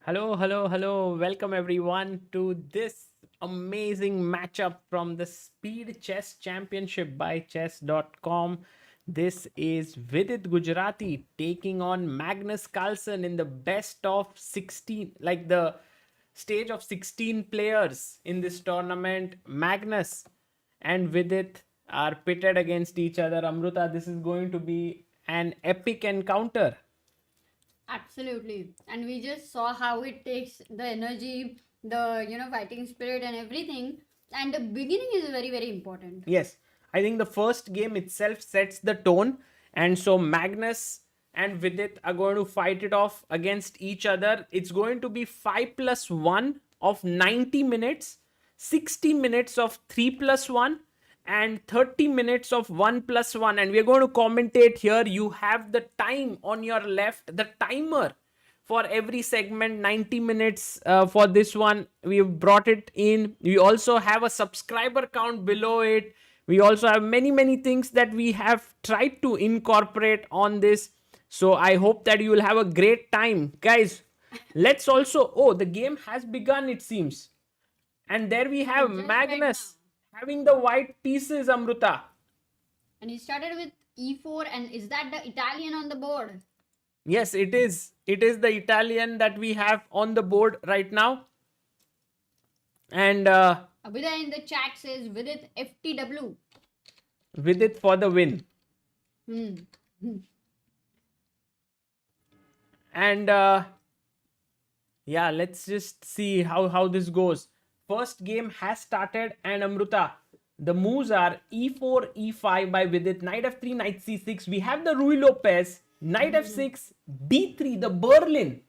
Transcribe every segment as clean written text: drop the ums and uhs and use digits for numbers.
Hello, hello, hello. Welcome everyone to this amazing matchup from the Speed Chess Championship by chess.com. This is Vidit Gujrathi taking on Magnus Carlsen in the best of 16, like the stage of 16 players in this tournament. Magnus and Vidit are pitted against each other. Amruta, this is going to be an epic encounter. Absolutely. And we just saw how it takes the energy, the fighting spirit and everything. And the beginning is very, very important. Yes, I think the first game itself sets the tone, and so Magnus and Vidit are going to fight it off against each other. It's going to be 5 plus 1 of 90 minutes, 60 minutes of 3 plus 1, and 30 minutes of 1 plus 1. And we're going to commentate here. You have the time on your left, the timer for every segment, 90 minutes for this one. We've brought it in. We also have a subscriber count below it. We also have many things that we have tried to incorporate on this. So I hope that you will have a great time. Guys, let's also... Oh, the game has begun, it seems. And there we have Just Magnus having the white pieces, Amruta. And he started with e4, and is that the Italian on the board? Yes, it is. It is the Italian that we have on the board right now. And Abhida in the chat says Vidit FTW. Vidit for the win. And yeah, let's just see how this goes. First game has started, and Amruta, the moves are e4, e5 by Vidit, knight f3, knight c6. We have the Rui Lopez, knight f6, d3, the Berlin,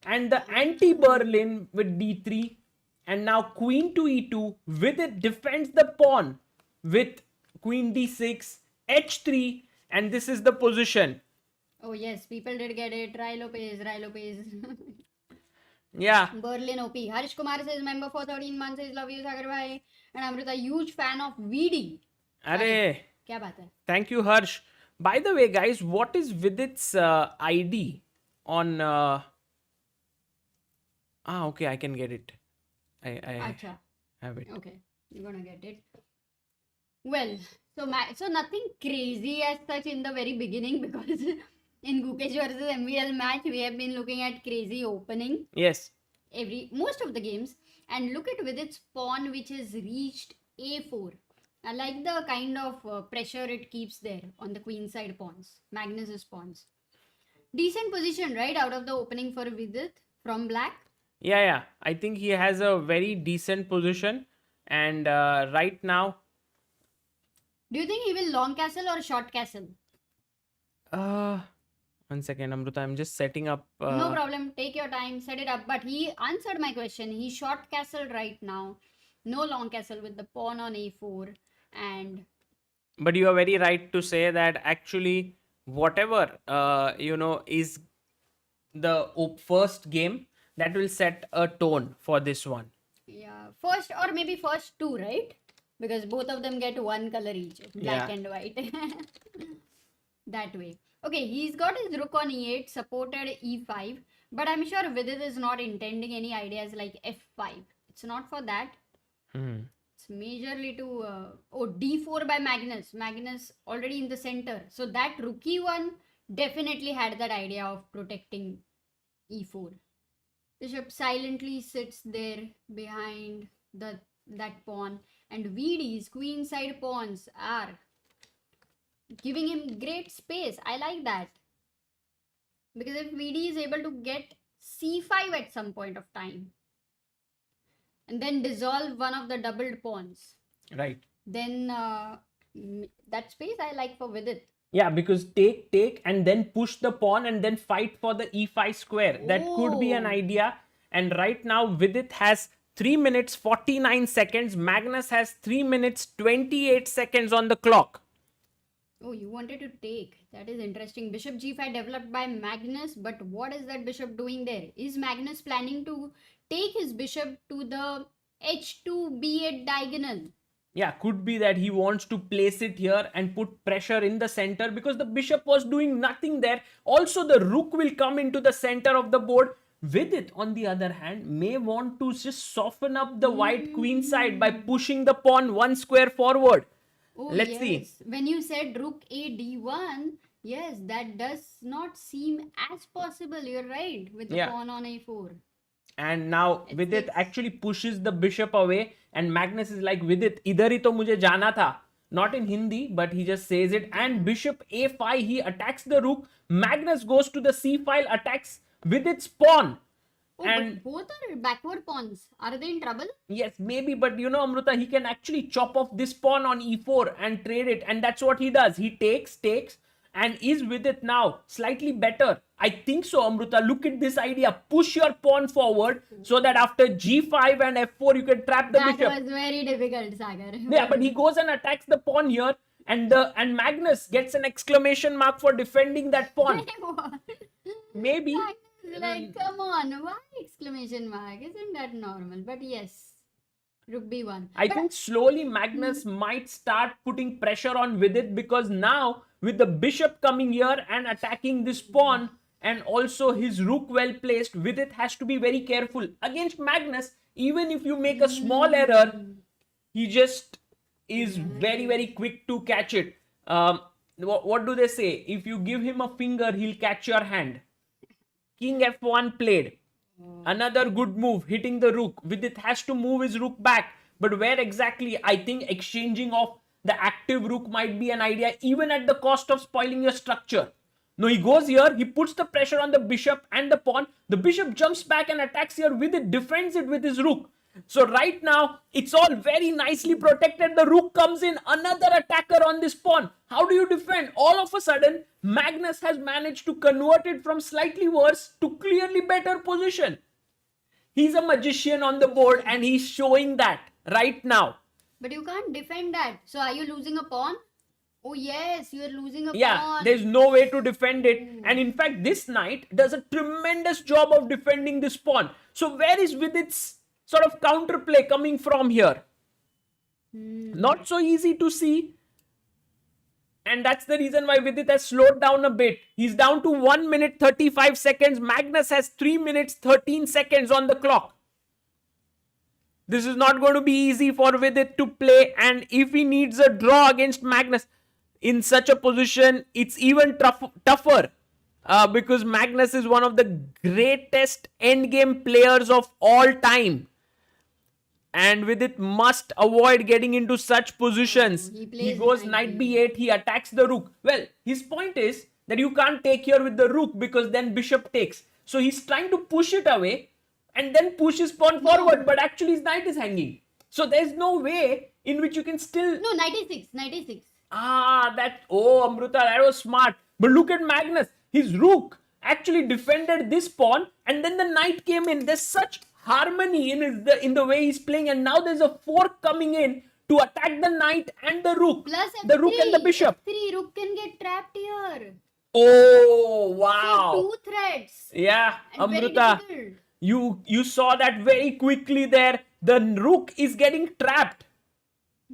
and the anti-Berlin with d3. And now queen to e2. Vidit defends the pawn with queen d6, h3, and this is the position. Oh yes, people did get it. Rai Lopez. Yeah. Berlin OP. Harish Kumar says member for 13 months says love you Sagar bhai. And Amrita, huge fan of VD. Arey. Kya baat hai? Thank you, Harsh. By the way, guys, what is Vidit's ID on... okay, I can get it. I Acha. have it. Okay, you're gonna get it. Well, so nothing crazy as such in the very beginning, because in Gukesh versus MVL match we have been looking at crazy opening Yes. most of the games, and look at with its pawn which has reached a4. I like the kind of pressure it keeps there on the queen side pawns, Magnus's pawns. Decent position, right, out of the opening for Vidit from black. Yeah. I think he has a very decent position. And right now... Do you think he will long castle or short castle? 1 second, Amruta. I'm just setting up... No problem. Take your time. Set it up. But he answered my question. He short castle right now. No long castle with the pawn on a4. And... But you are very right to say that actually whatever, is the first game, that will set a tone for this one. yeah, first or maybe first two, right? Because both of them get one color each. Black and white. That way. Okay, he's got his rook on e8, supported e5. But I'm sure Vidit is not intending any ideas like f5. It's not for that. It's majorly to... d4 by Magnus. Magnus already in the center. So that rookie one definitely had that idea of protecting e4. Bishop silently sits there behind that pawn. And VD's queen side pawns are giving him great space. I like that. Because if VD is able to get c5 at some point of time and then dissolve one of the doubled pawns, Right. then that space I like for Vidit. Yeah, because take and then push the pawn and then fight for the e5 square. That could be an idea. And right now Vidit has 3 minutes 49 seconds. Magnus has 3 minutes 28 seconds on the clock. Oh, you wanted to take. That is interesting. Bishop g5 developed by Magnus, but what is that bishop doing there? Is Magnus planning to take his bishop to the h2 b8 diagonal? Yeah, could be that he wants to place it here and put pressure in the center because the bishop was doing nothing there. Also, the rook will come into the center of the board. Vidit, on the other hand, may want to just soften up the white queen side by pushing the pawn one square forward. Oh, Let's yes. see. When you said rook a d1, yes, that does not seem as possible. You're right, with the Yeah. pawn on a4. And now It's Vidit six. actually pushes the bishop away, and Magnus is like, Vidit, idhar hi to mujhe jana tha. Not in Hindi, but he just says it. And bishop a5, he attacks the rook. Magnus goes to the c file, attacks Vidit's pawn. Oh, And but both are backward pawns. Are they in trouble? yes, maybe, but you know, Amruta, he can actually chop off this pawn on e4 and trade it, and that's what he does. He takes, and is with it now slightly better. I think so, Amruta. Look at this idea. Push your pawn forward so that after g5 and f4, you can trap the That bishop. was very difficult, Sagar. Yeah, but he goes and attacks the pawn here, and Magnus gets an exclamation mark for defending that pawn. Maybe. Like, come on, why exclamation mark? Isn't that normal? But yes, rook b1. I think slowly Magnus might start putting pressure on Vidit, because now with the bishop coming here and attacking this pawn and also his rook well placed, Vidit has to be very careful. Against Magnus, even if you make a small error, he just is very, very quick to catch it. What do they say? If you give him a finger, he'll catch your hand. King f1 played. Another good move, hitting the rook. Vidit has to move his rook back. But where exactly? I think exchanging of the active rook might be an idea, even at the cost of spoiling your structure. No, he goes here, he puts the pressure on the bishop and the pawn. The bishop jumps back and attacks here. Vidit defends it with his rook. So right now, it's all very nicely protected. The rook comes in, another attacker on this pawn. How do you defend? All of a sudden, Magnus has managed to convert it from slightly worse to clearly better position. He's a magician on the board, and he's showing that right now. But you can't defend that. So are you losing a pawn? Oh yes, you are losing a Yeah, pawn. there's no way to defend it. And in fact, this knight does a tremendous job of defending this pawn. So where is Vidit's sort of counterplay coming from here? Not so easy to see. And that's the reason why Vidit has slowed down a bit. He's down to 1 minute 35 seconds. Magnus has 3 minutes 13 seconds on the clock. This is not going to be easy for Vidit to play. And if he needs a draw against Magnus in such a position, it's even tougher. Because Magnus is one of the greatest endgame players of all time. And Vidit must avoid getting into such positions. He goes knight b8, he attacks the rook. Well, his point is that you can't take here with the rook, because then bishop takes. So he's trying to push it away and then push his pawn forward, but actually his knight is hanging. So there's no way in which you can still... No, 96. Amruta, that was smart. But look at Magnus. His rook actually defended this pawn, and then the knight came in. There's such harmony in the way he's playing, and now there's a fork coming in to attack the knight and the rook. Plus F3, the rook and the bishop. F3, rook can get trapped here. Oh, wow. So 2 threats. Yeah, And very Amruta, difficult. you saw that very quickly there. The rook is getting trapped.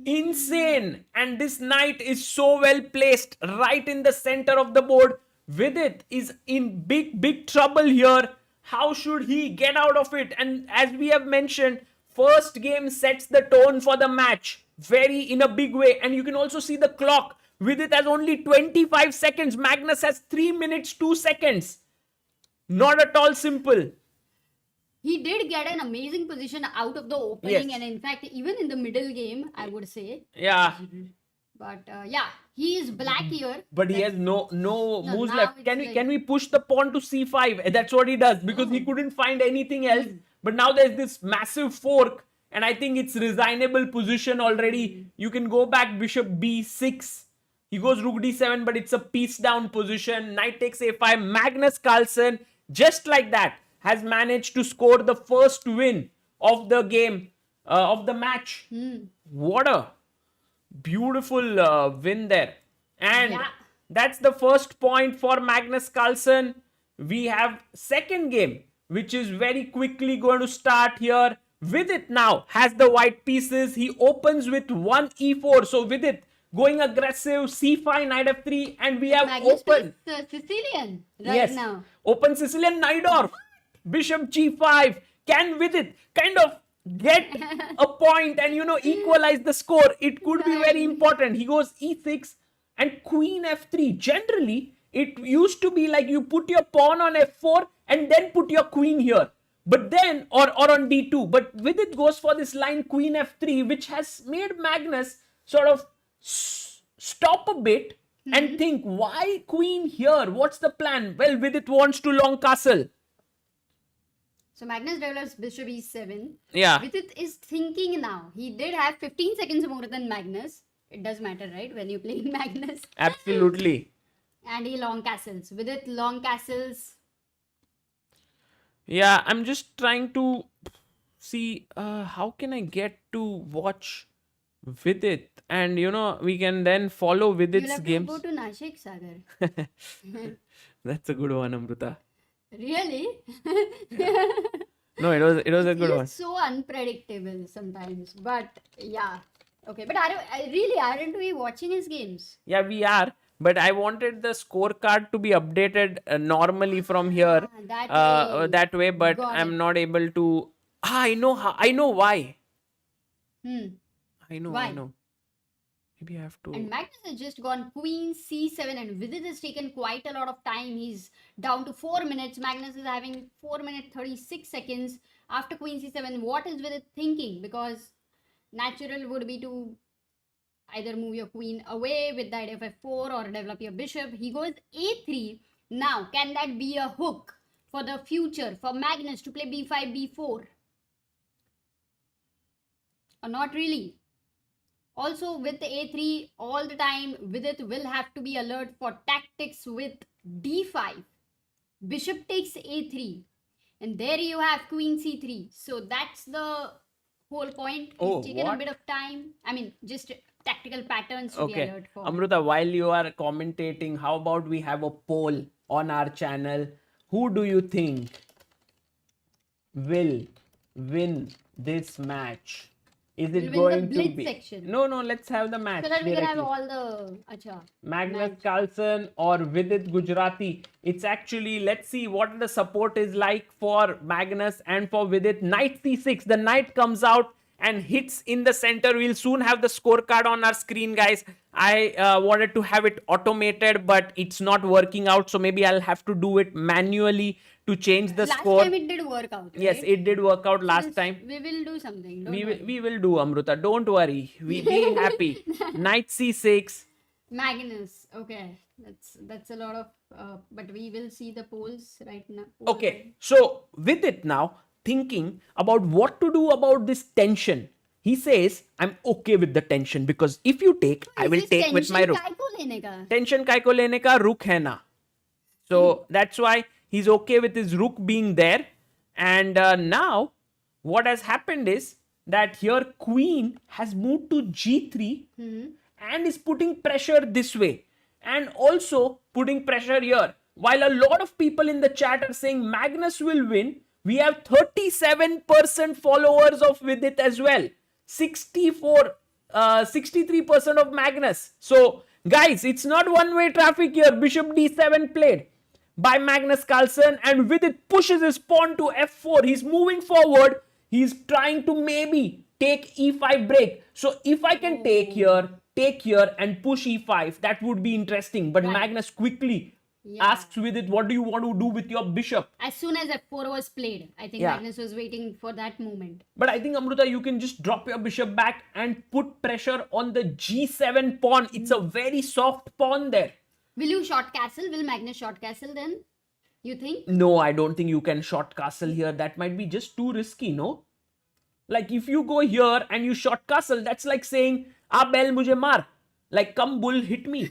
Insane. And this knight is so well placed right in the center of the board. Vidit is in big trouble here. How should he get out of it? And as we have mentioned, first game sets the tone for the match in a big way. And you can also see the clock. Vidit has only 25 seconds. Magnus has 3 minutes 2 seconds. Not at all simple. He did get an amazing position out of the opening, and in fact, even in the middle game, I would say. Yeah. But yeah, he is black here. But he has no moves now left. it's Can we push the pawn to c5? That's what he does, because he couldn't find anything else. But now there's this massive fork, and I think it's resignable position already. You can go back bishop b6. He goes rook d7, but it's a piece down position. Knight takes a5. Magnus Carlsen, just like that, has managed to score the first win of the game, of the match. What a beautiful win there. And that's the first point for Magnus Carlsen. We have second game, which is very quickly going to start here. Vidit now has the white pieces. He opens with 1 e4. So Vidit going aggressive, c5, knight f3, and we have Magnus open. Sicilian right now. Open Sicilian Najdorf. Bishop G5. Can Vidit kind of get a point and, equalize the score? It could be very important. He goes E6 and Queen F3. Generally, it used to be like you put your pawn on F4 and then put your queen here. But then, or on D2. But Vidit goes for this line Queen F3, which has made Magnus sort of stop a bit and think, why queen here? What's the plan? Well, Vidit wants to long castle. So Magnus develops bishop e7. Yeah. Vidit is thinking now. He did have 15 seconds more than Magnus. It does matter, right? When you're playing Magnus. Absolutely. And he long castles. Vidit long castles. Yeah, I'm just trying to see how can I get to watch Vidit, and we can then follow Vidit's You'll have games. to go to Nashik, Sagar. That's a good one, Amruta. Really? No, it was a good one. It's so unpredictable sometimes. But yeah. Okay. But aren't we watching his games? Yeah, we are. But I wanted the scorecard to be updated normally from here. That way, but I'm not able to. I know why. I know. Maybe I have to. And Magnus has just gone queen c7, and Vidit has taken quite a lot of time. He's down to 4 minutes. Magnus is having 4 minutes 36 seconds after queen c7. What is Vidit thinking? Because natural would be to either move your queen away with the idea of f4 or develop your bishop. He goes a3. Now, can that be a hook for the future for Magnus to play b5, b4? Or not really? Also, with a3 all the time, Vidit will have to be alert for tactics with d5. Bishop takes a3. And there you have queen c3. So that's the whole point. He's taken a bit of time. I mean, just tactical patterns to be alert for. Amruta, while you are commentating, how about we have a poll on our channel? Who do you think will win this match? Is it going to be? Section. No, let's have the match. So that we can have all the Magnus Carlsen or Vidit Gujrathi. It's actually, let's see what the support is like for Magnus and for Vidit. Knight c6. The knight comes out and hits in the center. We'll soon have the scorecard on our screen, guys. I wanted to have it automated, but it's not working out. So maybe I'll have to do it manually to change the score. Last time it did work out, right? Yes, it did work out last time. We will do something. We will do, Amruta. Don't worry. We be happy. Knight c6. Magnus. Okay. That's a lot of... but we will see the polls right now. Okay. So, with it now, thinking about what to do about this tension. He says, I'm okay with the tension because if you take, I will take with my rook. Tension kai ko lene ka, rook hai na. So that's why he's okay with his rook being there. And now what has happened is that here queen has moved to g3 and is putting pressure this way. And also putting pressure here. While a lot of people in the chat are saying Magnus will win, we have 37% followers of Vidit as well. 63% of Magnus. So, guys, it's not one-way traffic here. Bishop d7 played by Magnus Carlsen, and Vidit pushes his pawn to f4. He's moving forward. He's trying to maybe take e5 break. So, if I can take here, and push e5, that would be interesting. But Magnus quickly asks Vidit, what do you want to do with your bishop? As soon as f4 was played, I think Magnus was waiting for that moment. But I think, Amruta, you can just drop your bishop back and put pressure on the g7 pawn. It's a very soft pawn there. Will you short castle? Will Magnus short castle then? You think? No, I don't think you can short castle here. That might be just too risky, no? Like if you go here and you short castle, that's like saying, "Ah, bell mujhe maar." Like, come bull, hit me.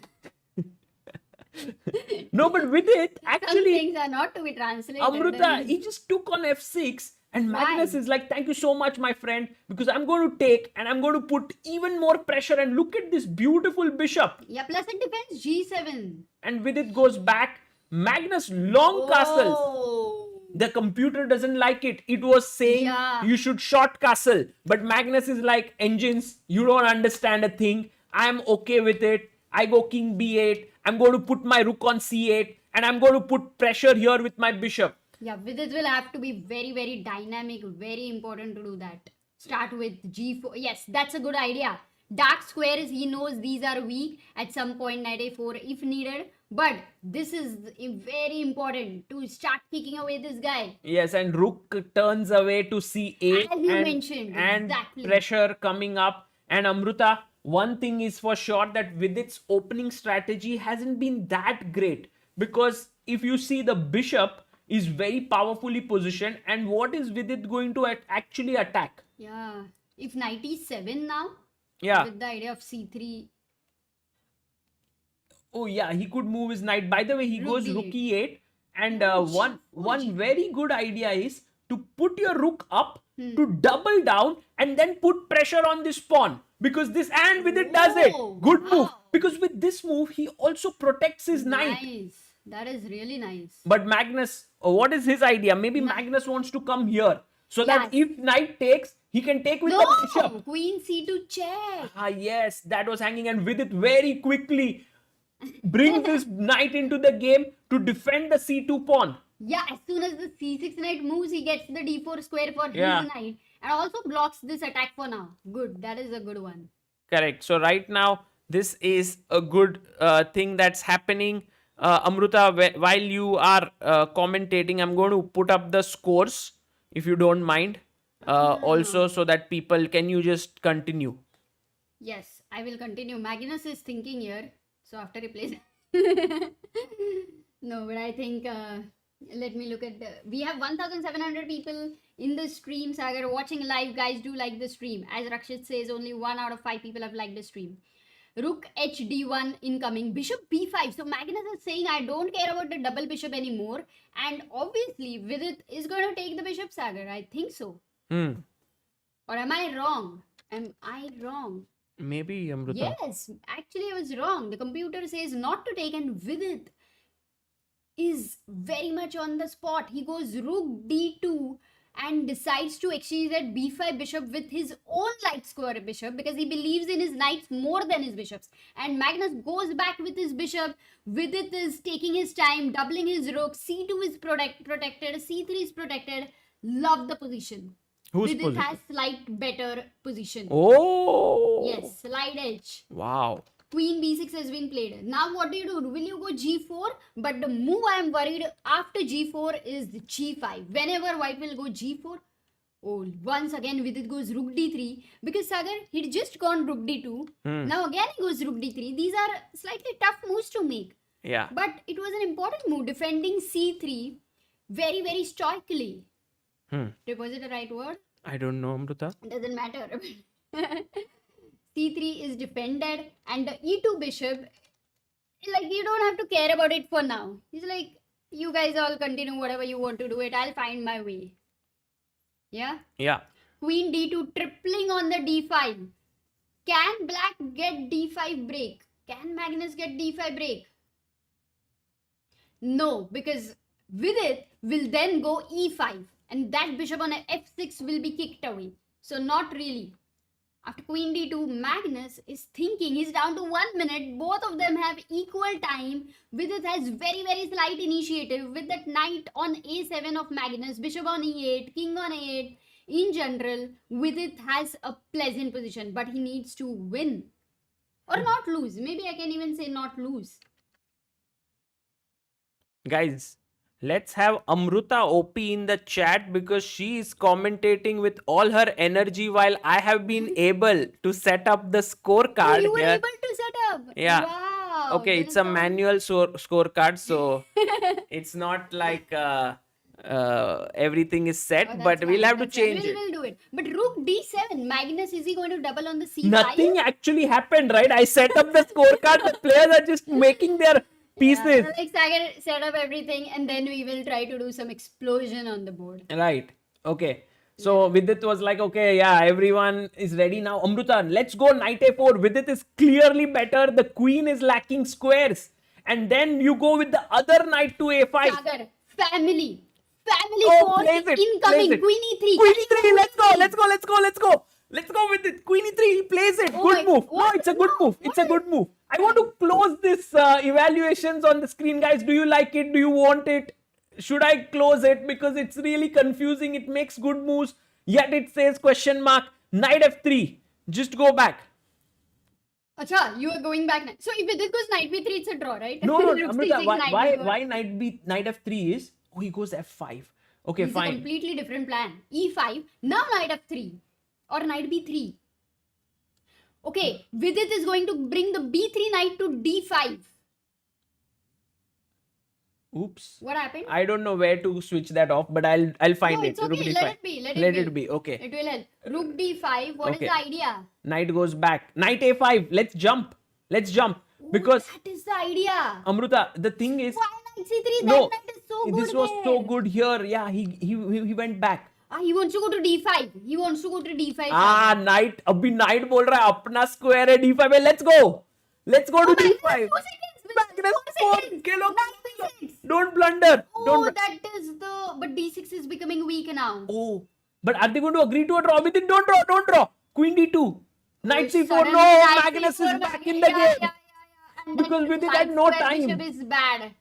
No, but with it, actually... Some things are not to be translated. Amruta, he just took on f6 and Magnus is like, thank you so much, my friend, because I'm going to take and I'm going to put even more pressure, and look at this beautiful bishop. Yeah, plus it defends g7. And with it goes back. Magnus long castles. The computer doesn't like it. It was saying you should short castle. But Magnus is like, engines, you don't understand a thing. I'm okay with it. I go king b8. I'm going to put my rook on c8. And I'm going to put pressure here with my bishop. Yeah, Vidit will have to be very, very dynamic, very important to do that. Start with G4. Yes, that's a good idea. Dark squares, he knows these are weak at some point, knight a4 if needed. But this is very important to start kicking away this guy. Yes, and rook turns away to c8. As you mentioned, and exactly. pressure coming up. And Amruta, one thing is for sure that Vidit's opening strategy hasn't been that great. Because if you see, the bishop is very powerfully positioned. And what is Vidit going to actually attack? Yeah. If knight e7 now, Yeah. with the idea of c3. Oh yeah, he could move his knight. By the way, he Rook goes d8. rook e8. And G4, one very good idea is to put your rook up, Hmm. to double down, and then put pressure on this pawn. Because this, and with it does it. Oh, Good move. wow. Because with this move, he also protects his knight. Nice. That is really nice. But Magnus, what is his idea? Maybe Magnus wants to come here. So that if knight takes, he can take with No! the bishop. Queen c2 check. Ah, yes, that was hanging. And with it very quickly bring this knight into the game to defend the c2 pawn. Yeah, as soon as the c6 knight moves, he gets the d4 square for Yeah. his knight. And also blocks this attack for now. Good. That is a good one. Correct. So right now, this is a good thing that's happening. Amruta, while you are commentating, I'm going to put up the scores, if you don't mind. Also, so that people, can you just continue? Yes, I will continue. Magnus is thinking here. So after he plays... No, but I think... let me look at the... We have 1,700 people in the stream, Sagar, watching live. Guys, do like the stream. As Rakshit says, only 1 out of 5 people have liked the stream. Rook hd1 incoming. Bishop b5. So Magnus is saying, I don't care about the double bishop anymore. And obviously, Vidit is going to take the bishop, Sagar. I think so. Or am I wrong? Am I wrong? Maybe, Amruta. Yes, actually I was wrong. The computer says not to take, and Vidit is very much on the spot. He goes rook d2 and decides to exchange that b5 bishop with his own light square bishop because he believes in his knights more than his bishops. And Magnus goes back with his bishop. Vidit is taking his time, doubling his rook. c2 is protected, c3 is protected. Love the position. Whose Vidit position? has slight better position. Oh! Yes, slight edge. Wow. Queen b6 has been played. Now what do you do? Will you go g4? But the move I am worried after g4 is g5. Whenever white will go g4, oh, once again Vidit goes rook d3. Because Sagar, he'd just gone rook d2. Now again he goes rook d3. These are slightly tough moves to make. Yeah. But it was an important move, defending c3 very, very stoically. Was it the right word? I don't know, Amruta. Doesn't matter. c3 is defended, and the e2 bishop, like, you don't have to care about it for now. He's like, you guys all continue whatever you want to do it. I'll find my way. Yeah? Yeah. Queen d2 tripling on the d5. Can black get d5 break? Can Magnus get d5 break? No, because Vidit will then go e5. And that bishop on f6 will be kicked away. So not really. After queen d2, Magnus is thinking. He's down to 1 minute. Both of them have equal time. Vidit has very, very slight initiative. With that knight on a7 of Magnus, bishop on e8, king on a8. In general, Vidit has a pleasant position. But he needs to win. Or not lose. Maybe I can even say not lose. Guys, let's have Amruta OP in the chat because she is commentating with all her energy while I have been able to set up the scorecard. You were here. able to set up. Yeah. Wow. Okay, it's a manual scorecard, so it's not like everything is set, Oh, but that's we'll fine, have to that's fine. change it. We'll do it. But rook d7, Magnus, is he going to double on the c5? Nothing actually happened, right? I set up the scorecard. The players are just making their pieces. Yeah, like Sagar set up everything, and then we will try to do some explosion on the board. Right. Okay. So Vidit was like, okay, yeah, everyone is ready now. Amruta, let's go knight a4. Vidit is clearly better. The queen is lacking squares. And then you go with the other knight to a5. Sagar, family Oh, force place it, incoming. place it. Queen e3. Queen e3. Let's go with it. Queen e3. He plays it. Oh Good my- move. No, what? it's a good move. It's a good move. I want to close this evaluations on the screen, guys. Do you like it? Do you want it? Should I close it? Because it's really confusing. It makes good moves. Yet it says question mark. Knight f3. Just go back. Acha, you are going back now. So if Vidit goes knight b3, it's a draw, right? No, Rook Amrita, c6, knight b4. why knight f3 is? Oh, he goes f5. Okay, It's a fine. completely different plan. E5, now knight f3 or knight b3. Okay, Vidit is going to bring the b3 knight to d5. Oops. What happened? I don't know where to switch that off, but I'll find No, it. it's okay. Rook Let d5. it be. Let it be. Okay. It will help. Rook d5. What is Okay. the idea? Knight goes back. Knight a5. Let's jump. Let's jump. Because That is the idea. Amruta, the thing is, Why knight c3? That no, knight is so good this was there. so good here. Yeah, he went back. He wants to go to d5. He wants to go to d5. Knight. अभी knight बोल रहा है अपना square है d5 पे. Let's go. Let's go to d5. 4 seconds. Magnus 4 4. seconds. Kill him. Knight b6. Don't blunder. Oh, Don't. that is the. But d6 is becoming weak now. Oh, but are they going to agree to a draw with it? Don't draw. Don't draw. Queen d2. Knight c4. Suddenly No, knight Magnus c4, is back in the yeah, game. And Because then Vidit knight had no square time. Bishop is bad.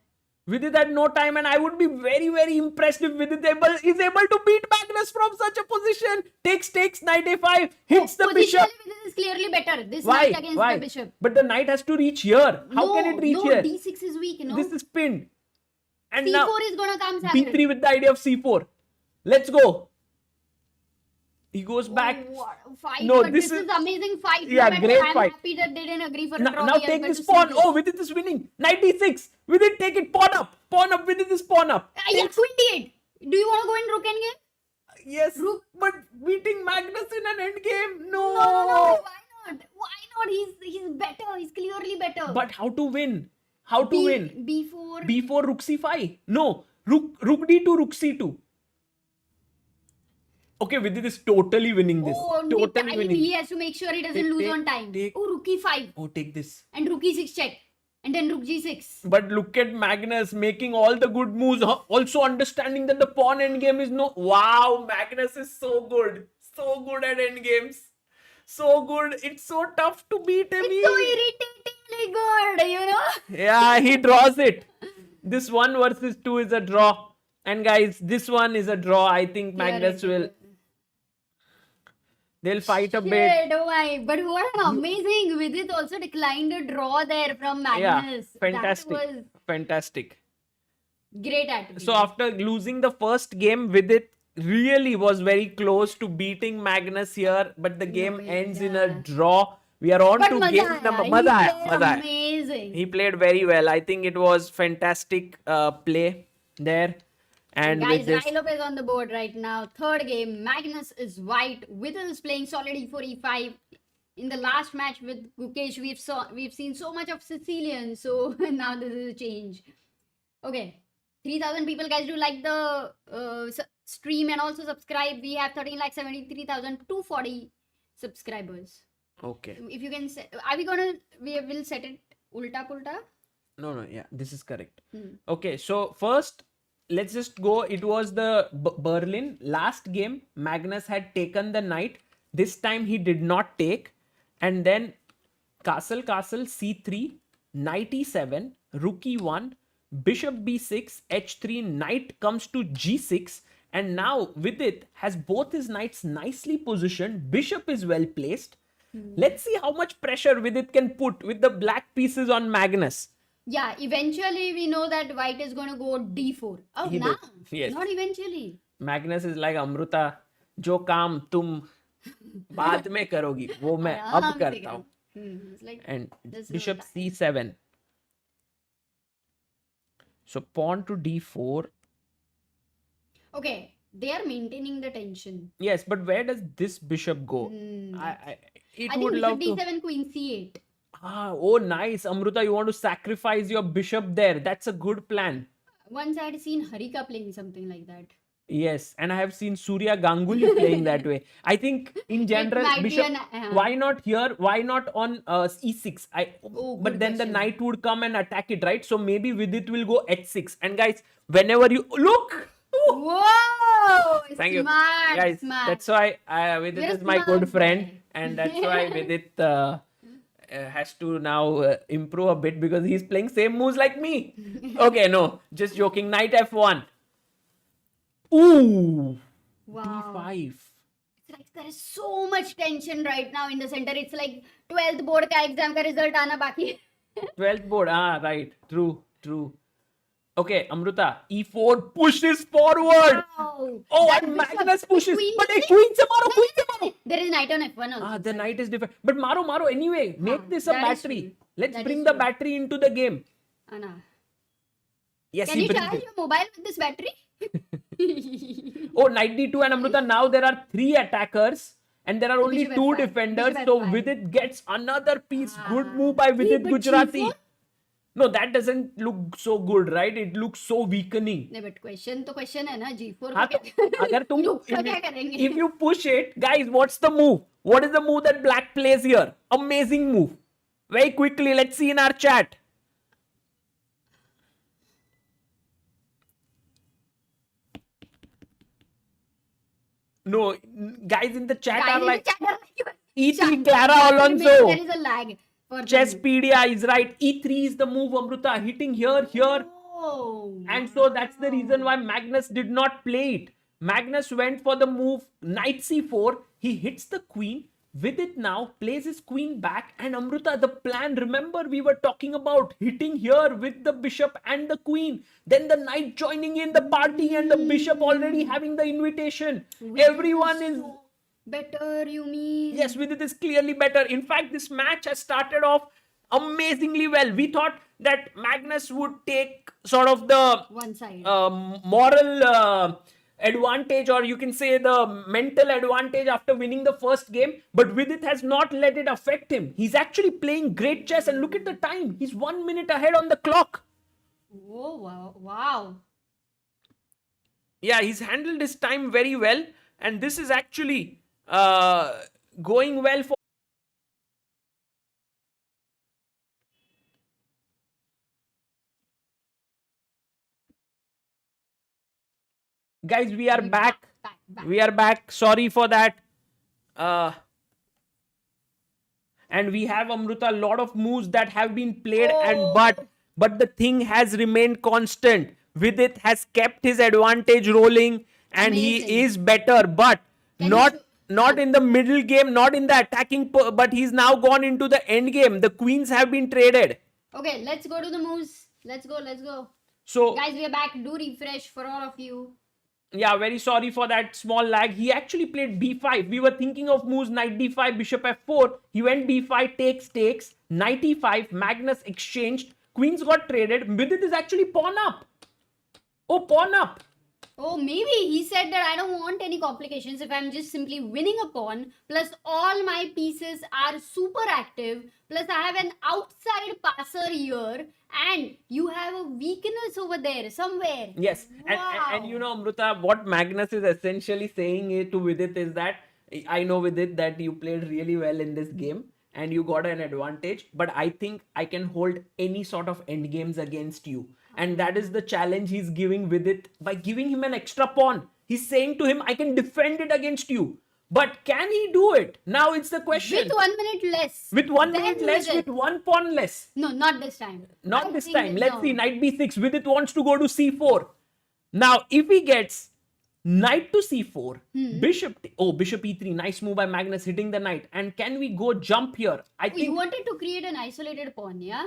Vidit had no time, and I would be very, very impressed if Vidit is able to beat Magnus from such a position. Takes knight a5, hits the bishop. Positionally, Vidit is clearly better. This Why? knight against Why? the bishop. But the knight has to reach here. How No, can it reach no, here? d6 is weak, no? This is pinned. And c4 now is gonna come second. b3 with the idea of c4. Let's go. He goes back. Oh, what a fight. No, but this this is- is amazing fight. Yeah, No matter, great I'm fight. happy that they didn't agree for a Now, draw. now We are take going this to see pawn. this. Oh, Vidit is winning. Knight d6. Vidit, take it. Pawn up. Pawn up. Vidit is pawn up. Yeah, queen d8. Do you want to go in rook endgame? Yes, Rook. but beating Magnus in an endgame? No. No. Why not? Why not? He's better. He's clearly better. But how to win? How to win? b4. b4, rook c5. No, rook d2, rook c2. Okay, Vidit is totally winning this. Oh, only Totally time. winning. He has to make sure he doesn't lose on time. Oh, rook e5 Oh, take this. and rook e6 check, and then rook g6. But look at Magnus making all the good moves. Also understanding that the pawn endgame is no. Wow, Magnus is so good. So good at endgames. So good. It's so tough to beat him. It's so irritatingly good, you know. Yeah, he draws it. This 1 versus 2 is a draw. And guys, this one is a draw. I think Magnus will. They'll fight a bit. Shit, oh my. But what an amazing. Vidit also declined a draw there from Magnus. Yeah, fantastic. That was Fantastic. great attitude. So after losing the first game, Vidit really was very close to beating Magnus here, but the game ends in a draw. We are on but to maza game aaya. number. He Maza aaya, played maza aaya. amazing. He played very well. I think it was fantastic play there. And Guys, with this, Rylop is on the board right now. Third game, Magnus is white. Vidit is playing solid e4, e5. In the last match with Gukesh, we've seen so much of Sicilian. So now this is a change. Okay, 3,000 people, guys, do like the stream and also subscribe. We have 13,73,240 subscribers. okay. If you can set, are we gonna? We will set it ulta pulta. No, yeah, this is correct. Hmm. Okay, so first, let's just go. It was the Berlin last game. Magnus had taken the knight. This time he did not take. And then castle c3, knight e7, rook e1, bishop b6, h3, knight comes to g6. And now Vidit has both his knights nicely positioned. Bishop is well placed. Let's see how much pressure Vidit can put with the black pieces on Magnus. Yeah, eventually we know that white is going to go d4. Oh, He now? did. Yes. Not eventually. Magnus is like Amruta, जो काम तुम बाद में करोगी वो मैं अब आराम से करता करो. हूँ. It's like, And there's no bishop time. c7. So pawn to d4. Okay, they are maintaining the tension. Yes, but where does this bishop go? I It think would bishop love to. d7, queen c8. Oh, nice. Amruta, you want to sacrifice your bishop there. That's a good plan. Once I had seen Harika playing something like that. Yes, and I have seen Surya Ganguly playing that way. I think in general, might be bishop. an- Why not here? Why not on e6? Oh, but good then the question. knight would come and attack it, right? So maybe Vidit will go h6. And guys, whenever you look, Ooh, Whoa! thank you, Smart, guys. smart. That's why Vidit You're is my smart good friend, guy. and that's why Vidit has to now improve a bit because he's playing same moves like me. Okay, no, just joking. Knight f1. Ooh. Wow. D5. It's like there is so much tension right now in the center. It's like 12th board का exam का result आना बाकी है. 12th board. Ah, right. True. Okay, Amruta. E4 pushes forward. Wow. Oh, That and bishop, Magnus pushes. queen But C6. queen se maro. There is knight on F1 also. Ah, the knight is different. But maro. Anyway, make this a that is battery. true. Let's That bring is the true. battery into the game. Anna. Yes, Can he you brings charge it. your mobile with this battery? Oh, knight d2 and Amruta. Now there are 3 attackers. And there are only Bishop 2 F5. defenders. Bishop So F5. Vidit gets another piece. Good move by Vidit but Gujrathi. G4? No, that doesn't look so good, right? It looks so weakening. नहीं but question तो question है ना G4 हाँ को तो अगर तुम लोग का क्या करेंगे? if you push it, guys, what's the move? What is the move that Black plays here? Amazing move. Very quickly, let's see in our chat. No, guys in the chat Guys are in like the chat are like, E3 Clara Alonso. There is a lag. For the- Chesspedia is right. E3 is the move, Amruta. Hitting here. Oh. And so that's the reason why Magnus did not play it. Magnus went for the move knight c4. He hits the queen. With it now, plays his queen back. And Amruta, the plan, remember we were talking about hitting here with the bishop and the queen. Then the knight joining in the party and the bishop already having the invitation. Everyone is... Better, you mean? Yes, Vidit is clearly better. In fact, this match has started off amazingly well. We thought that Magnus would take sort of the One side. moral advantage, or you can say the mental advantage after winning the first game. But Vidit has not let it affect him. He's actually playing great chess, and look at the time. He's 1 minute ahead on the clock. Oh, wow. Wow. Yeah, he's handled his time very well, and this is actually going well for... Guys, we are back. We are back. Sorry for that. And we have, Amruta, a lot of moves that have been played, and but the thing has remained constant. Vidit has kept his advantage rolling, and Amazing. he is better, but not in the middle game, not in the attacking, but he's now gone into the end game. The queens have been traded. Okay, let's go to the moves. Let's go. So Guys, we are back. Do refresh for all of you. yeah, very sorry for that small lag. He actually played b5. We were thinking of moves knight d5, bishop f4. He went b5, takes, knight e5, Magnus exchanged, queens got traded. Vidit is actually pawn up. Oh, pawn up. Oh, maybe he said that I don't want any complications if I'm just simply winning a pawn, plus all my pieces are super active, plus I have an outside passer here, and you have a weakness over there somewhere. Yes, Wow. and you know, Amruta, what Magnus is essentially saying to Vidit is that, I know, Vidit, that you played really well in this game and you got an advantage, but I think I can hold any sort of end games against you. And that is the challenge he's giving Vidit by giving him an extra pawn. He's saying to him, I can defend it against you. But can he do it? Now it's the question. With 1 minute less. With 1 Then minute less, Vidit. with 1 pawn less. No, not this time. Not I this think time. Let's no. see. Knight b6. Vidit wants to go to c4. Now, if he gets knight to c4, bishop e3. Nice move by Magnus, hitting the knight. And can we go jump here? I think... You wanted to create an isolated pawn, yeah?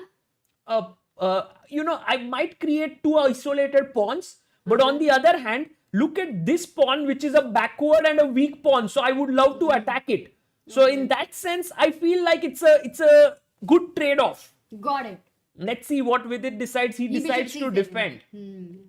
you know, I might create 2 isolated pawns, but on the other hand, look at this pawn, which is a backward and a weak pawn. So I would love to attack it. So in that sense, I feel like it's a good trade-off. Got it. Let's see what Vidit decides. He decides to bishop c7. defend.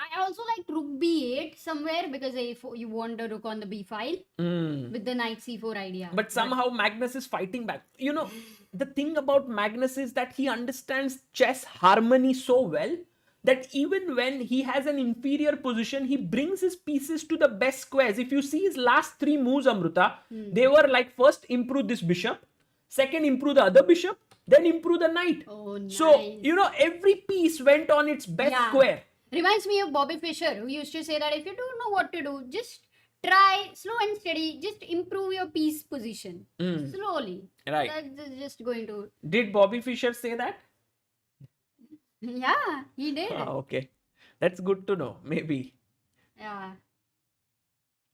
I also like rook b8 somewhere because if you want the rook on the b file with the knight c4 idea. But somehow Magnus is fighting back. You know, the thing about Magnus is that he understands chess harmony so well that even when he has an inferior position, he brings his pieces to the best squares. If you see his last 3 moves, Amruta, they were like, first improve this bishop, second improve the other bishop, then improve the knight. Oh, nice. So, you know, every piece went on its best square. Reminds me of Bobby Fischer, who used to say that if you don't know what to do, just try slow and steady, just improve your piece position slowly. Right. That's just going to... Did Bobby Fischer say that? Yeah, he did. Ah, okay. That's good to know. Maybe. Yeah.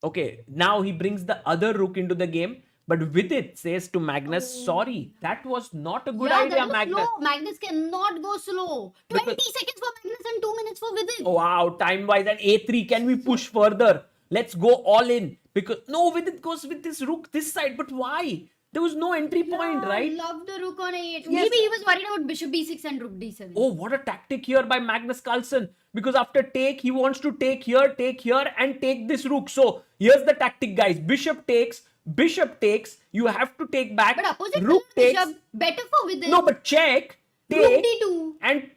Okay, now he brings the other rook into the game. But Vidit says to Magnus, sorry, that was not a good Yeah, idea, that was Magnus. slow. Magnus cannot go slow. 20 Because- seconds for Magnus and 2 minutes for Vidit. Wow, time-wise at A3, can we push further? Let's go all in. Because, no, Vidit goes with this rook this side. But why? There was no entry point, Yeah, right? love the rook on A8. Maybe he was worried about bishop B6 and rook D7. Oh, what a tactic here by Magnus Carlsen. Because after take, he wants to take here, and take this rook. So, here's the tactic, guys. Bishop takes. You have to take back. But opposite rook color takes. bishop, better for Vidit. No, but check. Rook Take. D2. And,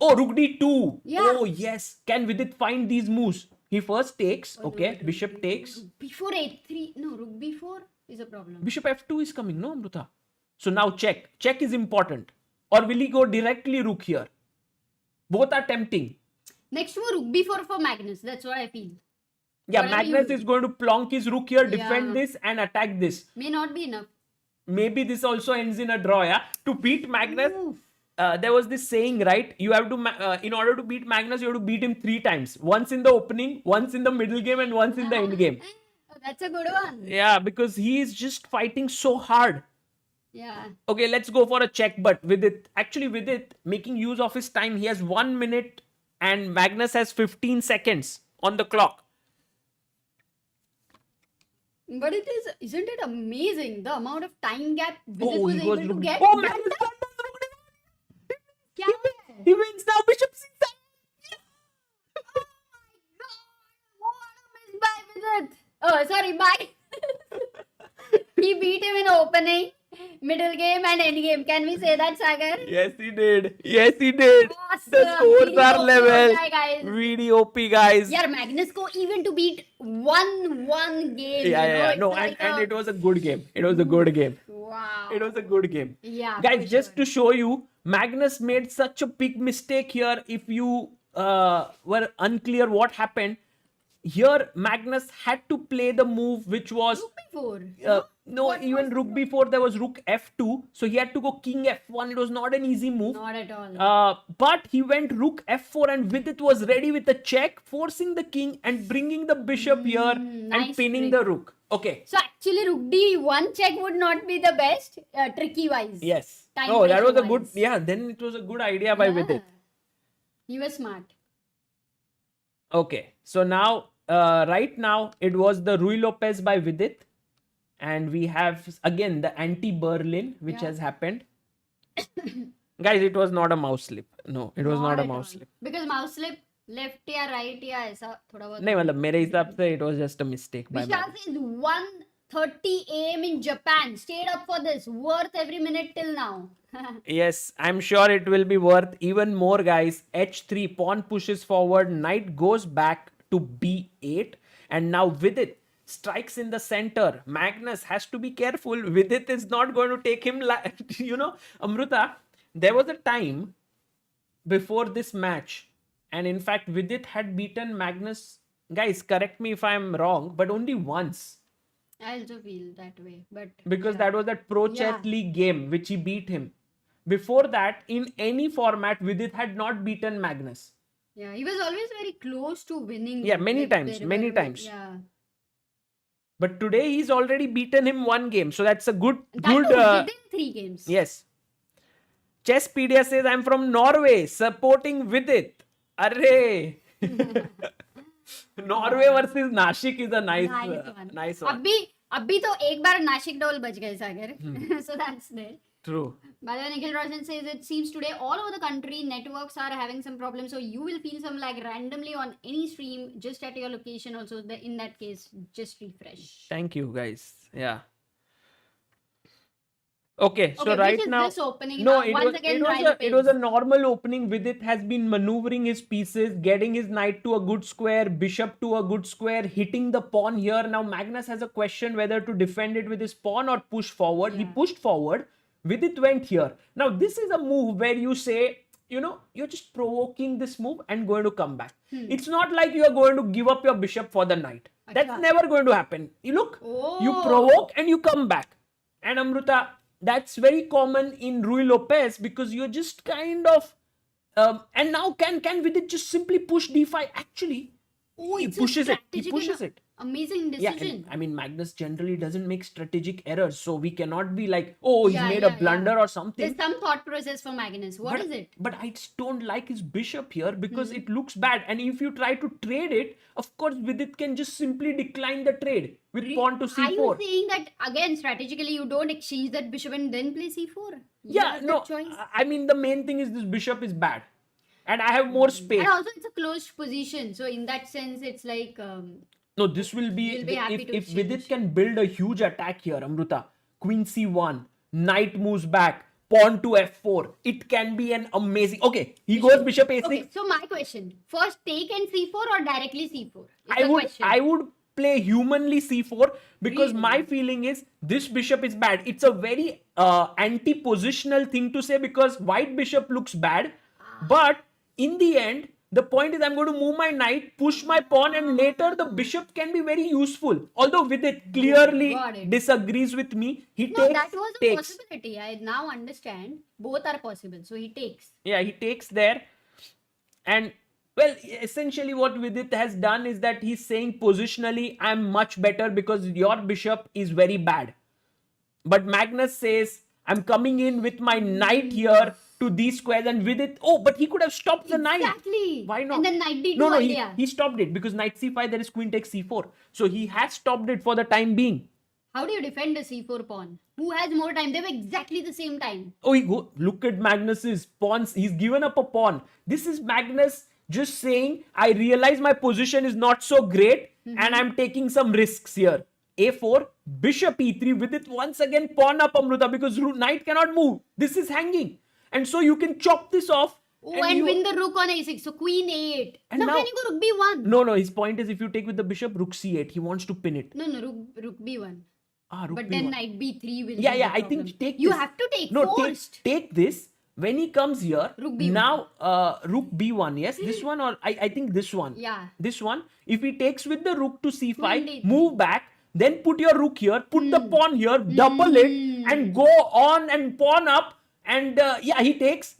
oh, rook D2. Yeah. Oh, yes. Can Vidit find these moves? He first takes. Okay, no, bishop takes. Before A3. No, rook B4 is a problem. Bishop F2 is coming, no, Amruta? So now check. Check is important. Or will he go directly rook here? Both are tempting. Next move, rook B4 for Magnus. That's what I feel. Yeah, Whatever Magnus you- is going to plonk his rook here, defend Yeah. this and attack this. May not be enough. Maybe this also ends in a draw, yeah? To beat Magnus, Oof. there was this saying, right? You have to, in order to beat Magnus, you have to beat him 3 times. Once in the opening, once in the middle game and once in the end game. Oh, that's a good one. Yeah, because he is just fighting so hard. Yeah. Okay, let's go for a check, but with it, making use of his time, he has 1 minute and Magnus has 15 seconds on the clock. But isn't it amazing the amount of time gap Vidit Oh, was he able goes to rook. get? Oh, Magnus क्या है? he wins now, bishop c7. What a miss by Vidit. Oh, sorry, bye. He beat him in opening, middle game, and end game. Can we say that, Sagar? Yes, he did. Yes, he did. Awesome. The scores are VDOP, level. guys. VDOP, guys. Yeah, Magnus go even to beat 1-1 game. Yeah. It's No, like and it was a good game. It was a good game. Wow. It was a good game. Yeah, Guys, for just sure. to show you, Magnus made such a big mistake here. If you were unclear what happened, here Magnus had to play the move which was Rook B4. no, What even was rook b4 there was rook f2, so he had to go king f1. It was not an easy move. Not at all. But he went rook f4 and Vidit was ready with a check, forcing the king and bringing the bishop here and nice pinning trick. the rook. Okay. So actually, rook D1 check would not be the best, tricky wise. Yes. Time Oh, that was a pressure good. wise. Yeah, then it was a good idea by Vidit. He was smart. Okay. So now, right now, it was the Rui Lopez by Vidit. And we have again the anti-Berlin, which Yeah. has happened. Guys, it was not a mouse slip. No, it was not a at mouse all. slip. Because mouse slip left या right या ऐसा थोड़ा बहुत. नहीं मतलब मेरे हिसाब से it was just a mistake by Vishal Magnus. says 1:30 a.m. in Japan. Stayed up for this. Worth every minute till now. Yes, I'm sure it will be worth even more, guys. H3, pawn pushes forward, knight goes back to B8, and now Vidit strikes in the center. Magnus has to be careful. Vidit is not going to take him, Amruta, there was a time before this match, and in fact, Vidit had beaten Magnus. Guys, correct me if I'm wrong, but only once. I also feel that way, but Because yeah. that was that Pro Chess Yeah. League game which he beat him. Before that, in any format, Vidit had not beaten Magnus. Yeah, he was always very close to winning. Yeah, many times, there many were- times. Yeah. But today he's already beaten him one game, so that's a good. That good. too, within 3 games. Yes. Chesspedia says I'm from Norway, supporting Vidit. Array. Norway versus Nashik is a nice one. nice one. अभी तो एक बार नाशिक डोल बच गए सागर. So that's there. True. By the way, Nikhil Roshan says it seems today all over the country networks are having some problems, so you will feel some lag randomly on any stream just at your location. Also, in that case, just refresh. Thank you, guys. Yeah. Okay, so Okay, right which is now, this opening no, now? it Once was again, it was Ryan a it was a Pace. normal opening. Vidit has been maneuvering his pieces, getting his knight to a good square, bishop to a good square, hitting the pawn here. Now Magnus has a question whether to defend it with his pawn or push forward. He Yeah. pushed forward. Vidit went here. Now this is a move where you say, you're just provoking this move and going to come back. It's not like you are going to give up your bishop for the knight. That's Acha. never going to happen. You look, you Oh. provoke and you come back. And Amruta, that's very common in Rui Lopez because you're just kind of and now can Vidit just simply push d5? Actually, Oh, he it's a pushes it. He strategic pushes and it. amazing Yeah, decision. I mean, Magnus generally doesn't make strategic errors, so we cannot be like, oh, he's Yeah, made a yeah, blunder yeah. or something. There's some thought process for Magnus. What is it? But I just don't like his bishop here because it looks bad. And if you try to trade it, of course, Vidit can just simply decline the trade with pawn to Are you c4. saying that again strategically you don't exchange that bishop and then play c4? You Yeah, have no, that choice. I mean, the main thing is this bishop is bad. And I have more space. And also it's a closed position. So in that sense, it's like No, this will be, you'll be happy to if Vidit exchange. can build a huge attack here, Amruta, queen c1, knight moves back, pawn to f4, it can be an amazing. Okay, he goes bishop a6. Okay, so my question: first take and c4 or directly c4? It's I would play humanly c4 because Really? my feeling is this bishop is bad. It's a very anti-positional thing to say because white bishop looks bad, but in the end, the point is I'm going to move my knight, push my pawn, and later the bishop can be very useful. Although Vidit clearly Got it. disagrees with me, he No, takes. that was a possibility. I now understand. Both are possible. So he takes. Yeah, he takes there. And well, essentially what Vidit has done is that he's saying positionally I'm much better because your bishop is very bad. But Magnus says I'm coming in with my knight here to these squares, and Vidit, oh, but he could have stopped the knight. Exactly. Why not? And then knight d2 No, idea. he stopped it because knight c5 there is queen takes c4. So he has stopped it for the time being. How do you defend a c4 pawn? Who has more time? They were exactly the same time. Oh, look at Magnus's pawns. He's given up a pawn. This is Magnus just saying, I realize my position is not so great and I'm taking some risks here. A4, bishop e3 with it once again pawn up Amruta because knight cannot move. This is hanging. And so you can chop this off. Oh, and win the rook on a6. So queen a8. And now now- can you go rook b1? No, his point is if you take with the bishop, rook c8. He wants to pin it. No, rook b1. Rook But b1. then knight b3 will Yeah, be yeah, the I problem. think take You this. have to take No, first. take this. When he comes here, Rook b1. now rook b1, yes, this one or I think this one. Yeah. This one. If he takes with the rook to c5, Queen d3. move back, then put your rook here, put the pawn here, double it, and go on and pawn up. And yeah, he takes,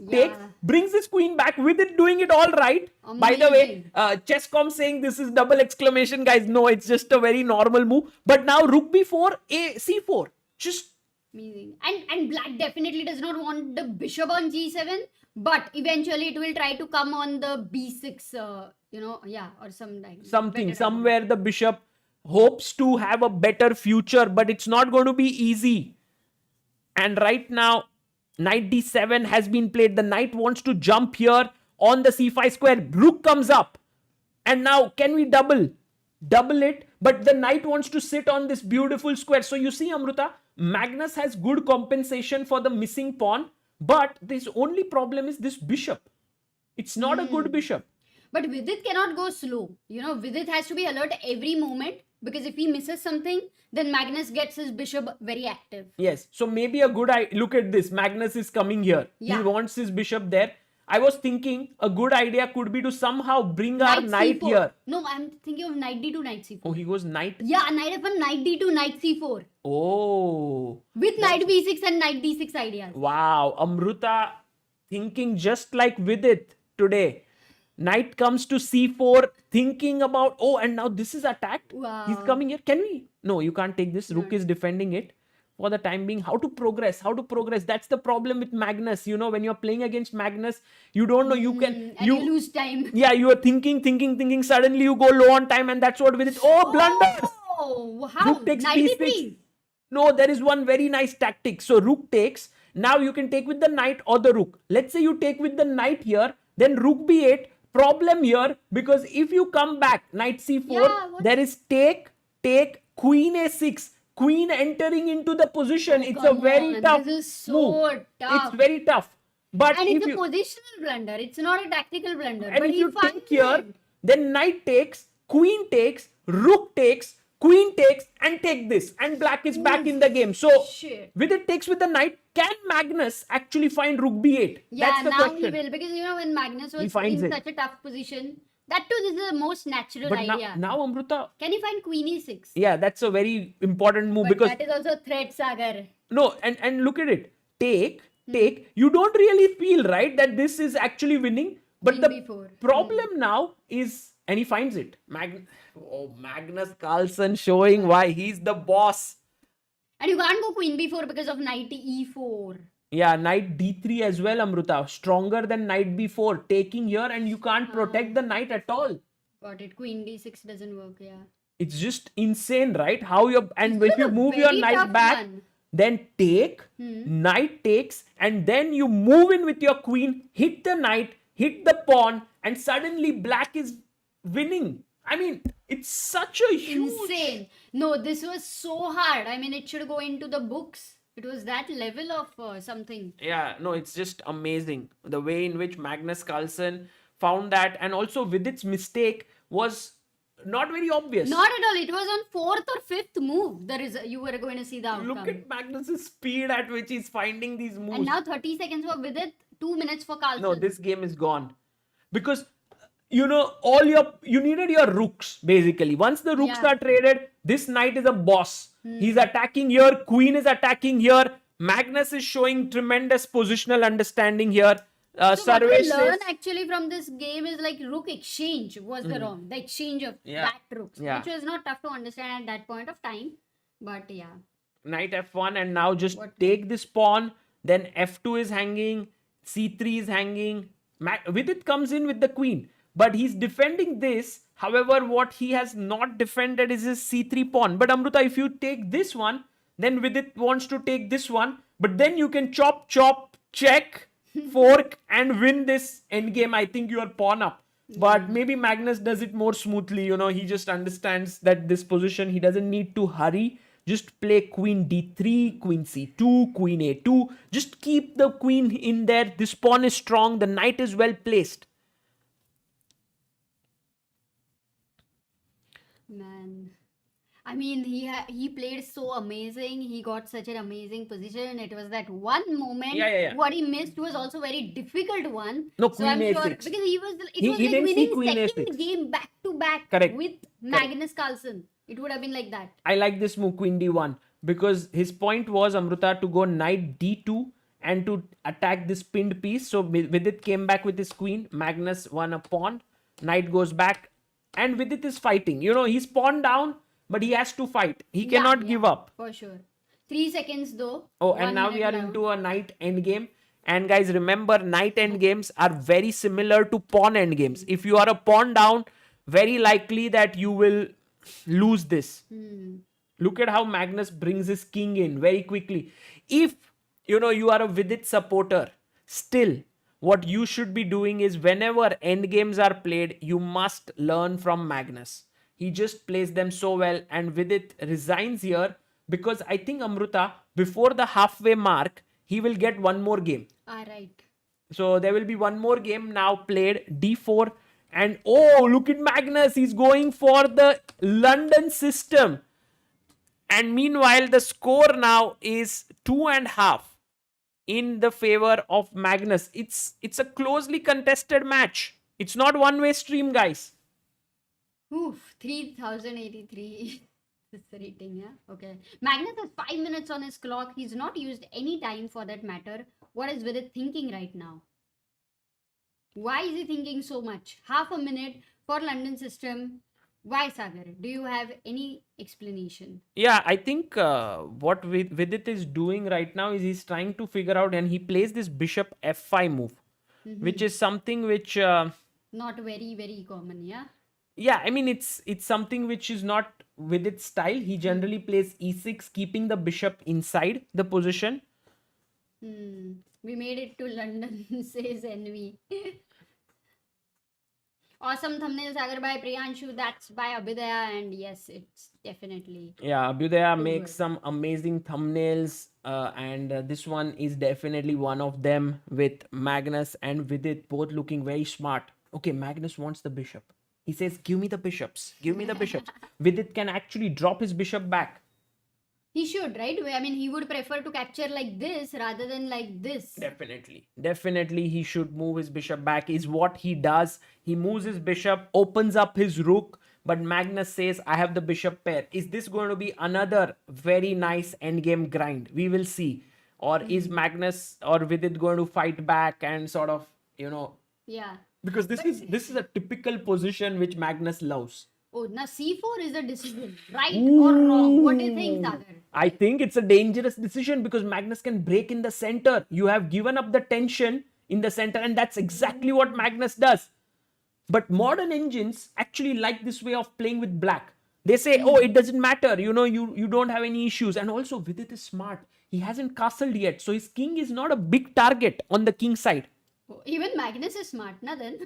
brings his queen back with it, doing it all right. By the way, Chess.com saying this is double exclamation, guys. No, it's just a very normal move. But now rook b4, c4. Just Amazing. And black definitely does not want the bishop on g7, but eventually it will try to come on the b6, or something, somewhere the bishop hopes to have a better future, but it's not going to be easy. And right now, knight d7 has been played. The knight wants to jump here on the c5 square. Rook comes up. And now, can we double it? But the knight wants to sit on this beautiful square. So you see, Amruta, Magnus has good compensation for the missing pawn. But this only problem is this bishop. It's not a good bishop. But Vidit cannot go slow. Vidit has to be alert every moment because if he misses something, then Magnus gets his bishop very active. Yes. So maybe a good idea. Look at this. Magnus is coming here. Yeah. He wants his bishop there. I was thinking a good idea could be to somehow bring our knight c4. here. No, I'm thinking of knight d2, knight c4. Oh, he goes knight. Yeah, knight f1, knight d2, knight c4. Oh. With knight b6 and knight d6 ideas. Wow. Amruta thinking just like Vidit today. Knight comes to c4 thinking about, oh, and now this is attacked. Wow. He's coming here. Can we? No, you can't take this. Rook is defending it. For the time being, how to progress? That's the problem with Magnus. When you're playing against Magnus, you don't know. You can And you lose time. Yeah, you are thinking. Suddenly you go low on time, and that's what with it. Oh, blunder! Oh, how? Rook takes Knight b6. d3. No, there is one very nice tactic. So rook takes. Now you can take with the knight or the rook. Let's say you take with the knight here, then rook b8. Problem here because if you come back, knight c4, there is take, queen a6. Queen entering into the position. It's a very tough This is so move. tough. It's very tough. But And if it's a you, positional blunder. It's not a tactical blunder. and but if he you finds take here, it. then knight takes, queen takes, rook takes, queen takes, and take this. And black is back in the game. So Shit. with it takes with the knight, can Magnus actually find rook b8? Yeah, That's the now question. he will. Because, when Magnus was finds in it. such a tough position, that too, this is the most natural But idea. now Amruta, Can he find queen e6? yeah, that's a very important move But because that is also a threat, Sagar. no, and look at it. Take. You don't really feel right that this is actually winning. But Queen the b4. problem now is, and he finds it. Magnus Carlsen showing why he's the boss. And you can't go queen b4 because of knight e4. Yeah, knight d3 as well, Amruta. Stronger than knight b4. Taking here, and you can't protect the knight at all. Got it. Queen d6 doesn't work, yeah. It's just insane, right? How you and if you move your very knight tough back, one. then take, knight takes, and then you move in with your queen, hit the knight, hit the pawn, and suddenly black is winning. I mean, it's such a huge... Insane. No, this was so hard. I mean, it should go into the books. It was that level of something. Yeah, no, it's just amazing. The way in which Magnus Carlsen found that, and also Vidit's mistake was not very obvious. Not at all. It was on fourth or fifth move. You were going to see the outcome. Look at Magnus's speed at which he's finding these moves. And now 30 seconds for Vidit, 2 minutes for Carlsen. No, this game is gone. Because, you needed your rooks, basically. Once the rooks are traded, this knight is a boss. He's attacking here, queen is attacking here. Magnus is showing tremendous positional understanding here. So what we learn actually from this game is like rook exchange was the wrong. The exchange of backed rooks. Which was not tough to understand at that point of time. But yeah. Knight f1 and now just take this pawn. Then f2 is hanging. c3 is hanging. Vidit comes in with the queen. But he's defending this. However, what he has not defended is his c3 pawn. But Amruta, if you take this one, then Vidit wants to take this one. But then you can chop, check, fork, and win this endgame. I think you are pawn up. But maybe Magnus does it more smoothly. He just understands that this position, he doesn't need to hurry. Just play queen d3, queen c2, queen a2. Just keep the queen in there. This pawn is strong. The knight is well placed. Man, I mean, he played so amazing. He got such an amazing position. It was that one moment. What he missed was also very difficult one. No, queen a6. Sure, because it was like winning second game back to back with Magnus Carlsen. It would have been like that. I like this move, queen d1, because his point was, Amruta, to go knight d2 and to attack this pinned piece. So Vidit came back with his queen. Magnus won a pawn. Knight goes back. And Vidit is fighting. He's pawned down, but he has to fight. He cannot give up. For sure. 3 seconds though. Oh, and now we are into a knight endgame. And guys, remember, knight endgames are very similar to pawn endgames. If you are a pawn down, very likely that you will lose this. Look at how Magnus brings his king in very quickly. If, you are a Vidit supporter, still, what you should be doing is whenever endgames are played, you must learn from Magnus. He just plays them so well, and Vidit resigns here because I think, Amruta, before the halfway mark, he will get one more game. Right. So there will be one more game now played, d4. And oh, look at Magnus. He's going for the London system. And meanwhile, the score now is 2.5. in the favor of Magnus. It's a closely contested match. It's not one-way stream, guys. Oof, 3083 is the rating, yeah? Okay. Magnus has 5 minutes on his clock. He's not used any time for that matter. What is Vidit thinking right now? Why is he thinking so much? Half a minute for London system. Why, Sagar? Do you have any explanation? Yeah, I think what Vidit is doing right now is he's trying to figure out, and he plays this bishop f5 move, which is something which... not very, very common, yeah? Yeah, I mean, it's something which is not Vidit's style. He generally plays e6, keeping the bishop inside the position. We made it to London, says Envy. Awesome thumbnail, Sagar by Priyanshu. That's by Abhidaya, and yes, it's definitely. Yeah, Abhidaya makes some amazing thumbnails, and this one is definitely one of them, with Magnus and Vidit both looking very smart. Okay, Magnus wants the bishop. He says, "Give me the bishops. Give me the bishops." Vidit can actually drop his bishop back. He should, right? I mean, he would prefer to capture like this rather than like this. Definitely, he should move his bishop back, is what he does. He moves his bishop, opens up his rook, but Magnus says, I have the bishop pair. Is this going to be another very nice endgame grind? We will see. Or is Magnus or Vidit going to fight back and sort of, Yeah. Because this is a typical position which Magnus loves. Oh, now c4 is a decision, right or wrong? What do you think, Sagar? I think it's a dangerous decision because Magnus can break in the center. You have given up the tension in the center, and that's exactly what Magnus does. But modern engines actually like this way of playing with black. They say, oh, it doesn't matter. You don't have any issues. And also, Vidit is smart. He hasn't castled yet. So his king is not a big target on the king side. Oh, even Magnus is smart, na then?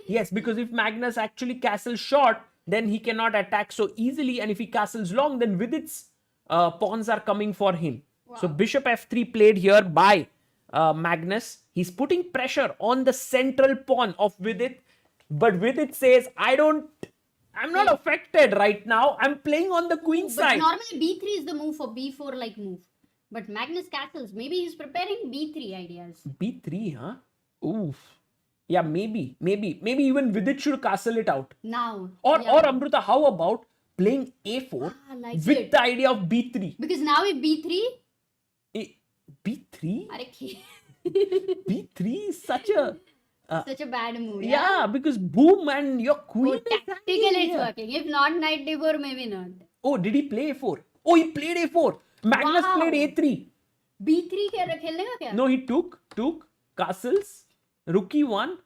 Yes, because if Magnus actually castles short, then he cannot attack so easily. And if he castles long, then Vidit's pawns are coming for him. Wow. So bishop f3 played here by Magnus. He's putting pressure on the central pawn of Vidit. But Vidit says, I'm not affected right now. I'm playing on the queen But side. normally b3 is the move for b4 like move. But Magnus castles. Maybe he's preparing b3 ideas. b3, huh? Oof. Yeah, maybe even Vidit should castle it out. Now. Or yeah. Amrita, how about playing a4 like with it. the idea of b3? Because now if b3... b3? Arey, b3 is such a... such a bad move. yeah, because boom and your queen Oh, is tactical hanging it's here. working. If not knight d4, maybe not. Oh, did he play a4? Oh, he played a4. Magnus Wow. played a3. b3 खेलने का क्या? No, he took castles, rook e1.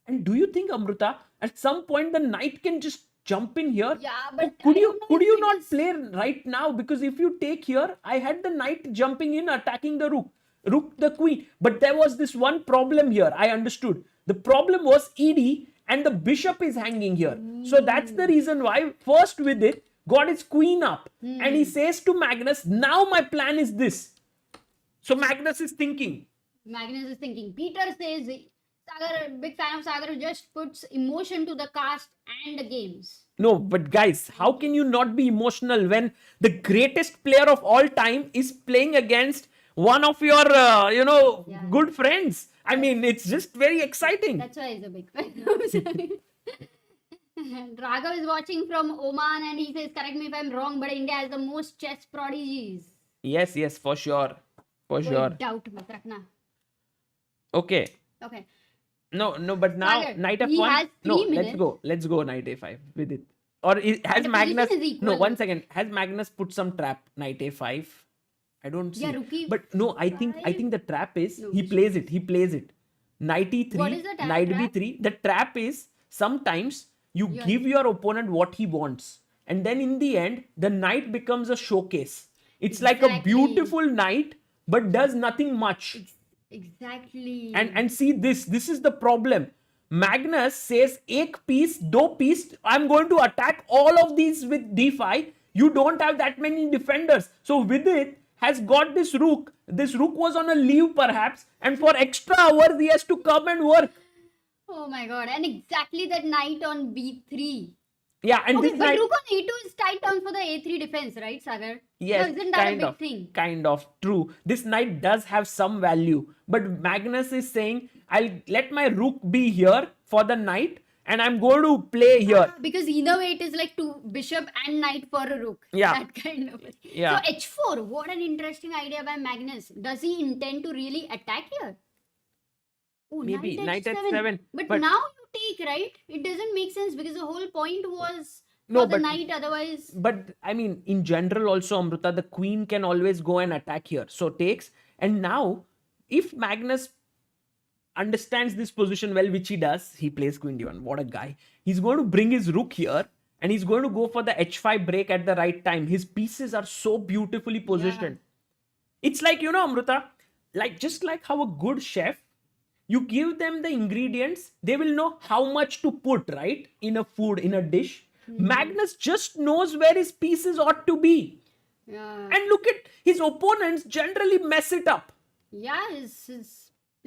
And do you think, Amrita, at some point the knight can just jump in here? Yeah, but Oh, could I you don't know if not it is- play right now? Because if you take here, I had the knight jumping in, attacking the rook the queen. But there was this one problem here. I understood. The problem was ed and the bishop is hanging here. So that's the reason why first with it got his queen up, and he says to Magnus, now my plan is this. So Magnus is thinking. Magnus is thinking. Peter says, Sagar, big fan of Sagar, who just puts emotion to the cast and the games. No, but guys, how can you not be emotional when the greatest player of all time is playing against one of your, good friends? I mean, it's just very exciting. That's why he's a big fan. Raghav is watching from Oman and he says, correct me if I'm wrong, but India has the most chess prodigies. Yes, for sure. For sure. Doubt mat rakhna. Okay. Okay. No, but now Sagar, knight he f1. has 3 No, minutes. let's go knight a5 with it. Or has the Magnus? position is equal. No, 1 second. Has Magnus put some trap? Knight a5. I don't see. Yeah, rook e5. But no, I think the trap is No, he plays it. Knight e3, What is the trap? knight b3. The trap is sometimes you give your opponent what he wants, and then in the end the knight becomes a showcase. It's like a Exactly. beautiful knight but does nothing much. Exactly. And see this is the problem. Magnus says ek piece, do piece, I'm going to attack all of these with d5. You don't have that many defenders. So Vidit has got this rook. This rook was on a leave perhaps, and for extra hours he has to come and work. Oh my god. And exactly that knight on b3. Yeah, and Okay, this but knight, rook on a2 is tight down for the a3 defense, right, Sagar? yes, So isn't that a kind big of, thing? kind of true. This knight does have some value, but Magnus is saying, I'll let my rook be here for the knight, and I'm going to play here. Because either way it is like two bishop and knight for a rook. Yeah. That kind of. Yeah. So h4, what an interesting idea by Magnus. Does he intend to really attack here? Oh, Maybe knight h7. But But now you take, right? It doesn't make sense because the whole point was No, for the but- knight otherwise. But I mean, in general, also, Amrita, the queen can always go and attack here. So takes. And now, if Magnus understands this position well, which he does, he plays queen d1. What a guy. He's going to bring his rook here, and he's going to go for the h5 break at the right time. His pieces are so beautifully positioned. It's like, Amrita, just like how a good chef, you give them the ingredients, they will know how much to put, right? In a food, in a dish. Magnus just knows where his pieces ought to be. Yeah. And look at his opponents generally mess it up. Yeah, his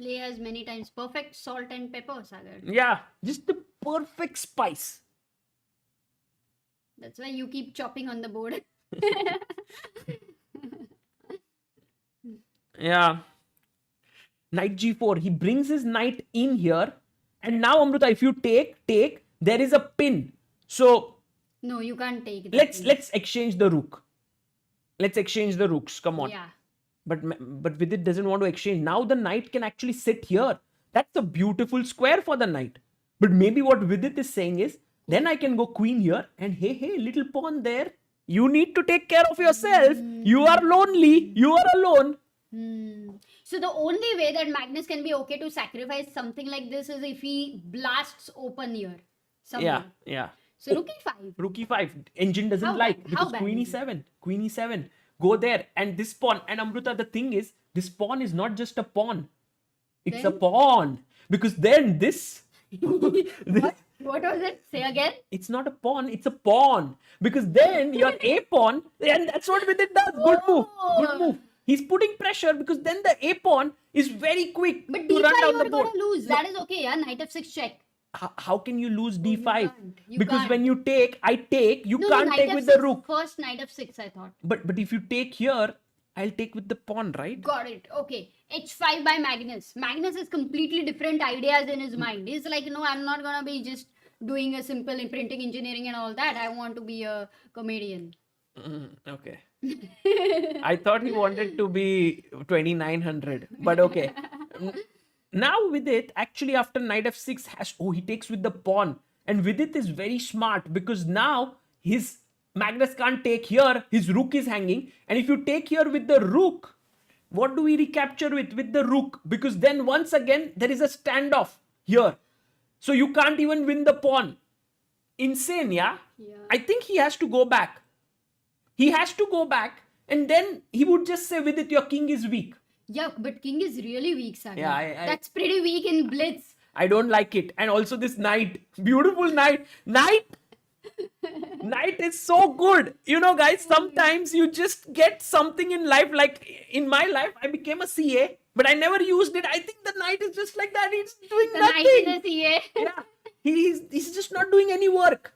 play has many times perfect salt and pepper, Sagar. Yeah, just the perfect spice. That's why you keep chopping on the board. Yeah. Knight g4. He brings his knight in here. And now, Amrita, if you take, there is a pin. So No, you can't take that. let's exchange the rook. Let's exchange the rooks. Come on. Yeah. But Vidit doesn't want to exchange. Now the knight can actually sit here. That's a beautiful square for the knight. But maybe what Vidit is saying is, then I can go queen here and hey, little pawn there. You need to take care of yourself. You are lonely. You are alone. So the only way that Magnus can be okay to sacrifice something like this is if he blasts open here. Somewhere. Yeah. So rook e5. Rook e5. Engine doesn't How like bad? because How bad queen is it? e7. Queen e7. Go there. And this pawn. And Amruta, the thing is, this pawn is not just a pawn. It's a Then? pawn. Because then this... What was it? Say again? It's not a pawn, it's a pawn. Because then your a pawn, and that's what Vidit does. Good move. Good move. He's putting pressure because then the a pawn is very quick But to d5 run down you the are board. gonna lose. That is okay, yeah. Knight f6 check. How can you lose d5? can't. You Because can't. when you take, I take, you No, can't knight take with f6. the rook. First knight f6, I thought. But if you take here, I'll take with the pawn, right? Got it. Okay. h5 by Magnus. Magnus has completely different ideas in his mind. He's like, no, I'm not gonna be just doing a simple printing engineering and all that. I want to be a comedian. Okay. I thought he wanted to be 2900, but okay. Now Vidit, actually after knight f6, he takes with the pawn. And Vidit is very smart because now his Magnus can't take here, his rook is hanging. And if you take here with the rook, what do we recapture with the rook? Because then once again, there is a standoff here. So you can't even win the pawn. Insane, yeah? I think he has to go back. He has to go back and then he would just say, Vidit, your king is weak. Yeah, but king is really weak, Sagar. Yeah, That's pretty weak in blitz. I don't like it. And also this knight. Beautiful knight. Knight is so good. You know, guys, sometimes you just get something in life. Like in my life, I became a CA, but I never used it. I think the knight is just like that. He's doing The nothing. knight in a CA. Yeah. He's just not doing any work.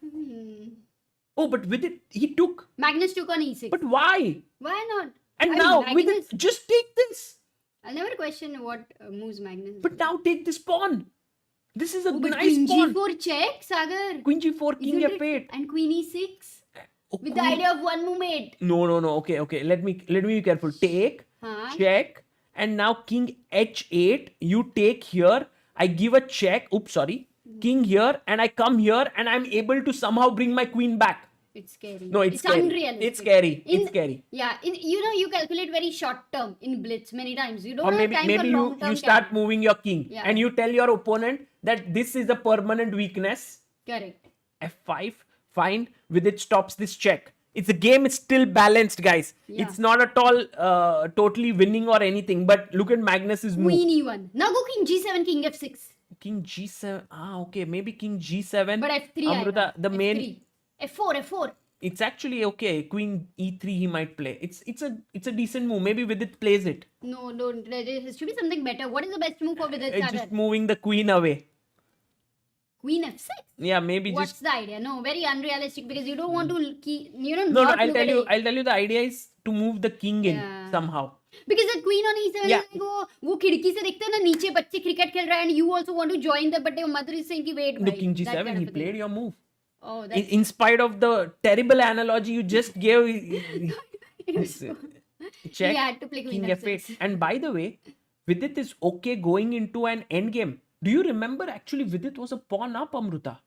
Oh, but with it, he took. Magnus took on e6. But why? Why not? And I mean, now, with Magnus- it, just take this. I'll never question what moves Magnus. But now take this pawn. This is a but nice queen pawn. g4 check, Sagar. Queen g4, king Isn't it? f8. And queen e6. Oh, With the idea of one move mate. No. Okay. Let me be careful. Take, Huh? check, and now king h8. You take here. I give a check. Oops, sorry. King here, and I come here, and I'm able to somehow bring my queen back. It's scary. No, it's scary. unrealistic. It's scary. It's scary. Yeah, you calculate very short term in blitz many times. You don't Or have maybe time for long term. you start moving your king, Yeah. and you tell your opponent that this is a permanent weakness. Correct. f5, fine. With it stops this check. It's a game is still balanced, guys. Yeah. It's not at all totally winning or anything. But look at Magnus's move. Queen e1. Now go king g7, king f6. King g7. Okay, maybe king g7. But f3. Amruta, the main. F4, F4. It's actually okay. Queen e3 he might play. It's a decent move. Maybe Vidit plays it. No, don't. There should be something better. What is the best move for Vidit It's Sagar? just moving the queen away. Queen f6. Yeah, maybe What's just. the idea? No, very unrealistic because you don't want to keep. No. Not I'll look tell at you. it. I'll tell you. The idea is to move the king in Yeah. somehow. Because the queen on e7 Yeah. is like वो खिड़की से दिखते हैं ना नीचे बच्चे cricket खेल रहे हैं and you also want to join the but your mother is saying कि wait No, भाई, king that g7. kind He of a thing. played your move. Oh, In, that's in spite of the terrible analogy you just gave. Check. He had to play queen King f8. f6. And by the way, Vidit is okay going into an endgame. Do you remember actually Vidit was a pawn up, Amruta?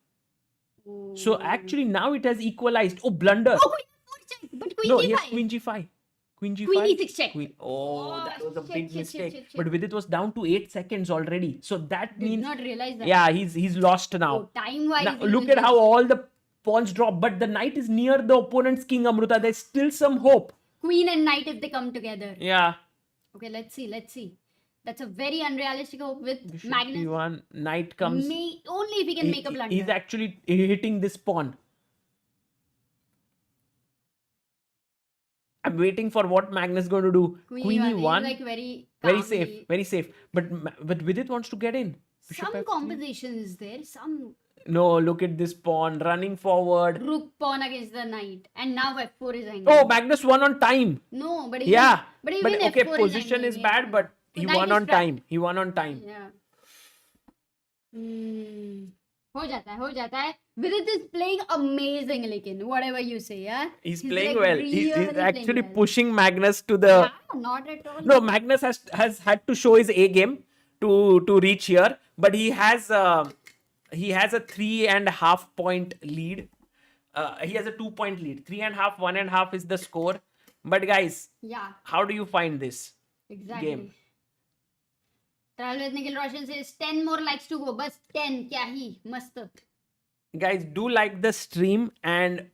Oh. So actually now it has equalized. Oh, blunder. Oh, queen f4 check, but queen No, g5. yes, queen g5. Queen g5. Queen e6 check. Oh, that was a shit, big shit, mistake. shit. But Vidit was down to 8 seconds already. So that Did means, not realize that. yeah, he's lost now. Oh, time wise. Now, look at how all the pawns drop. But the knight is near the opponent's king, Amruta. There's still some hope. Queen and knight if they come together. Yeah. Okay, let's see. That's a very unrealistic hope with Bishop Magnus. d1. Knight comes. Only if he can make a blunder. He's actually hitting this pawn. I'm waiting for what Magnus is going to do. Queen e1. He's like very Very calmly. safe. Very safe. But Vidit wants to get in. Bishop Some f3. composition is there. Some No, look at this pawn running forward. rook pawn against the knight, and now f4 is hanging. Oh, Magnus won on time. No, but even, Yeah. but even okay, f4 position is is hanging, bad, yeah. but he Knight won is on trapped. time. He won on time. Yeah. हो जाता है. Vidit is playing amazing, लेकिन whatever you say, yeah. He's He's playing like well. really He's playing actually well. pushing Magnus to the. Yeah, not at all. No, Magnus has had to show his A game. to reach here, but he has a 3.5 point lead. He has a 2 point lead. 3.5, 1.5 is the score. But guys, Yeah, how do you find this exactly. game? Travel with Nikhil Roshan says 10 more likes to go. Bas 10. Kya hi? Mast. Guys, do like the stream, and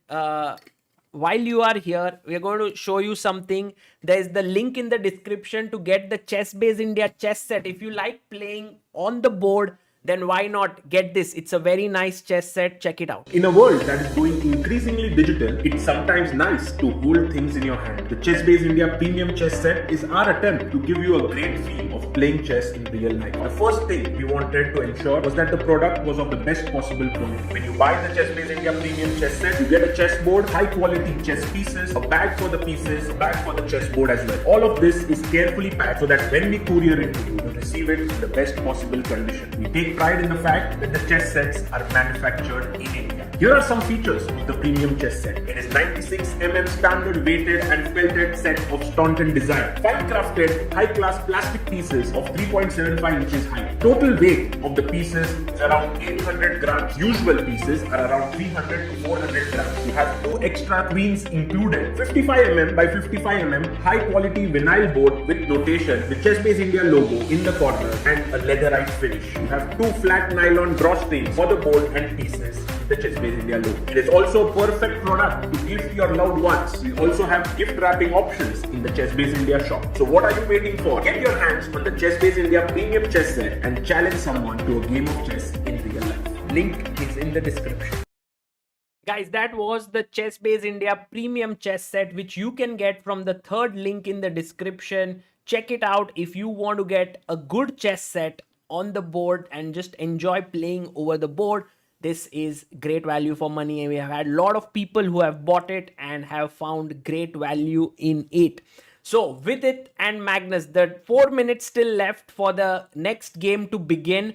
while you are here, we are going to show you something. There is the link in the description to get the ChessBase India chess set. If you like playing on the board, then why not get this? It's a very nice chess set. Check it out. In a world that is going increasingly digital, it's sometimes nice to hold things in your hand. The ChessBase India Premium Chess Set is our attempt to give you a great feel of playing chess in real life. The first thing we wanted to ensure was that the product was of the best possible quality. When you buy the ChessBase India Premium Chess Set, you get a chessboard, high quality chess pieces, a bag for the pieces, a bag for the chessboard as well. All of this is carefully packed so that when we courier it to you, you receive it in the best possible condition. We take pride in the fact that the chess sets are manufactured in India. Here are some features of the premium chess set. It is 96 standard weighted and felted set of Staunton design. Fine crafted, high class plastic pieces of 3.75 inches height. Total weight of the pieces is around 800 grams. Usual pieces are around 300 to 400 grams. You have 2 extra queens included. 55 by 55 high quality vinyl board with notation with ChessBase India logo in the corner and a leatherite finish. You have 2 flat nylon drawstrings for the board and pieces with the ChessBase India logo. It is also a perfect product to gift your loved ones. We also have gift wrapping options in the ChessBase India shop. So what are you waiting for? Get your hands on the ChessBase India Premium Chess Set and challenge someone to a game of chess in real life. Link is in the description. Guys, that was the ChessBase India Premium Chess Set, which you can get from the third link in the description. Check it out if you want to get a good chess set on the board and just enjoy playing over the board. This is great value for money, and we have had a lot of people who have bought it and have found great value in it. So Vidit and Magnus, the 4 minutes still left for the next game to begin.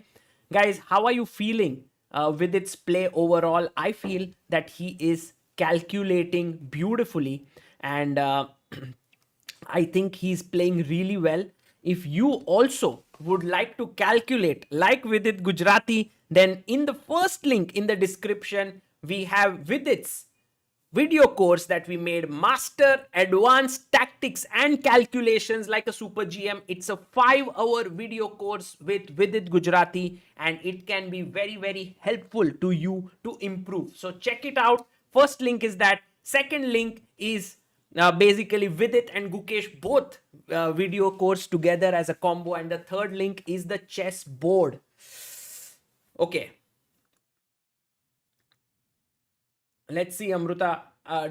Guys, how are you feeling with its play overall? I feel that he is calculating beautifully, and I think he's playing really well. If you also would like to calculate like Vidit Gujrathi, then in the first link in the description, we have Vidit's video course that we made, Master Advanced Tactics and Calculations like a Super GM. It's a 5-hour video course with Vidit Gujrathi, and it can be very, very helpful to you to improve. So check it out. First link is that. Second link is basically Vidit and Gukesh both video course together as a combo, and the third link is the chess board. Okay. Let's see, Amruta.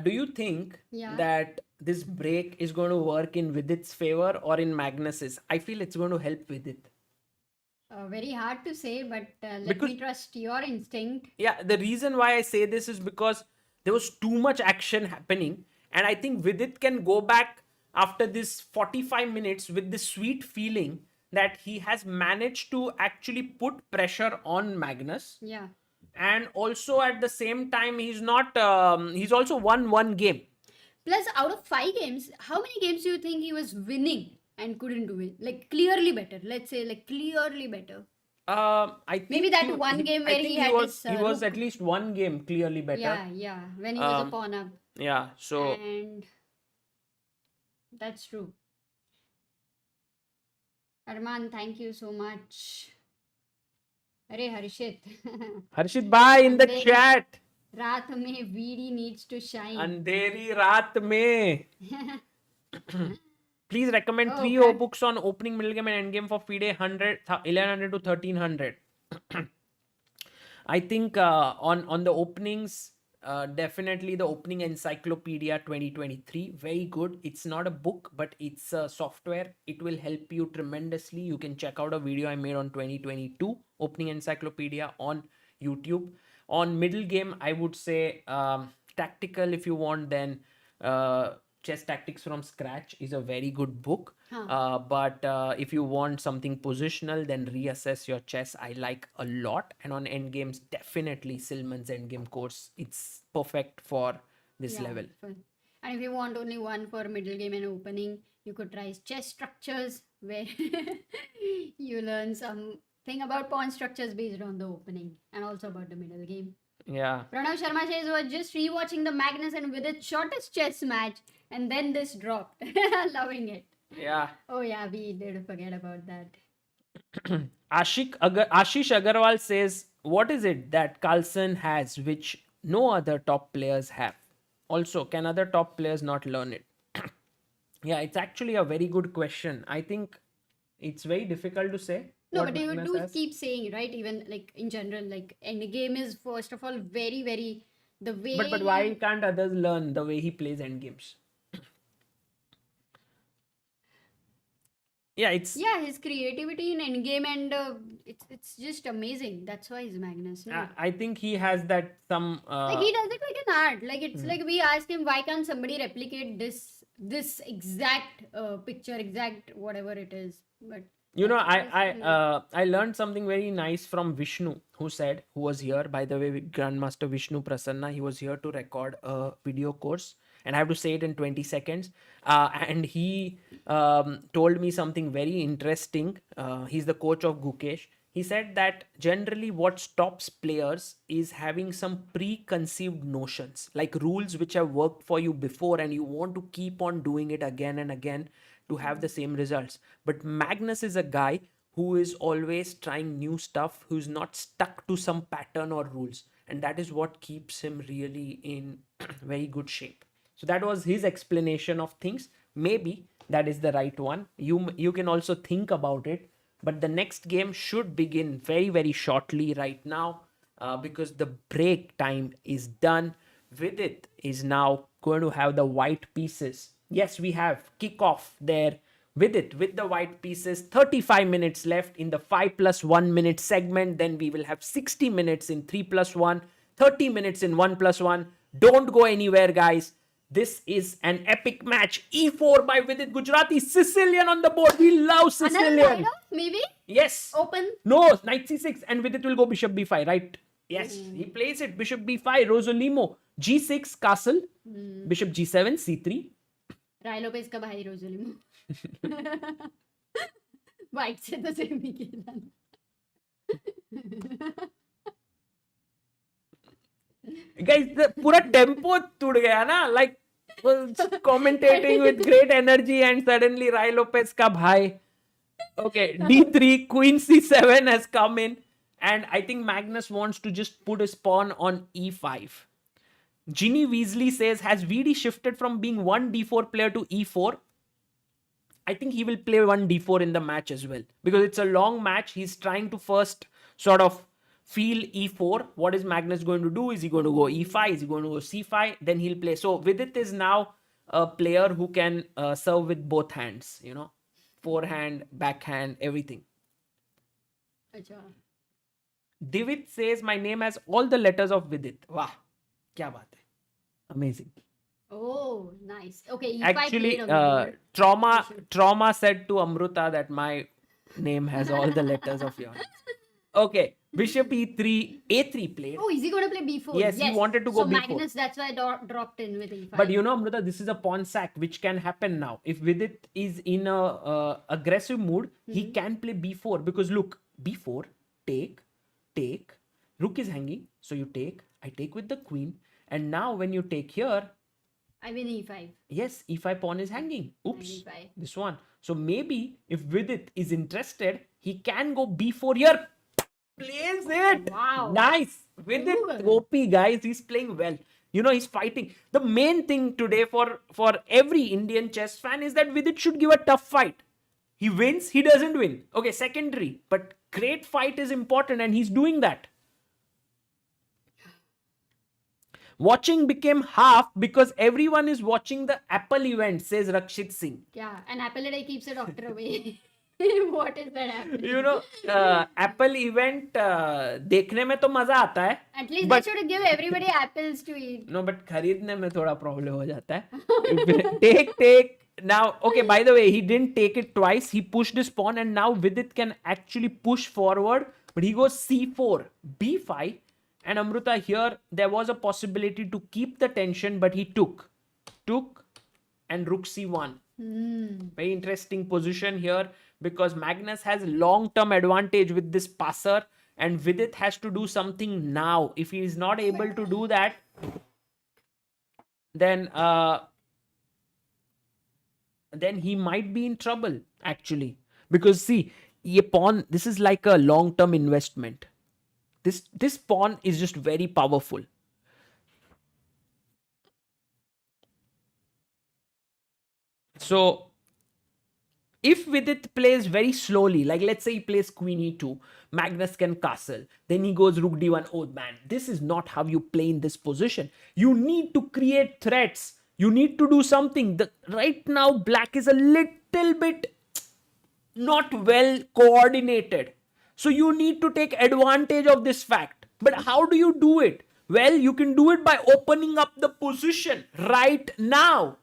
Do you think that this break is going to work in Vidit's favor or in Magnus's? I feel it's going to help Vidit. Very hard to say, but let me trust your instinct. Yeah, the reason why I say this is because there was too much action happening, and I think Vidit can go back after this 45 minutes with this sweet feeling that he has managed to actually put pressure on Magnus. Yeah. And also at the same time, he's not, he's also won one game. Plus, out of 5 games, how many games do you think he was winning and couldn't do it? Like, clearly better. Let's say, like, clearly better. I think maybe that one game where he had was, he was at least one game clearly better. Yeah, when he was a pawn up. Yeah, so. And that's true. Arman, thank you so much. Arey Harshit. Harshit bhai in the chat. Raat mein VD needs to shine. Andheri raat mein. Please recommend 3 books on opening, middle game and end game for FIDE 1100 to 1300. I think on the openings, definitely the Opening Encyclopedia 2023. Very good. It's not a book, but it's a software. It will help you tremendously. You can check out a video I made on 2022 Opening Encyclopedia on YouTube. On middle game, I would say tactical if you want, then Chess Tactics from Scratch is a very good book. But if you want something positional, then Reassess Your Chess I like a lot. And on endgames, definitely Silman's endgame course. It's perfect for this level. Fun. And if you want only one for middle game and opening, you could try chess structures, where you learn something about pawn structures based on the opening and also about the middle game. Yeah. Pranav Sharma says, was just rewatching the Magnus and Vidit shortest chess match, and then this dropped. Loving it. Yeah. Oh yeah, we did forget about that. Ashish Agarwal says, what is it that Carlsen has which no other top players have? Also, can other top players not learn it? Yeah, it's actually a very good question. I think it's very difficult to say. No, what but you Magnus do has. keep saying, right? Even like in general, like endgame is first of all very, very the way. But why can't others learn the way he plays endgames? Yeah, it's his creativity in endgame and it's just amazing. That's why he's Magnus. No? I think he has that some Like he does it like an art. Like it's like we asked him, why can't somebody replicate this exact picture, exact whatever it is. But you know, I learned something very nice from Vishnu, who was here, by the way, with Grandmaster Vishnu Prasanna. He was here to record a video course, and I have to say it in 20 seconds. And he told me something very interesting. He's the coach of Gukesh. He said that generally what stops players is having some preconceived notions, like rules which have worked for you before and you want to keep on doing it again and again to have the same results. But Magnus is a guy who is always trying new stuff, who's not stuck to some pattern or rules. And that is what keeps him really in very good shape. So that was his explanation of things. Maybe that is the right one. You can also think about it. But the next game should begin very, very shortly right now because the break time is done. Vidit is now going to have the white pieces. Yes, we have kickoff there. Vidit with the white pieces. 35 minutes left in the 5+1 minute segment. Then we will have 60 minutes in 3+1, 30 minutes in 1+1. Don't go anywhere, guys. This is an epic match. E4 by Vidit Gujrathi. Sicilian on the board. We love Sicilian. another side off, maybe? Yes. Open? No, knight c6 and Vidit will go bishop b5, right? Yes, he plays it. Bishop b5, Rosolimo. g6, castle. Bishop g7, c3. Rai Lopez का भाई रोजोलिमो. White से तो same ही खेला. Guys, the पूरा tempo टूट गया ना, like was commentating with great energy and suddenly Rai Lopez का भाई. Okay, d3, queen c7 has come in and I think Magnus wants to just put his pawn on e5. Ginny Weasley says, has VD shifted from being one d4 player to e4? I think he will play one d4 in the match as well because it's a long match. He's trying to first sort of feel e4. What is Magnus going to do? Is he going to go e5? Is he going to go c5? Then he'll play. So Vidit is now a player who can serve with both hands, you know, forehand, backhand, everything. अच्छा. Divit says, my name has all the letters of Vidit. Wow. Kya baat hai. Amazing. Oh, nice. Okay, E5 Actually, played on the board. Trauma said to Amruta that my name has all the letters of yours. Okay, bishop e3, a3 played. Oh, is he going to play b4? Yes, he wanted to go so b4. Magnus, that's why dropped in with e5. But you know, Amruta, this is a pawn sack which can happen now. If Vidit is in a aggressive mood, he can play b4 because look, b4, take, rook is hanging, so you take, I take with the queen, and now when you take here, I win e5. yes, e5 pawn is hanging. Oops, E5. this one. So maybe if Vidit is interested, he can go b4 here. Plays it. Wow. Nice. Vidit, OP guys, he's playing well. You know, he's fighting. The main thing today for every Indian chess fan is that Vidit should give a tough fight. He wins, he doesn't win. Okay, secondary. But great fight is important and he's doing that. Watching became half because everyone is watching the Apple event, says Rakshit Singh. Yeah, and Apple a day keeps a doctor away. What is that happening? You know, Apple event देखने में तो मजा आता है. At least but- they should give everybody apples to eat. No, but खरीदने में थोड़ा problem हो जाता है. Take. Now, okay, by the way, he didn't take it twice. He pushed his pawn and now Vidit can actually push forward. But he goes c4, b5. And Amruta, here, there was a possibility to keep the tension, but he took took and rook c1. Very interesting position here because Magnus has long-term advantage with this passer and Vidit has to do something now. If he is not able to do that, then he might be in trouble actually. Because see, a pawn, this is like a long-term investment. This pawn is just very powerful. So if Vidit plays very slowly, like let's say he plays queen e2, Magnus can castle, then he goes rook d1. Oh man, this is not how you play in this position. You need to create threats. You need to do something. Right now, black is a little bit not well coordinated. So you need to take advantage of this fact. But how do you do it? Well, you can do it by opening up the position right now.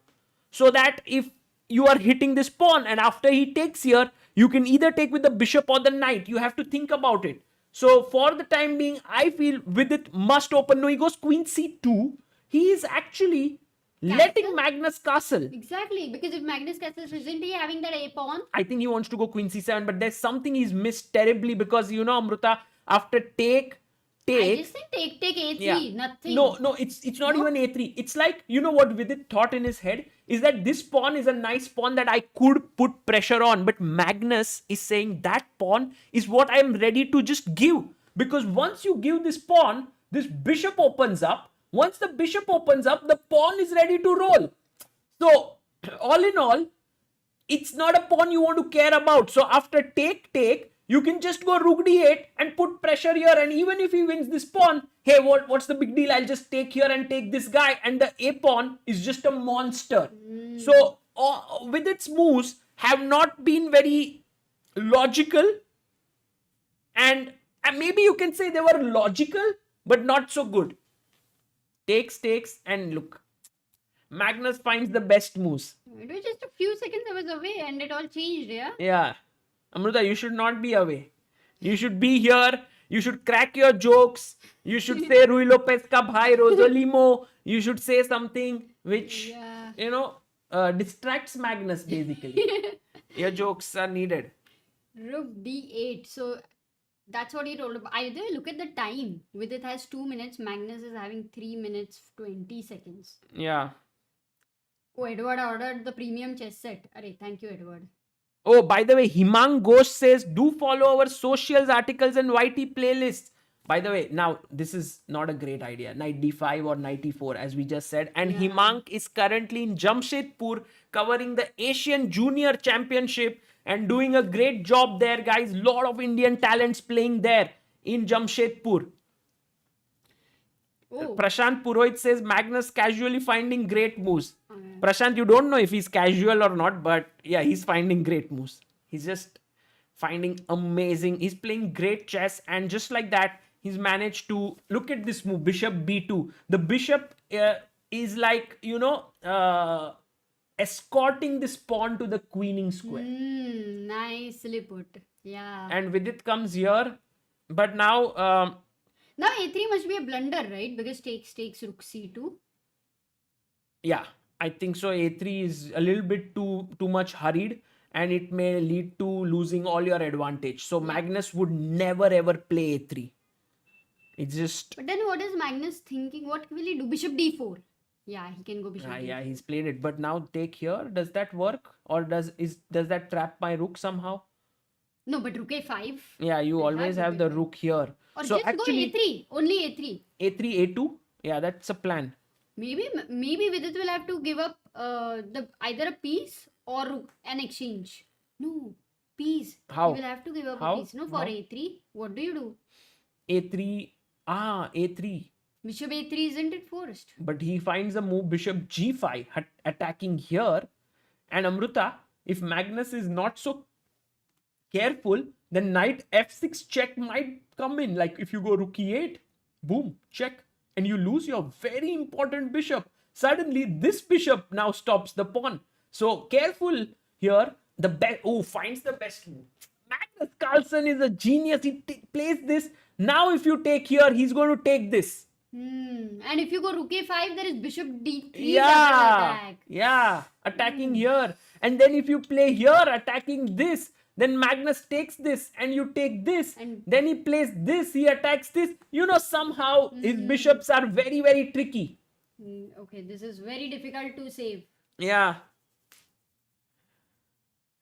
So that if you are hitting this pawn and after he takes here, you can either take with the bishop or the knight. You have to think about it. So for the time being, I feel Vidit must open. No, he goes queen c2. He is actually letting Magnus castle. Exactly, because if Magnus castles, isn't he having that a pawn? I think he wants to go queen c7, but there's something he's missed terribly because, you know, Amruta, after take, I just said take a3, nothing. No, it's not even a3. It's like, you know what Vidit thought in his head is that this pawn is a nice pawn that I could put pressure on, but Magnus is saying that pawn is what I am ready to just give, because once you give this pawn, this bishop opens up. Once the bishop opens up, the pawn is ready to roll. So all in all, it's not a pawn you want to care about. So after take, you can just go rook d8 and put pressure here. And even if he wins this pawn, hey, what's the big deal? I'll just take here and take this guy. And the a pawn is just a monster. So with its moves have not been very logical. And maybe you can say they were logical, but not so good. Takes, and look. Magnus finds the best moves. It was just a few seconds I was away and it all changed, yeah? Yeah. Amruta, you should not be away. You should be here. You should crack your jokes. You should say Rui Lopez ka bhai Rosolimo. You should say something which, distracts Magnus basically. Your jokes are needed. Rook d8. So that's what he told. Either look at the time. Vidit has 2 minutes. Magnus is having 3 minutes 20 seconds. Yeah. Oh, Edward ordered the premium chess set. Array, thank you, Edward. Oh, by the way, Himang Ghosh says, do follow our socials, articles and YT playlists. By the way, now this is not a great idea. Knight d5 or knight e4 as we just said. And Himang is currently in Jamshedpur covering the Asian Junior Championship and doing a great job there, guys. Lot of Indian talents playing there in Jamshedpur. Oh. Prashant Purohit says Magnus casually finding great moves. Prashant, you don't know if he's casual or not, but yeah, he's finding great moves. He's just finding amazing. He's playing great chess, and just like that, he's managed to look at this move, bishop b2. The bishop is like, escorting this pawn to the queening square. Nicely put. Yeah. And Vidit comes here, but now now a3 must be a blunder, right? Because takes rook c2. Yeah, I think so. A3 is a little bit too much hurried, and it may lead to losing all your advantage. So Magnus would never ever play a3. It's just. But then what is Magnus thinking? What will he do? Bishop d4. Yeah, he can go bishop d4. Yeah, he's played it. But now take here. Does that work, or does that trap my rook somehow? No, but rook a5. Yeah, you always have the rook here. Or so just actually, go a3. Only a3. A3, A2. Yeah, that's a plan. Maybe Vidit will have to give up either a piece or an exchange. No, piece. How? He will have to give up a piece. No, for a3. What do you do? A3. A3. Bishop a3 isn't it forced? But he finds a move bishop g5 attacking here. And Amruta, if Magnus is not so careful, then knight f6 check might come in. Like if you go rook e8, boom, check. And you lose your very important bishop. Suddenly, this bishop now stops the pawn. So careful here. Finds the best move. Magnus Carlsen is a genius. He plays this. Now if you take here, he's going to take this. And if you go rook a5, there is bishop d3 Yeah, attack. yeah, attacking here. And then if you play here, attacking this, then Magnus takes this and you take this. And- then he plays this, he attacks this. Somehow his bishops are very, very tricky. Okay, this is very difficult to save. Yeah.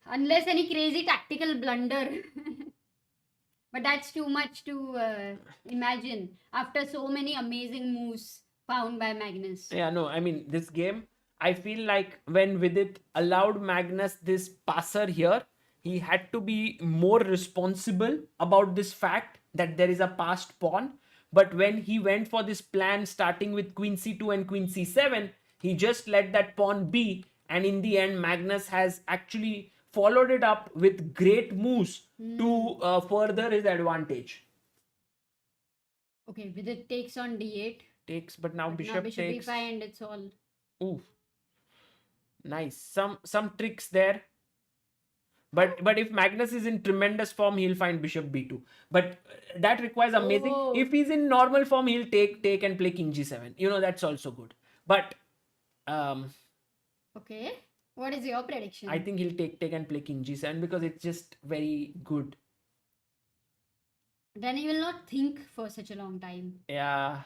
Unless any crazy tactical blunder. But that's too much to imagine after so many amazing moves found by Magnus. Yeah, no, I mean, this game, I feel like when Vidit allowed Magnus this passer here, he had to be more responsible about this fact that there is a passed pawn. But when he went for this plan starting with queen c2 and queen c7, he just let that pawn be. And in the end, Magnus has actually followed it up with great moves to further his advantage. Okay, Vidit takes on d8. Takes, but now Now bishop bishop takes. e5 and it's all. Ooh, nice. Some tricks there. But if Magnus is in tremendous form, he'll find bishop b2. But that requires amazing. Oh. If he's in normal form, he'll take and play king g7. That's also good. But Okay. What is your prediction? I think he'll take and play king g7 because it's just very good. Then he will not think for such a long time. Yeah.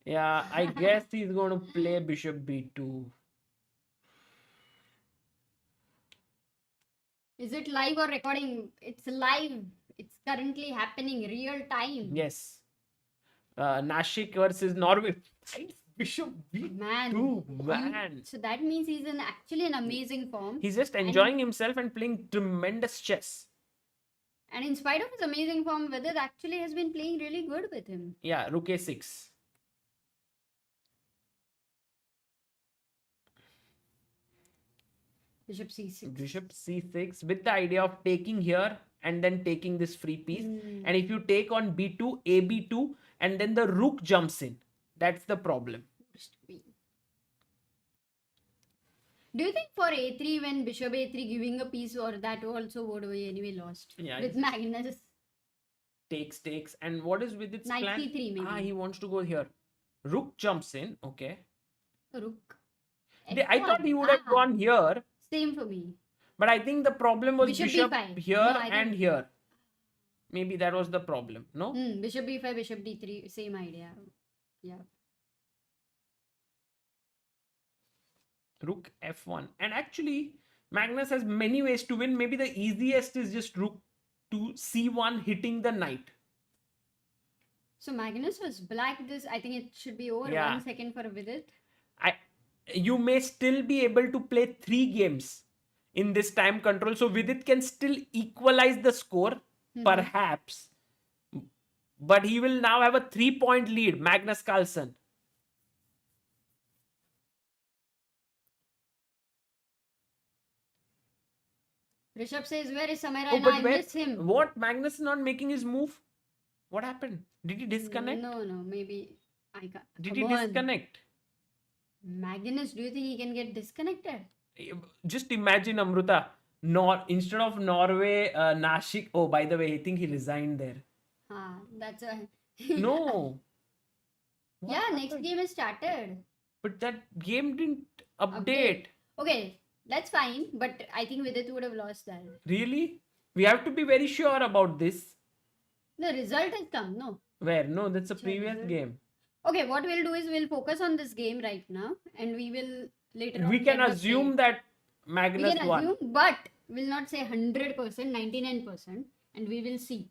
Yeah, I guess he's going to play bishop b2. Is it live or recording? It's live. It's currently happening real time. Yes. Nashik versus Norway. Bishop b2, man. So that means he's actually in amazing form. He's just enjoying himself and playing tremendous chess. And in spite of his amazing form, Vidit actually has been playing really good with him. Yeah, rook a6. Bishop c6. Bishop c6 with the idea of taking here and then taking this free piece. And if you take on b2, ab2, and then the rook jumps in. That's the problem. Do you think for a3 when bishop a3 giving a piece or that also would be anyway lost? Yeah, with Magnus. Takes. And what is with its Knight plan? c3 maybe. He wants to go here. Rook jumps in. Okay. Rook. I thought he would have gone here. Same for me. But I think the problem was bishop b5. here No, and here. Maybe that was the problem, no? Bishop b5, bishop d3, same idea. Yeah. Rook f1. And actually, Magnus has many ways to win. Maybe the easiest is just rook to c1 hitting the knight. So Magnus was black this. I think it should be over 1 second for Vidit. You may still be able to play 3 games in this time control. So Vidit can still equalize the score, perhaps. But he will now have a 3-point lead, Magnus Carlsen. Rishabh says, where is Samira? I miss him. What? Magnus is not making his move? What happened? Did he disconnect? No, maybe I can't. Did he disconnect? Magnus, do you think he can get disconnected? Just imagine, Amruta, instead of Norway, Nashik. Oh, by the way, I think he resigned there. That's a... No. Yeah, next game is started. But that game didn't update. Okay, that's fine. But I think Vidit would have lost that. Really? We have to be very sure about this. The result has come, no? Where? No, that's a previous game. Okay, what we'll do is we'll focus on this game right now. And we will later on... We can assume that Magnus won. We can assume, but we'll not say 100%, 99%. And we will see.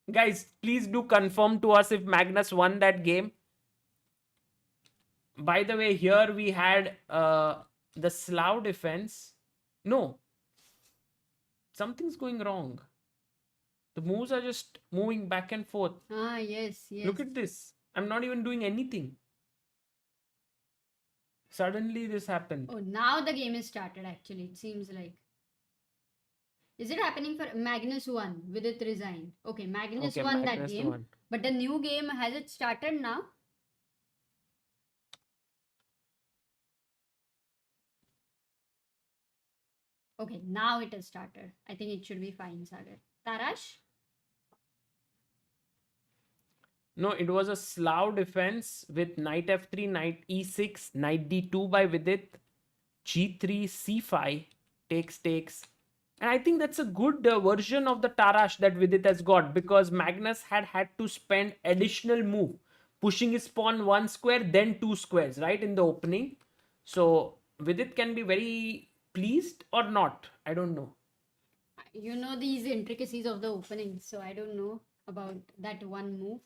Guys, please do confirm to us if Magnus won that game. By the way, here we had the Slav defense. No. Something's going wrong. The moves are just moving back and forth. Yes. Look at this. I'm not even doing anything. Suddenly this happened. Oh, now the game is started actually. It seems like. Is it happening for Magnus won? Vidit resigned. Okay, Magnus won that game. Won. But the new game, has it started now? Okay, now it has started. I think it should be fine, Sagar. Tarash? No, it was a Slav defense with knight f3, knight e6, knight d2 by Vidit, g3, c5, takes. And I think that's a good version of the Tarash that Vidit has got, because Magnus had to spend additional move, pushing his pawn one square, then two squares, right, in the opening. So Vidit can be very pleased or not. I don't know. You know these intricacies of the opening, so I don't know about that one move.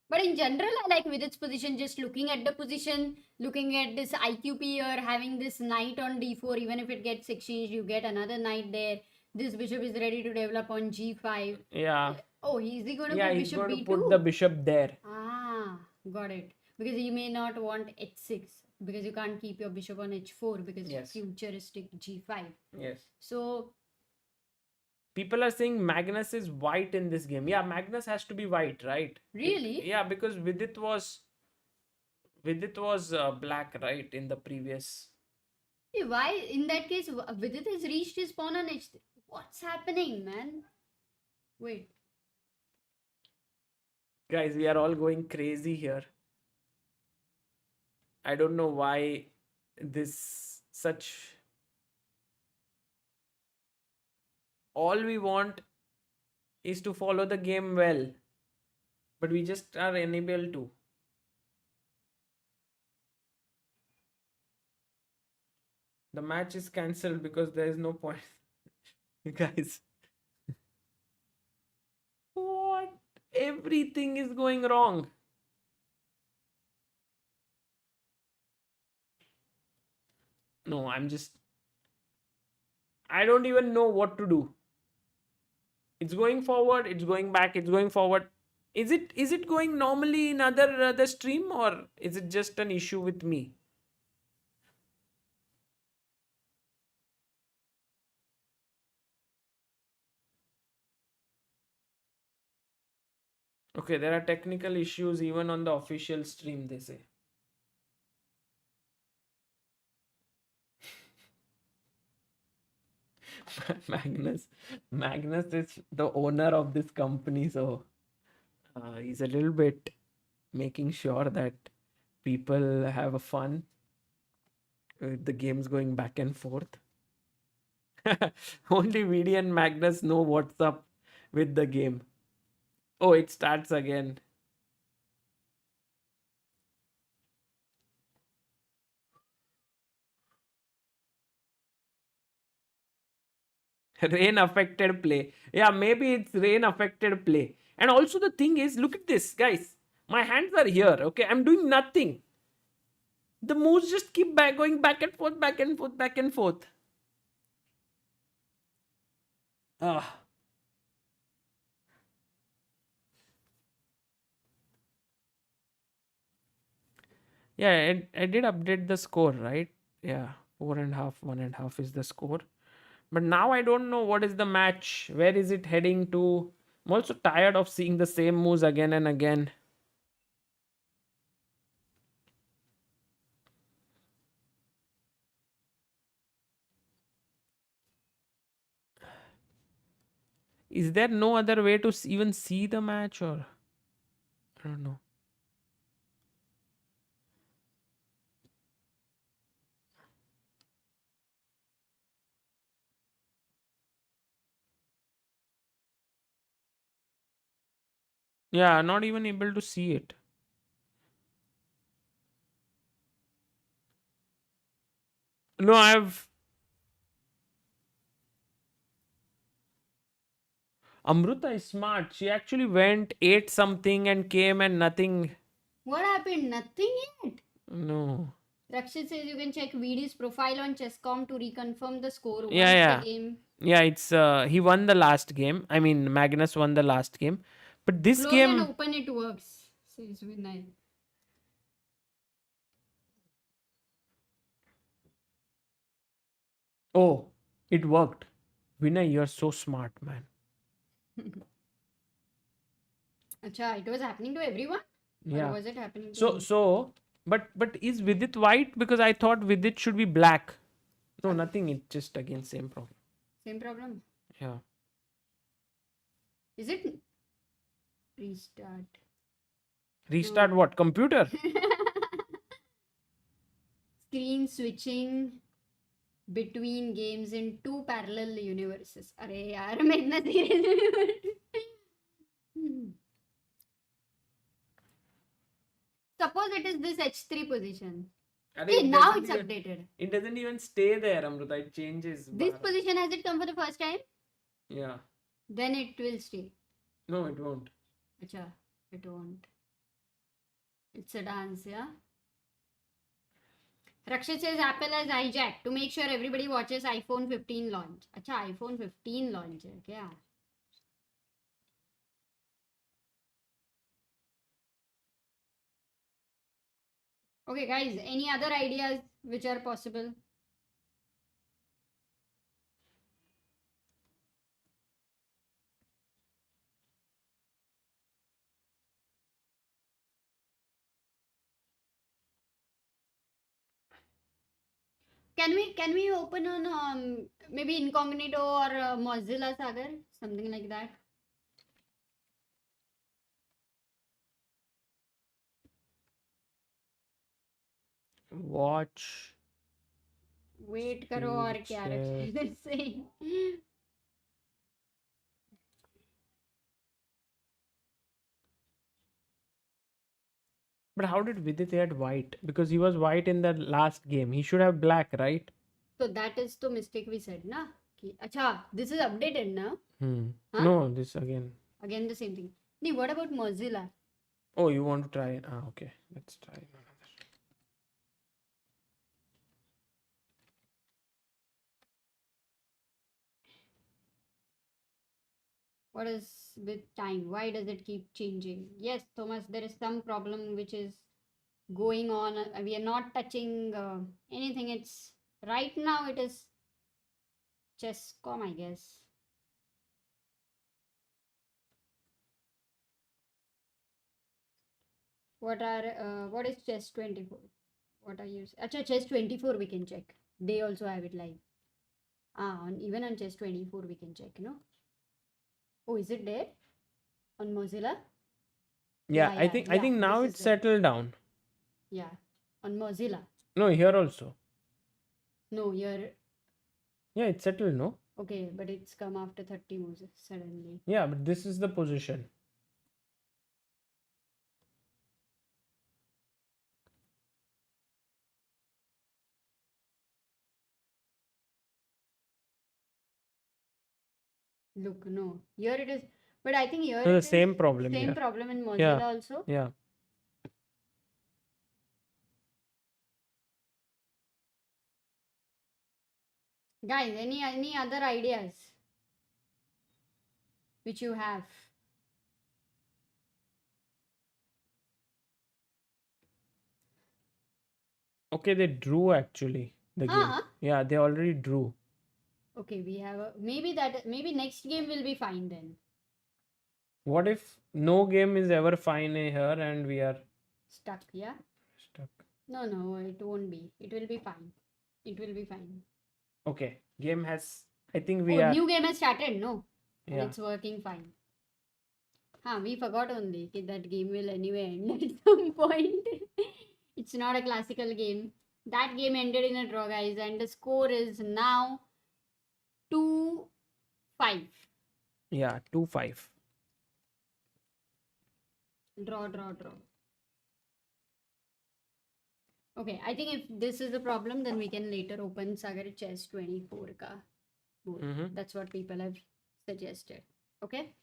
But in general, I like Vidit's position, just looking at the position, looking at this IQP here, having this knight on d4, even if it gets exchanged, you get another knight there. This bishop is ready to develop on g5. Yeah. Oh, is he going to Yeah, put he's bishop going to b2? put the bishop there. Ah, got it. Because he may not want h6, because you can't keep your bishop on h4 because Yes. it's futuristic g5. Yes. So People are saying Magnus is white in this game. Yeah, Magnus has to be white, right? really? Yeah, because Vidit was black, right, in the previous. Why, in that case, Vidit has reached his pawn on h3. What's happening, man? Wait. Guys, we are all going crazy here. I don't know why this such. All we want is to follow the game well, but we just are unable to. The match is cancelled because there is no point. Guys, what? Everything is going wrong. No, I don't even know what to do. It's going forward, it's going back, it's going forward. Is it going normally in other stream, or is it just an issue with me? Okay, there are technical issues even on the official stream, they say. Magnus is the owner of this company, so he's a little bit making sure that people have a fun with the games going back and forth. Only VD and Magnus know what's up with the game. Oh, it starts again. Rain affected play. Yeah, maybe it's rain affected play. And also the thing is, look at this, guys. My hands are here. Okay, I'm doing nothing. The moves just keep going back and forth, back and forth, back and forth. Ah. Yeah, I did update the score, right? Yeah, 4.5, 1.5 is the score. But now I don't know what is the match. Where is it heading to? I'm also tired of seeing the same moves again and again. Is there no other way to even see the match, or I don't know. Yeah, not even able to see it. No, Amruta is smart. She actually went, ate something, and came and nothing. What happened? Nothing yet. No. Rakshit says you can check VD's profile on chess.com to reconfirm the score. Yeah, once yeah. The game. Yeah, it's he won the last game. I mean, Magnus won the last game. But this Close game. and open, it works, says Vinay. Oh, it worked. Vinay, you're so smart, man. Acha, it was happening to everyone? Yeah. Or was it happening to So, me? but is Vidit white? Because I thought Vidit should be black. No, nothing. It's just again same problem. Same problem? Yeah. Is it? Restart. Restart what? Computer? Screen switching between games in 2 parallel universes. अरे यार मैं इतना serious Suppose it is this h3 position. Hey, now it's updated. It doesn't even stay there, Amruta. It changes. This position, has it come for the first time? Yeah. Then it will stay. No, it won't. Acha, it won't. It's a dance, yeah? Rakshit says Apple has hijacked to make sure everybody watches iPhone 15 launch. Acha, iPhone 15 launch hai kya? Okay, guys, any other ideas which are possible? Can we open on maybe incognito or Mozilla Sagar, something like that? Watch. Wait karo aur kya Rakshit say? But how did Vidit get white? Because he was white in the last game. He should have black, right? So that is the mistake we said, na? Acha, this is updated, na? Huh? No, this again. Again the same thing. Nee, what about Mozilla? Oh, you want to try it? Ah, okay. Let's try another. What is with time? Why does it keep changing? Yes, Thomas, there is some problem which is going on. We are not touching anything. It's right now it is chess.com, I guess. What is chess 24? What are you? Acha, chess 24 we can check. They also have it live. Even on chess 24 we can check, no? Oh, is it there on Mozilla? Yeah, I think now it's settled down. Yeah, on Mozilla. No, here also. No, here. Yeah, it's settled, no? Okay, but it's come after 30 moves suddenly. Yeah, but this is the position. Look, no. Here it is. But I think here So it the is same problem. same Yeah. problem in Mozilla Yeah. also. Yeah. Guys, any other ideas which you have? Okay, they drew actually the game. Huh? Yeah, they already drew. Okay, we have maybe next game will be fine then. What if no game is ever fine here and we are Stuck, yeah? stuck? No, it won't be. It will be fine. It will be fine. Okay, game has. I think we are. New game has started, no? And Yeah. it's working fine. We forgot only that game will anyway end at some point. It's not a classical game. That game ended in a draw, guys, and the score is now 2-5. Yeah, 2-5. Draw. Okay, I think if this is the problem, then we can later open Sagar Chess 24 ka board. Mhm. That's what people have suggested. Okay,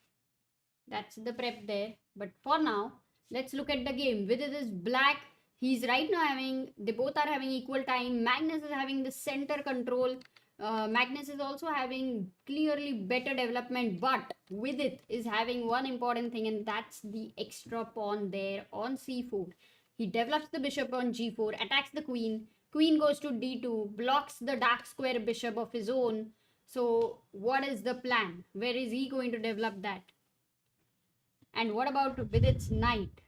that's the prep there. But for now, let's look at the game. Vidit is black. He's right now they both are having equal time. Magnus is having the center control. Magnus is also having clearly better development, but Vidit is having one important thing, and that's the extra pawn there on c4. He develops the bishop on g4, attacks the queen. Queen goes to d2, blocks the dark square bishop of his own. So what is the plan? Where is he going to develop that? And what about Vidit's knight?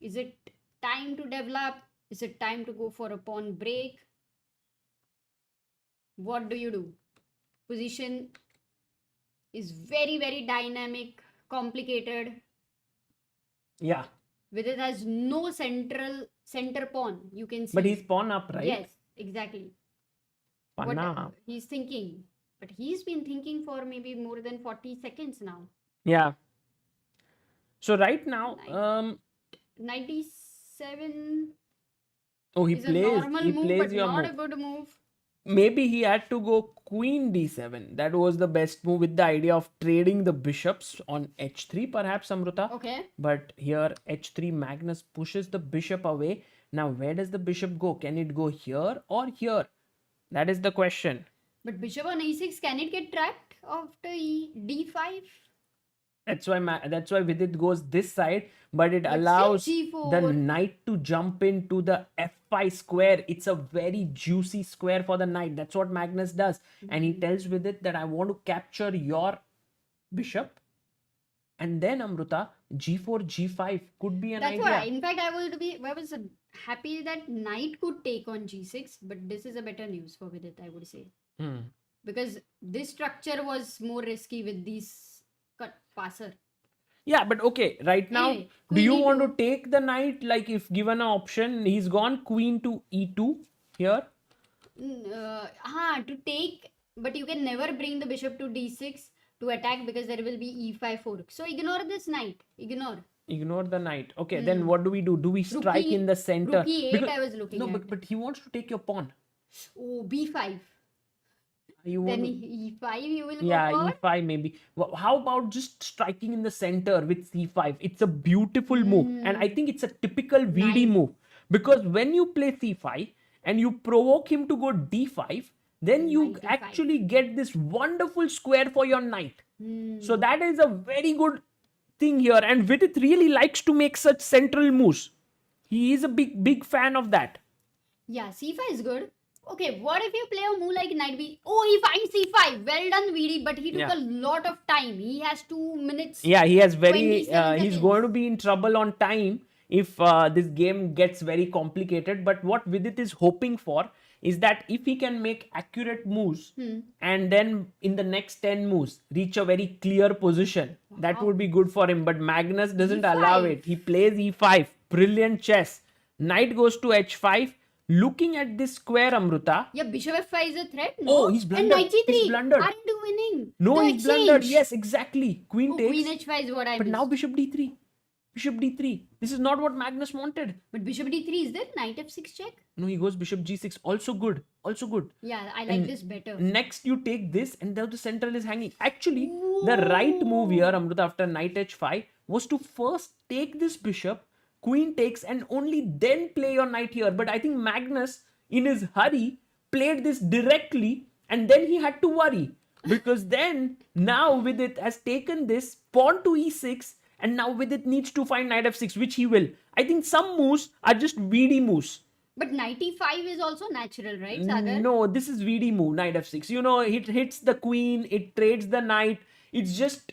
Is it time to develop? Is it time to go for a pawn break? What do you do? Position is very, very dynamic, complicated. Yeah. Vidit has no center pawn. You can see. But he's pawn up, right? Yes, exactly. Pawn What up. he's thinking. But he's been thinking for maybe more than 40 seconds now. Yeah. So right now, 97 oh, he is a plays. normal He move, plays but your not move. a good move. Maybe he had to go queen d7. That was the best move with the idea of trading the bishops on h3, perhaps, Amruta. Okay. But here, h3, Magnus pushes the bishop away. Now, where does the bishop go? Can it go here or here? That is the question. But bishop on e6, can it get trapped after d5? That's why Vidit goes this side, but it But still allows G4. the knight to jump into the f5 square. It's a very juicy square for the knight. That's what Magnus does. And he tells Vidit that I want to capture your bishop. And then Amruta, g4, g5 could be an That's idea. why. In fact, I was happy that knight could take on g6, but this is a better news for Vidit, I would say. Because this structure was more risky with these cut passer. Yeah, but okay, right now, Anyway, do you queen want e2. to take the knight? Like if given an option, he's gone queen to e2 here. To take, but you can never bring the bishop to d6 to attack because there will be e5 fork. So ignore this knight. Ignore the knight. Okay, then what do? Do we strike Rook in the center? Rook e8 I was looking No, at. but he wants to take your pawn. Oh, b5. You want Then to, e5 you will yeah, go for? e5 maybe. Well, how about just striking in the center with c5? It's a beautiful move, and I think it's a typical VD Nice. move because when you play c5 and you provoke him to go d5, then you Knight e5. actually get this wonderful square for your knight. So that is a very good thing here, and Vidit really likes to make such central moves. He is a big fan of that. Yeah, c5 is good. Okay, what if you play a move like knight b? Oh, he finds c5. Well done, VD, but he took Yeah. a lot of time. He has 2 minutes. Yeah, he has 27 he's seconds. going to be in trouble on time if this game gets very complicated. But what Vidit is hoping for is that if he can make accurate moves and then in the next 10 moves reach a very clear position, that would be good for him. But Magnus doesn't allow E5. it. He plays e5. Brilliant chess. Knight goes to h5. Looking at this square, Amruta. Yeah, bishop f5 is a threat. No? Oh, he's blundered. And knight g3. He's blundered. Aren't you winning? No, The he's blundered. exchange. Yes, exactly. Queen Oh, takes. queen h5 is what I But missed. now bishop d3. Bishop d3. This is not what Magnus wanted. But bishop d3 is there? Knight f6 check? No, he goes bishop g6. Also good. Also good. Yeah, I like this better. Next, you take this, and now the central is hanging. Actually, the right move here, Amruta, after knight h5, was to first take this bishop, queen takes, and only then play your knight here. But I think Magnus, in his hurry, played this directly, and then he had to worry. Because then, now Vidit has taken this pawn to e6, and now Vidit needs to find knight f6, which he will. I think some moves are just VD moves. But knight e5 is also natural, right, Sagar? No, this is VD move, knight f6. You know, it hits the queen, it trades the knight. It's just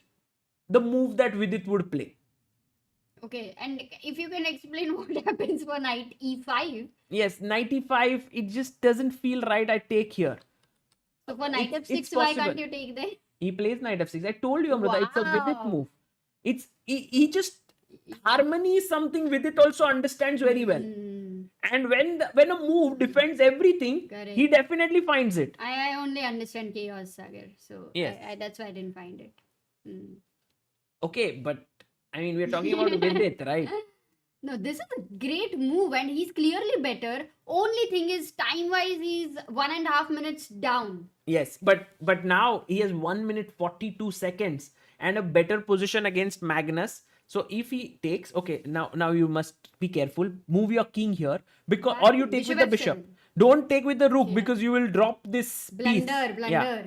the move that Vidit would play. Okay, and if you can explain what happens for knight e5. Yes, knight e5, it just doesn't feel right. I take here. So for knight It's f6, why can't possible. you take there? He plays knight f6. I told you, Amrita, it's a Vidit Wow. move. He just, harmony is something Vidit also understands very well. And when a move defends everything, Correct. he definitely finds it. I only understand chaos, Sagar. So Yes. that's why I didn't find it. Okay, but I mean, we're talking about Vidit, right? No, this is a great move and he's clearly better. Only thing is, time-wise, he's 1.5 minutes down. Yes, but now he has 1 minute 42 seconds and a better position against Magnus. So if he takes, okay, now you must be careful. Move your king here, because or you take Bishop with the f7. bishop. Don't take with the rook because you will drop this piece. Blunder. Yeah.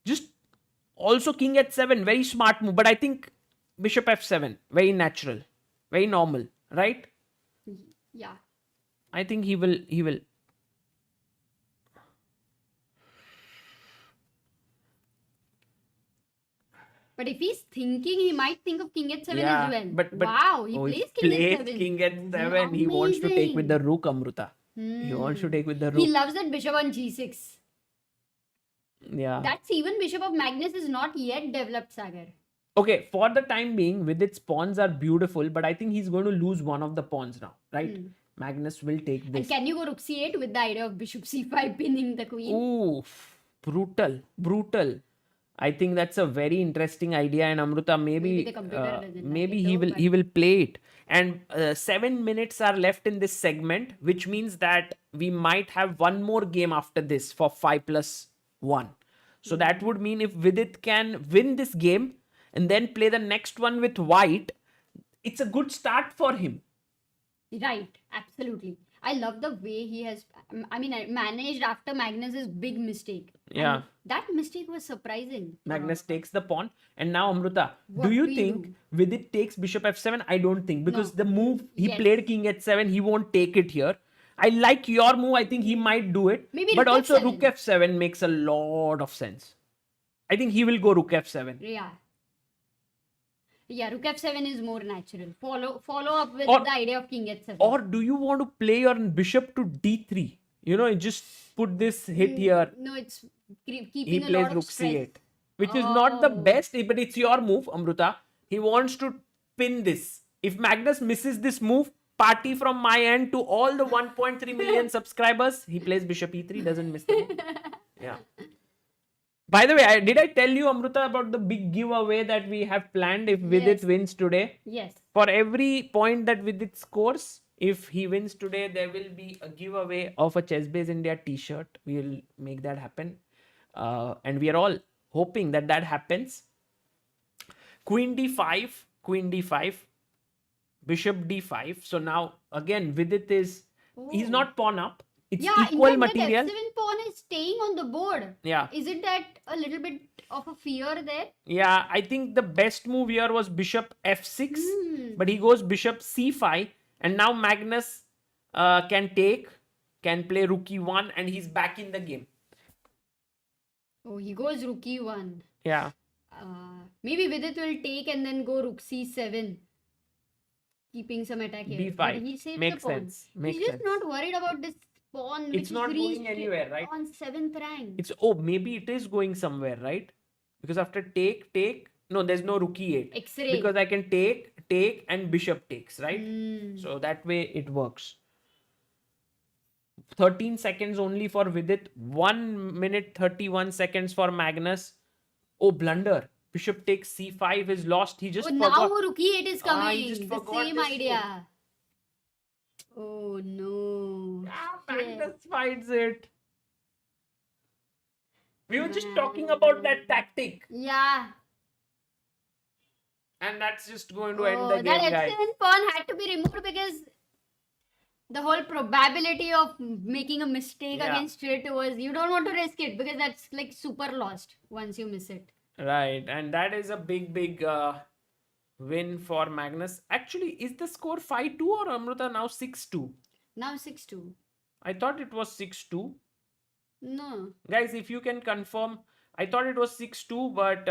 Just also king at 7, very smart move. But I think bishop f7, very natural, very normal, right? Yeah. I think he will. But if he's thinking, he might think of king at 7 Yeah, as well. but wow, he oh, plays king at 7. king at 7. He wants to take with the rook, Amruta. He wants to take with the rook. He loves that bishop on g6. Yeah. That's even bishop of Magnus is not yet developed, Sagar. Okay, for the time being, Vidit's pawns are beautiful, but I think he's going to lose one of the pawns now, right? Magnus will take And this. can you go rook c8 with the idea of bishop c5 pinning the queen? Ooh, brutal, brutal. I think that's a very interesting idea, and Amruta, Maybe the computer doesn't like maybe it he though, will but- he will play it. And 7 minutes are left in this segment, which means that we might have one more game after this for 5+1. So that would mean if Vidit can win this game and then play the next one with white, it's a good start for him. Right, absolutely. I love the way he has, managed after Magnus's big mistake. And Yeah. that mistake was surprising. Magnus takes the pawn, and now Amruta, What do you do you think Vidit takes bishop f7? I don't think, because No. the move he Yes. played king h7, he won't take it here. I like your move. I think he might do it, Maybe but rook also f7. rook f7 makes a lot of sense. I think he will go rook f7. Yeah. Yeah, rook f7 is more natural. Follow up with Or- the idea of king h7. Or do you want to play your bishop to d3? You know, just put this hit here. No, it's He keeping a plays lot of rook stress. c8, which is not the Oh. best, but it's your move, Amruta. He wants to pin this. If Magnus misses this move, party from my end to all the 1.3 million subscribers. He plays bishop e3, doesn't miss the move. Yeah. By the way, did I tell you, Amruta, about the big giveaway that we have planned if Vidit Yes. wins today? Yes. For every point that Vidit scores, if he wins today, there will be a giveaway of a ChessBase India t-shirt. We will make that happen. And we are all hoping that that happens. Queen d5, bishop d5. So now, again, Vidit he's Oh. not pawn up. It's Yeah, equal in fact, material. that f7 pawn is staying on the board. Yeah. Isn't that a little bit of a fear there? Yeah, I think the best move here was bishop f6, Hmm. but he goes bishop c5, and now Magnus can play rook e1, and he's back in the game. Oh, he goes rook e1. Yeah, Maybe Vidit will take and then go rook c7, keeping some attack here. b5 But he saves makes the pawn. sense. Makes He's just sense. not worried about this pawn, which It's not is going reached anywhere, right? on 7th rank. It's maybe it is going somewhere, right? Because after take, no, there's no rook e8 X-ray. because I can take, and bishop takes, right? Hmm. So that way it works. 13 seconds only for Vidit. 1 minute 31 seconds for Magnus. Oh, blunder. Bishop takes c5 is lost. He just Oh, now forgot. rook e8 is Ah, coming. he just The forgot same this idea. Oh no. Shit. Magnus finds it. We were just talking about that tactic. Yeah. And that's just going to end the That game, guys. f7 pawn had to be removed because the whole probability of making a mistake Yeah. against it was, you don't want to risk it because that's like super lost once you miss it. Right. And that is a big win for Magnus. Actually, is the score 5-2 or Amruta now 6-2? Now 6-2. I thought it was 6-2. No. Guys, if you can confirm, I thought it was 6-2, but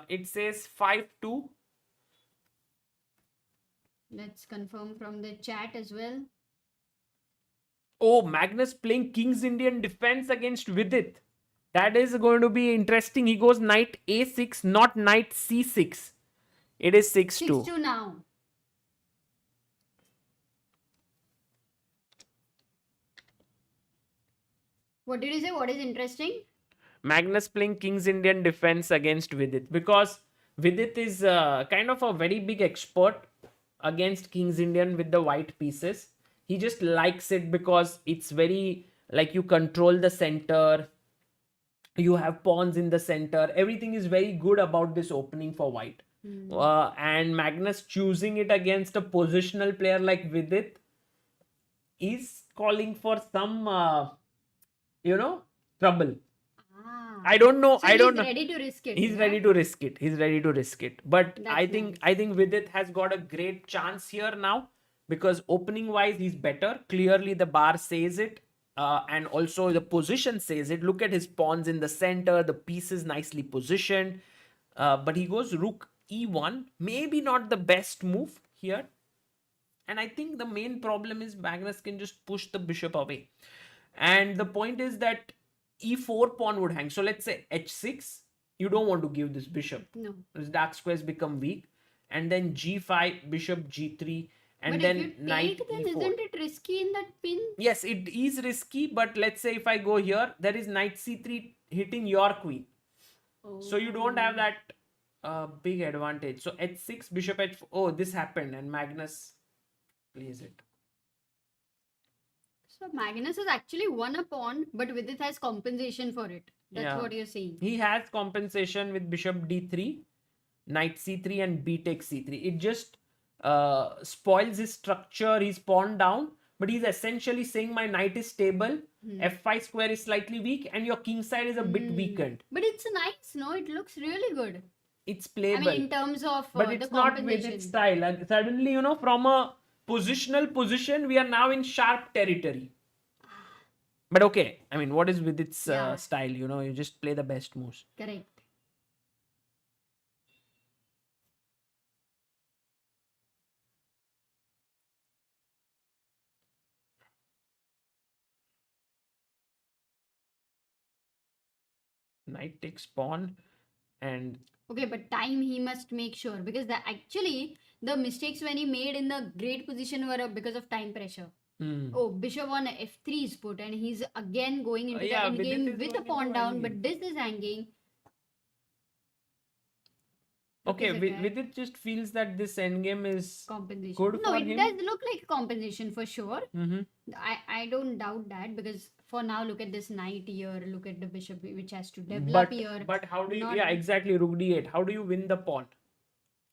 it says 5-2. Let's confirm from the chat as well. Oh, Magnus playing King's Indian defense against Vidit. That is going to be interesting. He goes knight a6, not knight c6. It is 6-2. 6-2 now. What did you say? What is interesting? Magnus playing King's Indian defense against Vidit, because Vidit is kind of a very big expert against King's Indian with the white pieces. He just likes it because it's very like you control the center, you have pawns in the center. Everything is very good about this opening for white. And Magnus choosing it against a positional player like Vidit is calling for some, trouble. Ah. I don't know. So I don't he's know. ready to risk it. He's yeah? ready to risk it. He's ready to risk it. But That's I think Vidit has got a great chance here now, because opening wise he's better. Clearly the bar says it. And also the position says it. Look at his pawns in the center. The piece is nicely positioned. But he goes rook e1. Maybe not the best move here. And I think the main problem is Magnus can just push the bishop away. And the point is that e4 pawn would hang. So let's say h6. You don't want to give this bishop. No. His dark squares become weak. And then g5, bishop g3, and But then if you knight take, then e4. isn't it risky in that pin? Yes, it is risky, but let's say if I go here, there is knight c3 hitting your queen. So you don't have that big advantage. So h6, bishop h4. Oh, this happened and Magnus plays it. So Magnus has actually won a pawn, but Vidit has compensation for it. That's Yeah. what you're saying. He has compensation with bishop d3, knight c3 and b takes c3. It just spoils his structure. He's pawn down, but he's essentially saying my knight is stable, f5 square is slightly weak, and your king side is a bit weakened. But it's nice, no? It looks really good. It's I playable. mean, in terms of But the it's not compensation. Vidit style. And suddenly, from a positional position, we are now in sharp territory. But okay, I mean, what is Vidit's Yeah. style? You just play the best moves. Correct. Knight takes pawn, and Okay, but time he must make sure, because actually the mistakes when he made in the great position were because of time pressure. Oh, bishop on f3 is put, and he's again going into yeah, the Vidit endgame is with going a pawn into down, endgame. but this is hanging. okay, is it, right? Vidit just feels that this endgame is Compensation. good No, for it him. does look like compensation for sure. Mhm. I don't doubt that, because for now, look at this knight here, look at the bishop which has to develop here. But how do you? Not- Yeah, exactly. Rook d8. How do you win the pawn?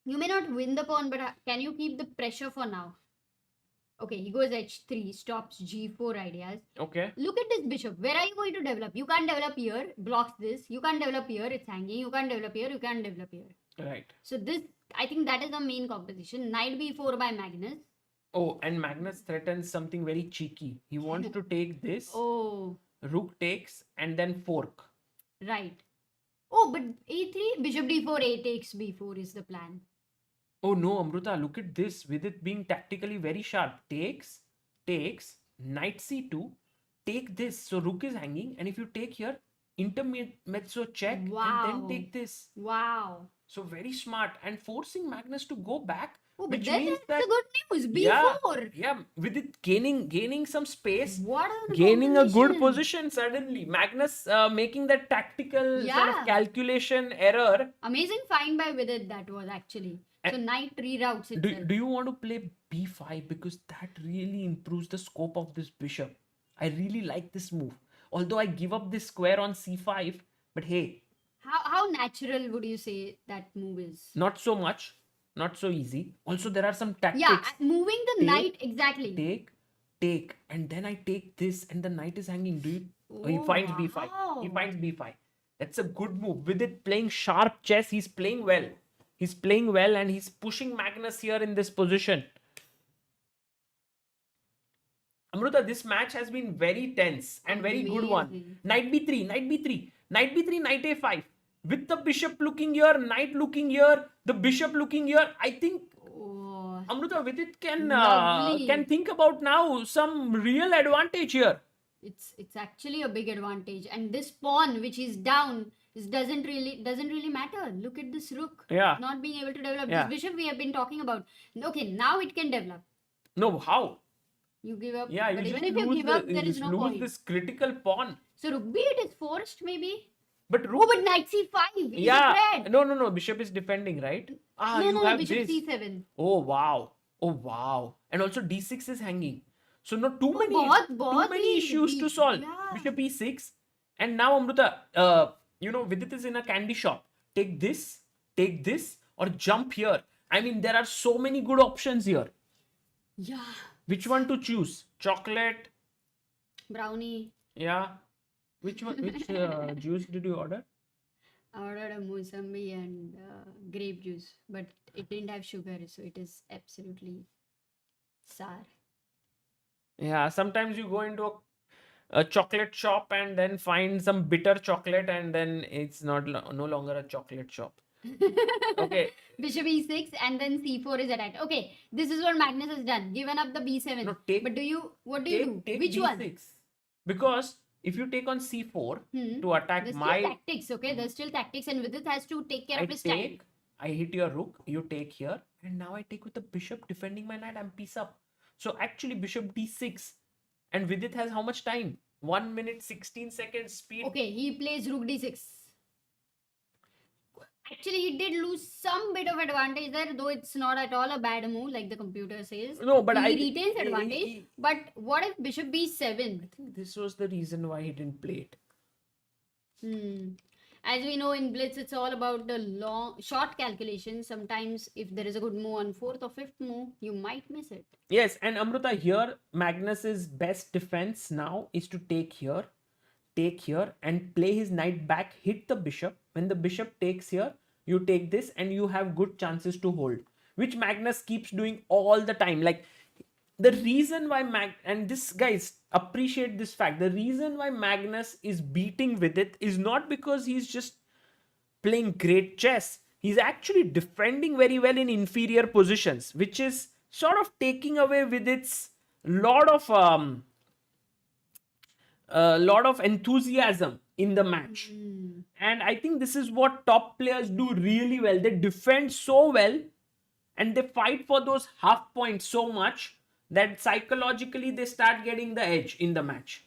You may not win the pawn, but can you keep the pressure for now? Okay, he goes h3, stops g4 ideas. Okay. Look at this bishop. Where are you going to develop? You can't develop here, blocks this. You can't develop here, it's hanging. You can't develop here, you can't develop here. Right. So this, I think that is the main composition. Knight b4 by Magnus. Oh, and Magnus threatens something very cheeky. He wants to take this. Oh, Rook takes and then fork. right. Oh, but a3, bishop d4, a takes b4 is the plan. Oh no, Amruta, look at this. With it being tactically very sharp. Takes, knight c2, take this. So rook is hanging, and if you take here, intermezzo check, and Wow. then take this. Wow. So very smart, and forcing Magnus to go back, Oh, but which then means that's that the good news. b4. yeah, with it gaining some space, What a gaining a good combination. position suddenly. Magnus making that tactical sort Yeah. of calculation error. Amazing find by Vidit that was actually. So knight reroutes itself. Do you want to play b5, because that really improves the scope of this bishop? I really like this move. Although I give up this square on c5, but hey, How natural would you say that move is? not so much, not so easy. Also, there are some tactics. Yeah, moving the Take, knight exactly. Take, and then I take this, and the knight is hanging. He Oh, finds b5. He wow. finds b5. That's a good move. With it playing sharp chess, he's playing well. He's playing well, and he's pushing Magnus here in this position. Amruta, this match has been very tense and very good one. Amazing. Knight b3, knight b3, knight b3, knight a5. With the bishop looking here, knight looking here, the bishop looking here. I think Oh, Amruta Vidit Lovely. can think about now some real advantage here. it's actually a big advantage. And this pawn which is down doesn't really matter. Look at this rook. Yeah. Not being able to develop. Yeah. This bishop we have been talking about. Okay, now it can develop. No, how? You give up. Yeah, but you even just if you lose, give up, there is no lose point. this critical pawn. So rook b8 is forced maybe. But rook, Oh, but knight c5 is yeah, a threat. no. Bishop is defending, right? No, have bishop this. c7. Oh wow. And also d6 is hanging. So not too many बहुत issues he- to solve. yeah. Bishop e6. And now Amruta, Vidit is in a candy shop. Take this, or jump here. I mean, there are so many good options here. Yeah. Which one to choose? Chocolate? Brownie. Yeah. Which one? Which juice did you order? I ordered a musambi and grape juice, but it didn't have sugar, so it is absolutely sour. Yeah, sometimes you go into a chocolate shop and then find some bitter chocolate, and then it's no longer a chocolate shop. Okay. Bishop e6 and then c4 is attacked. Okay, this is what Magnus has done. Given up the b7. No, take- but what do you do? Take Which one? d6. Because if you take on c4 Hmm. to attack There's my, still tactics, okay? There's still tactics, and Vidit has to take care I of his time. take, I hit your rook, you take here, and now I take with the bishop defending my knight, I'm piece up. So actually bishop d6, and Vidit has how much time? 1 minute 16 seconds speed. Okay, he plays rook d6. Actually, he did lose some bit of advantage there, though it's not at all a bad move, like the computer says. No, but he retains advantage. But what if bishop b7? I think this was the reason why he didn't play it. As we know in blitz, it's all about the short calculation. Sometimes if there is a good move on fourth or fifth move, you might miss it. Yes, and Amruta, here Magnus's best defense now is to take here, and play his knight back, hit the bishop. When the bishop takes here, you take this and you have good chances to hold, which Magnus keeps doing all the time. Like, the reason why and this, guys, appreciate this fact, the reason why Magnus is beating Vidit is not because he's just playing great chess. He's actually defending very well in inferior positions, which is sort of taking away Vidit's lot of enthusiasm in the match. And I think this is what top players do really well. They defend so well and they fight for those half points so much that psychologically they start getting the edge in the match.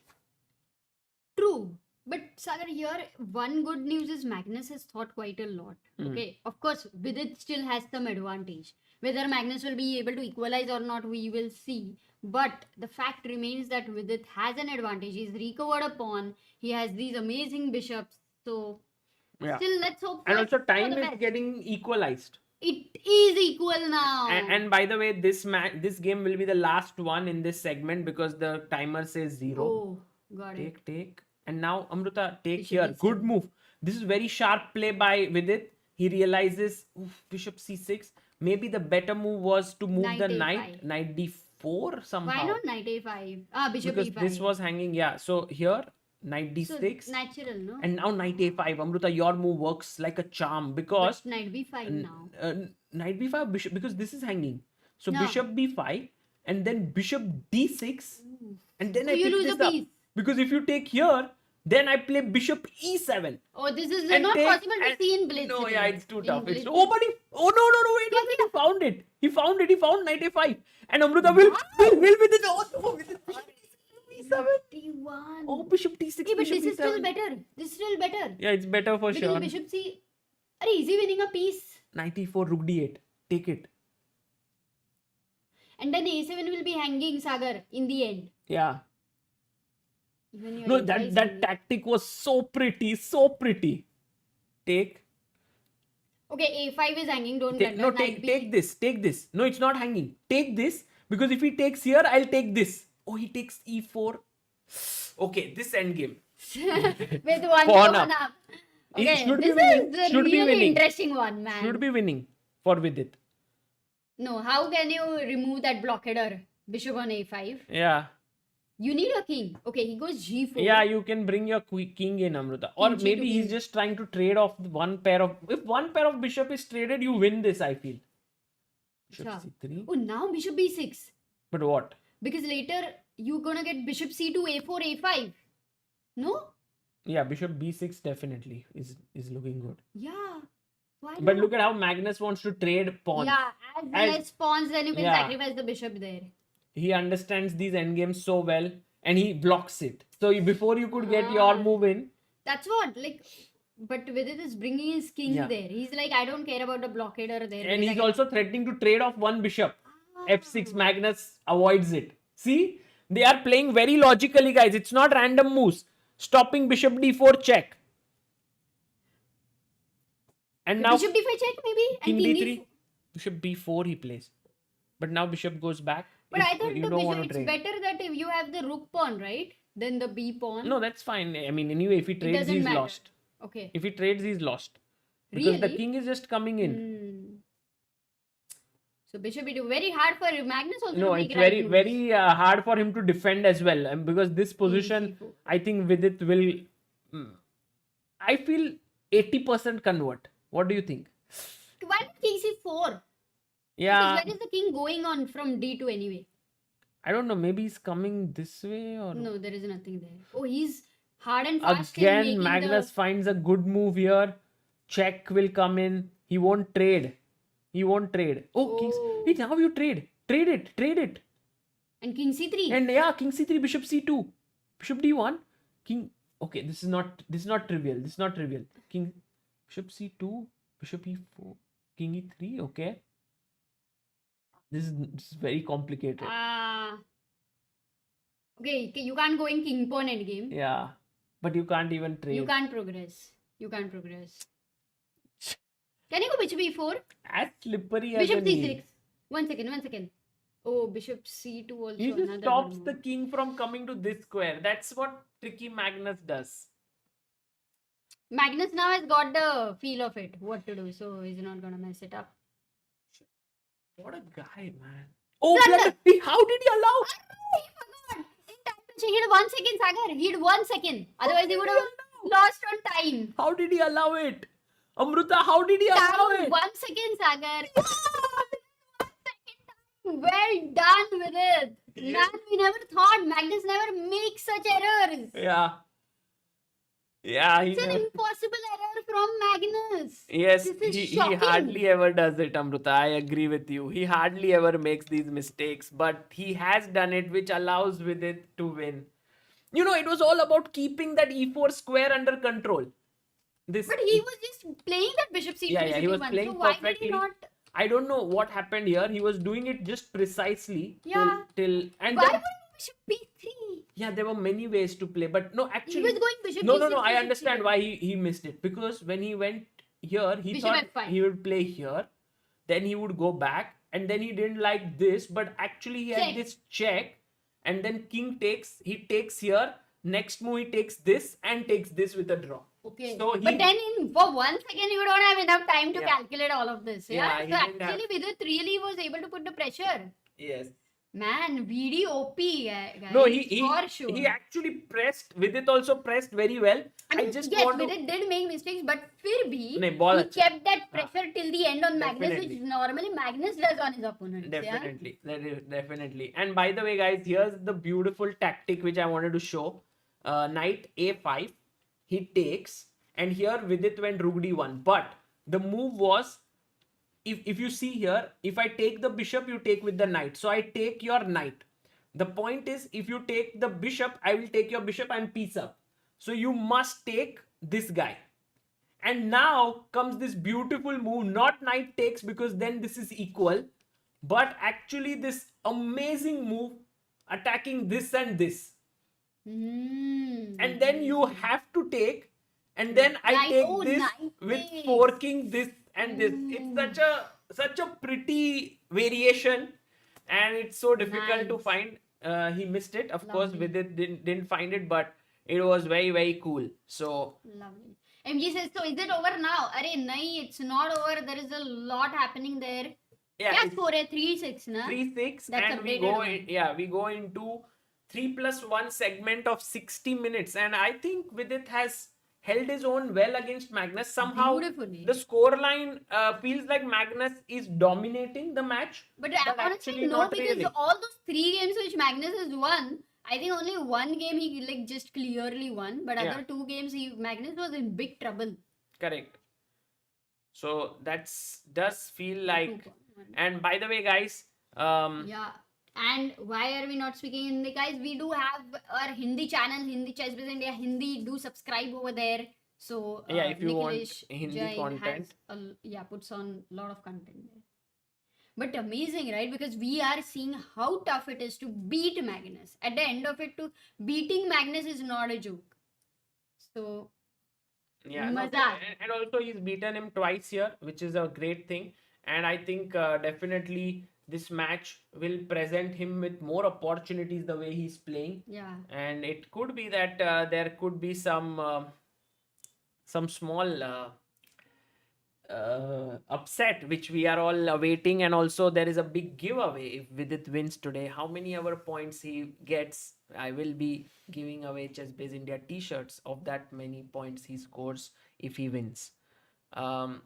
True. But Sagar, here one good news is Magnus has thought quite a lot. Okay, of course, Vidit still has some advantage. Whether Magnus will be able to equalize or not, we will see. But the fact remains that Vidit has an advantage. He's recovered a pawn. He has these amazing bishops. So still, let's hope. And also, time for the is best. getting equalized. It is equal now. And by the way, this game will be the last one in this segment because the timer says 0. Oh, got it. Take. And now Amruta, take Bishop here. E7. Good move. This is very sharp play by Vidit. He realizes bishop c6. Maybe the better move was to move the knight. Knight d4 somehow. Why not knight a5? Bishop because e5. this was hanging. Yeah. So here, knight d6. So natural, no? And now knight a5. Amruta, your move works like a charm because But knight b5 now. knight b5 bishop, because this is hanging. So No. bishop b5 and then bishop d6 and then So I you pick lose this a up. piece. Because if you take here, then I play bishop e7. Oh, this is And not take- possible to and- see in blitz. No, really. yeah, it's too In tough. blitz. Oh, but no, wait, he found it. He found knight a5. And Amruta will with it. Oh, no, with it. Bishop e7. D1. Oh, bishop d6. Yeah, but bishop this is still e7. better. This is still better. Yeah, it's better for Because sure. bishop c... Is he winning a piece? Knight e4, rook d8. Take it. And then a7 will be hanging, Sagar, in the end. Yeah. Even your No, a5 is that hanging. tactic was so pretty. Take. Okay, a5 is hanging. Don't get No, knight take this. No, it's not hanging. Take this, because if he takes here, I'll take this. Oh, he takes e4. Okay, this endgame. With one Pawn pawn up. up. He Okay, should be this winning. is the Should be really winning. interesting one, man. Should be winning for Vidit. No, how can you remove that blockheader? Bishop on a5. Yeah. You need a king. Okay, he goes g4. Yeah, you can bring your king in, Amruta. Or King G2 maybe he's king. just trying to trade off one pair of... If one pair of bishop is traded, you win this, I feel. Bishop Sure. c3. Oh, now bishop b6. But what? Because later you're gonna get bishop c2, a4, a5. No? Yeah, bishop b6 definitely is looking good. Yeah. Why But not? look at how Magnus wants to trade pawns. Yeah, as well as pawns, then you can Yeah. sacrifice the bishop there. He understands these endgames so well and he blocks it. So before you could get your Ah. move in, That's what, like, but Vidit is bringing his king Yeah. there. He's like, I don't care about the blockader there. and because he's I also threatening to trade off one bishop. Ah. F6, Magnus avoids it. See, they are playing very logically, guys. It's not random moves. Stopping bishop d4 check. And now bishop d5 check maybe? king And king d3. Bishop b4 he plays. But now bishop goes back. But if I thought you the don't want bishop, to it's trade. better that if you have the rook pawn, right? Then the b pawn. No, that's fine. I mean, anyway, if he trades, doesn't he's matter. lost. Okay. If he trades, he's lost. Because the Really? king is just coming in. Hmm. So bishop e2, very hard for Magnus also No, to make it's right very, moves. very hard for him to defend as well. And because this position, C4. I think Vidit will, I feel 80% convert. What do you think? Why not king c4? Yeah, Because where is the king going on from d2 anyway? I don't know. Maybe he's coming this way or No, there is nothing there. Oh, he's hard and fast in Again, making Magnus finds a good move here. Check will come in. He won't trade. He won't trade. Oh, kings. Oh. Hey, now you trade. Trade it. Trade it. And king c3. And yeah, king c3, bishop c2, bishop d1, king. Okay, this is not trivial. This is not trivial. King, bishop c2, bishop e4, king e3. Okay, this is very complicated. Okay, you can't go in king pawn endgame. Yeah, but you can't even trade. You can't progress. Can you go bishop e4? As slippery as Bishop an c6. eel. One second. Oh, bishop c2 also. He just another stops good the move. king from coming to this square. That's what tricky Magnus does. Magnus now has got the feel of it, what to do, so he's not gonna mess it up. What a guy, man. Oh, Blunder. how did he allow? He forgot. In time to check, he had 1 second, Sagar. He had 1 second. Otherwise, he would have lost on time. How did he allow it? Amruta, how did he allow Time, it? 1 second, Sagar. 1 second time. Well done with it. Yeah. Man, we never thought Magnus never makes such errors. Yeah. Yeah, It's an impossible error from Magnus. yes, This is he shocking. hardly ever does it, Amruta. I agree with you. He hardly ever makes these mistakes, but he has done it, which allows Vidit to win. You know, it was all about keeping that e4 square under control. This, But he was just playing that bishop c2. Yeah, he was c1. playing So why perfectly. did he not? I don't know what happened here. He was doing it just precisely Yeah. till and Why then, would bishop b3? yeah, there were many ways to play, but no, He actually, was going bishop no, b6, I bishop understand c2. why he missed it, because when he went here, he Bishop thought f5. he would play here, then he would go back, and then he didn't like this, but actually he had Check. this check, and then king takes, he takes here, next move he takes this and takes this with a draw. Okay. So But then for 1 second you don't have enough time to Yeah. calculate all of this. Yeah, Yeah. he So didn't have- actually Vidit really was able to put the pressure. Yes. Man, VD OP guys. No, for sure. he actually pressed. Vidit also pressed very well. I mean, just yes, want to. Vidit did make mistakes, but फिर भी नहीं, बहुत he अच्छा. kept that pressure till the end on Magnus, Definitely. which normally Magnus does on his opponents. Definitely, definitely. And by the way, guys, here's the beautiful tactic which I wanted to show. Knight a5, he takes, and here Vidit went rook d1. But the move was, if you see here, if I take the bishop, you take with the knight. So I take your knight. The point is, if you take the bishop, I will take your bishop and piece up. So you must take this guy. And now comes this beautiful move, not knight takes, because then this is equal, but actually this amazing move attacking this and this. And then you have to take, and then I Knight- take oh, this knight with takes. forking this and this. It's such a pretty variation, and it's so difficult to Nice. find. He missed it, of course. Lovely. Vidit didn't find it, but it was very, very cool. So Lovely. MG says, so is it over now? Arey, nahi, it's not over. There is a lot happening there. yeah, Yeah, it's score hai 3-6 na? 3-6, That's and we updated go one. we go into 3+1 segment of 60 minutes, and I think Vidit has held his own well against Magnus. Somehow Beautifully. the scoreline feels like Magnus is dominating the match, But but honestly, actually no, not because really. all those 3 games which Magnus has won, I think only one game he like just clearly won, but Yeah. other 2 games Magnus was in big trouble. Correct. So does feel like. 2-1. And by the way, guys, Yeah. And why are we not speaking Hindi, guys? We do have our Hindi channel, Hindi ChessBase India Hindi. Do subscribe over there. So Yeah, if you want Nikhilesh Hindi Jai content. puts on a lot of content there. But amazing, right? Because we are seeing how tough it is to beat Magnus. At the end of it, beating Magnus is not a joke. So yeah, no, Mazak. and also he's beaten him twice here, which is a great thing. And I think definitely this match will present him with more opportunities the way he's playing. yeah. And it could be that there could be some small upset which we are all awaiting, and also there is a big giveaway if Vidit wins today. How many ever points he gets, I will be giving away ChessBase India t-shirts of that many points he scores if he wins. And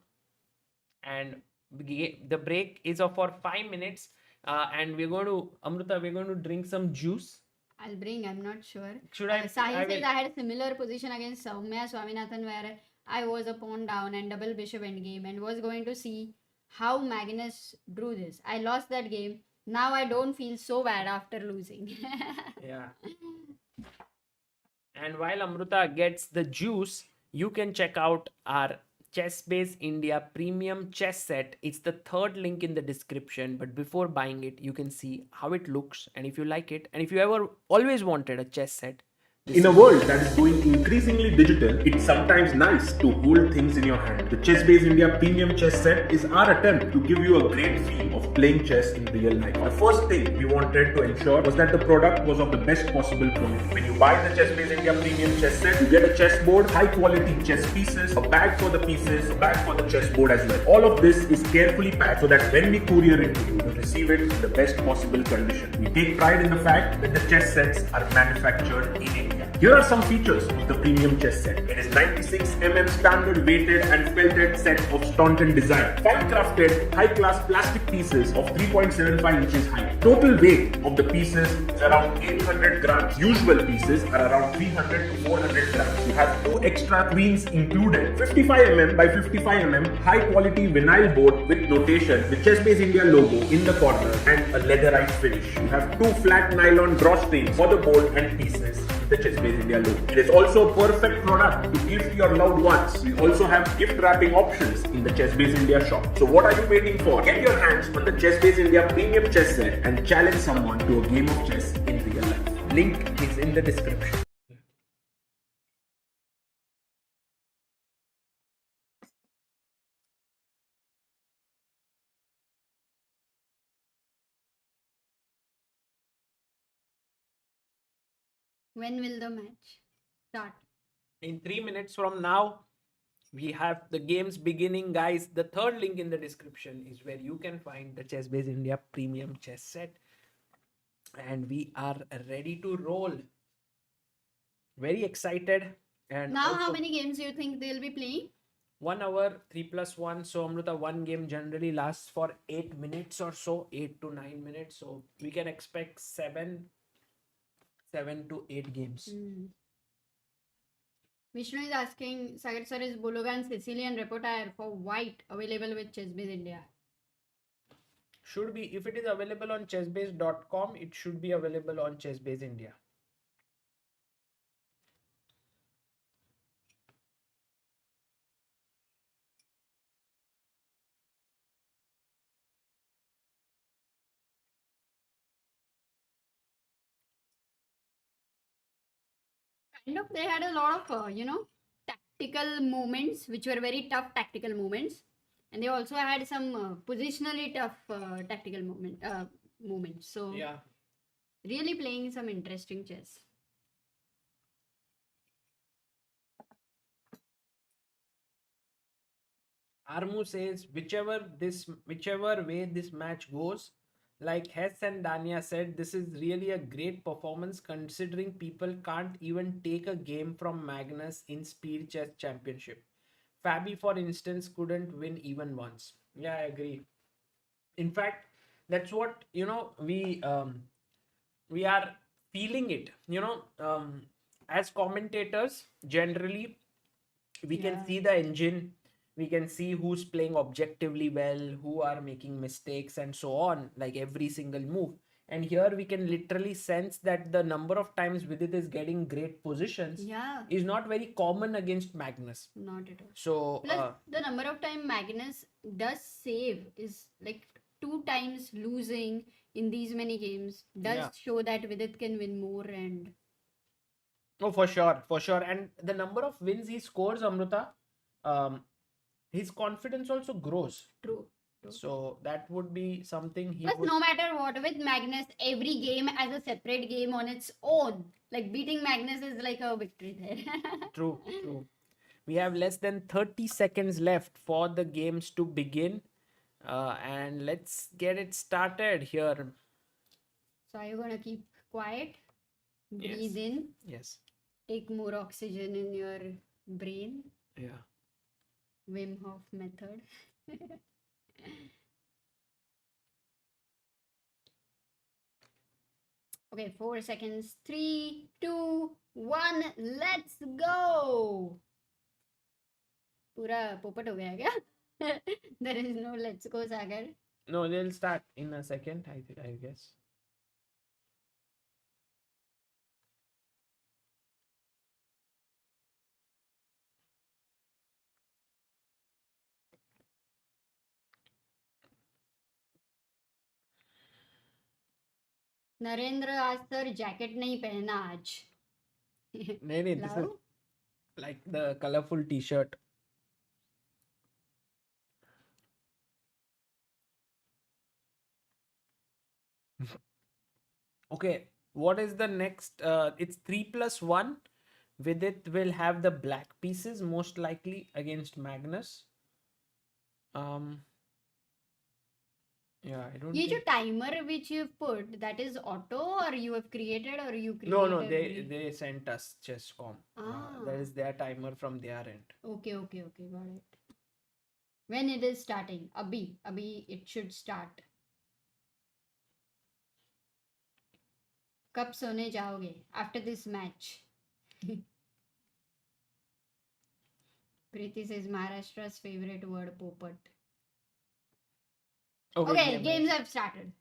the break is for 5 minutes, and we're going to, Amruta, we're going to drink some juice. I'll bring, I'm not sure. Should I? Sahil says I had a similar position against Soumya Swaminathan where I was a pawn down and double bishop endgame and was going to see how Magnus drew this. I lost that game. Now I don't feel so bad after losing. Yeah. And while Amruta gets the juice, you can check out our ChessBase India premium chess set. It's the third link in the description. But before buying it, you can see how it looks. And if you like it, and if you ever always wanted a chess set, In a world that is going increasingly digital, it's sometimes nice to hold things in your hand. The ChessBase India Premium Chess Set is our attempt to give you a great feel of playing chess in real life. The first thing we wanted to ensure was that the product was of the best possible quality. When you buy the ChessBase India Premium Chess Set, you get a chessboard, high quality chess pieces, a bag for the pieces, a bag for the chessboard as well. All of this is carefully packed so that when we courier it to you, you receive it in the best possible condition. We take pride in the fact that the chess sets are manufactured in India. Here are some features of the premium chess set. It is 96 standard weighted and felted set of Staunton design. Fine crafted, high class plastic pieces of 3.75 inches height. Total weight of the pieces is around 800 grams. Usual pieces are around 300 to 400 grams. You have 2 extra queens included. 55 by 55 high quality vinyl board with notation with ChessBase India logo in the corner and a leatherized finish. You have 2 flat nylon drawstrings for the board and pieces with the ChessBase India logo. It is also a perfect product to gift your loved ones. We also have gift wrapping options in the ChessBase India shop. So what are you waiting for? Get your hands on the ChessBase India premium chess set and challenge someone to a game of chess in real life. Link is in the description. When will the match start? in 3 minutes from now, we have the games beginning, guys. The third link in the description is where you can find the ChessBase India premium chess set. And we are ready to roll. Very excited. And Now, also how many games do you think they'll be playing? 1 hour, 3+1. So, Amruta, one game generally lasts for 8 minutes or so, 8 to 9 minutes. So, we can expect 7 to 8 games. Vishnu is asking, Sagar sir, is Bologan Sicilian repertoire for white available with ChessBase India? Should be. If it is available on chessbase.com, it should be available on ChessBase India. Kind of, they had a lot of, tactical movements, which were very tough tactical movements. And they also had some positionally tough tactical movements. So, Yeah. really playing some interesting chess. Armu says whichever way this match goes, like Hess and Dania said, this is really a great performance considering people can't even take a game from Magnus in Speed Chess Championship. Fabi, for instance, couldn't win even once. Yeah, I agree. In fact, that's what we are feeling it. As commentators, generally, we can see the engine, we can see who's playing objectively well, who are making mistakes and so on, like every single move. And here we can literally sense that the number of times Vidit is getting great positions is not very common against Magnus. Not at all. So plus the number of time Magnus does save is like 2 times losing in these many games does show that Vidit can win more. And oh, for sure. And the number of wins he scores, Amruta, his confidence also grows. True. So that would be something he Plus, no matter what, with Magnus, every game as a separate game on its own. Like beating Magnus is like a victory there. True. We have less than 30 seconds left for the games to begin. And let's get it started here. So are you going to keep quiet? Breathe in. Yes. Take more oxygen in your brain. Yeah. Wim Hof method. Okay, 4 seconds. 3, 2, 1. Let's go. पूरा पोपट हो गया है क्या? There is no let's go, Sagar. No, they'll start in a second, I guess. Narendra आज sir jacket नहीं पहना आज. नहीं, this is लाओ. like the colorful t-shirt. Okay, what is the next? It's 3+1. Vidit will have the black pieces most likely against Magnus. Yeah, I don't ये जो think... timer which you've put, that is auto or you have created or you created? No, they sent us chess.com. Ah. That is their timer from their end. Okay, got it. When it is starting? Abhi it should start. कब सोने जाओगे after this match? Preeti says Maharashtra's favorite word popat. Okay, games have started.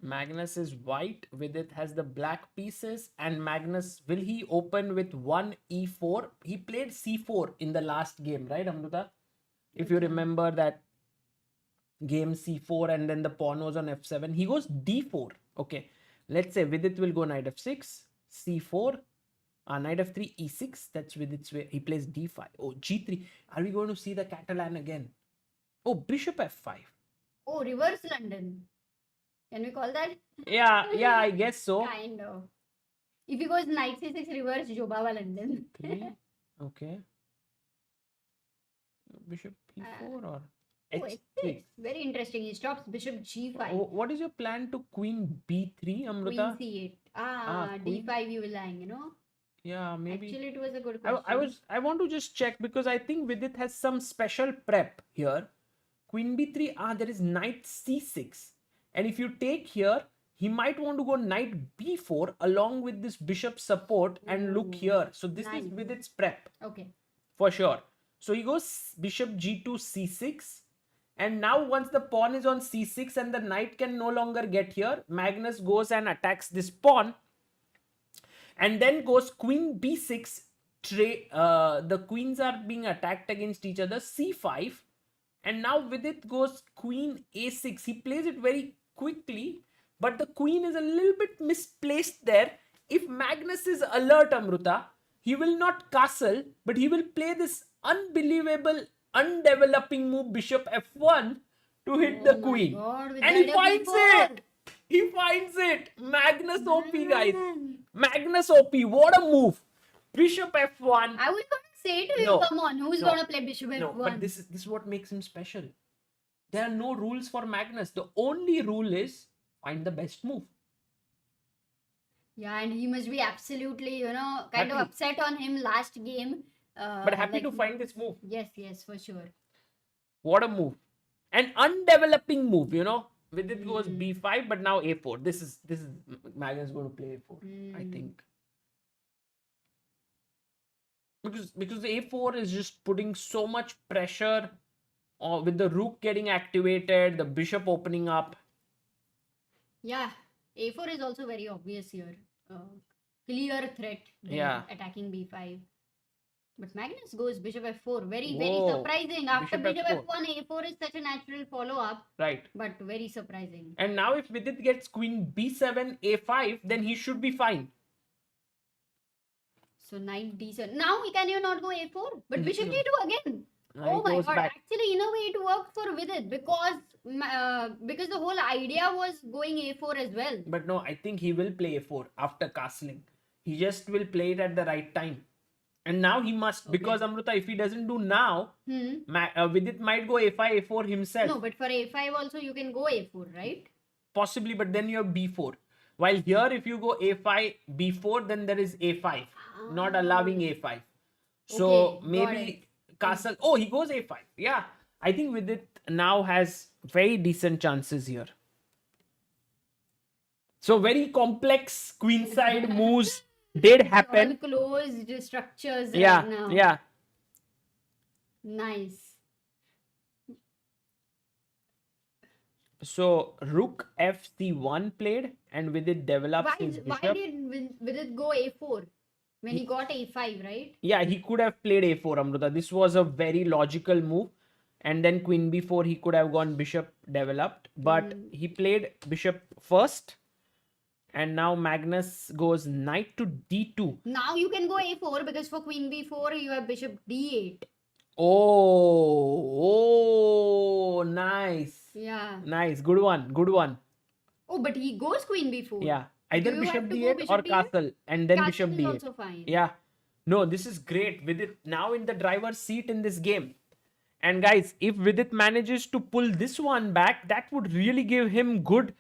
Magnus is white. Vidit has the black pieces. And Magnus, will he open with 1 e4? He played c4 in the last game, right, Amruta? If you remember that game c4 and then the pawn was on f7. He goes d4. Okay, let's say Vidit will go knight f6, c4, knight f3, e6. That's Vidit's way. He plays d5. Oh, g3. Are we going to see the Catalan again? Oh, bishop f5. Oh, reverse London. Can we call that? Yeah, I guess so. Kind of. If he goes knight c6 reverse, Jobawa London. 3. Okay. Bishop e4 or Oh, h6. h6. Very interesting. He stops bishop g5. Oh, what is your plan to queen b3, Amruta? Queen c8. Queen? d5 you will hang, you know. Yeah, maybe. Actually, it was a good question. I want to just check because I think Vidit has some special prep here. Queen b3, there is knight c6. And if you take here, he might want to go knight b4 along with this bishop support and look here. So this is Vidit's prep. Okay. For sure. So he goes bishop g2 c6. And now once the pawn is on c6 and the knight can no longer get here, Magnus goes and attacks this pawn. And then goes queen b6. The queens are being attacked against each other. c5. And now Vidit goes queen a6. He plays it very quickly. But the queen is a little bit misplaced there. If Magnus is alert, Amruta, he will not castle. But he will play this unbelievable, undeveloping move bishop f1 to hit the queen. God, and he finds it! He finds it! Magnus OP, guys. Magnus OP. What a move. Bishop f1. I was going to say to you, come on, who's going to play bishop f1? No, but this is what makes him special. There are no rules for Magnus. The only rule is find the best move. Yeah, and he must be absolutely, kind of upset on him last game. But happy to find this move. Yes, for sure. What a move. An undeveloping move, Vidit goes b5, but now a4. This is Magnus going to play a4, I think. Because a4 is just putting so much pressure with the rook getting activated, the bishop opening up. Yeah, a4 is also very obvious here. Clear threat. Attacking b5. But Magnus goes bishop f4. Very surprising. After bishop f1, a4 is such a natural follow-up. Right. But very surprising. And now if Vidit gets queen b7, a5, then he should be fine. So knight d7. Now can you not go a4? But bishop g2 again. Oh my god. Back. Actually, in a way, it worked for Vidit because the whole idea was going a4 as well. But no, I think he will play a4 after castling. He just will play it at the right time. And now he must, because Amruta, if he doesn't do now, Vidit might go a5, a4 himself. No, but for a5 also you can go a4, right? Possibly, but then you have b4. While here, if you go a5, b4, then there is a5, not allowing a5. So maybe castle. Oh, he goes a5. Yeah, I think Vidit now has very decent chances here. So very complex queenside moves did All happen. closed structures Yeah, right now. yeah. Nice. So rook fc1 played, and with it develops his Why bishop. did Vidit go a4 when he got a5, right? Yeah, he could have played a4, Amruta. This was a very logical move. And then queen b4, he could have gone bishop developed. But he played bishop first. And now Magnus goes knight to d2. Now you can go a4 because for queen b4 you have bishop d8. Oh, nice. Yeah. Nice. Good one. Good one. Oh, but he goes queen b4. Yeah. Either Do you bishop have to go d8 bishop or d8? castle. And then Castle bishop is d8. also fine. Yeah. No, this is great. Vidit now in the driver's seat in this game. And guys, if Vidit manages to pull this one back, that would really give him good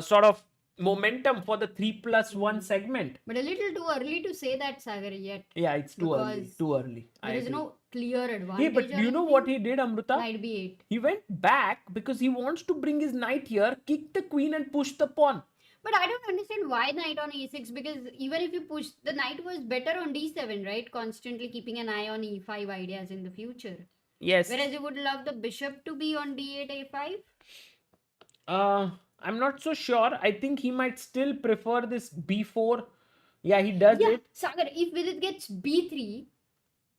sort of momentum for the 3+1 segment. But a little too early to say that, Sagar, yet. Yeah, it's too early. Because Too early. There is no clear advantage. Hey, but do you know what he did, Amruta? Knight b8. He went back because he wants to bring his knight here, kick the queen and push the pawn. But I don't understand why knight on a6, because even if you push, the knight was better on d7, right? Constantly keeping an eye on e5 ideas in the future. Yes. Whereas you would love the bishop to be on d8, a5. I'm not so sure. I think he might still prefer this b4. Yeah, he does Yeah, it. Sagar, if Vidit gets b3,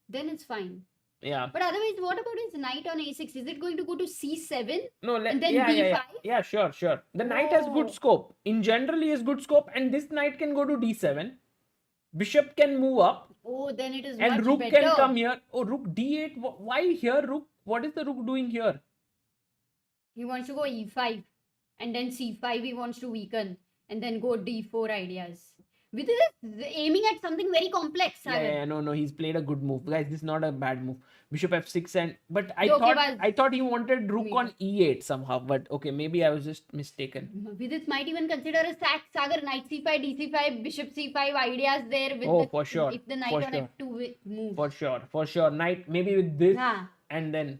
then it's fine. Yeah. But otherwise, what about his knight on a6? Is it going to go to c7? No, And then yeah, yeah, yeah. b5? Yeah, sure, sure. The knight has good Oh. scope. In general, he has good scope, and this knight can go to d7. Bishop can move up, Oh, then it is and much rook better. can come here. Oh, rook d8. Why here, rook? What is the rook doing here? He wants to go e5 and then c5 he wants to weaken and then go d4 ideas. With this aiming at something very complex, Yeah, Sagar. yeah, no, he's played a good move, guys. This is not a bad move. Bishop f6, and but I Okay, thought he wanted rook Wait. on e8 somehow. But okay, maybe I was just mistaken. Vidit might even consider a sack, Sagar, knight c5, d5, bishop c5 ideas there. With Oh, the, for sure, If the knight for on sure. f2 moves. For sure. Knight maybe with this, Ah. and then.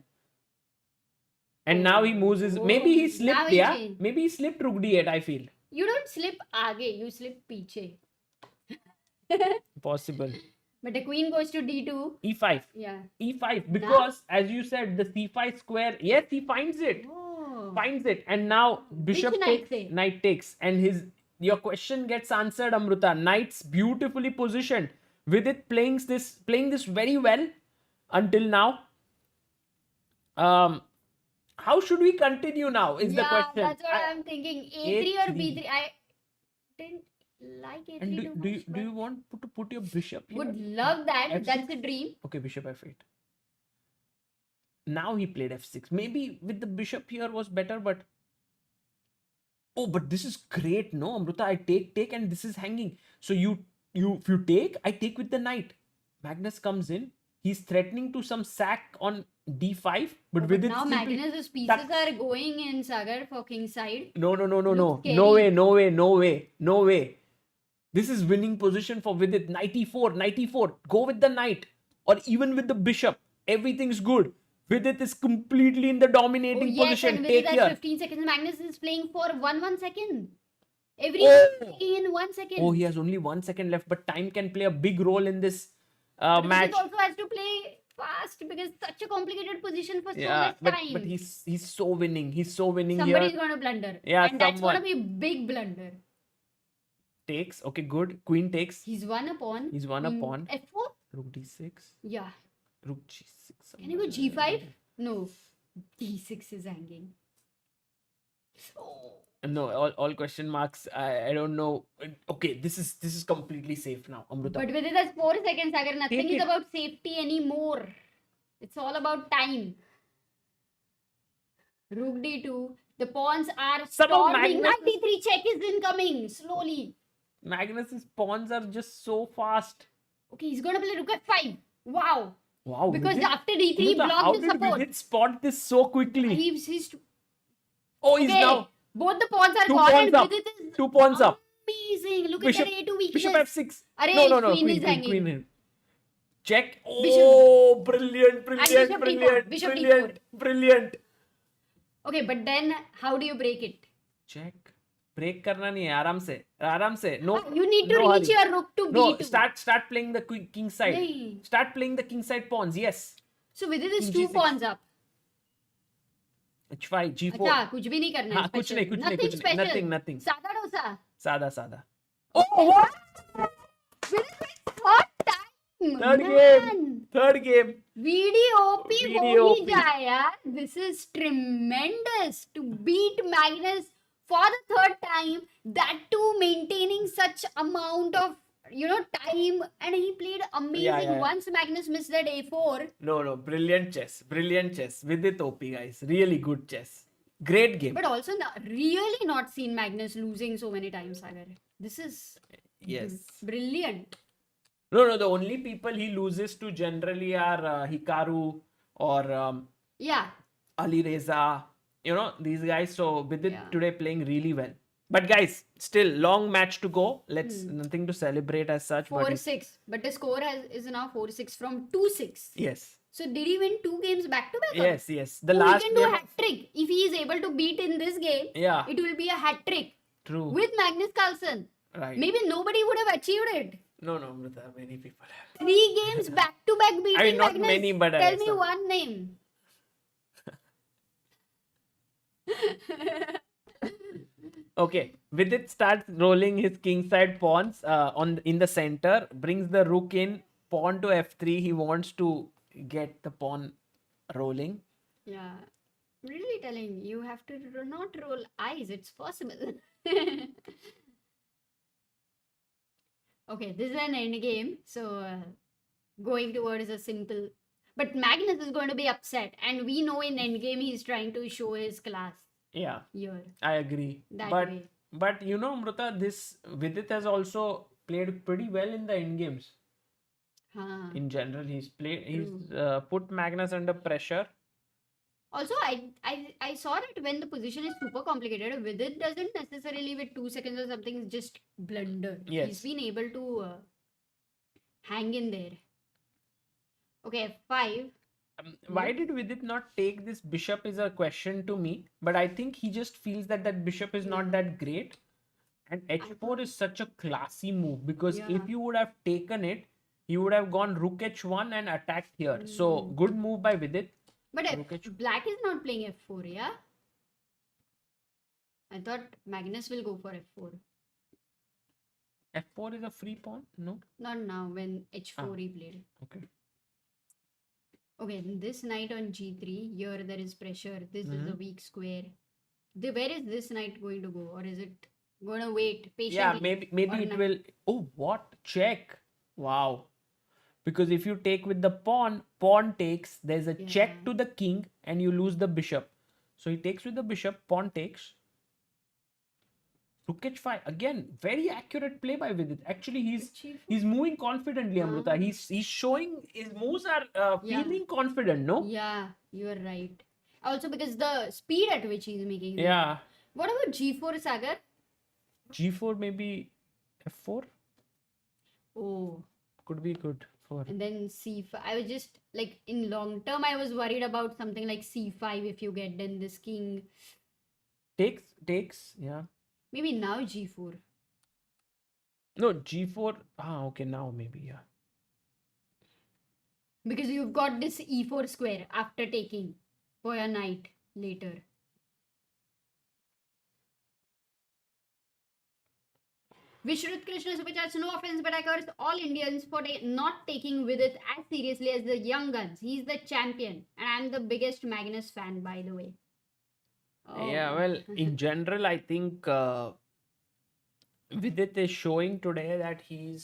And now he moves his. Oh, Maybe he now slipped. he Yeah, changed. maybe he slipped rook d8. I feel You don't slip aage, you slip piche. possible. But the queen goes to d2. e5, Yeah. e5, because as you said, the c5 square. Yes, he finds it. Oh. Finds it, and now bishop knight takes, say? knight takes, and your question gets answered, Amruta. Knight's beautifully positioned. With it playing this very well until now. How should we continue now? Is the question. That's what I'm thinking. A3 or B3. I didn't like A3 And too much. do you want to put your bishop here? Would love that. F6? That's a dream. Okay, bishop f8. Now he played f6. Maybe with the bishop here was better, but oh, but this is great, no, Amruta. I take, and this is hanging. So if you take, I take with the knight. Magnus comes in. He's threatening to some sack on d5, but with it Now simply Magnus's pieces tucks. are going in, Sagar, for king side. No. Looks No scary. way. This is winning position for Vidit. Knight e4. Go with the knight, or even with the bishop. Everything's good. Vidit is completely in the dominating Oh, yes, position. and Take with here. that 15 seconds, Magnus is playing for 1 second. Every Oh. taking in 1 second. Oh, he has only 1 second left, but time can play a big role in this But match. Vidit also has to play fast because such a complicated position for so Yeah, much time. but he's so winning. He's so winning Somebody's here. going to blunder. Yeah, and that's going to someone. be a big blunder. Takes. Okay, good. Queen takes. He's won a pawn. He's won a pawn. F4? Rook d6. Yeah. Rook g6. Can you go g5? No. d6 is hanging. Oh. No, all question marks. I don't know. Okay, this is completely safe now, Amruta. But with it as 4 seconds, Sagar, nothing Take is it. about safety anymore. It's all about time. Rook d2. The pawns are Some of storming. Magnus' Knight d3 check is incoming. Slowly. Magnus's pawns are just so fast. Okay, he's going to play rook f5. Wow. Wow. Because Vidit- after d3, he Amruta, how blocked the did support. Vidit spot this so quickly? He's Oh, he's okay. now Both the pawns are two gone pawns and up. Vidit is 2 pawns up. amazing. Look Bishop- at the A2 weakness. Bishop f6. Array, No. queen is Queen. hanging. Queen. Check. Bishop- Oh, brilliant. bishop d4, bishop d4. Brilliant. Okay, but then how do you break it? Check. Break करना नहीं है, आराम से. No. You need to no reach hurry. your rook to No, b2. start playing the king side. नहीं. Start playing the king side pawns. Yes. So Vidit is King 2 G6. pawns up. H5, G4. अच्छा, कुछ भी नहीं करना है. हाँ, कुछ special. नहीं. Nothing special. Nothing. सादा डोसा. सादा. Oh, what? Vidit wins third time. Third game. VDOP हो ही VDOP. जाए यार. This is tremendous to beat Magnus for the third time. That too maintaining such amount of time, and he played amazing. Yeah. Once Magnus missed that A4. No. Brilliant chess. Vidit OP, guys. Really good chess. Great game. But also really not seen Magnus losing so many times, Sagar. This is Yes. brilliant. No. The only people he loses to generally are Hikaru or Yeah. Ali Reza. These guys. So Vidit Yeah. today playing really well. But guys, still long match to go. Nothing to celebrate as such. 4-6. But the score is now 4-6 from 2-6. Yes. So did he win 2 games back to back? Yes. The He last can do a game. hat trick. If he is able to beat in this game, Yeah. it will be a hat trick True. with Magnus Carlsen. Right. Maybe nobody would have achieved it. No, Amrita. Many people have. 3 games back to back beating I mean, not Magnus. many, but Tell me some. one name. Okay, Vidit starts rolling his kingside pawns in the center, brings the rook in, pawn to f3. He wants to get the pawn rolling. Yeah. Really telling you have to not roll eyes. It's possible. Okay, this is an end game. So going towards a simple. But Magnus is going to be upset. And we know in endgame he's trying to show his class Yeah, here. I agree. That but way. but Amrita, this Vidit has also played pretty well in the end games. Huh. In general, he's True. put Magnus under pressure. Also, I saw that when the position is super complicated, Vidit doesn't necessarily with 2 seconds or something just blunder. Yes. He's been able to hang in there. Okay, F5. Why did Vidit not take this bishop is a question to me, but I think he just feels that bishop is not that great. And h4 is such a classy move because if you would have taken it, he would have gone rook h1 and attacked here. So good move by Vidit. But Rook H1. black is not playing F4, yeah? I thought Magnus will go for F4. F4 is a free pawn? No? Not now, when H4 he played. Okay. Okay, this knight on G3. Here there is pressure. This is a weak square. Where is this knight going to go? Or is it going to wait patiently? Yeah, maybe or it not? will. Oh, what? Check. Wow. Because if you take with the pawn takes, there's a check to the king and you lose the bishop. So he takes with the bishop, pawn takes. Rook h5. Again, very accurate play by Vidit. Actually, he's moving confidently, Amrita. He's showing his moves are feeling confident, no? Yeah, you are right. Also because the speed at which he's making it. Yeah. What about G4, Sagar? G4 maybe f4 Oh. could be good for. And then C5. I was just like in long term, I was worried about something like C5 if you get then this king. Takes, yeah. Maybe now G4. No, G4. Okay, now maybe, yeah. Because you've got this E4 square after taking for your knight later. Vishrut Krishna Super Chats, no offense, but I curse all Indians for not taking Vidit as seriously as the young guns. He's the champion, and I'm the biggest Magnus fan, by the way. Yeah, well, in general, I think Vidit is showing today that he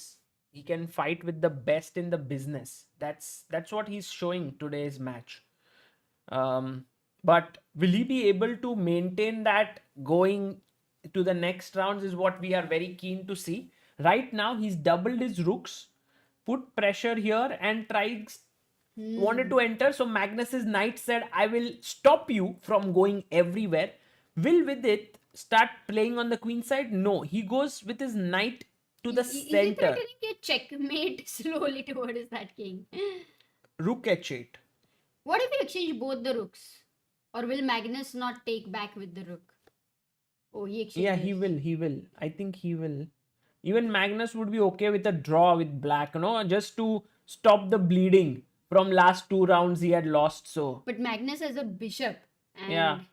can fight with the best in the business. That's what he's showing today's match. But will he be able to maintain that going to the next rounds is what we are very keen to see. Right now, he's doubled his rooks, put pressure here and wanted to enter. So Magnus's knight said, I will stop you from going everywhere. Will Vidit start playing on the queen side? No, he goes with his knight to the Is he center. threatening a checkmate slowly towards that king? Rook h8. What if you exchange both the rooks? Or will Magnus not take back with the rook? Oh, he Yeah, exchanges. he will. I think he will. Even Magnus would be okay with a draw with black, just to stop the bleeding from last 2 rounds he had lost. So, But Magnus has a bishop, yeah. and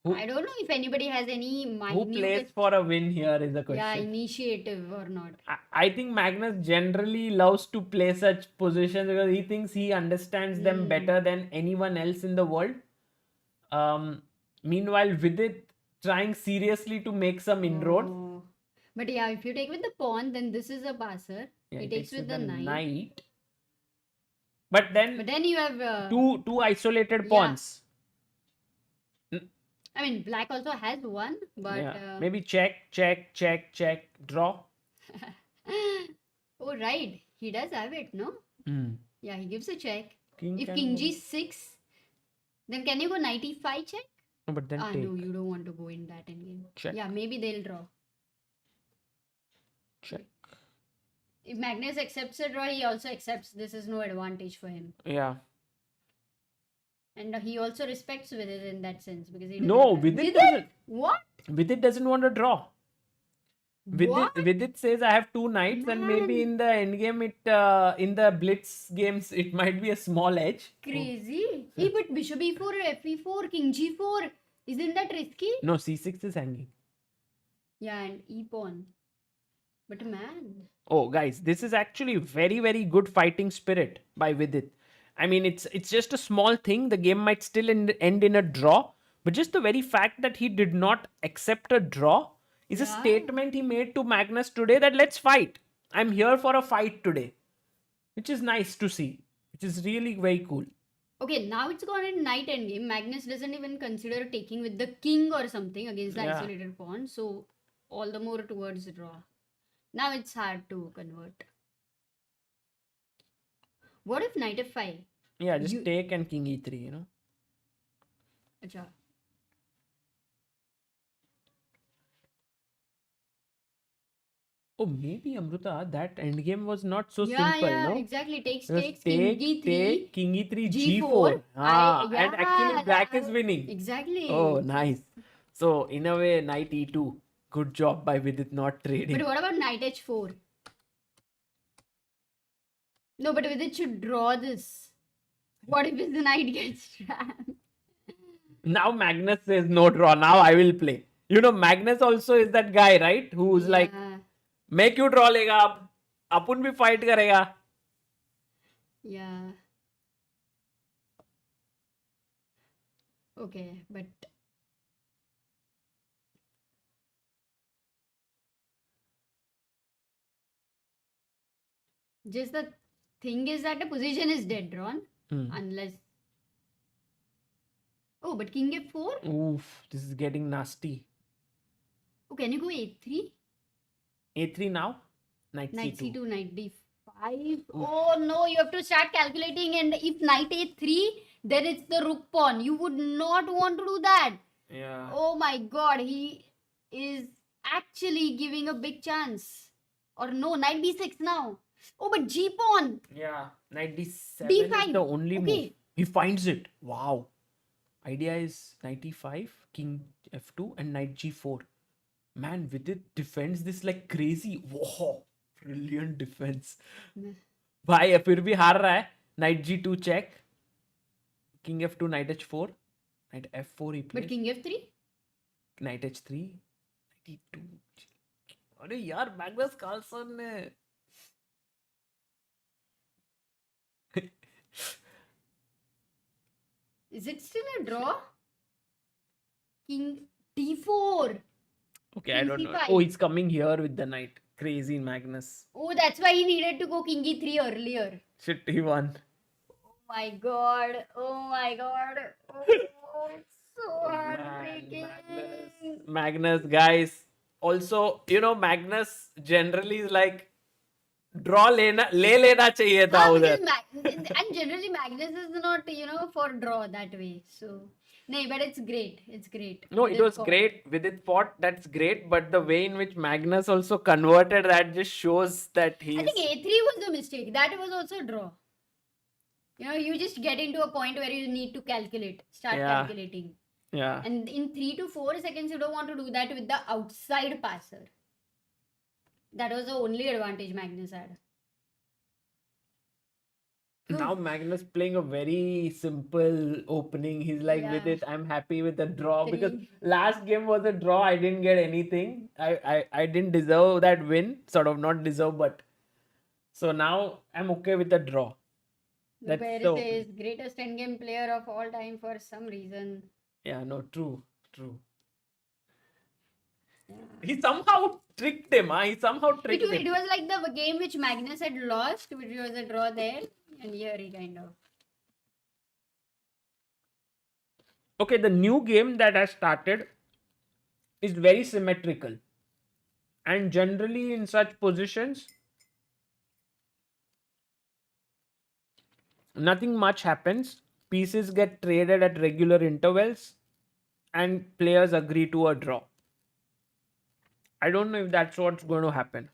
Who I don't know if anybody has any who plays minute, for a win here is the yeah, question. initiative or not. I think Magnus generally loves to play such positions because he thinks he understands them better than anyone else in the world. Meanwhile, Vidit trying seriously to make some inroad. Oh. But yeah, if you take with the pawn, then this is a passer. Yeah, He takes with the knight. knight. But then But then you have two isolated yeah. pawns. I mean, black also has one, but Yeah. Maybe check, draw. oh right, he does have it, no? Yeah, he gives a check. King If can king move. g6, then can you go knight e5 check? No, but then Ah, take. no, you don't want to go in that endgame. Check. Yeah, maybe they'll draw. Check. If Magnus accepts a draw, he also accepts this is no advantage for him. Yeah. And he also respects Vidit in that sense because he No, doesn't- Vidit doesn't. What? Vidit doesn't want to draw. What? Vidit says I have 2 knights and maybe in the endgame in the blitz games it might be a small edge. Crazy. Hey, but bishop e4, fe4, king g4. Isn't that risky? No, c6 is hanging. Yeah, and e pawn. But man. Oh, guys, this is actually very, very good fighting spirit by Vidit. I mean, it's just a small thing. The game might still end in a draw, but just the very fact that he did not accept a draw is a statement he made to Magnus today that let's fight. I'm here for a fight today, which is nice to see. Which is really very cool. Okay, now it's gone in knight endgame. Magnus doesn't even consider taking with the king or something against the isolated pawn. So all the more towards draw. Now it's hard to convert. What if knight f5? Yeah, just take and king e3, Acha. Oh, maybe Amruta, that endgame was not so Yeah, simple, yeah, no? exactly. Takes, It was takes, king g3. king e3, G4. g4. And actually yeah, black is winning. Exactly. Oh, nice. So, in a way, knight e2. Good job by Vidit not trading. But what about knight h4? No, but Vidit should draw this. What if his knight gets trapped? Now Magnus says no draw. Now I will play. Magnus also is that guy, right? Who's like, मैं क्यों draw लेगा अब? अपन भी fight करेगा. Yeah. Okay, but just the thing is that the position is dead drawn unless. Oh, but king f4? Oof, this is getting nasty. Oh, can you go a3? A3 now? Knight Knight c2. c2, knight d5. Oh no, you have to start calculating, and if knight a3, then it's the rook pawn. You would not want to do that. Yeah. Oh my god, he is actually giving a big chance. Or no, knight b6 now. Oh, but g pawn. Yeah. Knight d7 D5. is the only move. Okay. He finds it. Wow. Idea is knight e5, king f2 and knight g4. Man, Vidit defends this like crazy. Wow. Brilliant defense. भाई फिर भी हार रहा है. Knight g2 check. King f2, knight h4. Knight f4 he plays. But king f3? Knight h3. Knight e2. अरे यार Magnus Carlsen ने Is it still a draw? King d4. Okay, I King don't know. c5. Oh, he's coming here with the knight. Crazy Magnus. Oh, that's why he needed to go king e3 earlier. Shit, he won. Oh my god. Oh my god. Oh, it's so heartbreaking. Magnus, guys. Also, Magnus generally is like draw ले लेना चाहिए था उधर. And generally Magnus is not, for draw that way. So, no, but it's great. It's great. No, it was great. Vidit fought, that's great. But the way in which Magnus also converted that just shows that he's... I think a3 was the mistake. That was also a draw. You just get into a point where you need to calculate. Start calculating. Yeah. And in 3 to 4 seconds, you don't want to do that with the outside passer. That was the only advantage Magnus had. Now Magnus playing a very simple opening. He's like, Yeah. with it, I'm happy with the draw. Because 3. last game was a draw. I didn't get anything. I didn't deserve that win. Sort of not deserve, but so now I'm okay with the draw. That's Nuber so says greatest endgame player of all time for some reason. yeah, no, true. Yeah. He somehow tricked him. He somehow tricked It him. was like the game which Magnus had lost, which was a draw there, and here he kind of. Okay, the new game that has started is very symmetrical. And generally in such positions, nothing much happens. Pieces get traded at regular intervals and players agree to a draw. I don't know if that's what's going to happen.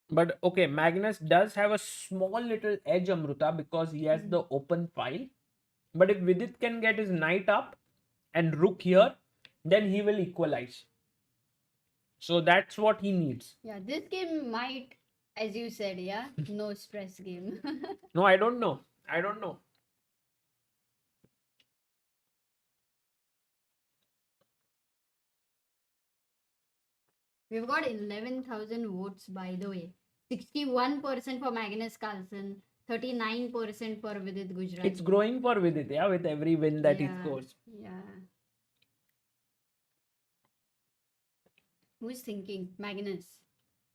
But okay, Magnus does have a small little edge, Amruta, because he has the open file. But if Vidit can get his knight up and rook here, then he will equalize. So that's what he needs. Yeah, this game might, as you said, yeah, no stress game. No, I don't know. I don't know. We've got 11,000 votes, by the way. 61% for Magnus Carlsen, 39% for Vidit Gujrathi. It's growing for Vidit, yeah, with every win that he scores. Yeah. Who's thinking? Magnus.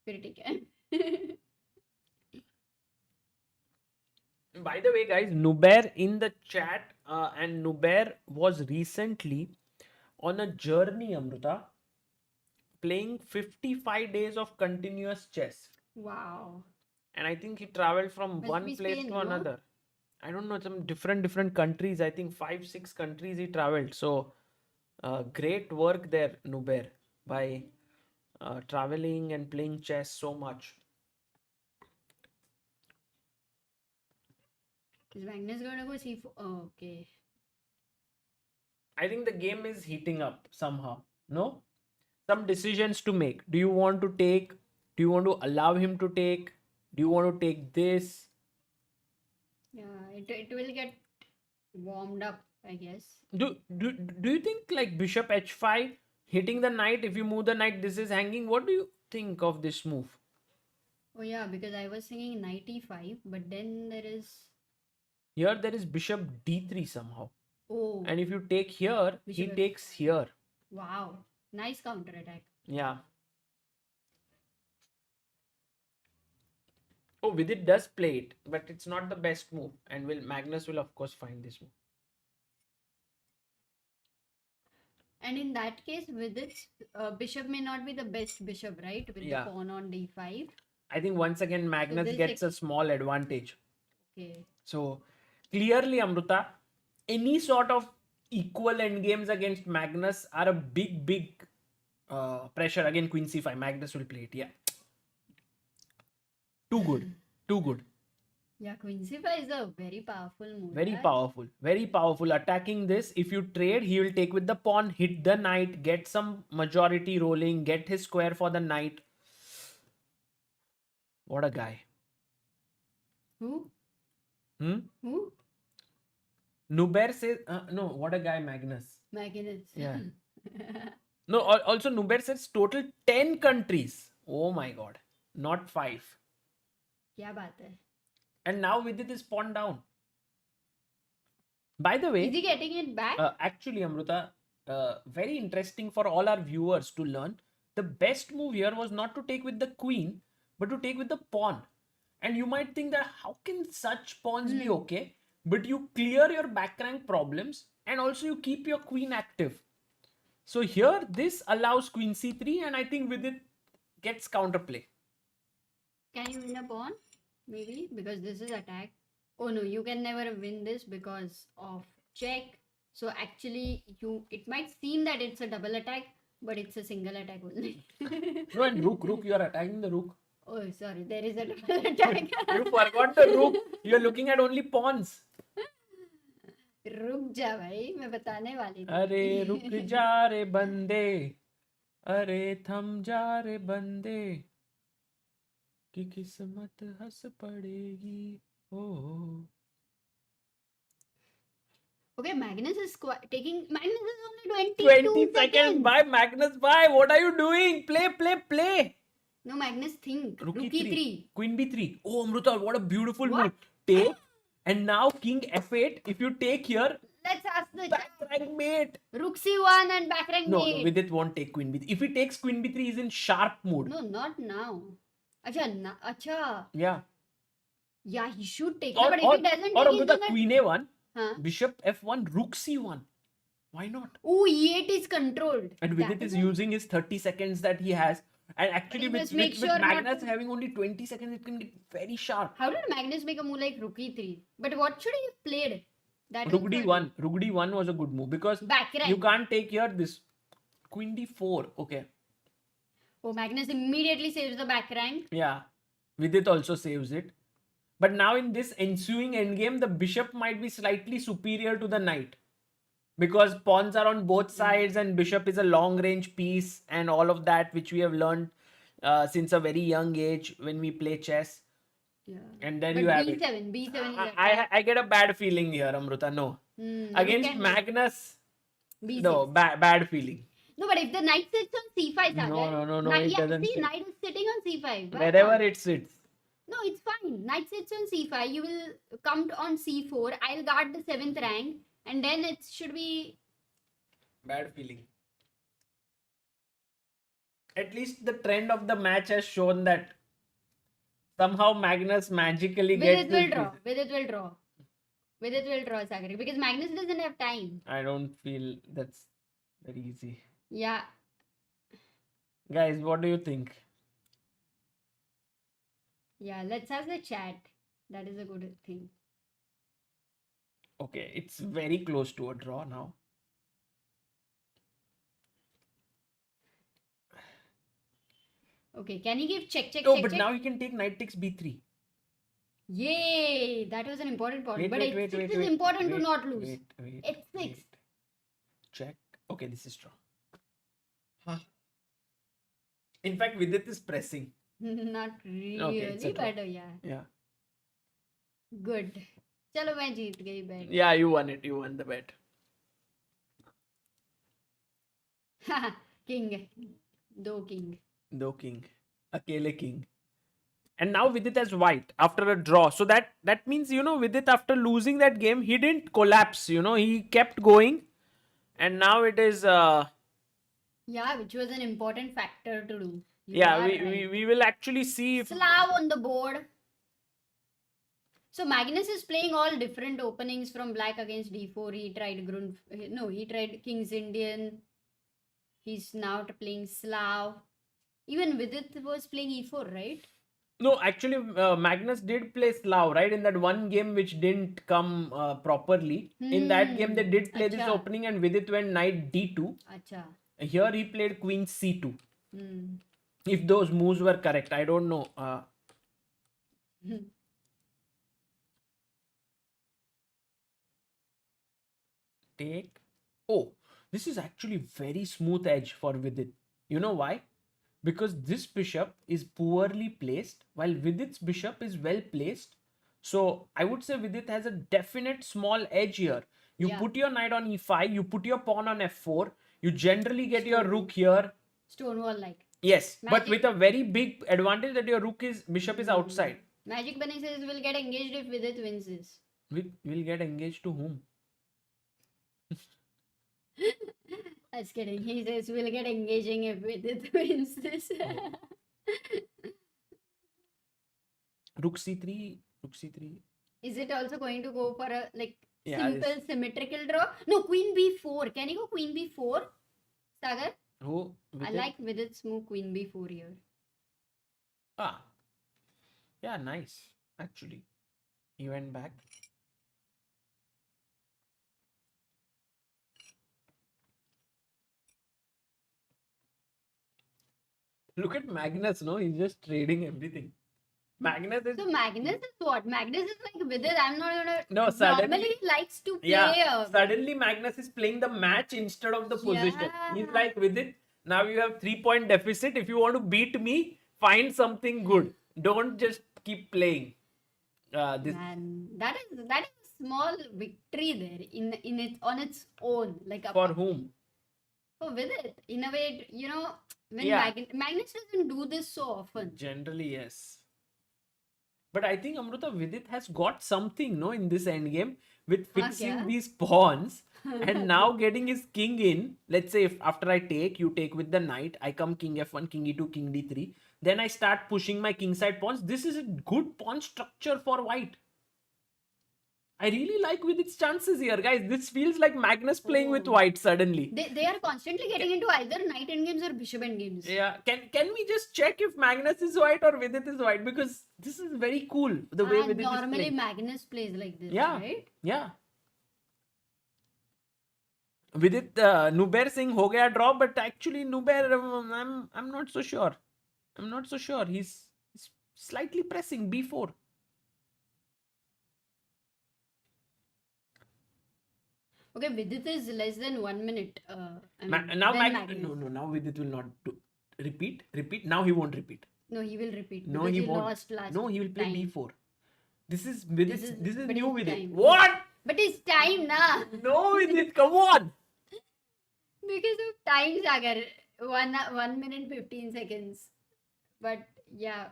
Pretty good. By the way, guys, Nuber in the chat, and Nuber was recently on a journey, Amruta, playing 55 days of continuous chess. Wow. And I think he traveled from Must one be place Spain, to no? another. I don't know, some different countries. I think 5-6 countries he traveled. So great work there, Nuber, by traveling and playing chess so much. Is Magnus gonna go C4? Oh, okay. I think the game is heating up somehow. No? Some decisions to make. Do you want to take? Do you want to allow him to take? Do you want to take this? Yeah, it will get warmed up, I guess. Do you think like bishop h5 hitting the knight? If you move the knight, this is hanging. What do you think of this move? Oh yeah, because I was thinking knight e5, but then there is. Here there is bishop d3 somehow. Oh. And if you take here, he Bishop takes here. Wow. Nice counter attack. Yeah. Oh, Vidit does play it, but it's not the best move. And Magnus will of course find this move. And in that case, with its bishop may not be the best bishop, right? With Yeah. the pawn on d5. I think once again Magnus this gets a small advantage. Okay. So clearly, Amruta, any sort of equal endgames against Magnus are a big pressure. Again, Queen c5. Magnus will play it. Yeah. Too good. Too good. Yeah, Queen c5 is a very powerful move. Very yeah. powerful. Very powerful. Attacking this, if you trade, he will take with the pawn, hit the knight, get some majority rolling, get his square for the knight. What a guy. Who? Who? Nuber says, no, what a guy, Magnus. Magnus. Yeah. No, also Nuber says total 10 countries. Oh my god. Not 5. Kya baat hai? And now Vidit is pawn down. By the way, Is he getting it back? actually, Amruta, very interesting for all our viewers to learn. The best move here was not to take with the queen, but to take with the pawn. And you might think that how can such pawns be okay? But you clear your back rank problems and also you keep your queen active. So here, this allows queen c3 and I think Vidit gets counterplay. Can you win a pawn? Maybe because this is attack. Oh no, you can never win this because of check. So actually, it might seem that it's a double attack, But it's a single attack only. No, and rook, you are attacking the rook. Oh, sorry, there is a double attack. You forgot the rook. You are looking at only pawns. रुक जा भाई, मैं बताने वाली थी. अरे रुक जा रे बंदे, अरे थम जा रे बंदे, कि किस्मत हंस पड़ेगी. Oh. Okay, Magnus is taking. Magnus is only 20 22 seconds. Bye, Magnus. Bye. What are you doing? Play. No, Magnus, think. Rook Rook E3. E3. Queen B3. Oh, Amruta, what a beautiful What? move. Take. And now King F8. If you take here, Let's ask the back rank mate. Rook C1 and back rank No, mate. Vidit won't take Queen B3. If he takes Queen B3, he's in sharp mood. No, not now. Acha. Yeah. Yeah, he should take. Or, But if or, he doesn't or take, he's Amruta, gonna... Queen A1, Huh? Bishop F1, Rook C1. Why not? Oh, E8 is controlled. And Vidit is using his 30 seconds that he has. And actually, But he with, must make with, sure with not Magnus to- having only 20 seconds, it can get very sharp. How did Magnus make a move like Rook E3? But what should he have played? That Rook was D1. Rook D1 was a good move because back rank. you can't take here this. Queen D4. Okay. Oh, Magnus immediately saves the back rank. Yeah. Vidit also saves it. But now in this ensuing endgame, the bishop might be slightly superior to the knight. Because pawns are on both sides and bishop is a long range piece and all of that which we have learned since a very young age when we play chess. Yeah. And there But you have it. B7 is I get a bad feeling here, Amruta. No. Against Magnus, B6. no, bad feeling. No, but if the knight sits on C5, Sagar. No, it doesn't See, sit. knight is sitting on C5. Why Wherever not? it sits. No, it's fine. Knight sits on C5. You will come on C4. I'll guard the 7th rank. And then it should be... Bad feeling. At least the trend of the match has shown that somehow Magnus magically gets Vidit will this draw. piece. Vidit will draw. Vidit will draw, Sagar. Because Magnus doesn't have time. I don't feel that's very easy. Yeah. Guys, what do you think? Yeah, let's ask the chat. That is a good thing. Okay, it's very close to a draw now. Okay, can he give check? No, check, but check? now he can take knight takes b3. Yay! That was an important point. Wait, But wait, it wait, is wait, important wait, to not lose. Wait, It's 6. wait. Check. Okay, this is strong. Huh. In fact, Vidit is pressing. Not really, Okay, it's a draw. but yeah. Yeah. Good. चलो मैं जीत गई bet. Yeah, you won it. You won the bet. King. Do king. No king. Akele king. And now Vidit has white after a draw. So that means, Vidit after losing that game, he didn't collapse. He kept going. And now it is... Yeah, which was an important factor to do. You yeah, are we right. will actually see if... Slav on the board. So Magnus is playing all different openings from black against d4. He tried he tried King's Indian. He's now playing Slav. Even Vidit was playing e4, right? No, actually, Magnus did play Slav, right? In that one game which didn't come properly. In that game, they did play this Acha. opening and Vidit went knight d2. Acha. Here he played queen c2. Hmm. If those moves were correct, I don't know. Take. Oh, this is actually very smooth edge for Vidit. You know why? Because this bishop is poorly placed while Vidit's bishop is well placed. So I would say Vidit has a definite small edge here. You Yeah. put your knight on e5, you put your pawn on f4, you generally get your rook here. Stonewall like. Yes, but Magic. with a very big advantage that your bishop is outside. Magic Bunny says will get engaged if Vidit wins this. We'll get engaged to whom? That's kidding. He says we'll get engaging if Vidit wins this. Rook c3, rook c3. Is it also going to go for a Yeah, simple symmetrical draw? No, queen b4. Can he go queen b4? Sagar? Who? I Vidit? like Vidit's move queen b4 here. Ah. Yeah, nice. Actually. He went back. Look at Magnus, no? He's just trading everything. Magnus is... So Magnus is what? Magnus is like with it. I'm not gonna. No, suddenly... Normally he likes to play. Yeah, suddenly Magnus is playing the match instead of the position. He's like, with it, now you have 3-point deficit. If you want to beat me, find something good. Don't just keep playing. Man, that is a small victory there in it on its own. Like For whom? For Vidit. In a way, you know, when Yeah. Magnus doesn't do this so often. Generally, yes. But I think Amruta Vidit has got something, no, in this endgame with fixing yeah. these pawns and now getting his king in. Let's say if after I take, you take with the knight, I come king f1, king e2, king d3. Then I start pushing my kingside pawns. This is a good pawn structure for white. I really like with its chances here, guys. This feels like Magnus playing with white suddenly. They are constantly getting into either knight endgames or bishop endgames. Yeah, can we just check if Magnus is white or Vidit is white? Because this is very cool, the way Vidit is normally playing. Magnus plays like this, Yeah, right? yeah. Vidit, Nubair saying ho gaya draw, but actually Nubair, I'm not so sure. I'm not so sure. He's slightly pressing b4. Okay, Vidit is less than 1 minute. Now Vidit will not do. Repeat. Now he won't repeat. No, he will repeat. No, because he he won't. lost last No, he will play time. b4. This is Vidit. This is but new it's Vidit. time. What? But it's time, na. No, Vidit, come on. Because of time, Sagar. 1 minute 15 seconds. But yeah.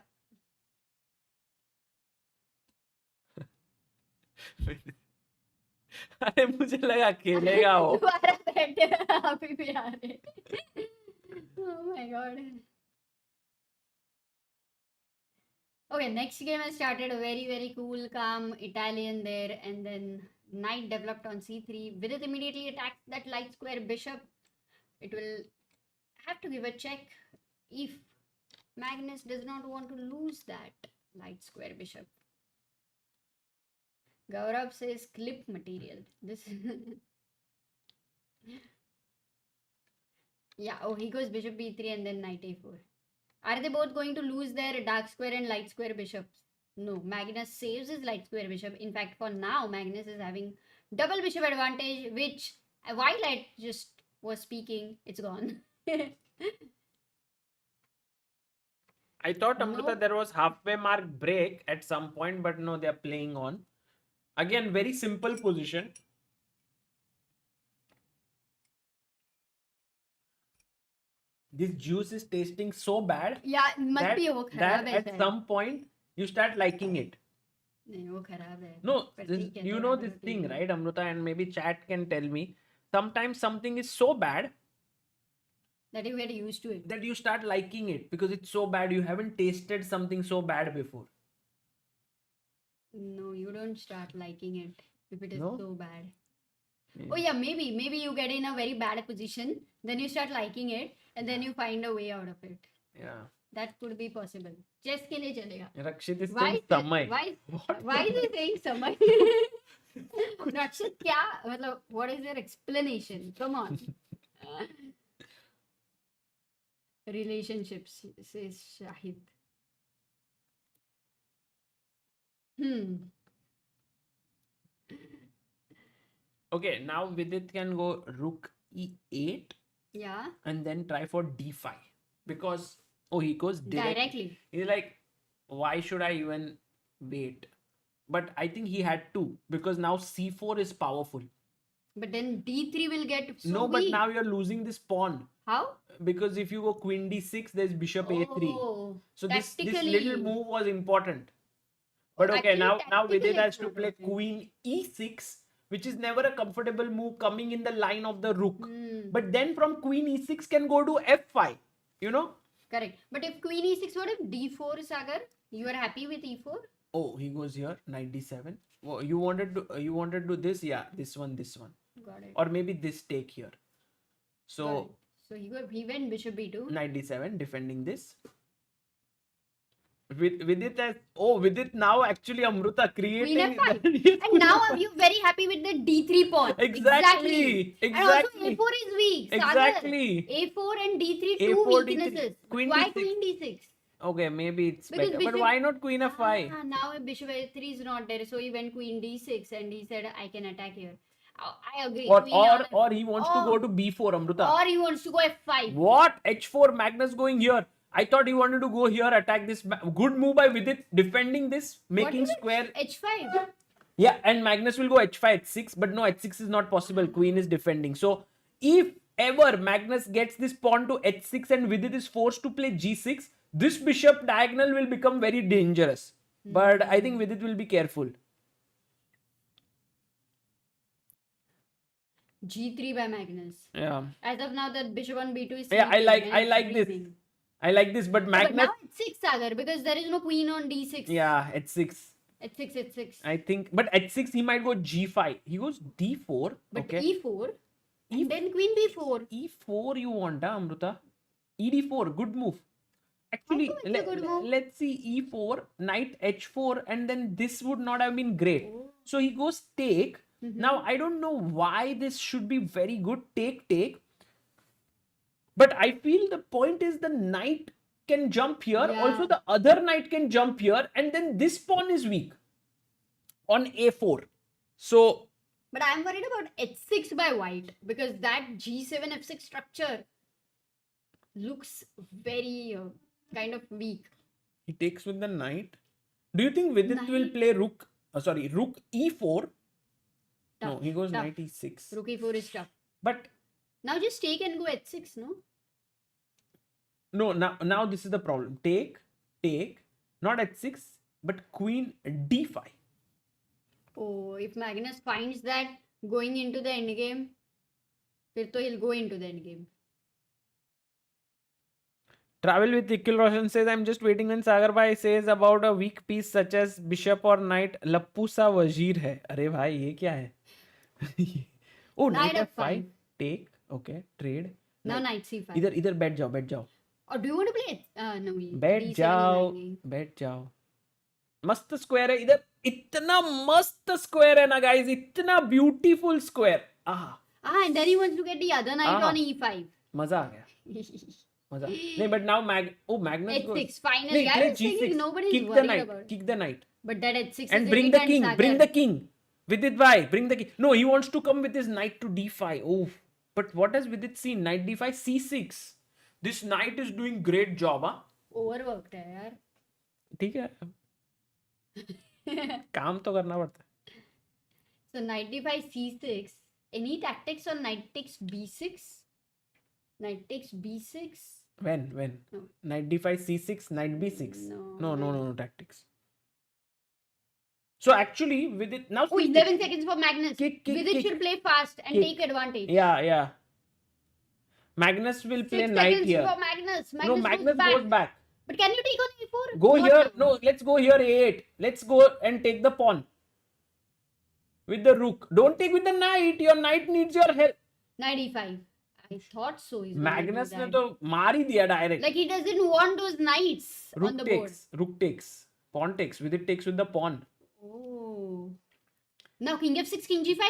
अरे मुझे लगा खेलेगा वो. दोबारा बैठे अभी भी आ रहे. Oh my god. Okay, next game has started. Very, very cool, calm Italian there, and then knight developed on c3. Vidit immediately attacks that light square bishop. It will have to give a check if Magnus does not want to lose that light square bishop. Gaurav says clip material. This yeah, oh, he goes bishop b3 and then knight a4. Are they both going to lose their dark square and light square bishops? No, Magnus saves his light square bishop. In fact, for now, Magnus is having double bishop advantage, which while I just was speaking, it's gone. I thought, Amruta, No. there was halfway mark break at some point, but no, they're playing on. Again, very simple position. This juice is tasting so bad Yeah, must that, be वो खराब that है at शायद. some point you start liking it. नहीं वो खराब है. No, पर this, ठीक है, you थोड़ा know बहुत this ठीक thing, है. right, Amruta, and maybe chat can tell me. Sometimes something is so bad That you get used to it. that you start liking it because it's so bad. You haven't tasted something so bad before. No, you don't start liking it if it is No? so bad. Yeah. Oh yeah, maybe you get in a very bad position, then you start liking it, and then you find a way out of it. Yeah. That could be possible. Chess के लिए चलेगा. Rakshit is Why saying is it- Samay. Why is he saying समय? Rakshit क्या मतलब what is your explanation? Come on. Relationships says Shahid. Okay, now Vidit can go rook e8 Yeah. and then try for d5 because he goes Directly. He's like, why should I even wait? But I think he had to because now c4 is powerful. But then d3 will get so No, but weak. now you're losing this pawn How? because if you go queen d6, there's bishop a3. Oh, So this tactically. little move was important. But okay, Actually, now Vidit tactically has it's to not play important. queen e6, which is never a comfortable move coming in the line of the rook. Hmm. But then from queen e6 can go to f5, you know? Correct. But if queen e6, what if d4, Sagar? You are happy with e4? Oh, he goes here, knight d7. Oh, you wanted to do this? Yeah, this one. Got it. Or maybe this take here. Got So it. So he went bishop b2. knight d7, defending this. Vidit has... Oh, Vidit now actually Amruta creating... Queen F5. And now are you very happy with the D3 pawn? Exactly. And also A4 is weak. Exactly. Sagar. A4 and D3, two A4, D3. weaknesses. Queen Why D6? Queen D6? Okay, maybe it's Because better. But bishop- why not Queen F5? Now Bishop A3 is not there. So he went Queen D6 and he said, I can attack here. I agree. Or, Queen or he wants to go to B4, Amruta. Or he wants to go F5. What? H4, Magnus going here. I thought he wanted to go here, attack this. Good move by Vidit, defending this, making What is square. it? H5. Yeah, and Magnus will go H5, H6, but no, H6 is not possible. Queen is defending. So, if ever Magnus gets this pawn to H6 and Vidit is forced to play G6, this bishop diagonal will become very dangerous. But I think Vidit will be careful. G3 by Magnus. Yeah. As of now, the bishop on B2 is. Yeah, I sleeping, like this. freezing. I like this, but But Magnus. now it's 6 Sagar because there is no queen on D6. Yeah, H6. H6, H6. I think, but H6 he might go G5. He goes D4. But Okay. E4. And then queen B4. E4 you want, Amruta? ED4, good move. Actually, How come it's a good move? let's see E4, knight H4, and then this would not have been great. Oh. So he goes take. Now, I don't know why this should be very good. Take. But I feel the point is the knight can jump here. Yeah. Also, the other knight can jump here. And then this pawn is weak on A4. So, But I'm worried about H6 by white because that G7 F6 structure looks very kind of weak. he takes with the knight. Do you think Vidit will Knight. play rook E4? No, Tough, he goes tough. knight E6. Rook E4 is tough. But Now just take and go H6, no? no, now this is the problem. Take, not H6, but queen D5. Oh, if Magnus finds that going into the endgame, then he'll go into the endgame. Travel with Nikhil Roshan says, I'm just waiting when Sagar Bhai says about a weak piece such as bishop or knight. Lappu sa wazir hai. Arey bhai, ye kya hai? Oh, knight Knight F5. F5. Take. Okay. Trade. Now knight C5. Idhar बैठ जाओ. Or do you want to play it? No, बैठ D7 is जाओ. hanging. बैठ जाओ. मस्त square है इधर. इतना मस्त स्क्वायर है ना गाइस. इतना ब्यूटीफुल स्क्वायर. आहा. And then he wants to get the other knight on E5. मजा आ गया. मजा. नहीं, but now Magnus goes. H6, finally. नहीं, I play was thinking G6. nobody's Kick the worried knight. about. Kick the knight. But that H6 And is bring the irritant, king. Sagar. Bring the king. Vidit bhai, bring the king. No, he wants to come with his knight to D5. Oh, but what has Vidit seen? Knight D5, C6. This knight is doing great job, huh? Overworked है यार. ठीक है. काम तो करना पड़ता है. So knight d5 c6. Any tactics on knight takes b6? Knight takes b6? When? No. Knight D5, C6, Knight B6. No. No tactics. So actually, Vidit now. Oh, 11 seconds for Magnus. Kick. Vidit should play fast and Kick. take advantage. Yeah. Magnus will play 6 knight seconds here. for Magnus. No, Magnus back. goes back. But can you take on a4? Go Not here. now. No, let's go here A8. Let's go and take the pawn. With the rook. Don't take with the knight. Your knight needs your help. Knight e5. I thought so. He's gonna Magnus do ने that. तो मार ही दिया direct. Like he doesn't want those knights Rook on the board. takes. Rook takes. Pawn takes. Vidit takes with the pawn. Oh. Now king f6, king g5?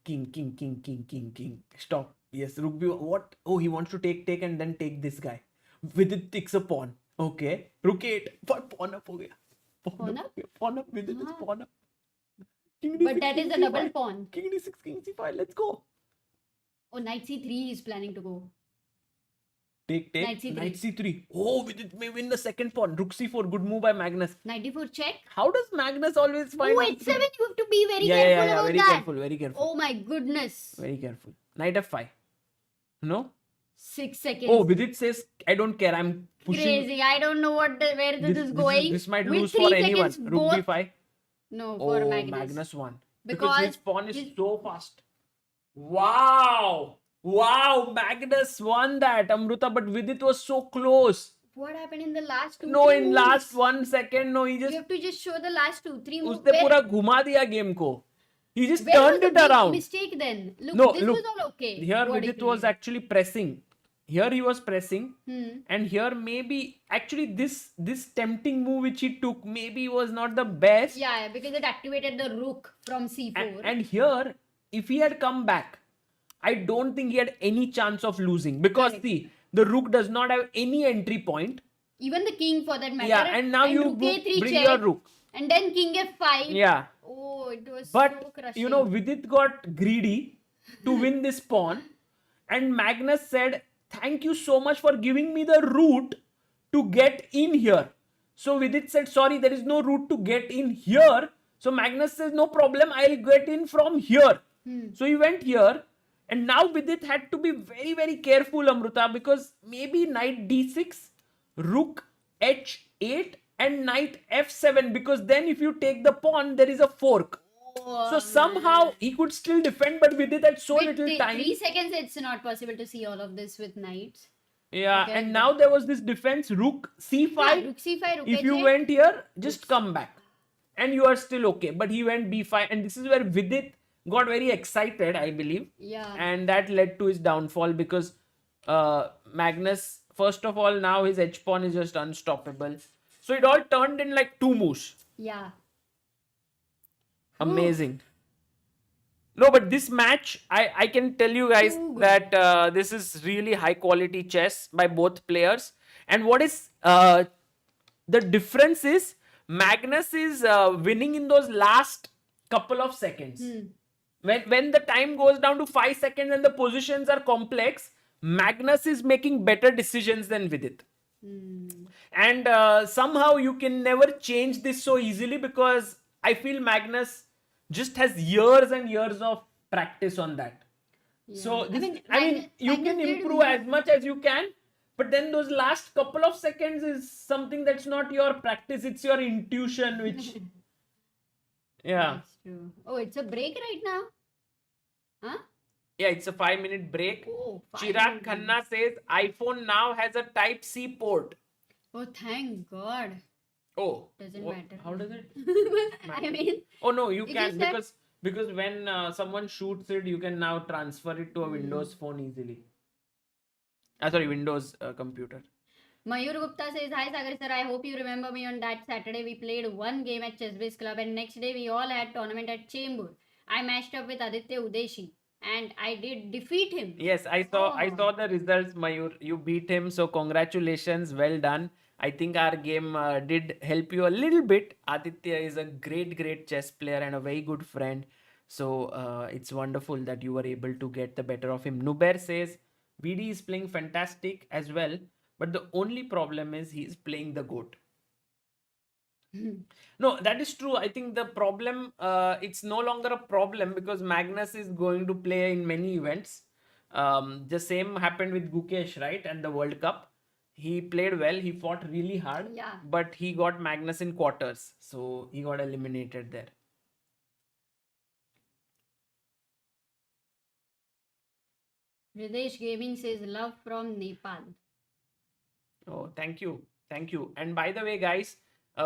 King. Stop. Yes, Rook B. What? Oh, he wants to take and then take this guy. Vidit takes a pawn. Okay. Rook 8. Pawn up हो गया. Pawn up? Pawn up. Vidit is pawn up. King But D6, that is king a C5. double pawn. King D6, king C5. Let's go. Oh, knight c3 is planning to go. Take. Knight C3. Knight C3. Oh, Vidit may win the second pawn. Rook C4. Good move by Magnus. Knight d4 check. How does Magnus always find... Oh, h7. You have to be very Yeah, careful about very that. Very careful. Oh my goodness. Very careful. Knight F5. No? 6 seconds. Oh, Vidit says, I don't care. I'm pushing. Crazy. I don't know where this is going. This might With lose 3 for anyone. seconds, Rook both- B5. No, for Oh, Magnus. won. Because his pawn is his- so fast. Wow, Magnus won that, Amruta, but Vidit was so close. What happened in the last 2 No, in moves? last 1 second, no, he You just have to just show the last 2-3 moves. उसने पूरा घुमा दिया game को. He just Where turned was it the big around. mistake then? Look, No, this look. was all okay. Here Vidit was vertically. actually pressing. here he was pressing, and here maybe actually this tempting move which he took maybe was not the best. Yeah, because it activated the rook from c4. And here, if he had come back, I don't think he had any chance of losing, because Correct. see, the rook does not have any entry point. Even the king for that matter. Yeah, and now you rook a3 bring check, your rook. and then king f5. Yeah. Oh, it was so But, crushing. you know, Vidit got greedy to win this pawn. And Magnus said, thank you so much for giving me the route to get in here. So Vidit said, sorry, there is no route to get in here. So Magnus says, no problem, I'll get in from here. So he went here. And now Vidit had to be very, very careful, Amruta, because maybe knight d6, rook h8 and knight f7, because then if you take the pawn, there is a fork. So somehow he could still defend, but Vidit had so With little time. 3 seconds, it's not possible to see all of this with knights. Yeah, Okay. and now there was this defense, rook c5. Yeah, rook c5, rook If you h8. went here, just come back. And you are still okay. But he went b5, and this is where Vidit got very excited, I believe. Yeah. And that led to his downfall, because Magnus, first of all, now his h pawn is just unstoppable. So it all turned in like 2 moves. Yeah. Amazing. No, but this match, I can tell you guys Too good. that this is really high quality chess by both players. And what is the difference is, Magnus is winning in those last couple of seconds. When the time goes down to 5 seconds and the positions are complex, Magnus is making better decisions than Vidit. And somehow you can never change this so easily, because I feel Magnus just has years and years of practice on that. So I mean, you Magnus can did improve more. as much as you can, but then those last couple of seconds is something that's not your practice, it's your intuition, which yeah. That's true. Oh, it's a break right now? Huh? Yeah, it's a 5-minute break. Oh, 5 Chirag minutes. Khanna says iPhone now has a Type-C port. Oh, thank God. Oh, Doesn't what- matter. How does it? I mean, Oh no, you It can, is that- because when someone shoots it, you can now transfer it to a Windows phone easily. Sorry, Windows computer. Mayur Gupta says, hi Sagar sir, I hope you remember me. On that Saturday we played one game at ChessBase Club, and next day we all had tournament at Chambur. I matched up with Aditya Udeshi and I did defeat him. Yes, I saw Oh. the results, Mayur. You beat him, so congratulations, well done. I think our game did help you a little bit. Aditya is a great chess player and a very good friend. So it's wonderful that you were able to get the better of him. Nuber says, VD is playing fantastic as well, but the only problem is he is playing the GOAT. No, that is true. I think the problem, it's no longer a problem because Magnus is going to play in many events. The same happened with Gukesh, right? And the World Cup. He played well. He fought really hard. Yeah. But he got Magnus in quarters. So he got eliminated there. Ridesh Gaming says, love from Nepal. Oh, thank you. Thank you. And by the way, guys,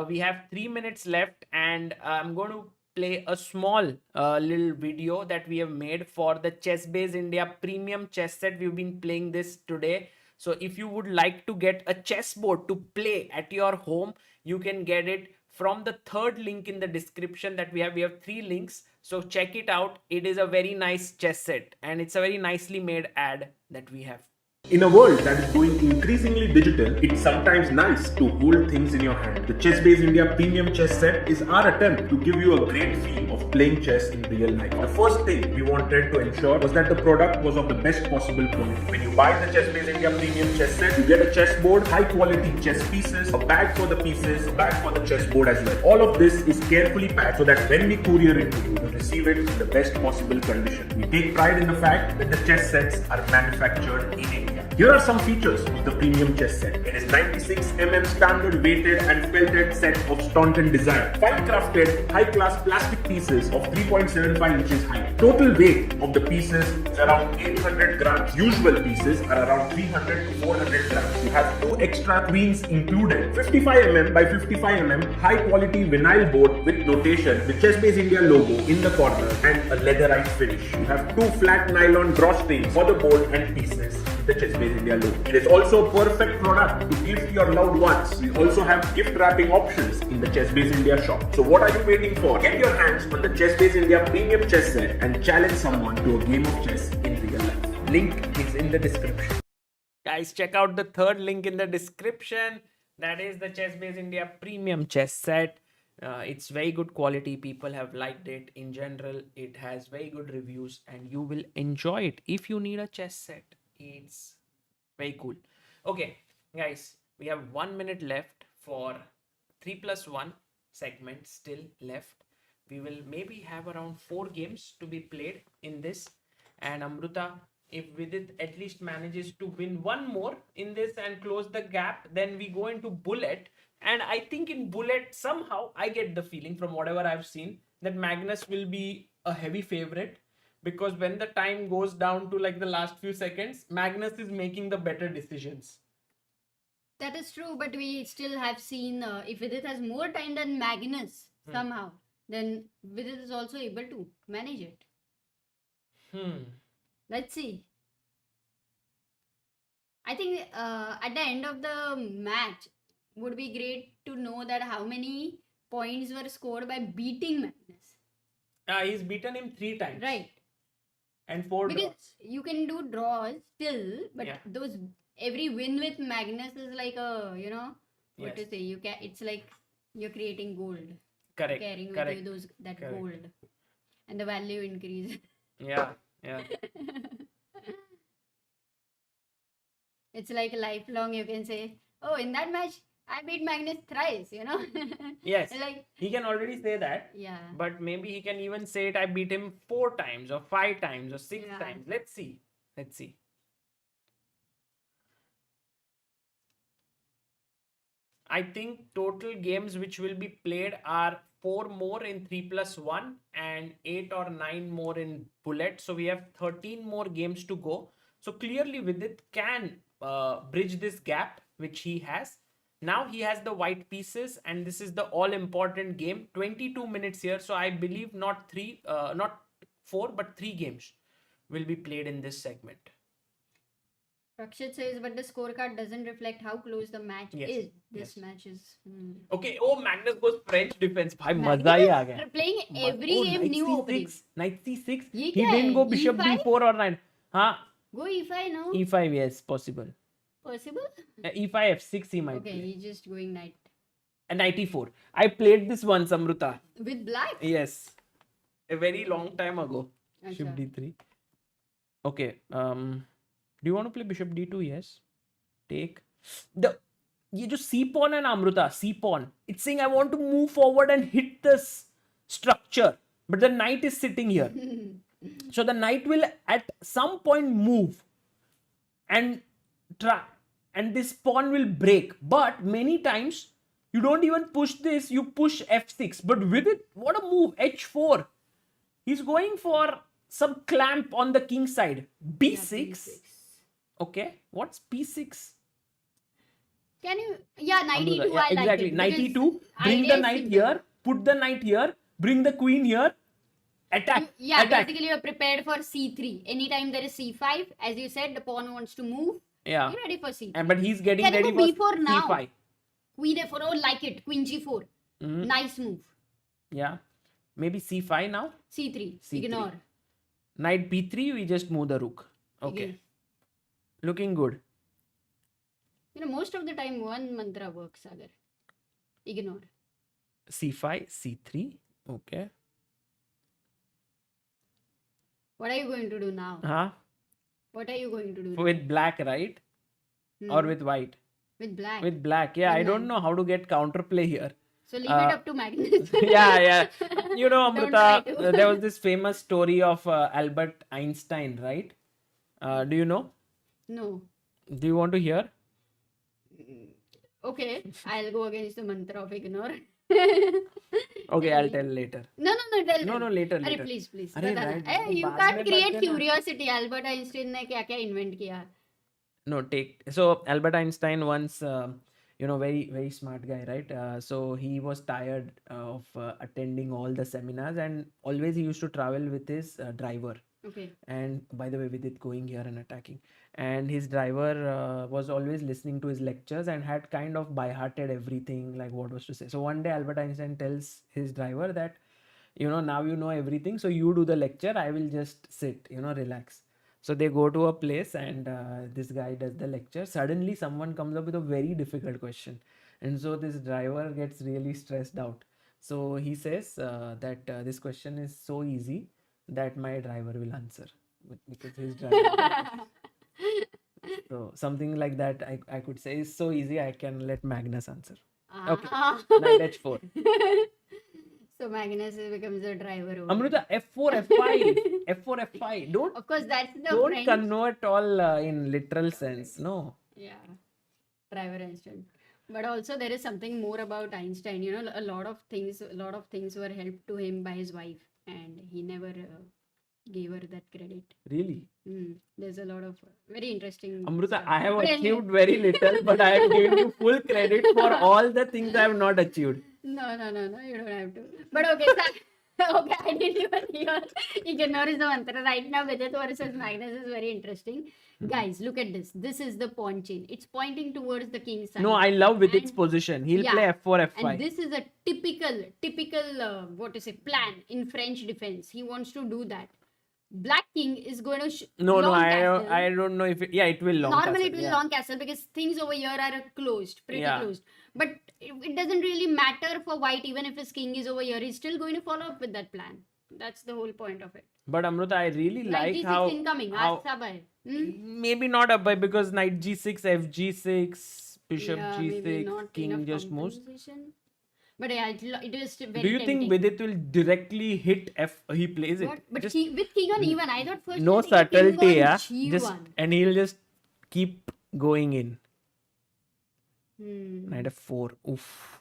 we have 3 minutes left, and I'm going to play a small little video that we have made for the ChessBase India premium chess set. We've been playing this today. So if you would like to get a chessboard to play at your home, you can get it from the third link in the description that we have. We have 3 links. So check it out. It is a very nice chess set, and it's a very nicely made ad that we have. In a world that is going increasingly digital, it's sometimes nice to hold things in your hand. The ChessBase India Premium Chess Set is our attempt to give you a great feel of playing chess in real life. The first thing we wanted to ensure was that the product was of the best possible quality. When you buy the ChessBase India Premium Chess Set, you get a chessboard, high quality chess pieces, a bag for the pieces, a bag for the chessboard as well. All of this is carefully packed so that when we courier it to you, you receive it in the best possible condition. We take pride in the fact that the chess sets are manufactured in India. Here are some features of the premium chess set. It is 96mm standard weighted and felted set of Staunton design. Fine crafted, high class plastic pieces of 3.75 inches height. Total weight of the pieces is around 800 grams. Usual pieces are around 300 to 400 grams. You have 2 extra queens included. 55mm by 55mm high quality vinyl board with notation, the ChessBase India logo in the corner and a leatherized finish. You have 2 flat nylon drawstrings for the board and pieces. the ChessBase India logo. It is also a perfect product to gift your loved ones. We also have gift wrapping options in the ChessBase India shop. So what are you waiting for? Get your hands on the ChessBase India premium chess set and challenge someone to a game of chess in real life. Link is in the description. Guys, check out the third link in the description. That is the ChessBase India premium chess set. It's very good quality. People have liked it. In general, it has very good reviews and you will enjoy it. If you need a chess set, it's very cool. Okay, guys, we have 1 minute left for 3+1 segment still left. We will maybe have around 4 games to be played in this. And Amruta, if Vidit at least manages to win 1 more in this and close the gap, then we go into bullet. And I think in bullet, somehow I get the feeling from whatever I've seen that Magnus will be a heavy favorite, because when the time goes down to like the last few seconds, Magnus is making the better decisions. That is true, but we still have seen if Vidit has more time than Magnus somehow, then Vidit is also able to manage it. Let's see. I think at the end of the match, would be great to know that how many points were scored by beating Magnus. He's beaten him 3 times. Right. And 4 Because draws. you can do draws still, but Yeah. those every win with Magnus is like a, you know, what Yes. to say, it's like you're creating gold. Correct. Carrying Correct. with you that Correct. gold. And the value increase. Yeah. Yeah. It's like lifelong, you can say, oh, in that match, I beat Magnus thrice, you know? Yes. Like, He can already say that. yeah. But maybe he can even say it, I beat him 4 times or 5 times or 6 Yeah. times. Let's see. Let's see. I think total games which will be played are 4 more in 3+1 and 8 or 9 more in bullet. So we have 13 more games to go. So clearly Vidit can bridge this gap which he has. Now he has the white pieces and this is the all important game. 22 minutes here. So I believe not 4 but 3 games will be played in this segment. Rakshit says, but the scorecard doesn't reflect how close the match Yes, is. This yes. match is. Okay, oh, Magnus goes French defense. Bhai, Magnus maza hi aa gaya. playing every Oh, game knight new C6, opening. Knight C6. Ye He kya didn't hai? go bishop E5? D4 or 9. Huh? Go E5 now. E5, yes, possible. Possible? E5, F6 he might Okay, play. he's just going knight. And Knight E4. I played this once, Amruta. With black? Yes. A very long time ago. Acha. Bishop D3. Okay. Do you want to play Bishop D2? Yes. Take. ये जो C pawn and Amruta, C pawn. It's saying I want to move forward and hit this structure. But the knight is sitting here. So the knight will at some point move and try. And this pawn will break. But many times you don't even push this. You push F6. But with it, what a move. H4. He's going for some clamp on the king side. B6. Yeah, B6. Okay. What's P6? Can you? Yeah, knight Amruta, E2. yeah, I like exactly. it, Knight because E2. Bring idea the is knight simple. here. Put the knight here. Bring the queen here. Attack. Yeah, attack. basically you're prepared for C3. Anytime there is C5, as you said, the pawn wants to move. Yeah. You're ready for C3. And but he's getting Can you ready go for B4 now? C5. Queen A4, oh, like it. Queen G4. Mhm. Nice move. Yeah. Maybe C5 now. C3. C3. Ignore. Knight B3. We just move the rook. Okay. Again. Looking good. You know, most of the time one mantra works, Sagar. Ignore. C5, C3. Okay. What are you going to do now? Huh? What are you going to do? With black, right? Or Hmm. with white? With black. With black. Yeah, I With don't black. know how to get counterplay here. So leave it up to Magnus. Yeah. You know, Don't try Amruta, to. there was this famous story of Albert Einstein, right? Do you know? No. Do you want to hear? Okay. I'll go against the mantra of ignore. Okay, I'll tell later. No, tell No, me. later, अरे later. please अरे बताना. right, Hey, you बाद can't में create बात करना. curiosity. Albert Einstein ने क्या क्या invent किया? No, take. So Albert Einstein once, very, very smart guy, right? So he was tired of attending all the seminars and always he used to travel with his driver. Okay. And by the way, Vidit going here and attacking. And his driver was always listening to his lectures and had kind of by-hearted everything, like what was to say. So one day Albert Einstein tells his driver that, now you know everything, so you do the lecture, I will just sit, relax. So they go to a place and this guy does the lecture. Suddenly someone comes up with a very difficult question. And so this driver gets really stressed out. So he says that this question is so easy that my driver will answer because his driver. So something like that I could say is so easy I can let Magnus answer. Okay. Knight h4. So Magnus becomes the driver. Over Amruta, f4, f5, f4, f5. Of course, that's the Don't French. convert all in literal sense. No. Yeah, driver Einstein. But also there is something more about Einstein. A lot of things were helped to him by his wife, and he never gave her that credit. Really? There's a lot of very interesting. Amruta, stuff. I have But achieved very little, but I have given you full credit for all the things I have not achieved. No, you don't have to. But okay, okay, I didn't even hear. Ignore the mantra. Right now, Vidit versus Magnus is very interesting. Guys, look at this. This is the pawn chain. It's pointing towards the king side. No, I love Vidit's And- position. He'll play Yeah. f4, f5. And this is a typical plan in French defense. He wants to do that. Black king is going to No, long I castle. don't know if it will long Normally castle, it will yeah. long castle because things over here are closed, pretty Yeah. closed. But it doesn't really matter for white, even if his king is over here. He's still going to follow up with that plan. That's the whole point of it. But Amruta, I really Knight like G6 how incoming. Ask Sabai. maybe not up by because knight g6, fg6, bishop Yeah, maybe g6, not king enough just moves. compensation. But yeah, it is very Do you tempting. think Vidit will directly hit f? He plays it. What? But Just with king on e1, I thought first no he'll take a king subtlety, on yeah. G1. Just and he'll just keep going in. Hmm. Knight f4. Oof.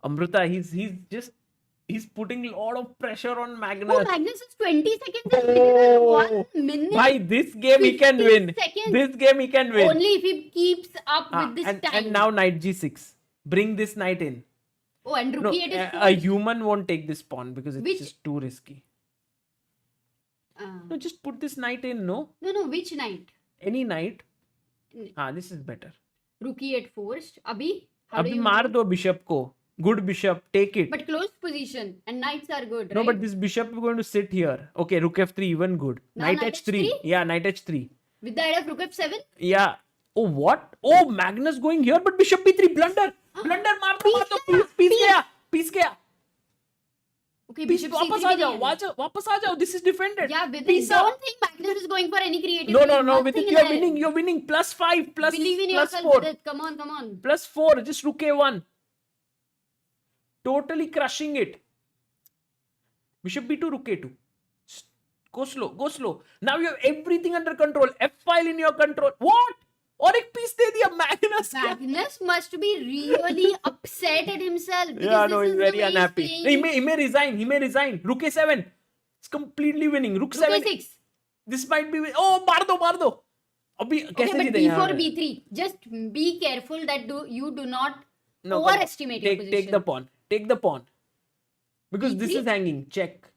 Amruta, he's putting a lot of pressure on Magnus. Oh, Magnus is 20 seconds. Oh, 1 minute. By this game he can 50 win. seconds. This game he can win. Only if he keeps up with this time. and now knight g6. Bring this knight in. Oh, and No, rook e8 is a forced. human won't take this pawn because it's Which- just too risky. No, just put this knight in, no? No, which knight? Any knight. Mm. This is better. Rook e8 forced. Abhi? How do Abhi you maar do? do bishop ko. Good bishop, take it. But closed position and knights are good, No, right? but this bishop is going to sit here. Okay, rook f3 even good. Now Knight knight h3. h3? Yeah, knight h3. With the idea of rook f7? Yeah. Oh, what? Oh, Magnus going here, but bishop b3. Blunder. Blunder, maar do. Piece gaya. Okay, Piece, bishop वापस c3 आ भी जाओ, नहीं है. वापस आ जाओ. This is defended. Yeah, Vidit, Piece up. don't think Magnus is going for any creative. No, Nothing Vidit, in you're there. winning. You're winning. +5, plus Believe in plus yourself, 4. Vidit. Come on. +4. Just rook a1. Totally crushing it. Bishop b2, rook a2. Go slow. Now you have everything under control. F file in your control. What? और एक piece दे दिया Magnus. Magnus must be really upset at himself. Because Yeah, this no, is he's the very way he's unhappy. playing. He may resign. Rook a7. It's completely winning. Rook Rook 7. a6. This might be. Oh, मार दो. अभी Okay, कैसे but जीतेंगे यहाँ b4, पे? b3. Just be careful that you do not No, come on. overestimate your position. Take the pawn. Because this B3? is hanging. Check.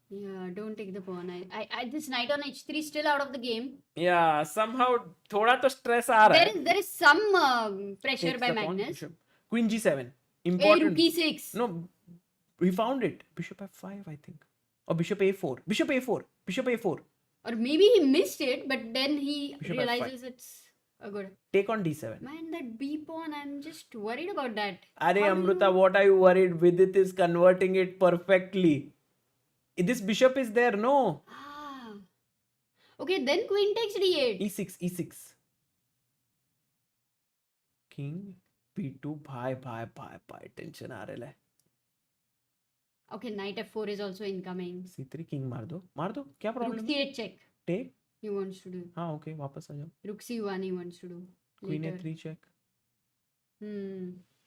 Yeah, don't take the pawn. I this knight on h3 is still out of the game. Yeah, somehow थोड़ा तो stress आ रहा है. There is some pressure Takes by the pawn, Magnus. bishop. Queen g7. A Important. rook e6. No, we found it. Bishop f5, I think. Or bishop a4. Bishop a4. Or maybe he missed it, but then he Bishop F5. realizes it's a good. Take on d7. Man, that b pawn, I'm just worried about that. Are How do Amruta, you- what are you worried? Vidit is converting it perfectly. This bishop is there, no? Ah. Okay, then queen takes d8. e6. King b2. Bhai. Tension आ रहा है. Okay, knight f4 is also incoming. c3 king मार दो. क्या Rook problem है? c8 check. Take. He wants to do. हाँ, okay, वापस आ जाओ. Rook c1 he wants to do. Queen Later. a3 check.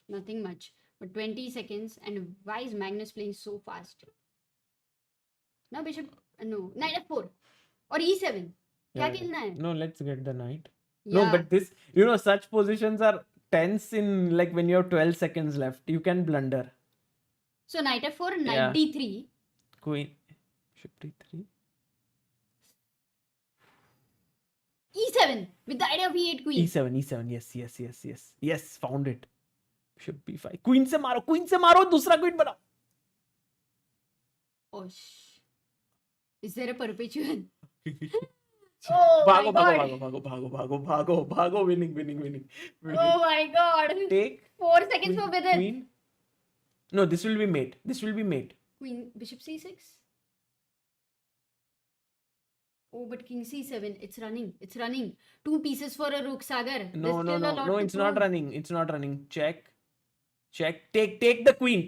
Nothing much. But 20 seconds. And why is Magnus playing so fast? Now bishop. No. Knight f4. Or e7. क्या Yeah. खेलना है? No, let's get the knight. Yeah. No, but this, such positions are tense in like when you have 12 seconds left. You can blunder. So knight f4, knight Yeah. d3. Queen. Bishop d3. E7 with the idea of E8 queen. E7, E7. Yes, found it. Bishop b5. Queen से मारो, दूसरा queen बनाओ. Oh, is there a perpetual? Oh my god. भागो. Winning. Oh my god. Take. 4 seconds for Vidit. Queen. No, this will be mate. Queen, bishop c6. Oh, but king c7. It's running. 2 pieces for a rook, Sagar. No, it's prove. not running. Check. Take the queen.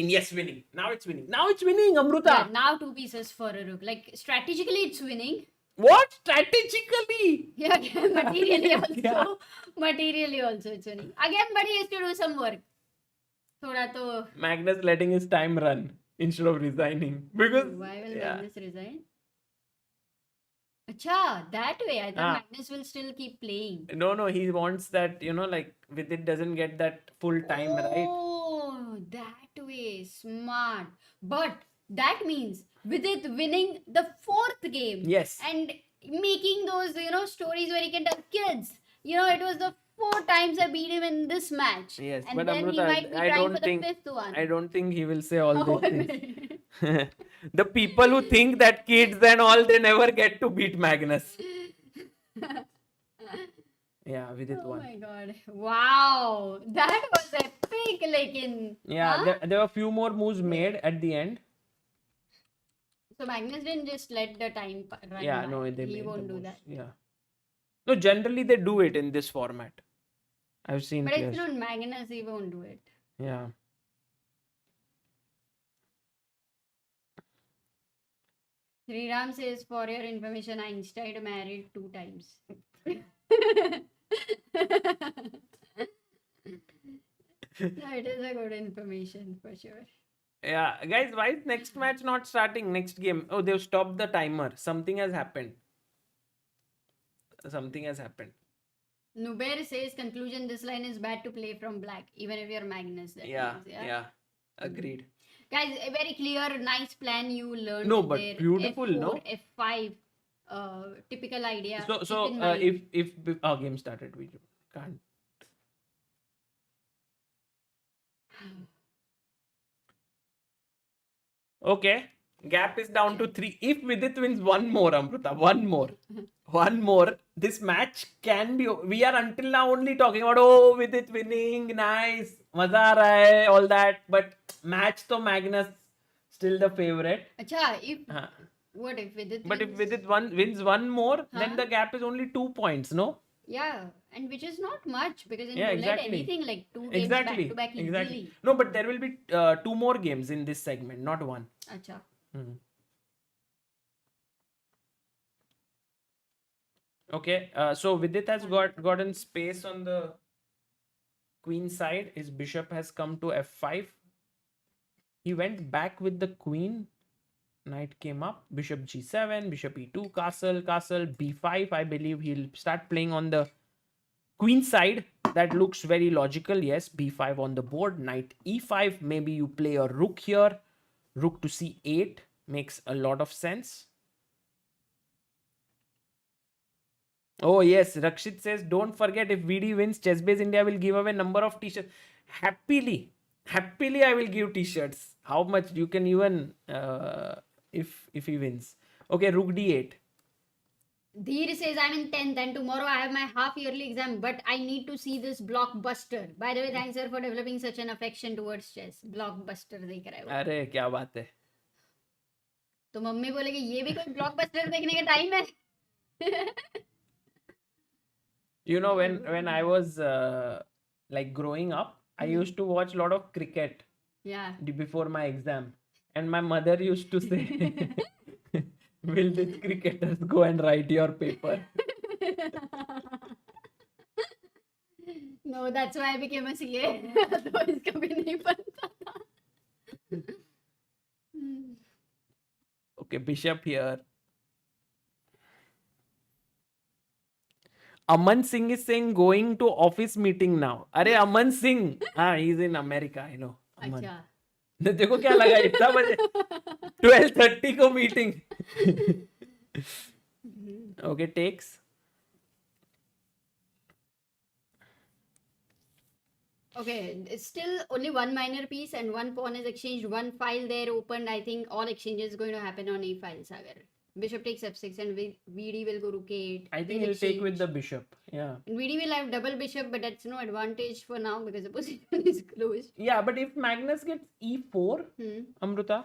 Yes, winning. Now it's winning, Amruta. Yeah, now 2 pieces for a rook. Like, strategically, it's winning. What? Strategically? Yeah, materially also. Yeah. Materially also, it's winning. Again, but he has to do some work. Thoda to... Magnus letting his time run instead of resigning. Because... Why will Magnus resign? Acha, that way. I thought Magnus will still keep playing. No, he wants that, like, Vidit doesn't get that full time, right? Oh, that way. Smart. But that means Vidit winning the 4th game. Yes. And making those, stories where he can tell kids, it was the 4 times I beat him in this match. Yes, and but then Amruta, he might be I trying don't for think, the 5th one. I don't think he will say all Oh, these things. The people who think that kids and all, they never get to beat Magnus. Yeah, Vidit Oh won. my god. Wow. That was epic. Yeah, there were a few more moves made at the end. So Magnus didn't just let the time run. Yeah, by. no, they He made won't the do moves. that. Yeah. No, generally they do it in this format. I've seen But players. it's not Magnus, he won't do it. Yeah. Sriram says, for your information, Einstein married 2 times. That is a good information for sure. Yeah, guys, why is next match not starting? Next game. Oh, they've stopped the timer. Something has happened. Nuber says, conclusion, this line is bad to play from black, even if you're Magnus. That means, Yeah. Agreed. Guys, a very clear, nice plan you learned. No, but there. beautiful, F4, no? F5, typical idea. So Keep in mind. if our game started, we can't. Okay, gap is down to 3. If Vidit wins one more, Amruta, one more, this match can be. We are until now only talking about Vidit winning, nice, maza aa raha hai, all that. But match to Magnus still the favorite. Acha, what if Vidit But if wins? Vidit wins one more, then the gap is only 2 points, no? Yeah, and which is not much because in Yeah, roulette, exactly. anything like 2 games back to back easily. Exactly. No, but there will be 2 more games in this segment, not 1. Acha. Okay, so Vidit has gotten space on the queen side. His bishop has come to f5. He went back with the queen. Knight came up. Bishop g7, bishop e2, castle, b5. I believe he'll start playing on the queen side. That looks very logical. Yes, b5 on the board. Knight e5. Maybe you play a rook here. Rook to c8 makes a lot of sense. Oh yes, Rakshit says, don't forget, if VD wins, ChessBase India will give away number of t-shirts. Happily I will give t-shirts. How much you can even if he wins. Okay, rook d8. Dheer says, I'm in 10th and tomorrow I have my half yearly exam, but I need to see this blockbuster. By the way, thanks sir for developing such an affection towards chess. Blockbuster देख रहा है वो. अरे क्या बात है. तो mummy बोलेगी ये भी कोई blockbuster देखने का टाइम है. You know, when I was like growing up, I used to watch a lot of cricket. Yeah. Before my exam, and my mother used to say, will these cricketers go and write your paper? No, that's why I became a CA. Otherwise कभी नहीं बनता था. Okay, bishop here. Aman Singh is saying going to office meeting now. Arey Aman Singh. He's in America, I know. Aman. अच्छा. देखो क्या लगा इतना बजे 12:30 को meeting. Okay, takes. Okay, it's still only one minor piece and one pawn is exchanged, one file there opened. I think all exchanges going to happen on a file, Sagar. Bishop takes f6 and VD will go rook a8. I think he'll take with the bishop. Yeah. And VD will have double bishop, but that's no advantage for now because the position is closed. Yeah, but if Magnus gets e4, Amruta,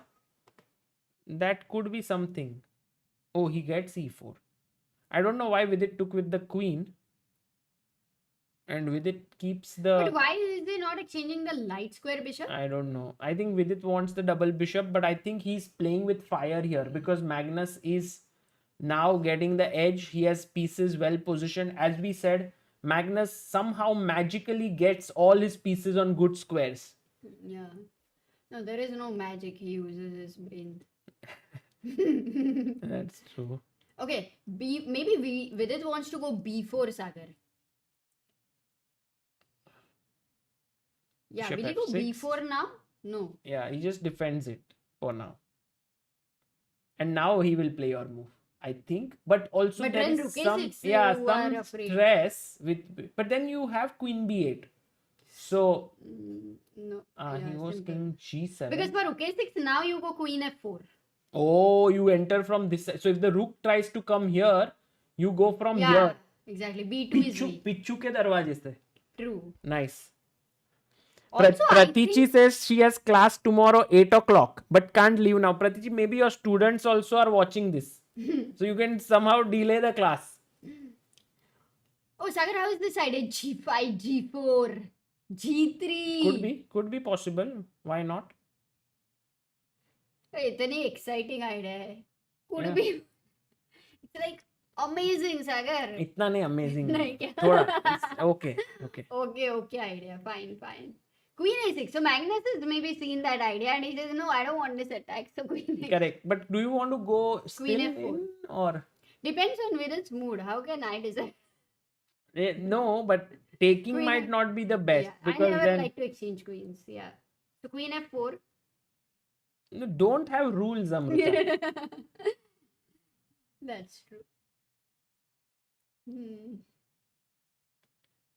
that could be something. Oh, he gets e4. I don't know why Vidit took with the queen. And Vidit keeps the... But why is they not exchanging the light square bishop? I don't know. I think Vidit wants the double bishop, but I think he's playing with fire here because Magnus is now getting the edge. He has pieces well positioned. As we said, Magnus somehow magically gets all his pieces on good squares. Yeah. No, there is no magic. He uses his brain. That's true. Okay, maybe Vidit wants to go b4, Sagar. Yeah, Bishop will he go f6. b4 now? No. Yeah, he just defends it for now. And now he will play your move, I think. But also But there then is rook some, a6, yeah, you are some afraid. stress with. But then you have queen b8. So No. he Yeah, was simple. king g7. Because for rook a6, now you go queen f4. Oh, you enter from this side. So if the rook tries to come here, you go from Yeah, here. exactly. b2 is weak. Pichu ke darwaje se. True. Nice. Also, I Pratichi think... says she has class tomorrow 8 o'clock but can't leave now. Pratichi, maybe your students also are watching this. So you can somehow delay the class. Oh, Sagar, how is this idea? g5, g4, g3. Could be possible. Why not? इतनी exciting idea है. Could Yeah. be. It's like amazing, Sagar. इतना नहीं amazing. नहीं क्या? थोड़ा. Okay. Okay idea. Fine. Queen a6. So Magnus has maybe seen that idea and he says, no, I don't want this attack. So queen a6. Correct. But do you want to go still Queen f4. in or? Depends on Vidit's mood. How can I decide? No, but taking Queen might F- not be the best Yeah, because I never then like to exchange queens. Yeah. So queen f4. you don't have rules, Amrita. That's true.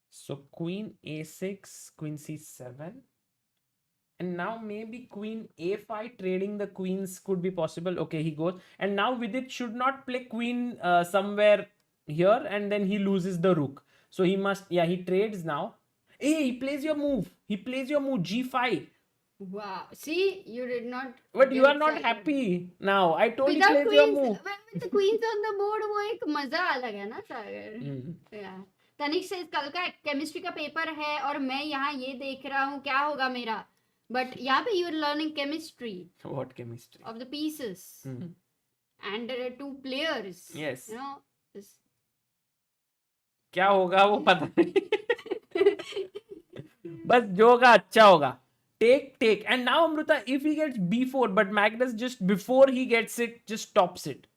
So queen a6, queen c7. And now maybe queen a5 trading the queens could be possible. Okay, he goes. And now Vidit should not play queen somewhere here and then he loses the rook. So he must, he trades now. Hey, he plays your move. g5. Wow. See, you did not. But you get are not excited. happy now. I told you Without plays your queens, move. with the queens on the board, वो एक मजा अलग है ना सागर. Yeah. तनिक से कल का केमिस्ट्री का पेपर है और मैं यहाँ ये देख रहा हूँ क्या होगा मेरा. But यहाँ पे you are learning chemistry What chemistry? of the pieces and there are two players. Yes. You know. This... क्या होगा वो पता नहीं. बस जो होगा अच्छा होगा. Take. And now Amrita, if he gets b4, but Magnus just before he gets it, just stops it.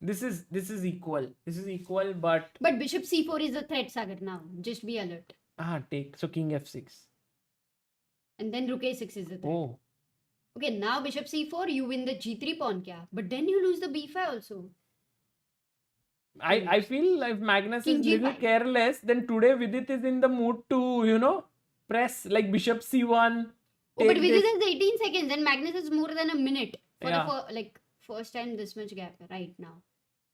This is equal. This is equal, but bishop c4 is a threat, Sagar, now. Just be alert. take. So king f6. And then rook a6 is the threat. Oh. Okay, now bishop c4, you win the g3 pawn kya? But then you lose the b5 also. I feel if Magnus King is little G5. careless, then today Vidit is in the mood to, press like bishop c1. Oh, but take Vidit this. has 18 seconds and Magnus has more than a minute. For Yeah. the first time this much gap right now.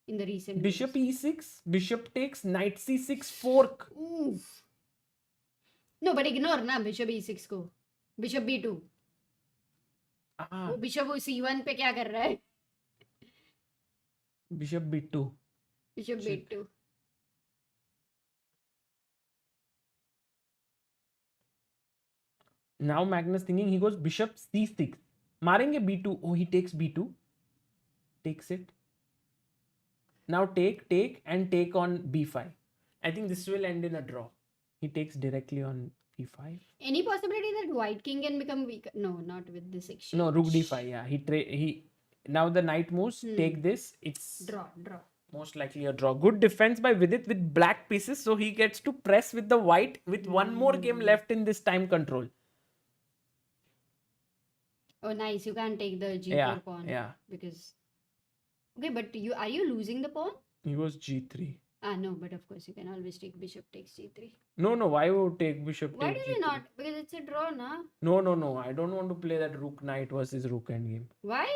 In the recent Bishop games. e6, bishop takes, knight c6, fork. Oof. No, but ignore na bishop e6 को. Bishop b2. वो bishop वो c1 पे क्या कर रहा है? Bishop b2. Bishop Shit. b2. Now Magnus thinking he goes bishop c6. मारेंगे b2. Oh, he takes b2. Takes it. Now take and take on b5. I think this will end in a draw. He takes directly on b5. Any possibility that white king can become weak? No, not with this exchange. No, rook d5. Yeah, he now the knight moves. Take this. It's Draw. most likely a draw. Good defense by Vidit with black pieces, so he gets to press with the white with one more game left in this time control. Oh, nice. You can't take the G4 Yeah, pawn. yeah. Because... Okay, but are you losing the pawn? He was G3. Ah, no, but of course you can always take bishop takes G3. No, why would take bishop Why take did you G3? not? Because it's a draw, na? No. I don't want to play that rook knight versus rook endgame. Why?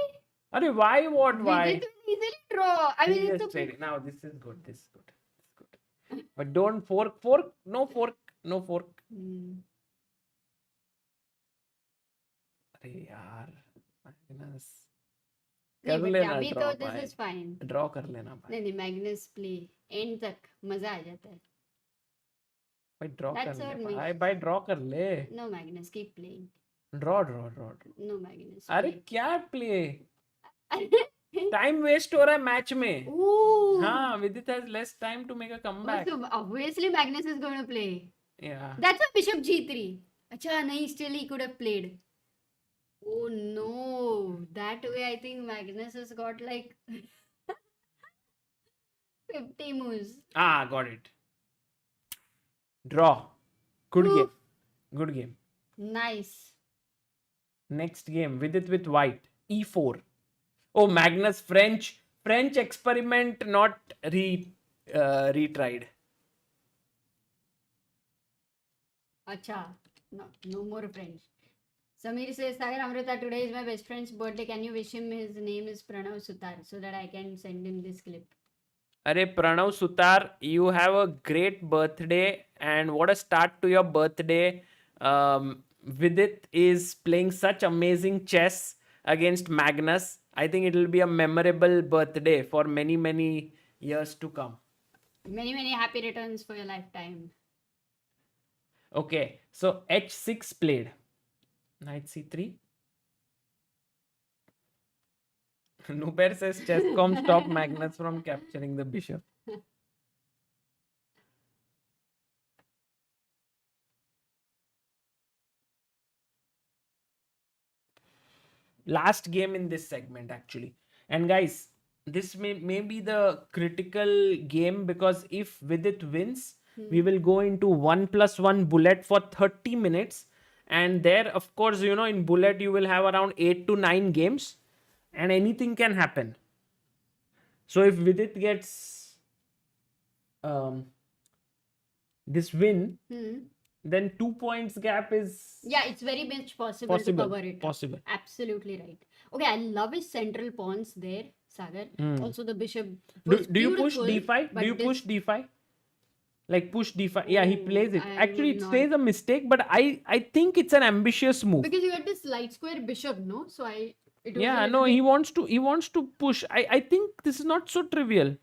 Arey, why? What? Why? Vidit will easily draw. I mean, He it's just a... trading. Now this is good. This is good. This is good. But don't fork. No fork. No fork. Hmm. अरे यार Magnus नहीं, कर but लेना अभी draw तो this भाई is fine. Draw कर लेना भाई नहीं, मैग्नस प्ले एंड तक मजा आ जाता है. भाई ड्रॉ कर That's our ले mix. भाई ड्रॉ कर ले No, Magnus, keep playing. Draw No, Magnus. अरे play. क्या प्ले टाइम वेस्ट हो रहा है मैच में Ooh. हाँ Vidit has less time to make a comeback So obviously Magnus is going to play. या That's a bishop g3. अच्छा नहीं, still he could have played. Oh no, that way I think Magnus has got like 50 moves. got it draw good Oof. Game good game Nice. next game Vidit with white e4 oh Magnus French experiment not retried Acha, no more French. Samir says, Sagar Amrita, today is my best friend's birthday. Can you wish him? His name is Pranav Sutar, so that I can send him this clip. Arey Pranav Sutar, you have a great birthday, and what a start to your birthday. Vidit is playing such amazing chess against Magnus. I think it will be a memorable birthday for many years to come. Many happy returns for your lifetime. Okay, so h6 played. Knight c3. Nuber says chess.com stop Magnus from capturing the bishop. Last game in this segment actually. And guys, this may be the critical game because if Vidit wins, we will go into 1+1 bullet for 30 minutes. And there, of course, in bullet, you will have around 8 to 9 games and anything can happen. So if Vidit gets this win, then 2 points gap is Yeah, it's very much possible to cover it. Possible. Absolutely right. Okay, I love his central pawns there, Sagar. Also the bishop. Do you push d5? Do you push d5? Like push d5. Yeah, he plays it. I Actually, would it not. stays a mistake, but I think it's an ambitious move. Because you get this light square bishop, no? So it was a Yeah, little no, bit- he wants to push. I think this is not so trivial.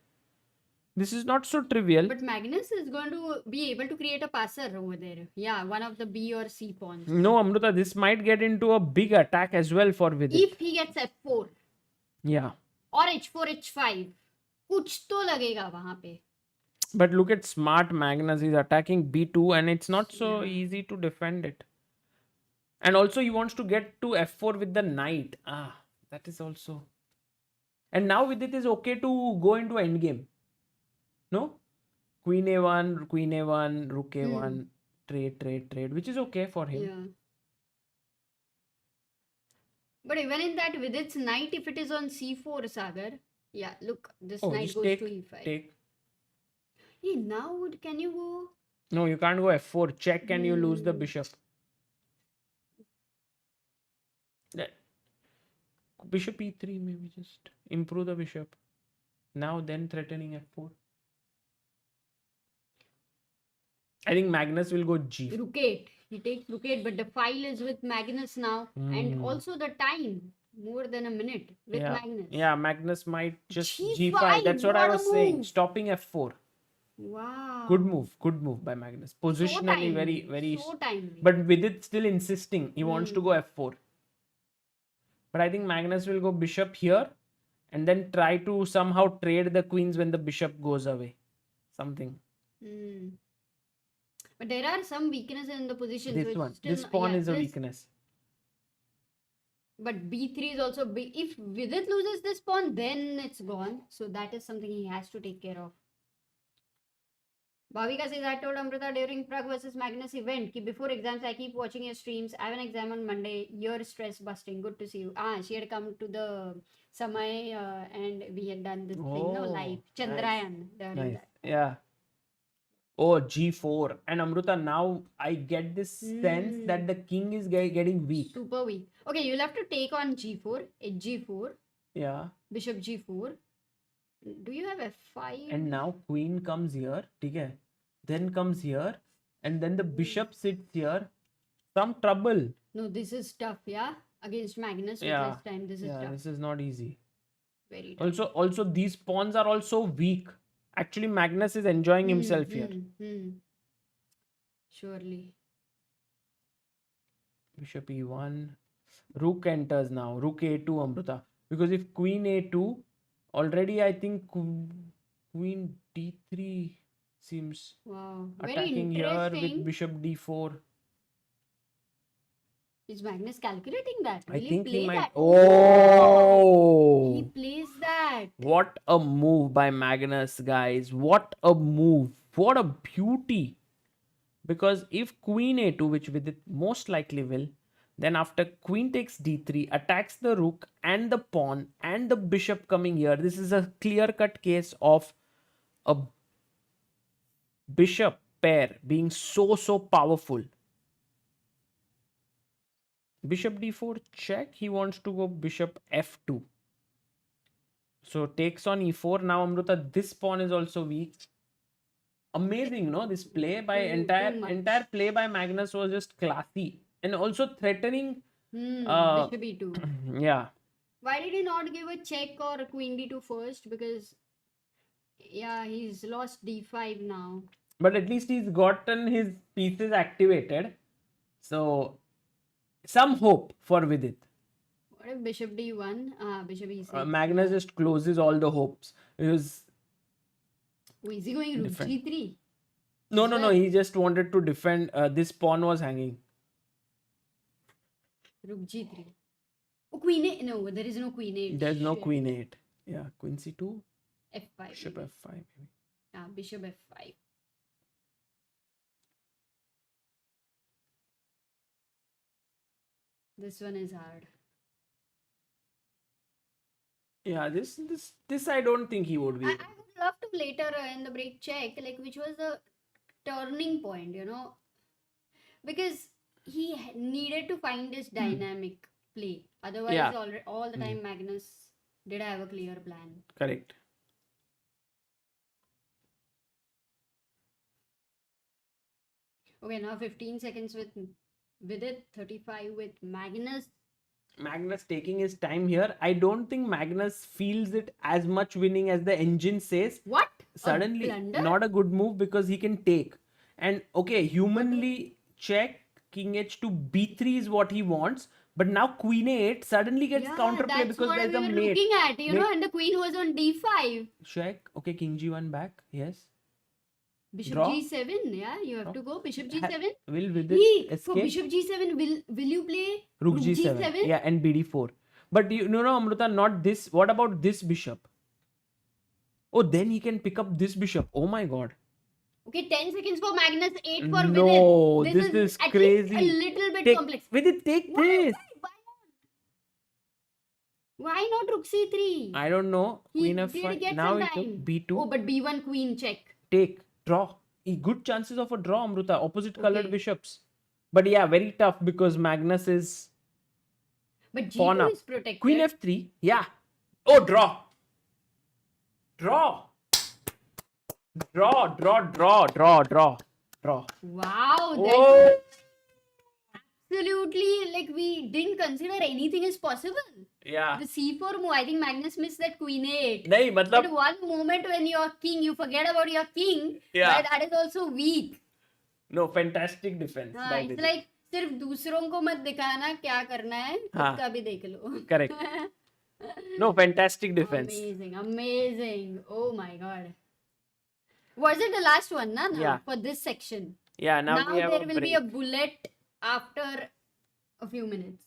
This is not so trivial. But Magnus is going to be able to create a passer over there. Yeah, one of the B or C pawns. No, Amruta, this might get into a big attack as well for Vidit. If he gets F4 Yeah. or H4, H5, कुछ तो लगेगा वहाँ पे. But look at smart Magnus. He's attacking b2 and it's not so easy to defend it. And also he wants to get to f4 with the knight. That is also... And now Vidit is okay to go into endgame. No? Queen a1, rook a1, trade, which is okay for him. Yeah. But even in that, with its knight, if it is on c4, Sagar, yeah, look, this knight just goes take, to e5. Take. Hey, now can you go? No, you can't go f4. Check and you lose the bishop. Bishop e3, maybe just improve the bishop. Now then threatening f4. I think Magnus will go g. Rook 8. He takes rook 8, but the file is with Magnus now. And also the time, more than a minute with Magnus. Yeah, Magnus might just G5, g5. That's what I what a was saying. move. Stopping f4. Wow. Good move by Magnus. Positionally, very. So timely. But Vidit still insisting he wants to go f4. But I think Magnus will go bishop here and then try to somehow trade the queens when the bishop goes away. Something. But there are some weaknesses in the position. This so one. it's still This pawn is a this- weakness. But b3 is also big. If Vidit loses this pawn, then it's gone. So that is something he has to take care of. Bhavika says, I told Amrita during Prague versus Magnus event, before exams, I keep watching your streams. I have an exam on Monday. You're stress busting. Good to see you. She had come to the Samay and we had done this thing, no, live. Chandrayaan during that. Yeah. Oh, G4. And Amruta, now I get this sense that the king is getting weak. Super weak. Okay, you'll have to take on G4, H4. Yeah. Bishop G4. Do you have F5? And now queen comes here. Okay. Then comes here. And then the bishop sits here. Some trouble. No, this is tough, yeah? Against Magnus with Yeah. less time, this is tough. This is not easy. Very tough. Also these pawns are also weak. Actually, Magnus is enjoying himself here. Surely. Bishop E1. Rook enters now. Rook A2, Amruta. Because if queen A2, already I think queen D3 seems attacking here with bishop D4. Is Magnus calculating that? I think he might. That? Oh! He plays that. What a move by Magnus, guys. What a move. What a beauty. Because if queen A2, which Vidit most likely will, then after queen takes D3, attacks the rook and the pawn and the bishop coming here. This is a clear-cut case of a bishop pair being so powerful. Bishop D4 check. He wants to go bishop F2. So takes on E4. Now Amruta, this pawn is also weak. Amazing, no? This play by entire play by Magnus was just classy. And also threatening Bishop E2. Yeah. Why did he not give a check or a queen D2 first? Because yeah, he's lost D5 now. But at least he's gotten his pieces activated. So some hope for Vidit. What if Bishop D1? Bishop E6. Magnus just closes all the hopes. Is he going rook G3? No. He just wanted to defend. This pawn was hanging. Rook G3. Oh, queen A. No, there is no queen A. There's no queen 8. Yeah, queen C2. F5. Bishop F5. Maybe. Bishop F5. This one is hard. Yeah, this I don't think he would be. I would love to later in the break check like which was the turning point, because he needed to find this dynamic play. Otherwise, all the time Magnus did have a clear plan. Correct. Okay, now 15 seconds with Vidit, 35 with Magnus. Magnus taking his time here. I don't think Magnus feels it as much winning as the engine says. What? Suddenly, not a good move because he can take. And okay, humanly check king h2 b3 is what he wants. But now queen a8 suddenly gets counterplay because there's a mate. Looking at, and the queen was on d5. Check. Okay, king g1 back. Yes. Bishop Draw. g7, yeah, you have to go. Bishop g7. Will Vidit escape? For bishop g7, will you play rook g7? Yeah, and bd4. But no, Amruta, not this. What about this bishop? Oh, then he can pick up this bishop. Oh my god. Okay, 10 seconds for Magnus, 8 for Vidit. No, this is crazy. A little bit complex. Vidit, take this. Why not rook c3? I don't know. Queen f5. Now it took b2. Oh, but b1 queen check. Take. Draw. Good chances of a draw, Amruta. Opposite colored bishops. But yeah, very tough because Magnus is but G2 is protected. Queen f3. Yeah. Oh, draw. Draw. Draw. Wow. Oh. Absolutely, like we didn't consider anything is possible. Yeah. The c4 move, I think Magnus missed that queen 8. Nahi, But one moment when you're king, you forget about your king. Yeah. But that is also weak. No, fantastic defense. It's like सिर्फ दूसरों को मत दिखाना क्या करना है खुद का भी देख लो. Correct. No, fantastic defense. Amazing. Oh my god. Was it the last one, na? Yeah. For this section. Yeah, now we have there will be a bullet after a few minutes.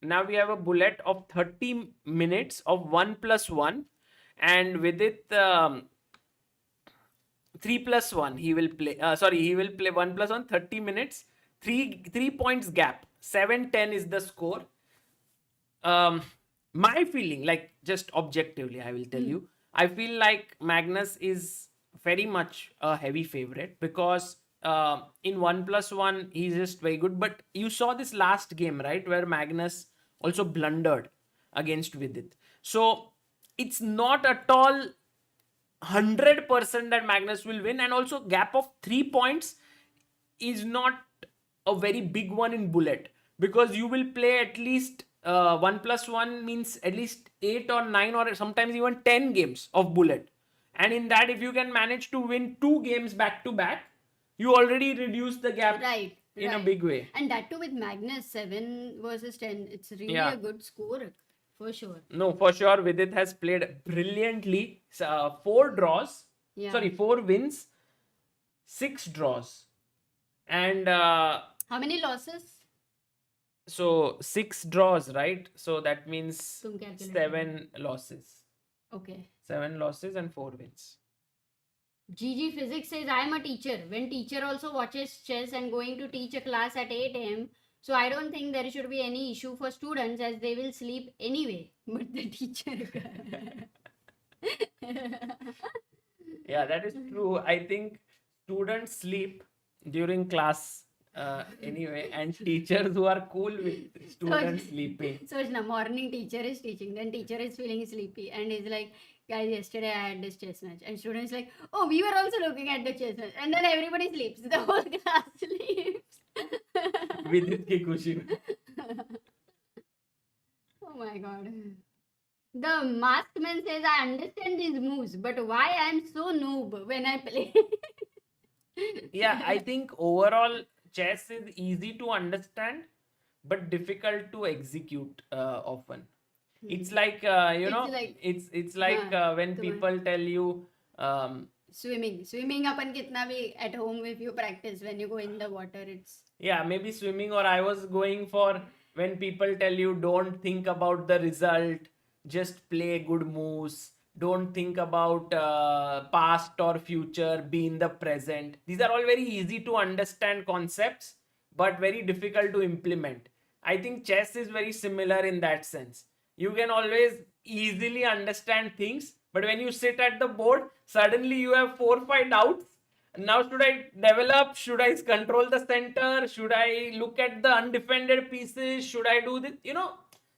Now we have a bullet of 30 minutes of 1+1, and with it 3+1 he will play. He will play 1+1, 30 minutes, 3 points gap. 7-10 is the score. My feeling, like just objectively, I will tell you, I feel like Magnus is very much a heavy favorite because in 1+1 he's just very good. But you saw this last game, right, where Magnus also blundered against Vidit. So it's not at all 100% that Magnus will win, and also gap of 3 points is not a very big one in bullet, because you will play at least 1+1 means at least 8 or 9 or sometimes even 10 games of bullet, and in that if you can manage to win 2 games back to back, you already reduce the gap Right. in a right. big way. And that too with Magnus 7 versus 10. It's really Yeah. a good score for sure. No, for sure, Vidit has played brilliantly. 4 draws, Yeah. 4 wins, 6 draws, and How many losses? so 6 draws, right? So that means Tum calculate 7 losses. Okay. 7 losses and 4 wins. GG Physics says, I am a teacher. When teacher also watches chess and going to teach a class at 8 a.m. So I don't think there should be any issue for students as they will sleep anyway. But the teacher... Yeah, that is true. I think students sleep during class anyway, and teachers who are cool with students sleeping. So it's the morning teacher is teaching, then teacher is feeling sleepy and is like, guys, yesterday I had this chess match. And students like, oh, we were also looking at the chess match. And then everybody sleeps. The whole class sleeps. Vidit ki khushi mein. Oh my god. The masked man says, I understand these moves, but why I'm so noob when I play? Yeah, I think overall chess is easy to understand but difficult to execute often. It's like it's like when people tell you Swimming अपन कितना भी at home if you practice, when you go in the water it's yeah, maybe swimming, or I was going for when people tell you don't think about the result, just play good moves, don't think about past or future, be in the present. These are all very easy to understand concepts but very difficult to implement. I think chess is very similar in that sense. You can always easily understand things, but when you sit at the board, suddenly you have 4-5 doubts. Now should I develop? Should I control the center? Should I look at the undefended pieces? Should I do this?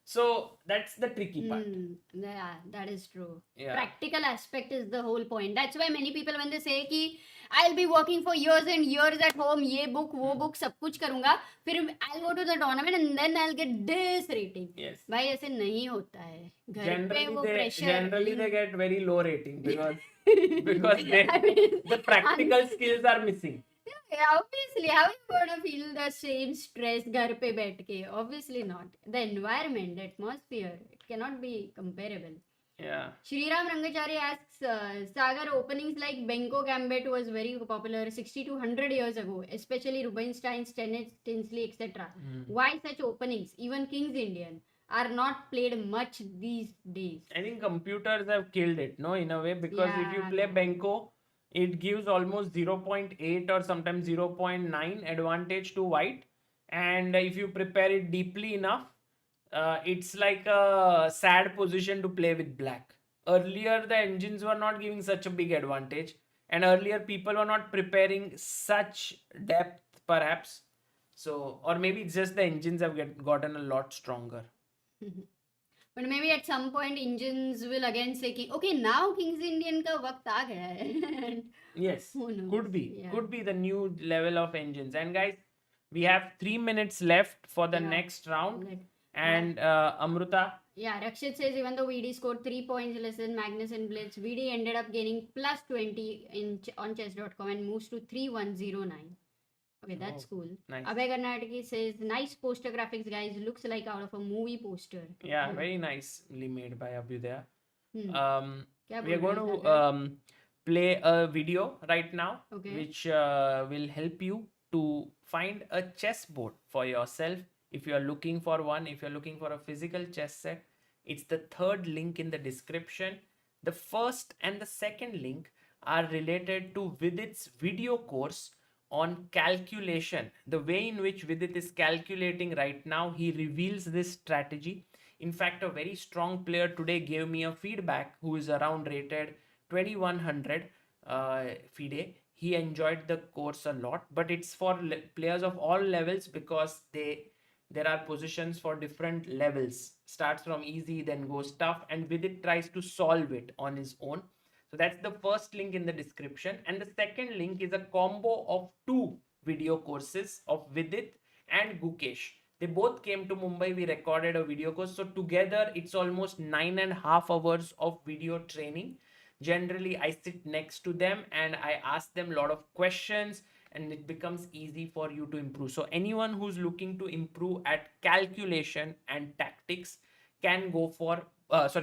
So that's the tricky part. Yeah, that is true. Yeah. Practical aspect is the whole point. That's why many people when they say कि I'll be working for years and years at home, ये book, वो book, सब कुछ करूँगा, फिर I'll go to the tournament and then I'll get this rating. Yes. भाई ऐसे नहीं होता है. घर पे वो pressure. Generally they get very low rating because the practical skills are missing. Yeah, obviously, how are you going to feel the same stress घर पे बैठ के? Obviously not. The environment, the atmosphere, it cannot be comparable. Yeah. Shriram Rangachari asks, Sagar, openings like Benko Gambit was very popular 60 to 100 years ago, especially Rubinstein's, Tennis, Tinsley, etc. Why such openings, even King's Indian, are not played much these days? I think computers have killed it, no, in a way, because if you play Benko, it gives almost 0.8 or sometimes 0.9 advantage to white. And if you prepare it deeply enough, it's like a sad position to play with black. Earlier, the engines were not giving such a big advantage. And earlier, people were not preparing such depth, perhaps. So, or maybe it's just the engines have gotten a lot stronger. But maybe at some point engines will again say कि okay, now King's Indian का वक्त आ गया है. Yes, Who knows? could be. Yeah. Could be the new level of engines. And guys, we have 3 minutes left for the next round. Right. And Amruta. Yeah, Rakshit says even though VD scored 3 points less than Magnus and Blitz, VD ended up gaining plus 20 on chess.com and moves to 3109. Okay, that's cool. Nice. Abhay Karnataki says, nice poster graphics, guys. Looks like out of a movie poster. Yeah, very nicely made by Abhyudaya. क्या We are बोल going रहे हैं to play a video right now, Okay. which will help you to find a chessboard for yourself. If you are looking for one, if you're looking for a physical chess set, it's the third link in the description. The first and the second link are related to Vidit's video course on calculation. The way in which Vidit is calculating right now, he reveals this strategy. In fact, a very strong player today gave me a feedback who is around rated 2100 FIDE. He enjoyed the course a lot, but it's for players of all levels because there are positions for different levels. Starts from easy, then goes tough, and Vidit tries to solve it on his own. So that's the first link in the description. And the second link is a combo of 2 video courses of Vidit and Gukesh. They both came to Mumbai. We recorded a video course. So together it's almost 9.5 hours of video training. Generally, I sit next to them and I ask them a lot of questions, and it becomes easy for you to improve. So anyone who's looking to improve at calculation and tactics can go for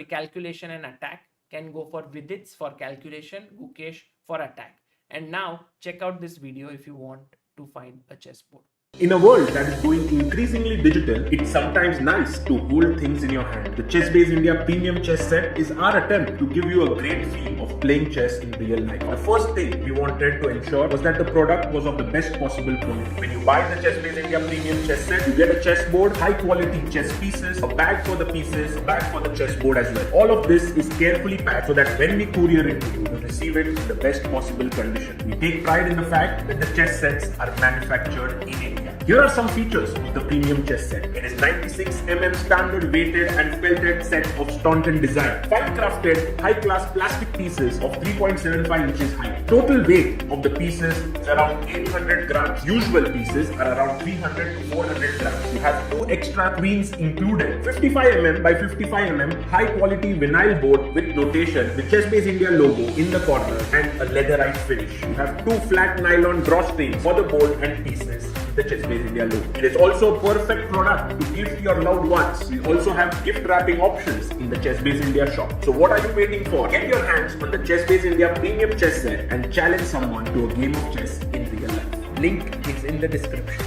calculation and attack, can go for Vidits for calculation, Gukesh for attack. And now check out this video if you want to find a chessboard. In a world that is going increasingly digital, it's sometimes nice to hold things in your hand. The ChessBase India Premium Chess Set is our attempt to give you a great feel of playing chess in real life. The first thing we wanted to ensure was that the product was of the best possible quality. When you buy the ChessBase India Premium Chess Set, you get a chessboard, high quality chess pieces, a bag for the pieces, a bag for the chessboard as well. All of this is carefully packed so that when we courier it to you, you receive it in the best possible condition. We take pride in the fact that the chess sets are manufactured in India. Here are some features of the premium chess set. It is 96 mm standard weighted and felted set of Staunton design. Fine crafted, high class plastic pieces of 3.75 inches height. Total weight of the pieces is around 800 grams. Usual pieces are around 300 to 400 grams. You have 2 extra queens included. 55 mm by 55 mm high quality vinyl board with notation with ChessBase India logo in the corner and a leatherized finish. You have 2 flat nylon drawstrings for the board and pieces. The ChessBase India logo. It is also a perfect product to gift your loved ones. We also have gift wrapping options in the ChessBase India shop. So what are you waiting for? Get your hands on the ChessBase India Premium Chess Set and challenge someone to a game of chess in real life. Link is in the description.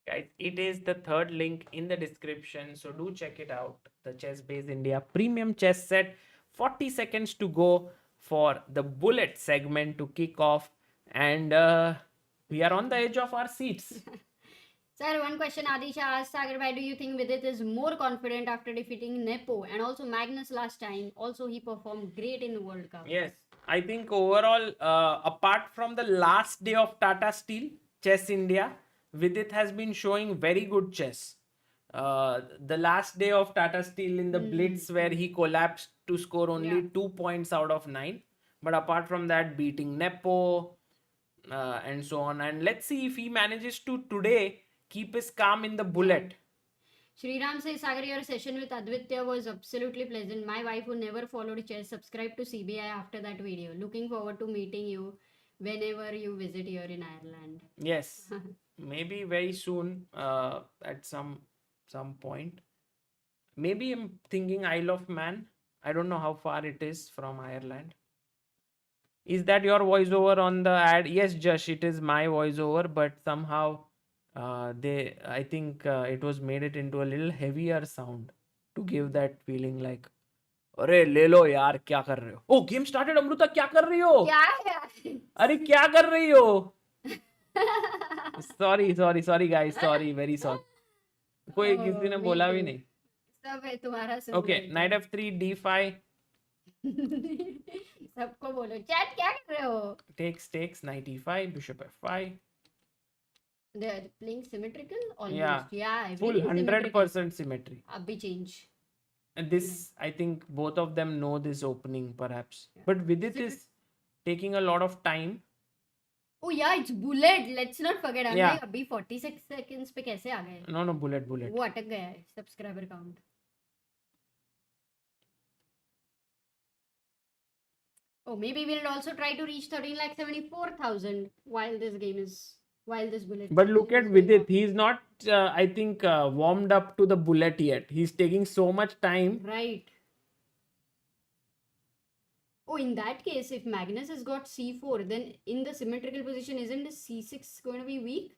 Guys, it is the third link in the description, so do check it out. The ChessBase India Premium Chess Set. 40 seconds to go for the bullet segment to kick off, and we are on the edge of our seats. Sir, one question Adisha asked, Sagar bhai, do you think Vidit is more confident after defeating Nepo and also Magnus last time? Also, he performed great in the World Cup. Yes, I think overall, apart from the last day of Tata Steel, Chess India, Vidit has been showing very good chess. The last day of Tata Steel in the blitz where he collapsed to score only 2 points out of 9. But apart from that, beating Nepo and so on. And let's see if he manages to today keep his calm in the bullet. Sriram says, Sagar, your session with Advitya was absolutely pleasant. My wife, who never followed chess, subscribed to CBI after that video. Looking forward to meeting you whenever you visit here in Ireland. Yes, maybe very soon at some point. Maybe I'm thinking Isle of Man. I don't know how far it is from Ireland. Is that your voiceover on the ad? Yes, Josh, it is my voiceover, but somehow I think it was made it into a little heavier sound to give that feeling like, अरे ले लो यार क्या कर रहे हो? Oh, game started, Amrita क्या कर रही हो? क्या है? अरे क्या कर रही हो? Sorry guys, sorry, very sorry. कोई किसी ने बोला भी नहीं. सब है तुम्हारा सब. Okay, knight f3, d5. सबको बोलो चैट क्या कर रहे हो? Takes, knight e5, bishop f5. They are playing symmetrical Yeah, almost. Yeah, full 100% symmetry. Abhi change. And this, I think both of them know this opening perhaps. But Vidit is taking a lot of time. Oh yeah, it's bullet. Let's not forget. I'm Yeah. like, अभी 46 seconds पे कैसे आ गए? No, bullet. वो अटक गया है subscriber count. Oh, maybe we'll also try to reach 13,74,000 while this bullet. But look at Vidit. He's not, I think, warmed up to the bullet yet. He's taking so much time. Right. Oh, in that case, if Magnus has got c4, then in the symmetrical position, isn't the c6 going to be weak?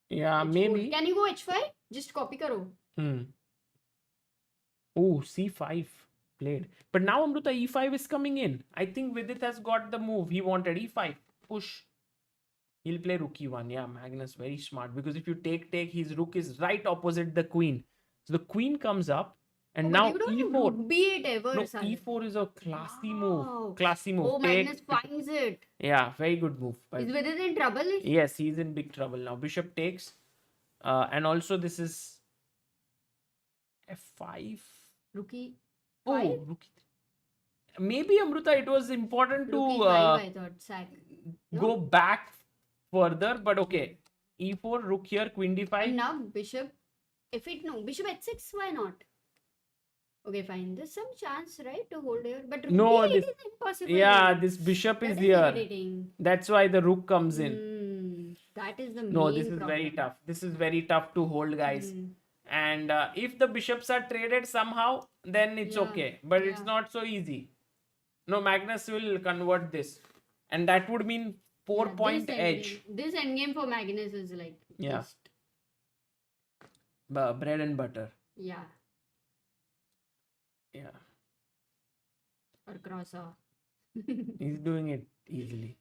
Yeah, H4. maybe. Can you go h5? Just copy karo. Oh, c5. played. But now Amruta e5 is coming in. I think Vidit has got the move. He wanted e5. Push. He'll play rook e1. Yeah, Magnus very smart. Because if you take, his rook is right opposite the queen. So the queen comes up. And Oh, now but you don't e4. rook b8 ever, No, Sarin. e4 is a classy move. Wow. Classy move. Oh, Magnus finds it. Yeah, very good move. Is Vidit in trouble? Yes, he's in big trouble now. Bishop takes. And also this is f5. Rookie. Oh, Five? rook e3. Maybe Amruta, it was important Rookie to 5, I thought. Sack. No? go back further, but okay. e4, rook here, queen And d5. now bishop f8. No, bishop h6. Why not? Okay, fine. There's some chance, right, to hold here. But rook No, b8 this- is impossible. Yeah, this bishop That is is here. irritating. That's why the rook comes in. That is the No, main this is problem. very tough. This is very tough to hold, guys. And if the bishops are traded somehow, then it's Yeah, okay. But it's yeah. not so easy. No, Magnus will convert this. And that would mean 4-point edge. This endgame for Magnus is like Yeah. just, Bread and butter. yeah, Yeah. or cross off. He's doing it easily.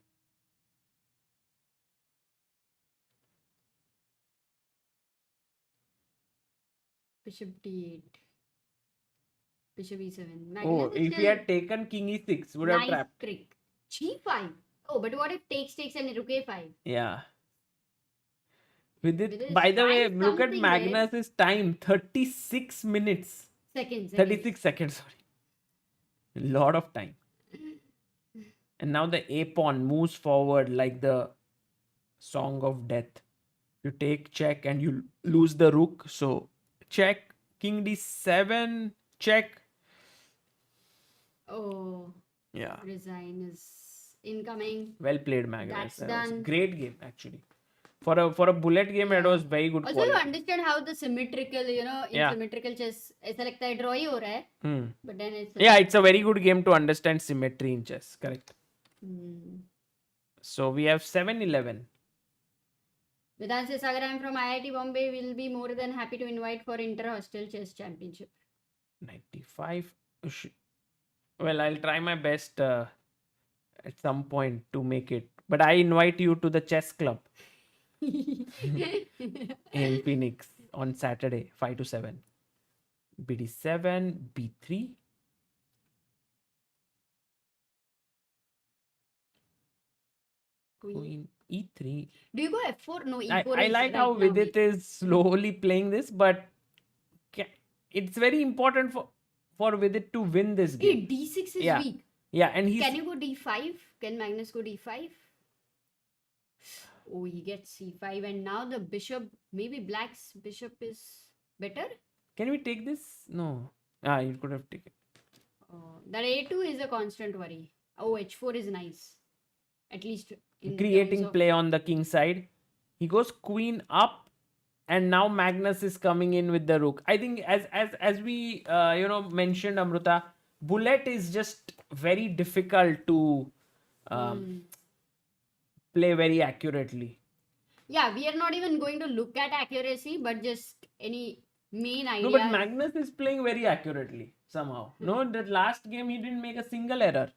Bishop d8. Bishop e7. Oh, Magnus is if he still had taken king e6, would have nice trapped. trick. G5. Oh, but what if takes and rook a5? Yeah. With With it, his by the way, time, look at something, Magnus's time 36 minutes. Seconds. 36 seconds, sorry. A lot of time. And now the a pawn moves forward like the song of death. You take check and you lose the rook. So check, king d7, check. Oh, Yeah. resign is incoming. Well played, Magnus. That's That was a done. great game, actually. For a bullet game, it was very good Also, you quality. understand how the symmetrical, in Yeah. symmetrical chess, ऐसा लगता है draw ही हो रहा है, Hmm. but then it's Yeah, it's a very good game to understand symmetry in chess. Correct. So we have 7-11. Vedant says, Sagar, I'm from IIT Bombay. Will be more than happy to invite for inter-hostel chess championship. 95. Well, I'll try my best at some point to make it. But I invite you to the chess club in Phoenix on Saturday, 5 to 7. BD7, B3. Queen E3. Do you go F4? No, E4 I is like right how now Vidit weak. is slowly playing this, but it's very important for Vidit to win this Hey, game. D6 is Yeah. weak. Yeah, and he's Can you go D5? Can Magnus go D5? Oh, he gets C5, and now the bishop, maybe black's bishop is better. Can we take this? No. You could have taken. That A2 is a constant worry. Oh, H4 is nice. At least in Creating terms of- play on the king side. He goes queen up, and now Magnus is coming in with the rook. I think as we mentioned, Amruta, bullet is just very difficult to play very accurately. Yeah, we are not even going to look at accuracy, but just any main idea. No, but Magnus is playing very accurately somehow. No, the last game he didn't make a single error.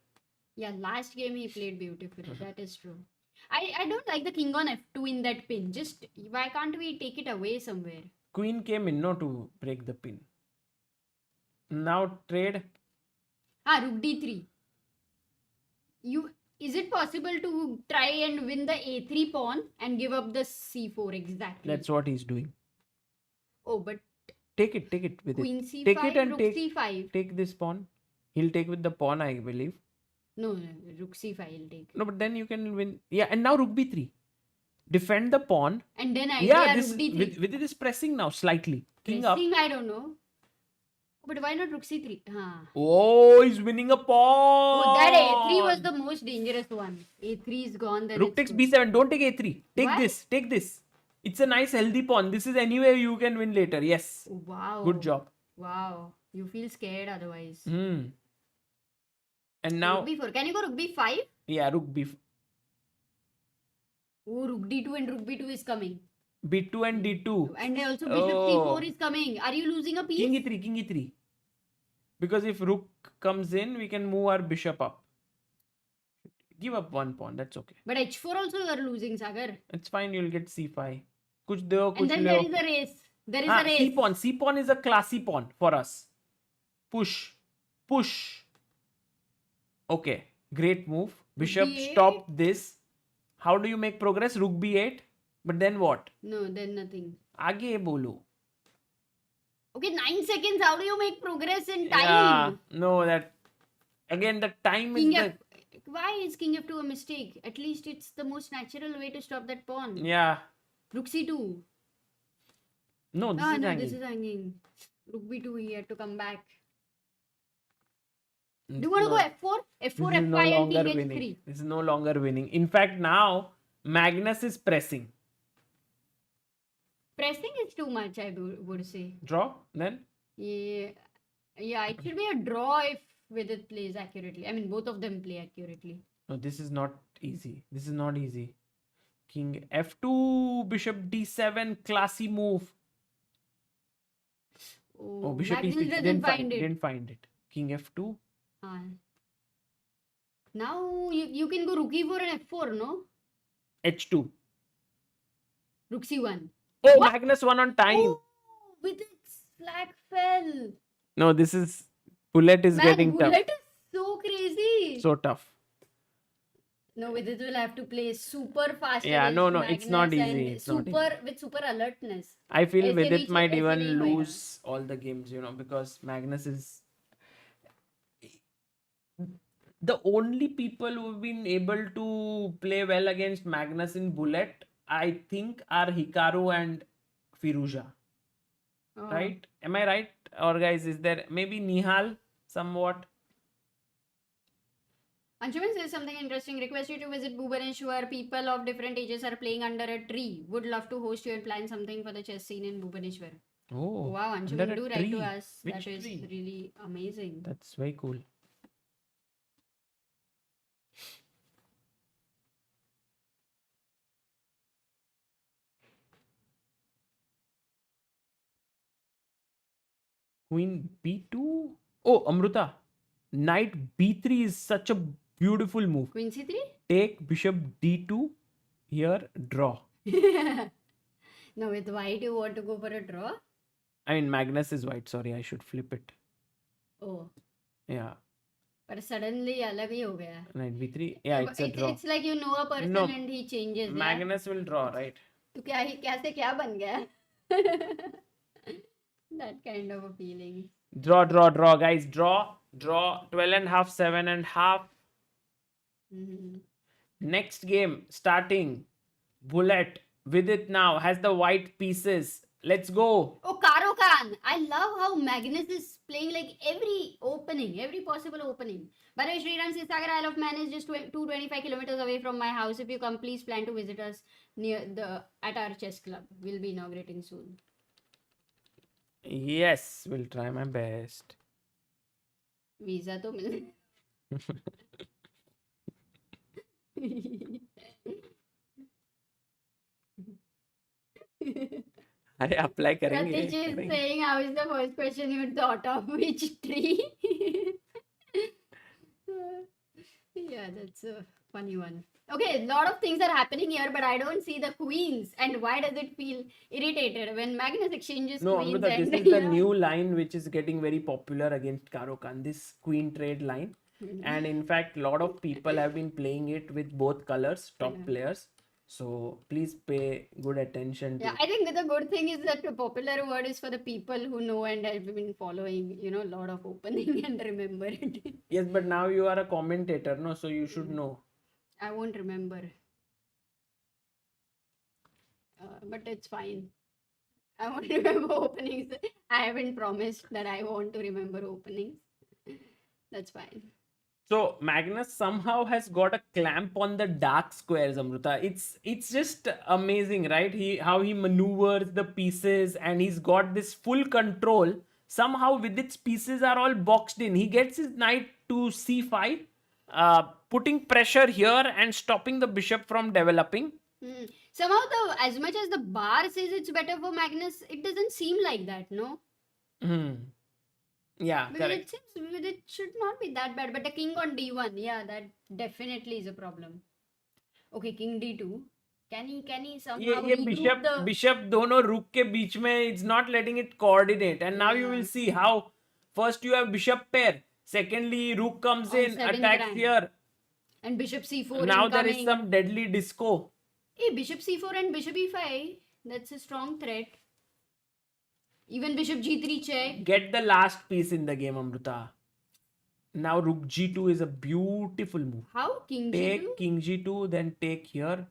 Yeah, last game he played beautifully. That is true. I don't like the king on F2 in that pin. Just why can't we take it away somewhere? Queen came in, no, to break the pin. Now trade. Rook D3. Is it possible to try and win the A3 pawn and give up the C4 exactly? That's what he's doing. Oh, but Take it with Queen it. C5, Take it and Rook take C5. take this pawn. He'll take with the pawn, I believe. No, Rook C5 will take. No, but then you can win. Yeah, and now rook b3. Defend the pawn. And then Yeah, Rook this D3. with it is pressing now slightly. King up. Pressing, I don't know. But why not Rook C3? Oh, he's winning a pawn. Oh, that A3 was the most dangerous one. A3 is gone. Then Rook it's takes good. b7. Don't take a3. Take Why? this. Take this. It's a nice healthy pawn. This is anywhere you can win later. Yes. Oh, wow. Good job. Wow. You feel scared otherwise. Hmm. And now, Rook B4. Can you go Rook B5? yeah, rook b4. Oh, Rook D2 and Rook B2 is coming. b2 and d2. And also Bishop Oh. C4 is coming. Are you losing a piece? King e3. Because if rook comes in, we can move our bishop up. Give up one pawn. That's okay. But h4 also you are losing, Sagar. It's fine. You'll get c5. Kuch deo, And kuch then leo. there is a race. There is a race. C-pawn. C-pawn is a classy pawn for us. Push. Push. Okay. Great move. Bishop, B8. stop this. How do you make progress? Rook b8. But then what? No, then nothing. Aage bolo. Okay, 9 seconds. How do you make progress in time? Yeah. No, that... Again, the time is King the... F. Why is King F2 a mistake? At least it's the most natural way to stop that pawn. Yeah. Rook C2. No, this is No, hanging. this is hanging. Rook B2, he had to come back. It's Do you want to go not- F4? This F4, is F5 no and longer King winning. H3. This is no longer winning. In fact, now Magnus is pressing. Pressing is too much, I would say. Draw, then? Yeah, it should be a draw if Vidit plays accurately. I mean, both of them play accurately. No, this is not easy. This is not easy. King F2, Bishop D7, classy move. Oh, Bishop Magnus E6. doesn't find it. Didn't find it. King F2. Ah. Now you can go Rook E4 and F4, no? H2. Rook C1. Oh, What? Magnus won on time. Oh, Vidit's flag fell. No, this is... Bullet is Man, getting tough. Bullet is so crazy. So tough. No, Vidit will have to play super fast. Yeah, against no, it's not Magnus easy, and it's not with super alertness. I feel ऐसे Vidit नहीं might ऐसे even नहीं होएगा. lose all the games, because Magnus is the only people who've been able to play well against Magnus in Bullet, I think, are Hikaru and Firuza. Oh. Right? Am I right? Or guys, is there maybe Nihal somewhat? Anshuman says something interesting. Request you to visit Bhubaneswar. People of different ages are playing under a tree. Would love to host you and plan something for the chess scene in Bhubaneswar. Oh, Wow, under Anshuman, a do write to tree. us. Which That is tree? really amazing. That's very cool. Queen b2. Oh, Amruta. Knight b3 is such a beautiful move. Queen C3? Take bishop d2. Here, draw. No, with white you want to go for a draw? I mean, Magnus is white. Sorry, I should flip it. Oh. Yeah. But suddenly अलग ही हो गया. Knight b3. Yeah, it's a draw. It's like you know a person No. and he changes. Yeah? Magnus will draw, right? तो क्या ही क्या से क्या बन गया? That kind of a feeling. Draw, guys. Draw. 12.5, 7.5. Mhm. Next game starting. Bullet. Vidit now has the white pieces. Let's go. Oh, Karo Khan. I love how Magnus is playing like every opening, every possible opening. By the way, Sriram says, Sagar, Isle of Man is just 225 kilometers away from my house. If you come, please plan to visit us at our chess club. We'll be inaugurating soon. Yes, will try my best. Visa to mil. अरे apply Pratish करेंगे is saying, how is the first question you thought of? Which tree? Yeah, that's a funny one. Okay, a lot of things are happening here, but I don't see the queens. And why does it feel irritated when Magnus exchanges No, queens? Amrita, And, this is the new line which is getting very popular against Karo Khan. This queen trade line. And in fact, a lot of people have been playing it with both colors, top players. So please pay good attention to Yeah, I think the good thing is that the popular word is for the people who know and have been following, a lot of opening and remember it. Yes, but now you are a commentator, no? So you should know. I won't remember. But it's fine. I won't remember openings. I haven't promised that I want to remember openings. That's fine. So Magnus somehow has got a clamp on the dark squares, Amruta. It's just amazing, right? How he maneuvers the pieces and he's got this full control. Somehow with its pieces are all boxed in. He gets his knight to c5, putting pressure here and stopping the bishop from developing. Somehow, as much as the bar says it's better for Magnus, it doesn't seem like that, no? Yeah, Because correct. it seems it should not be that bad. But a king on d1, yeah, that definitely is a problem. Okay, king d2. Can he ये somehow ये regroup bishop the... bishop दोनों रुक के बीच में it's not letting it coordinate, and now you Yeah. will see how first you have bishop pair, secondly rook comes On in, 7th attacks rank. here, And bishop c4 now there is incoming. some deadly disco. Hey, bishop c4 and bishop e5. That's a strong threat. Even bishop g3 check. Get the last piece in the game, Amruta. Now rook g2 is a beautiful move. How? King Take g2? king g2, then take here.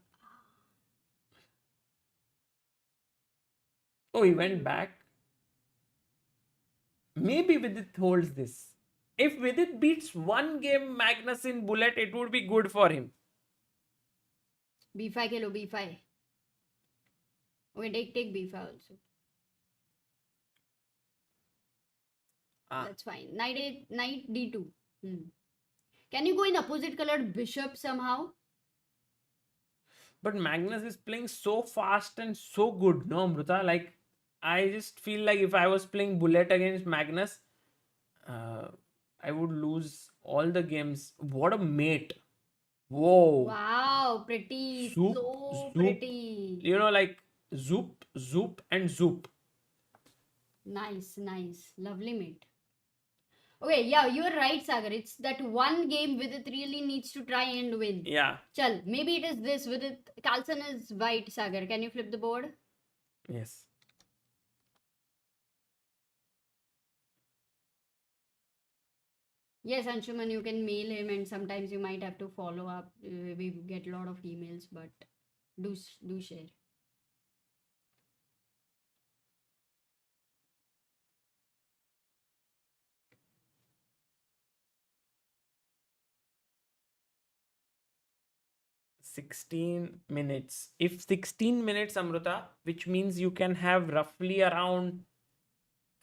Oh, he went back. Maybe Vidit holds this. If Vidit beats one game Magnus in bullet, it would be good for him. b5 kilo, b5. Okay, take b5 also. That's fine. Knight d2. Can you go in opposite colored bishop somehow? But Magnus is playing so fast and so good, no, Amruta? Like, I just feel like if I was playing bullet against Magnus, I would lose all the games. What a mate! Whoa! Wow, pretty. Zoop, So zoop. pretty. You know, like zoop, zoop, and zoop. Nice. Lovely mate. Okay, yeah, you're right, Sagar. It's that one game Vidit really needs to try and win. Yeah. Chal, maybe it is this. Vidit Carlsen is white, Sagar. Can you flip the board? Yes. Yes, Anshuman, you can mail him, and sometimes you might have to follow up. We get a lot of emails, but do share. $16. If 16 minutes, Amruta, which means you can have roughly around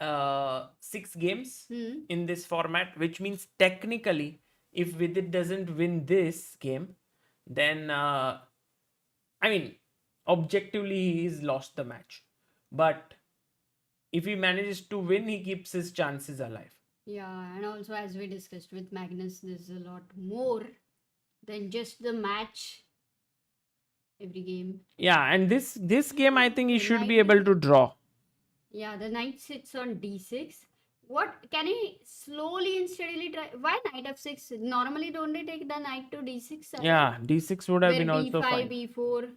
6 games in this format, which means technically, if Vidit doesn't win this game, then I mean, objectively, he's lost the match. But if he manages to win, he keeps his chances alive. Yeah, and also as we discussed with Magnus, there's a lot more than just the match every game. Yeah, and this game, I think he should be Knight able to draw. Yeah, the knight sits on d6. What can he slowly and steadily try? Why knight f6? Normally, don't they take the knight to d6? Side? Yeah, d6 would have Where been also b5, fine. b4,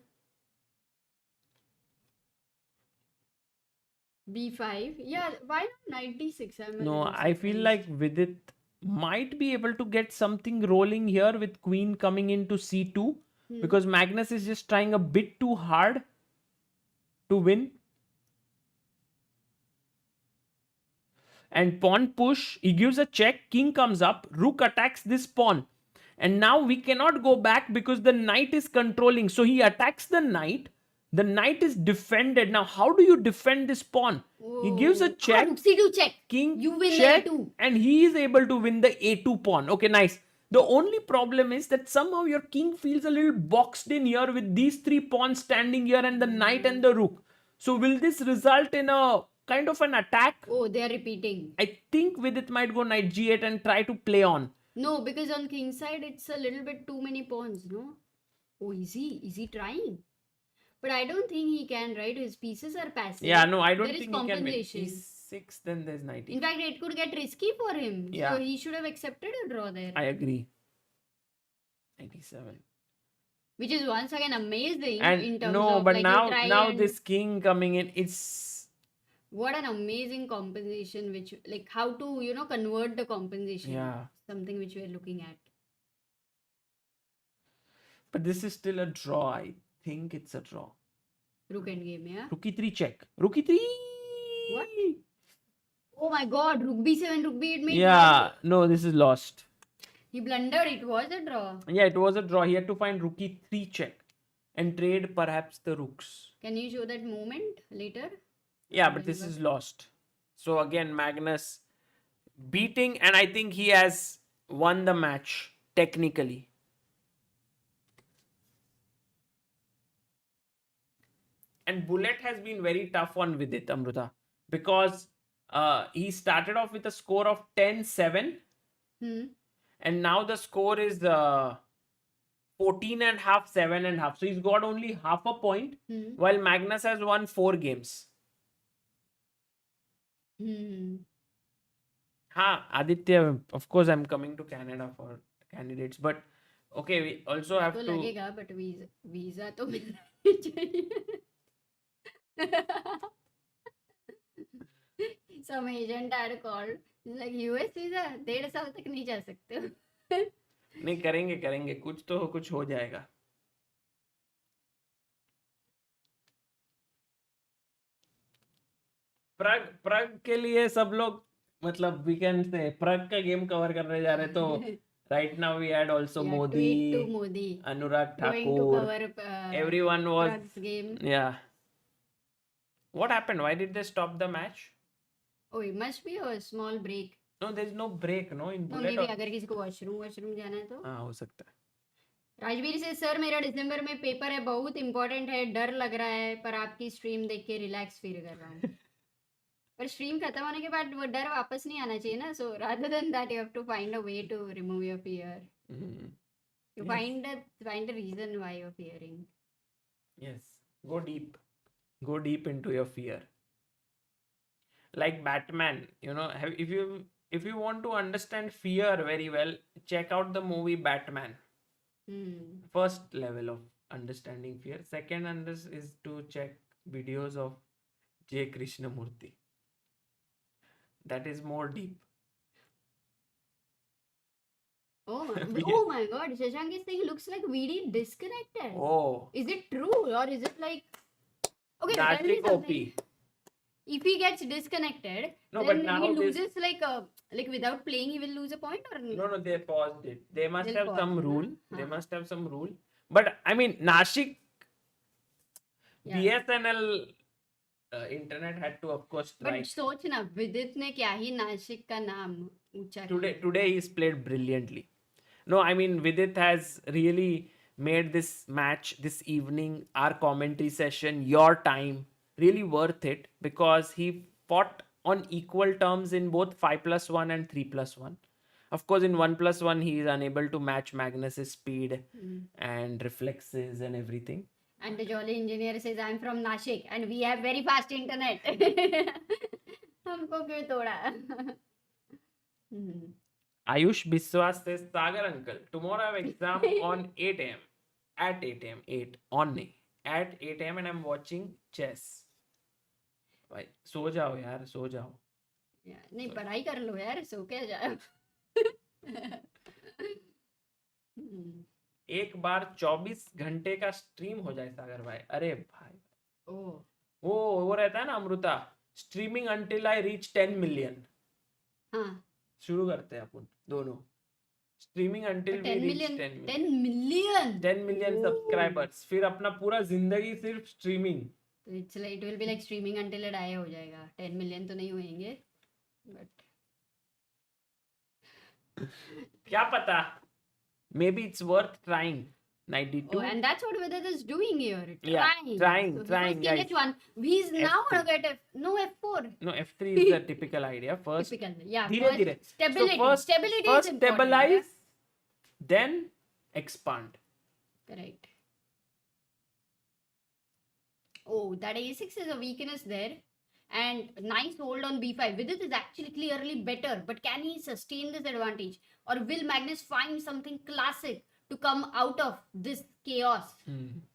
b5. Yeah, why not knight d6? No, I feel like Vidit might be able to get something rolling here with queen coming into c2 because Magnus is just trying a bit too hard to win. And pawn push, he gives a check, king comes up, rook attacks this pawn. And now we cannot go back because the knight is controlling. So he attacks the knight. The knight is defended. Now, how do you defend this pawn? He gives a check. Rook c2 check. King You win check, a2. and he is able to win the a2 pawn. Okay, nice. The only problem is that somehow your king feels a little boxed in here with these 3 pawns standing here and the knight and the rook. So will this result in a kind of an attack? Oh, they are repeating. I think Vidit might go knight g8 and try to play on. No, because on king side, it's a little bit too many pawns, no? Oh, is he trying? But I don't think he can, right? His pieces are passive. Yeah, no, I don't There is think he can win. compensation. E6, then there's knight In e5. fact, it could get risky for him. Yeah. So he should have accepted a draw there. I agree. 97. Which is once again amazing And in terms no, of but like you now try and- this king coming in, it's what an amazing compensation, which like how to convert the compensation. yeah. Something which we are looking at. But this is still a draw. I think it's a draw. Rook endgame, yeah. Rook e3 check. Rook e3. What? Oh my god, rook b7, rook b8 made Yeah, no, this is lost. He blundered, it was a draw. Yeah, it was a draw. He had to find rook e3 check and trade perhaps the rooks. Can you show that moment later? Yeah, but this is lost. So again, Magnus beating, and I think he has won the match technically. And bullet has been very tough on Vidit, Amruta, because He started off with a score of 10-7, and now the score is 14 and half, 7 and half. So he's got only half a point, while Magnus has won 4 games. Aditya, of course, I'm coming to Canada for candidates, but okay, we also have तो to. लगेगा, but visa तो मिलना ही चाहिए. Some agent had called. He's like, US visa 1.5 साल तक नहीं जा सकते हो. नहीं, करेंगे कुछ हो जाएगा. प्रग के लिए सब लोग, मतलब वीकेंड से प्रग का गेम कवर करने जा रहे, तो right now we had also Modi, Anurag Thakur, everyone was Prag's game. Yeah. What happened? Why did they stop the match? Oh, it must be a small break. No, there's no break, no, in No, bullet. maybe अगर किसी को washroom जाना है तो. हाँ, हो सकता है. राजवीर से, सर मेरा दिसंबर में पेपर है, बहुत इंपॉर्टेंट है, डर लग रहा है, पर आपकी स्ट्रीम देख के रिलैक्स फील कर रहा हूँ. पर स्ट्रीम खत्म होने के बाद वो डर वापस नहीं आना चाहिए ना. So rather than that you have to find a way to remove your fear. You find a reason why you're fearing. Yes, go deep into your fear. Like Batman, if you want to understand fear very well, check out the movie Batman. First level of understanding fear. Second is to check videos of J. Krishnamurti. That is more deep. Oh my God, Shashank is saying looks like VD disconnected. Oh. Is it true or is it like... Okay, tell me Nashik something. OP. If he gets disconnected, No, then but now he loses like without playing he will lose a point or No, they paused it. They must They'll have pause some it, rule. huh? They must have some rule. But I mean, Nashik, Yeah. BSNL internet had to, of course, try. But सोच ना, विदित ने क्या ही नासिक का नाम ऊंचा किया. Today he's played brilliantly. No, I mean, Vidit has really made this match, this evening, our commentary session, your time, really worth it, because he fought on equal terms in both 5+1 and 3+1. Of course, in 1+1, he is unable to match Magnus's speed and reflexes and everything. And the jolly engineer says, I'm from Nashik and we have very fast internet. हमको क्यों तोड़ा? Ayush Biswas says, Sagar uncle, tomorrow I have exam on 8 a.m. At 8 a.m. 8 on नहीं. At 8 a.m. and I'm watching chess. भाई सो जाओ यार, सो जाओ. नहीं, पढ़ाई कर लो यार, सो क्या जाओ. एक बार 24 घंटे का स्ट्रीम हो जाए सागर भाई. अरे भाई, वो रहता है ना Amrita, streaming until I reach 10 मिलियन. हाँ, शुरू करते हैं अपन दोनों. Streaming until we reach 10 million subscribers. फिर अपना पूरा जिंदगी सिर्फ स्ट्रीमिंग. तो it will be like streaming until it die हो जाएगा. 10 million तो नहीं होएंगे, but क्या पता, maybe it's worth trying. 92. and that's what Vidit is doing here. Yeah, trying, So guys. H1. He's now gonna get F4. No, F3 is the typical idea. First, Typical, yeah. धीरे-धीरे. Stability. So Stability first is important. stabilize, then expand. Correct. Oh, that A6 is a weakness there. And nice hold on B5. Vidit is actually clearly better. But can he sustain this advantage? Or will Magnus find something classic to come out of this chaos?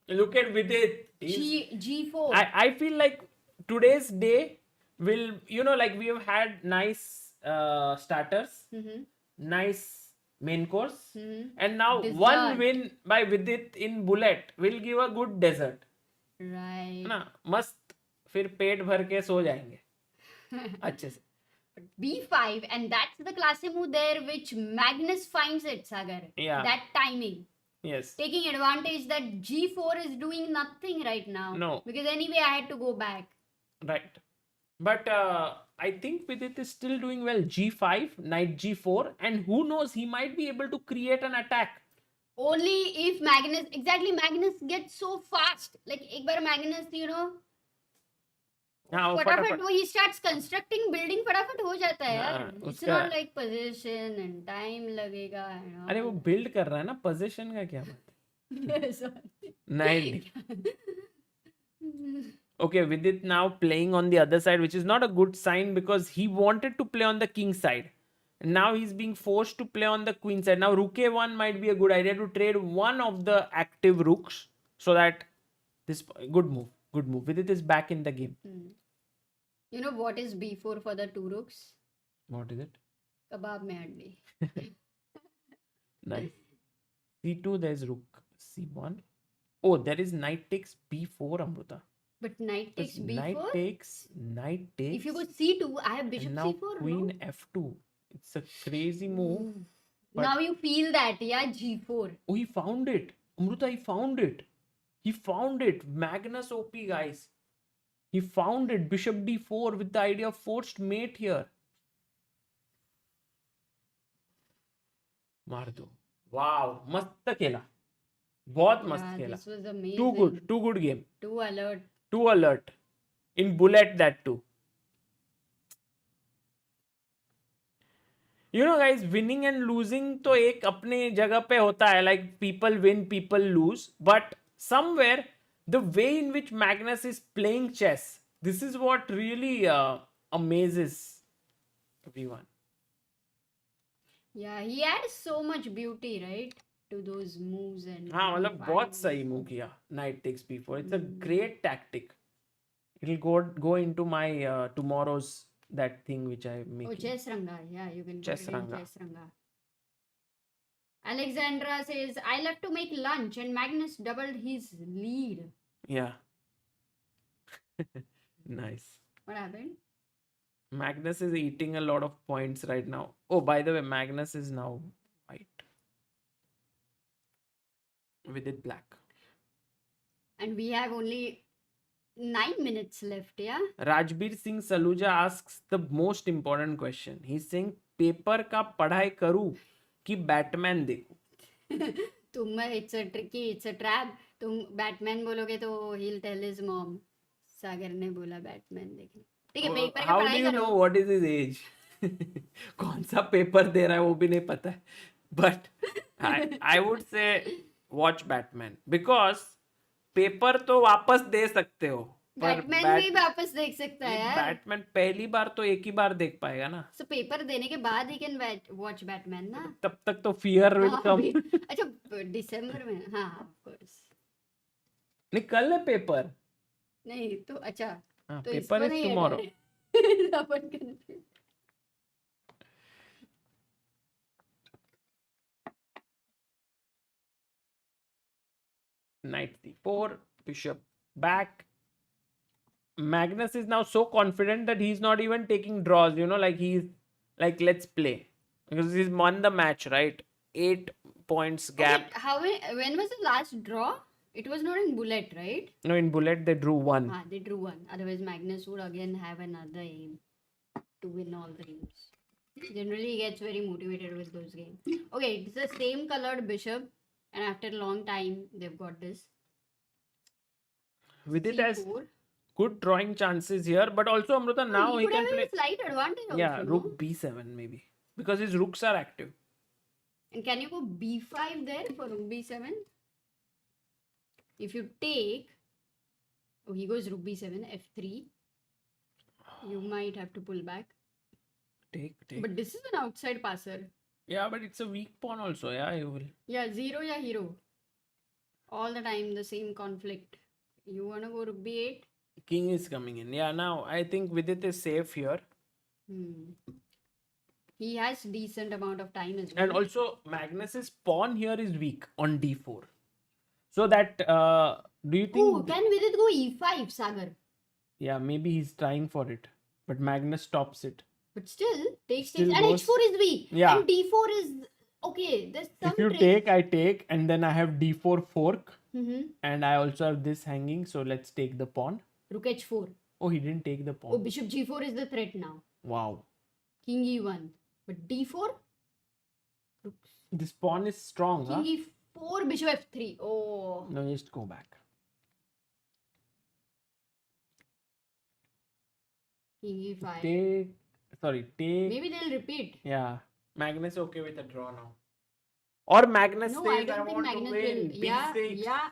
Look at Vidit. G4. I feel like today's day will, like we have had nice starters, nice main course, and now Dessert. one win by Vidit in bullet will give a good dessert. Right. ना मस्त, फिर पेट भर के सो जाएंगे अच्छे से. B5, and that's the classic move there which Magnus finds it, Sagar. Yeah. That timing. Yes. Taking advantage that G4 is doing nothing right now. No. Because anyway, I had to go back. Right. But I think Vidit is still doing well. G5, knight G4, and who knows, he might be able to create an attack. Only if Magnus gets so fast. Like, एक बार Magnus, हाँ वो फटाफट वो he starts constructing building फटाफट हो जाता है यार. हाँ, It's उसका- not like position and time लगेगा and all. अरे वो बिल्ड कर रहा है ना, पोजीशन का क्या बात. Sorry. Knight. Okay, Vidit now playing on the other side, which is not a good sign because he wanted to play on the king side. And now he's being forced to play on the queen side. Now rook a1 might be a good idea to trade one of the active rooks so that this good move. Good move. Vidit is back in the game. You know what is b4 for the two rooks? What is it? Kebab mein handi. Nice. c2, there's rook c1. Oh, there is knight takes b4, Amruta. But knight takes Knight b4. takes. If you go c2, I have bishop And now c4. queen No? f2. It's a crazy move. But- Now you feel that, yeah, g4. Oh, he found it. Amruta, he found it. He found it. Magnus OP, guys. He found it. Bishop d4 with the idea of forced mate here. मार दो. Wow. मस्त खेला. बहुत मस्त Yeah, खेला. this was amazing. Too good. Too good game. Too alert. Too alert. In bullet that too. You know guys, winning and losing तो एक अपने जगह पे होता है, like people win, people lose, but somewhere the way in which Magnus is playing chess, this is what really amazes everyone. Yeah, he had so much beauty, right? To those moves and. हाँ मतलब fine बहुत moves. सही move किया. Knight takes b4. It's a great tactic. It'll go into my tomorrow's that thing which I make. Oh, chess ranga. Yeah, you can put Chess it in ranga. chess ranga. Alexandra says, I love to make lunch, and Magnus doubled his lead. Yeah. Nice. What happened? Magnus is eating a lot of points right now. Oh, by the way, Magnus is now white. With it black. And we have only 9 minutes left, yeah? Rajbir Singh Saluja asks the most important question. He's saying, paper का पढ़ाई करूं कि Batman देखूं? तुम it's a tricky, it's a trap. तुम Batman बोलोगे तो he'll tell his mom. सागर ने बोला बैटमैन देखने. ठीक है, पेपर का How do पढ़ाई you करो. know what is his age? कौन सा पेपर दे रहा है वो भी नहीं पता है. But I would say watch Batman because paper तो वापस दे सकते हो. बैटमैन भी वापस देख सकता है यार. बैटमैन पहली बार तो एक ही बार देख पाएगा ना. So पेपर देने के बाद ही can watch बैटमैन ना. तब तक तो फियर विल हाँ, कम. अच्छा दिसंबर में. हाँ, of course. नहीं कल है पेपर. नहीं तो अच्छा. हाँ, तो पेपर इसको इज नहीं tomorrow. Upon confused. Knight c4, bishop back. Magnus is now so confident that he's not even taking draws, you know, like he's like, let's play. Because he's won the match, right? 8 points gap. Okay, when was the last draw? It was not in bullet, right? No, in bullet they drew 1. Ah, they drew one. Otherwise, Magnus would again have another aim to win all the games. Generally, he gets very motivated with those games. Okay, it's the same colored bishop, and after a long time, they've got this. Vidit has C4. good drawing chances here, but also Amruta now he could can have play. a slight advantage also, Yeah, no? rook b7 maybe. Because his rooks are active. And can you go b5 there for rook b7? If you take... Oh, he goes rook b7, f3. You might have to pull back. Take. But this is an outside passer. Yeah, but it's a weak pawn also. Yeah, you will. Yeah, zero ya hero. All the time, the same conflict. You wanna go rook b8? King is coming in. Yeah, now I think Vidit is safe here. He has decent amount of time as well. And also Magnus's pawn here is weak on d4. So that do you think? Oh, can Vidit go e5, Sagar? Yeah, maybe he's trying for it, but Magnus stops it. But still, takes Still and goes- h4 is weak. Yeah. And d4 is okay. There's some If you trick. take, I take, and then I have d4 fork, Mm-hmm. and I also have this hanging. So let's take the pawn. Rook h4. Oh, he didn't take the pawn. Oh, bishop g4 is the threat now. Wow, King e1. But d4? this pawn is strong, huh? King e4, bishop f3. Oh. No, just go back. King E5. Take. Maybe they'll repeat. Yeah. Magnus okay with a draw now. Or Magnus No, says, I don't I think want Magnus to win. will. Yeah, B6. yeah.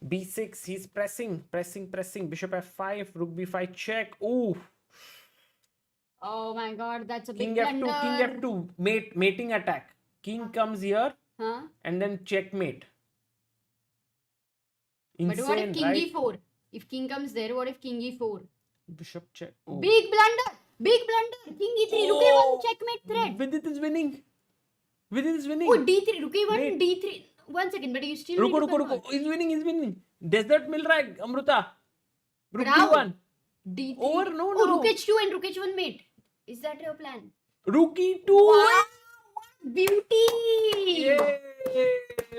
B6. He's pressing. Bishop F5. Rook B5 check. Ooh. Oh my god, that's a King big F2. King blunder. F2. Mating attack. King comes here Huh? and then checkmate. But what if Insane, King right? E4? If King comes there, what if King E4? Bishop check. Oh. Big blunder! Big blunder! King E3, Rook A1, checkmate threat. Vidit is winning. Oh, D3, Rook A1, Mate. D3. 1 second, but you still need to Ruko. convert. He's winning. Desert mill rag, Amruta. Rook But how? D1. D3. Over, no. Oh, Rook H2 and Rook H1 mate. Is that your plan? Rook E2. Wow! Beauty! Yay!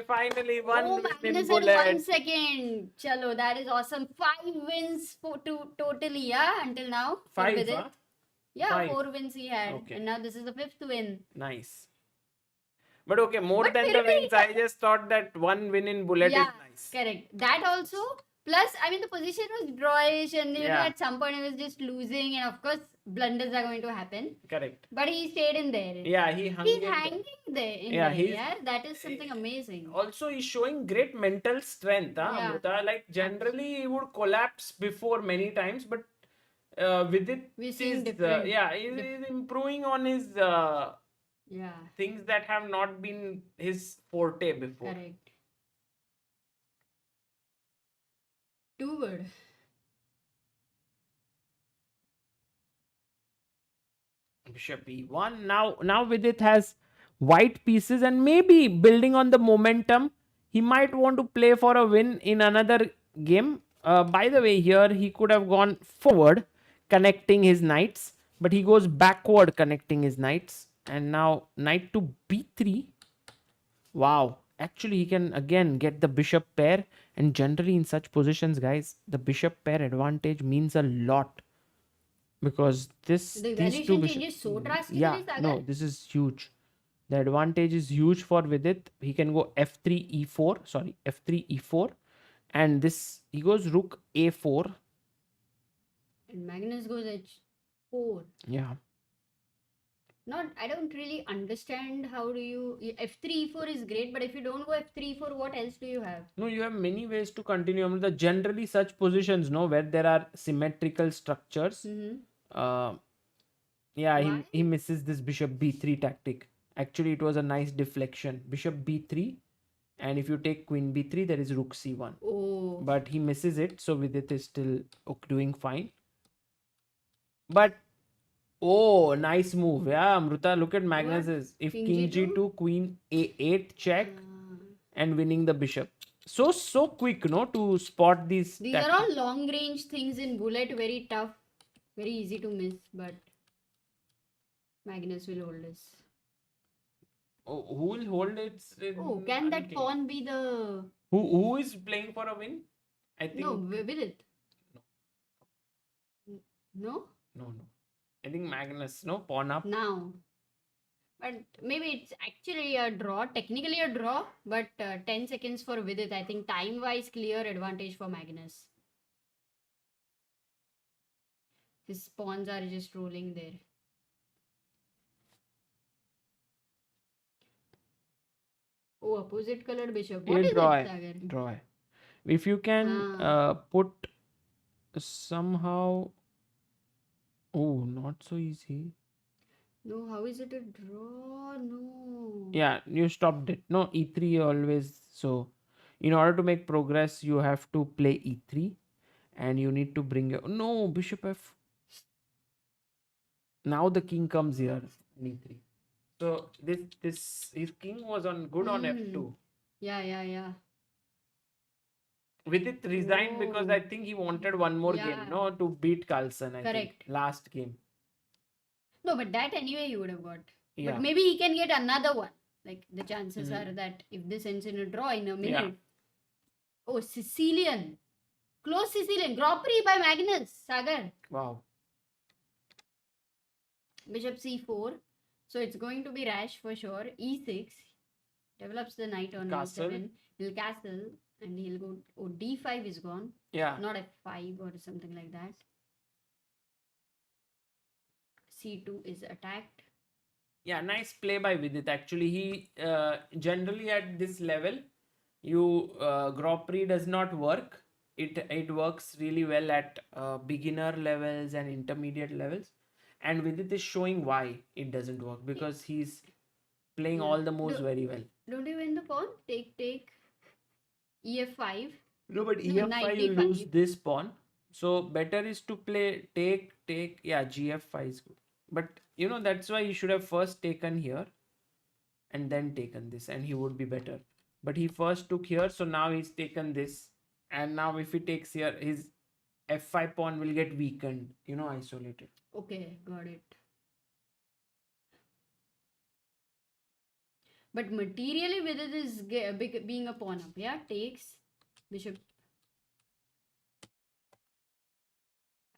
Finally, one Oh, win in Magnus in 1 bullet. second. Chalo, that is awesome. 5 wins for totally, yeah, until now. for 5, Vidit. huh? Yeah, 5. 4 wins he had. Okay. And now this is the 5th win. Nice. But okay, more But than फिर the भी- wins, I just thought that one win in bullet Yeah, is nice. correct. That also. Plus, I mean, the position was drawish, and you know, Yeah. at some point he was just losing, and of course, blunders are going to happen. Correct. But he stayed in there. Yeah, he hung He's in there. hanging there. In Yeah, there, he's- yeah, that is something amazing. Also, he's showing great mental strength, huh, Yeah. Amruta? Like, generally, he would collapse before many times, but with it, We're seeing he's, different. he's improving on his Yeah, things that have not been his forte before. correct. Too good. Bishop E1. Now Vidit has white pieces, and maybe building on the momentum, he might want to play for a win in another game. By the way, here he could have gone forward, connecting his knights, but he goes backward, connecting his knights. And now knight to B3. Wow. Actually, he can again get the bishop pair. And generally in such positions, guys, the bishop pair advantage means a lot. Because The these two evaluation bishops. changes so drastically, Yeah, Sagar. no, this is huge. The advantage is huge for Vidit. He can go F3 E4. Sorry, F3 E4. And this, he goes Rook A4. And Magnus goes H4. Yeah. I don't really understand how do you. F3 E4 is great, but if you don't go F3 E4, what else do you have? No, you have many ways to continue. Amrita. Generally, such positions, no, where there are symmetrical structures. Mm-hmm. Yeah, Why? he misses this bishop b3 tactic. Actually, it was a nice deflection. Bishop b3, and if you take queen b3, there is rook c1. Oh. But he misses it, so Vidit is still doing fine. But oh, nice move. Yeah, Amruta, look at Magnus's. If King king G2? g2, queen a8 check, Ah. and winning the bishop. So quick, no, to spot these. These are all long range things in bullet, very tough, very easy to miss, but Magnus will hold this. Oh, who will hold it? Oh, can that Okay. pawn be the. Who is playing for a win? I think No, Vidit. No? no. I think Magnus, no, pawn up. Now. But maybe it's actually a draw, technically a draw, but 10 seconds for Vidit. I think time wise, clear advantage for Magnus. His pawns are just rolling there. Oh, opposite colored bishop. What He'll is draw it, it. Sagar? Draw it. If you can put somehow. Oh, not so easy. No, how is it a draw? No. Yeah, you stopped it. No, e3 always. So, in order to make progress, you have to play e3, and you need to bring your. No, bishop f. Now the king comes here in e3. So this his king was on good on f2. Yeah. Vidit resigned because I think he wanted one more game, Yeah. no, to beat Carlsen. I think Correct. last game. No, but that anyway he would have got. Yeah. But maybe he can get another one. Like the chances are that if this ends in a draw in a minute. Oh, Sicilian. Close Sicilian. Grand Prix by Magnus. Sagar. Wow. Bishop c4. So it's going to be rash for sure. e6. Develops the knight on Castle. e7. He'll castle and he'll go. Oh, d5 is gone. Yeah. Not f5 or something like that. c2 is attacked. Yeah, nice play by Vidit. Actually, he generally at this level, Grand Prix does not work. It works really well at beginner levels and intermediate levels. And Vidit is showing why it doesn't work, because he's playing Yeah. all the moves Do- very well. Don't you win the pawn? Take ef5. No, but No, EF5 knight you lose e5. this pawn. So better is to play take. Yeah, GF5 is good. But that's why he should have first taken here and then taken this, and he would be better. But he first took here, so now he's taken this. And now if he takes here, his F5 pawn will get weakened, isolated. Okay, got it. But materially with it is being a pawn up. Yeah, takes bishop.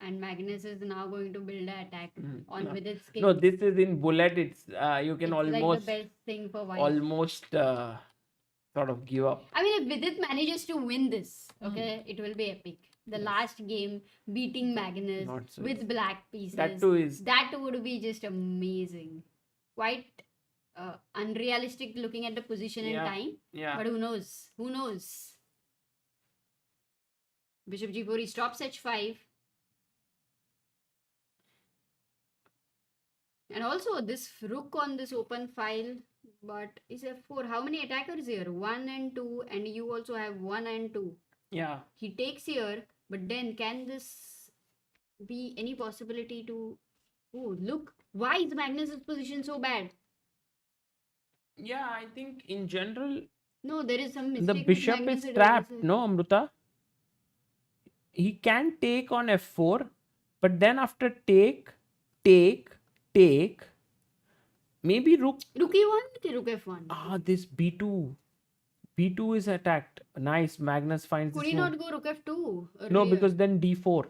And Magnus is now going to build an attack on No. with its king. No, this is in bullet. It's you can It's like almost the best thing for white. almost sort of give up. I mean, if Vidit manages to win this, okay, it will be epic. The last game beating Magnus Not so with black pieces. That too is That would be just amazing. Quite unrealistic looking at the position and time. yeah. But who knows? Who knows? Bishop g4, he stops h5. And also this rook on this open file, but is f4. How many attackers here? 1 and 2, and you also have 1 and 2. Yeah. He takes here, but then can this be any possibility to... Oh, look. Why is Magnus's position so bad? Yeah, I think in general No, there is some mistake. the with bishop Magnus is at trapped. all. No, Amruta. He can take on f4, but then after take, maybe rook. Rook e1, rook f1. This b2. b2 is attacked. Nice. Magnus finds Could this he move. not go rook f2? No, earlier? because then d4.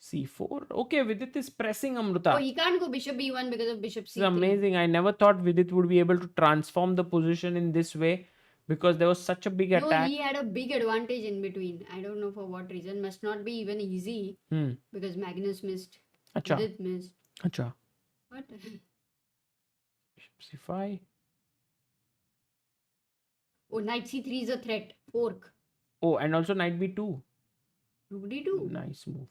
c4. Okay, Vidit is pressing Amruta. Oh, he can't go bishop b1 because of bishop c3. It's amazing. I never thought Vidit would be able to transform the position in this way, because there was such a big No, attack. he had a big advantage in between. I don't know for what reason. Must not be even easy because Magnus missed. Acha. Vidit missed. Acha. What? Bishop c5. Oh, knight c3 is a threat. Fork. Oh, and also knight b2. Rook d2. Nice move.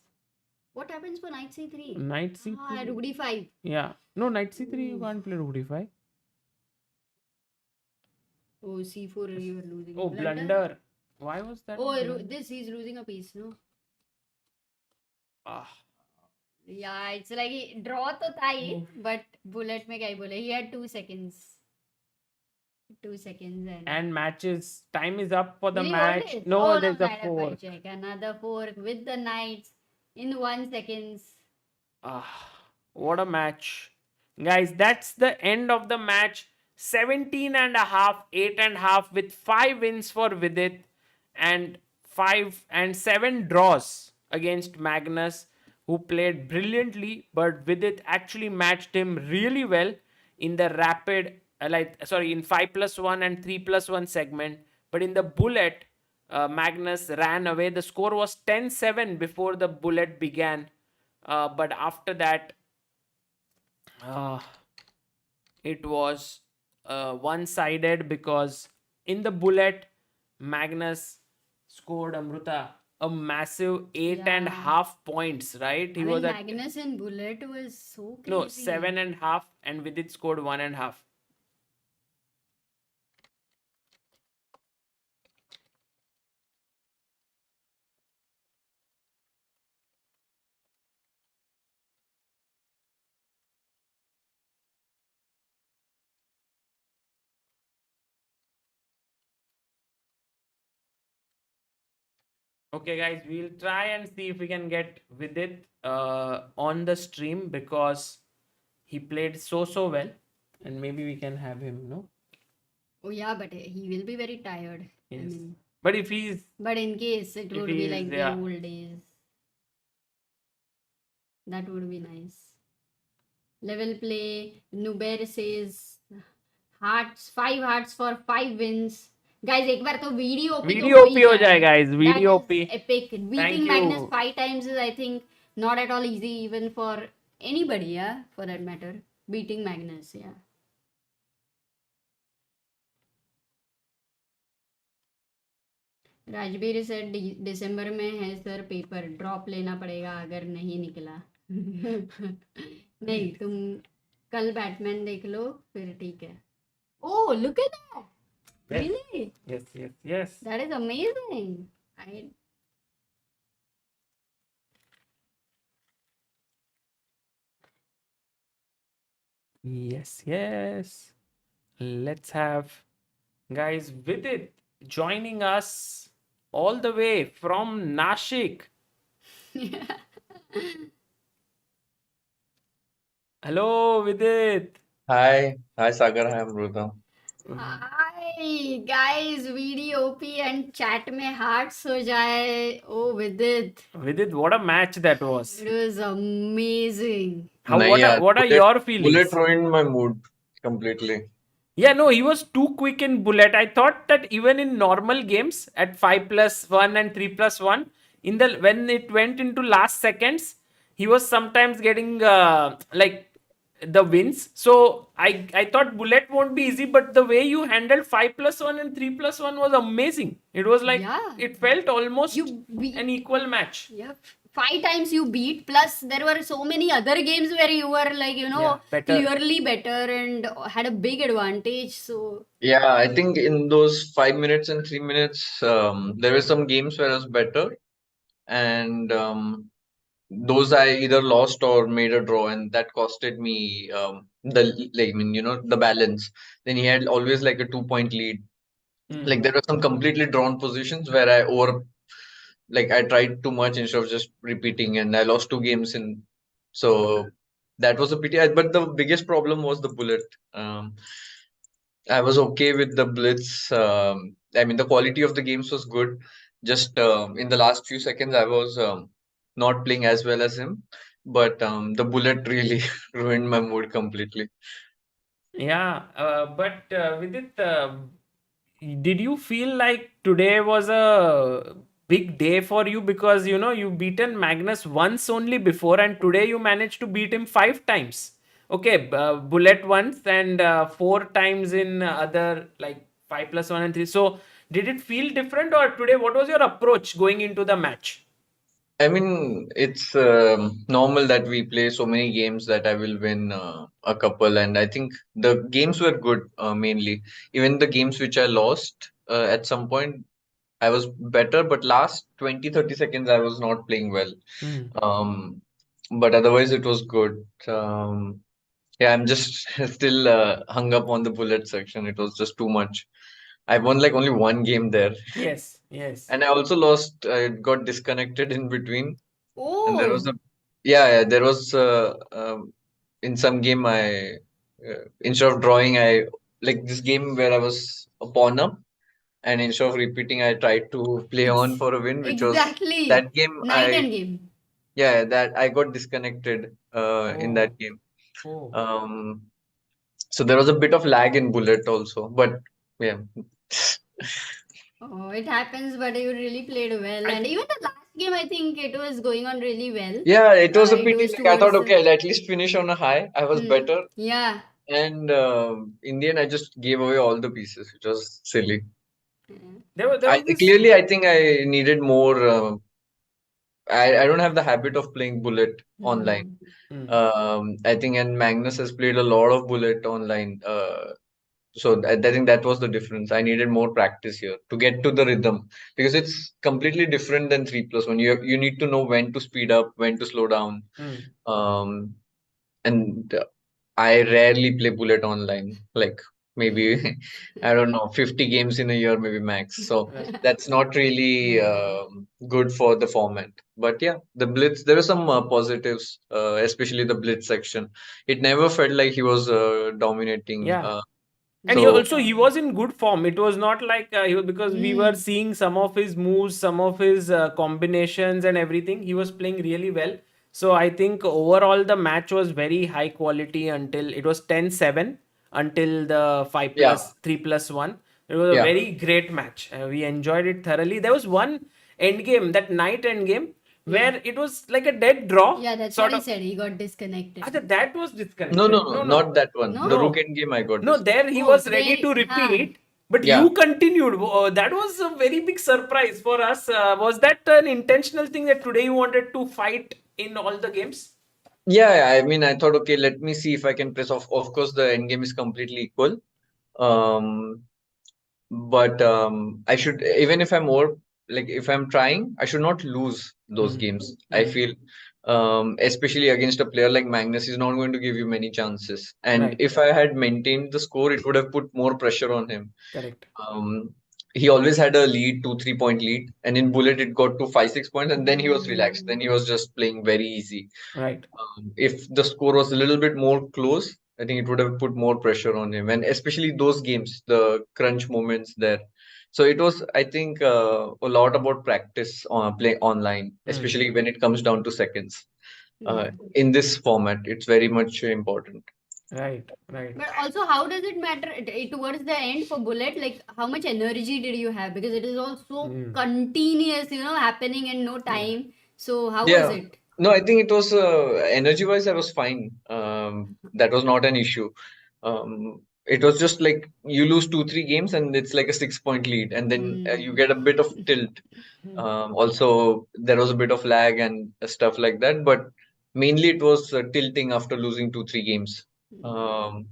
What happens for knight c3? Knight c3. Rook d5. Yeah. No, knight c3 you can't play rook d5. Oh, c4 you are losing. Oh, blunder. Why was that? Oh, blunder? this he's losing a piece, no? Ah. Yeah, it's like draw to thai, but bullet mein kya hi bole. He had 2 seconds. 2 seconds And matches. Time is up for the Will he match. hold it? No, Oh, there's a knight F5 fork. check. Another fork with the knights in 1 seconds. What a match. Guys, that's the end of the match. 17 and a half, 8 and a half, with 5 wins for Vidit and 5 and 7 draws against Magnus, who played brilliantly, but Vidit actually matched him really well in the rapid, in 5+1 and 3+1 segment. But in the bullet, Magnus ran away. The score was 10-7 before the bullet began. But after that, it was one-sided, because in the bullet, Magnus scored Amruta a massive 8.5 points, right? He was at Magnus and bullet was so crazy. no 7.5, and Vidit scored 1.5. Okay, guys, we'll try and see if we can get Vidit on the stream, because he played so well, and maybe we can have him, no? Oh yeah, but he will be very tired. Yes. But if But in case it would be like the old days. That would be nice. Level play. Nuber says hearts, 5 hearts for 5 wins. Guys, एक बार तो video video OP हो जाए guys, video OP. Epic. Beating Magnus 5 times is, I think, not at all easy even for anybody, yeah, for that matter, beating Magnus, yeah. Rajbir said दिसंबर में है sir paper, drop लेना पड़ेगा अगर नहीं निकला। नहीं, तुम कल बैटमैन देख लो फिर ठीक है। Oh, look at that, really, Yes. That is amazing. I Yes. Let's have guys Vidit joining us all the way from Nashik. Hello, Vidit. Hi Sagar, hi Amruta. Hi guys, video OP and chat में hearts हो जाए। ओ विदित, Vidit, what a match that was. It was amazing. How, Nahi what are, yaar, what are Bullet, your feelings? Bullet ruined my mood completely. Yeah, no, he was too quick in bullet. I thought that even in normal games at 5+1 and 3+1, in the when it went into last seconds, he was sometimes getting like the wins. So I thought bullet won't be easy, but the way you handled 5+1 and 3+1 was amazing. It was like Yeah. it felt almost You an equal match. yeah, 5 times you beat, plus there were so many other games where you were like, Yeah, better. clearly better and had a big advantage. So Yeah, I think in those 5 minutes and 3 minutes, there were some games where I was better, and those I either lost or made a draw, and that costed me the balance. Then he had always like a 2 point lead. Like there were some completely drawn positions where I tried too much instead of just repeating, and I lost 2 games in. So that was a pity. But the biggest problem was the bullet. I was okay with the blitz. I mean, the quality of the games was good. Just in the last few seconds, I was not playing as well as him. But the bullet really ruined my mood completely. Yeah, but with it, did you feel like today was a big day for you because you beaten Magnus once only before, and today you managed to beat him 5 times? Okay, bullet once and 4 times in other like 5+1 and 3. So, did it feel different, or today what was your approach going into the match? I mean, it's normal that we play so many games that I will win a couple, and I think the games were good mainly. Even the games which I lost at some point, I was better, but last 20-30 seconds, I was not playing well. Um, but otherwise, it was good. Yeah, I'm just still hung up on the bullet section. It was just too much. I won like only one game there. Yes. And I also lost, I got disconnected in between. And there was oh, there was in some game instead of drawing, like this game where I was a pawn up, and instead of repeating, I tried to play on for a win, which was exactly, that game. night and game. That I got disconnected in that game. Oh. So there was a bit of lag in bullet also, but yeah. Oh, it happens, but you really played well. And even the last game, I think it was going on really well. Yeah, it was a It pity. was Like, I thought, towards okay, I'll at least finish on a high. I was better. Yeah. And in the end, I just gave away all the pieces, which was silly. There was this. Clearly, I think I needed more. I don't have the habit of playing bullet online. I think, and Magnus has played a lot of bullet online. So I think that was the difference. I needed more practice here to get to the rhythm, because it's completely different than 3+1. You need to know when to speed up, when to slow down. And I rarely play bullet online. Like maybe I don't know, 50 games in a year, maybe max. So that's not really good for the format. But yeah, the blitz, there were some positives, especially the blitz section. It never felt like he was dominating. Yeah. And So he was in good form. It was not like because we were seeing some of his moves, some of his combinations and everything. He was playing really well. So I think overall the match was very high quality until it was 10-7 until the 3+1. It was a very great match. We enjoyed it thoroughly. There was one end game, that night end game, where it was like a dead draw. Yeah, that's sort what he of. said. He got disconnected. That was disconnected. No, not that one. No? The rook endgame I got No, this. there he Oh, was ready they- to repeat, but Yeah. you continued. That was a very big surprise for us. Was that an intentional thing that today you wanted to fight in all the games? Yeah, I mean, I thought, okay, let me see if I can press off. Of course, the end game is completely equal. But I should, even if I'm more, like, if I'm trying, I should not lose those games. I feel, especially against a player like Magnus, he's not going to give you many chances. And Right. if I had maintained the score, it would have put more pressure on him. Correct. He always had a lead, 2-3 point lead, and in Bullet it got to 5-6 points, and then he was relaxed. Then he was just playing very easy. Right. If the score was a little bit more close, I think it would have put more pressure on him, and especially those games, the crunch moments there. So it was, I think, a lot about practice on playing online, especially when it comes down to seconds. In this format, it's very much important. Right. Right. But also, how does it matter towards the end for Bullet? Like, how much energy did you have? Because it is all so continuous, happening in no time. So, how Yeah. was it? No, I think it was energy-wise, I was fine. That was not an issue. It was just like you lose 2-3 games and it's like a 6 point lead, and then you get a bit of tilt. Also, there was a bit of lag and stuff like that, but mainly it was tilting after losing 2-3 games. I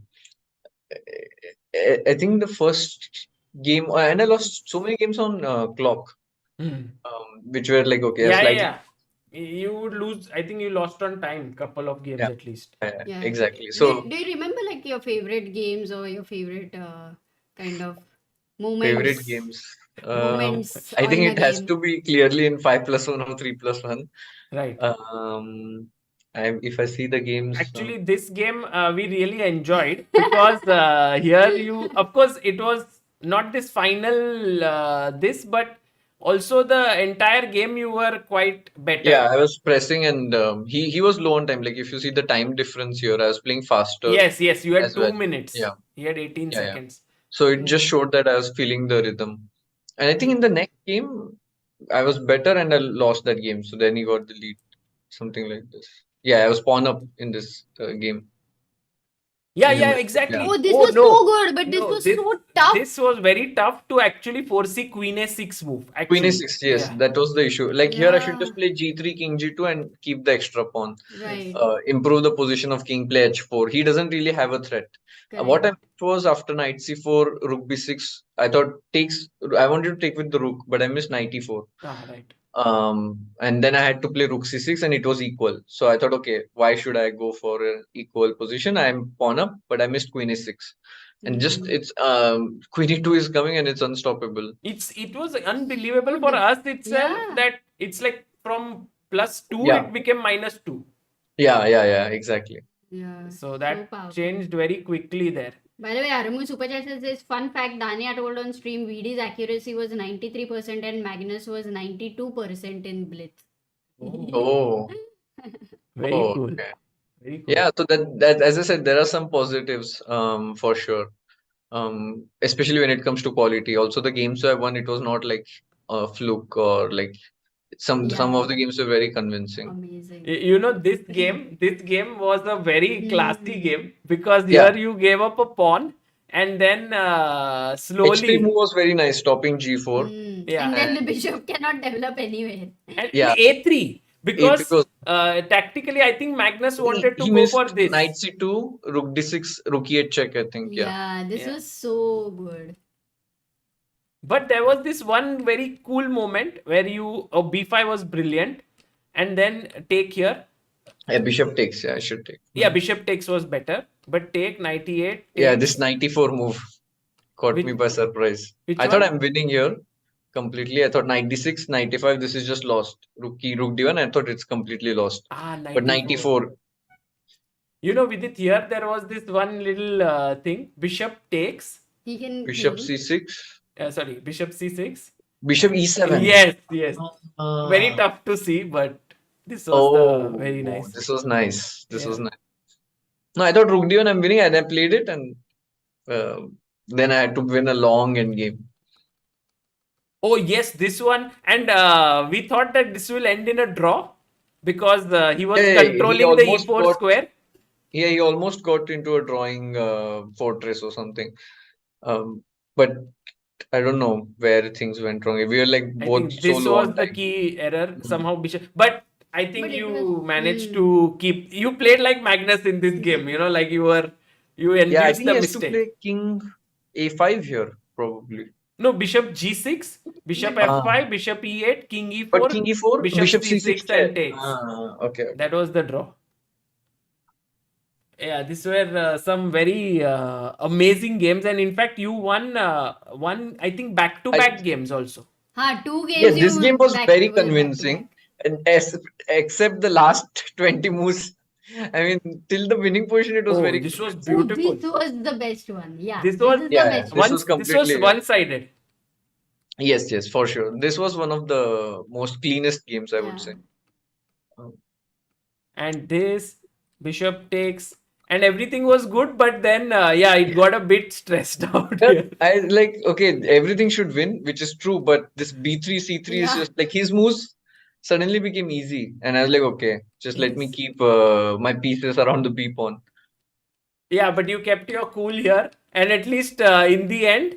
think the first game, and I lost so many games on clock, which were like, okay, Yeah, slightly. yeah. You would lose. I think you lost on time, couple of games Yeah. at least. Yeah. Exactly. So, Do you remember like your favorite games or your favorite kind of moments? favorite games. Moments I think in a it has game. to be clearly in 5+1 or 3+1. Right. If I see the games, Actually, this game we really enjoyed because here you, of course, it was not this final but also the entire game you were quite better. yeah, I was pressing, and he was low on time. Like, if you see the time difference here, I was playing faster Yes, you had as 2 well. minutes. Yeah. He had 18 Yeah, yeah. seconds. So it just showed that I was feeling the rhythm. And I think in the next game, I was better and I lost that game. So then he got the lead, something like this. Yeah, I was pawn up in this game. Yeah, In the middle. exactly. Yeah. Oh, this was so good, but this was so tough. This was very tough to actually foresee Queen A6 move. Actually. Queen A6, yes, Yeah. that was the issue. Like here, I should Yeah. just play G3, King G2, and keep the extra pawn. Right. Improve the position of King, play H4. He doesn't really have a threat. What I missed was after Knight C4, Rook B6. I thought I wanted to take with the Rook, but I missed Knight E4. Right. And then I had to play Rook C6, and it was equal. So I thought, okay, why should I go for an equal position? I'm pawn up, but I missed Queen A6. And just it's Queen E2 is coming and it's unstoppable. It was unbelievable for us itself that it's like from +2 Yeah. it became -2. Yeah, exactly. Yeah. So that so powerful. changed very quickly there. By the way, Aramu Super Chat says this fun fact Dania told on stream VD's accuracy was 93% and Magnus was 92% in Blitz. Oh, Very oh, cool. okay. Very cool. Yeah, so that as I said, there are some positives for sure. Especially when it comes to quality. Also, the games I won, it was not like a fluke or like some of the games were very convincing. Amazing. You know, this game was a very classy game because here you gave up a pawn and then H3 slowly. move was very nice, stopping G4. Yeah. And then the bishop cannot develop anywhere. And Yeah. A3 because because tactically I think Magnus wanted to he go missed for this. Knight C2, Rook D6, Rook E8 check, I think. Yeah. This was so good. But there was this one very cool moment where B5 was brilliant and then take here. Yeah, bishop takes. Yeah, I should take. Yeah, bishop takes was better, but take Knight E8. Yeah, this 94 move caught me by surprise. I thought I'm winning here completely. I thought Knight D6, 95, this is just lost. Rook D1, I thought it's completely lost. 94. But 94. You know, Vidit, here there was this one little thing. Bishop takes. He can Bishop C6. Sorry, Bishop C6. Bishop E7. Yes. Very tough to see, but this was very nice. This was nice. This was nice. No, I thought Rook D1 I'm winning, and I played it, and then I had to win a long end game. Oh yes, this one, and we thought that this will end in a draw because he was Yeah, he controlling the almost e4 got. square. Yeah, he almost got into a drawing fortress or something. But I don't know where things went wrong. We were like I both think so this low was on the time. key error Mm. somehow Bishop, but I think But it was. you managed to keep. You played like Magnus in this game. You know, like you Yeah, I induced think the he has to mistake. play king a5 here, probably. No, Bishop G6, Bishop But F5, Bishop E8, King But E4, king e4, Bishop bishop c6 C6, check. and takes. Okay. That was the draw. Yeah, these were some very amazing games, and in fact, you won one. I think back-to-back games also. Two Yeah, games this game you was back very were back to convincing, back. and except the last 20 moves. I mean, till the winning position, it was Oh, very this was convincing. Oh, beautiful. this was the best one. Yeah, This this was is the Yeah, best this one. was this was completely. one-sided. Yes, for sure. This was one of the most cleanest games, I would Yeah. say. Um, And this Bishop takes, and everything was good, but then yeah, it got a bit stressed out But here. I like, okay, everything should win, which is true, but this b3, c3 is Yeah. just like his moves suddenly became easy. And I was like, okay, just let me Yes. keep my pieces around the b pawn. Yeah, but you kept your cool here, and at least in the end,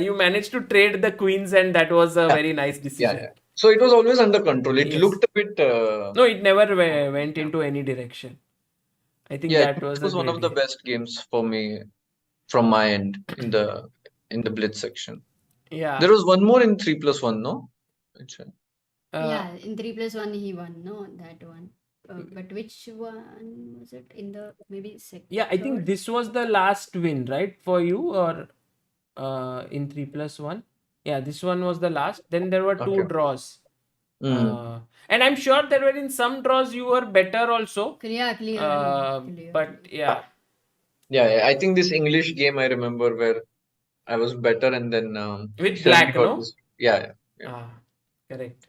you managed to trade the queens, and that was a Yeah, very nice decision. yeah. So it was always under control. It Yes. looked a bit, No, it never went into any direction. I think yeah, that it was a was one great of the game. best games for me from my end in the blitz section. Yeah. There was one more in 3+1, no? Which, Yeah, in 3+1 he won. No, that one. But which one was it? In the maybe second. Yeah, I think this was the last win, right, for you, or in 3+1. Yeah, this one was the last. Then there were two Okay. draws. Mm. And I'm sure there were in some draws you were better also. Clear. But yeah. Yeah, I think this English game I remember where I was better and then With suddenly black, got no? this. Yeah. Correct.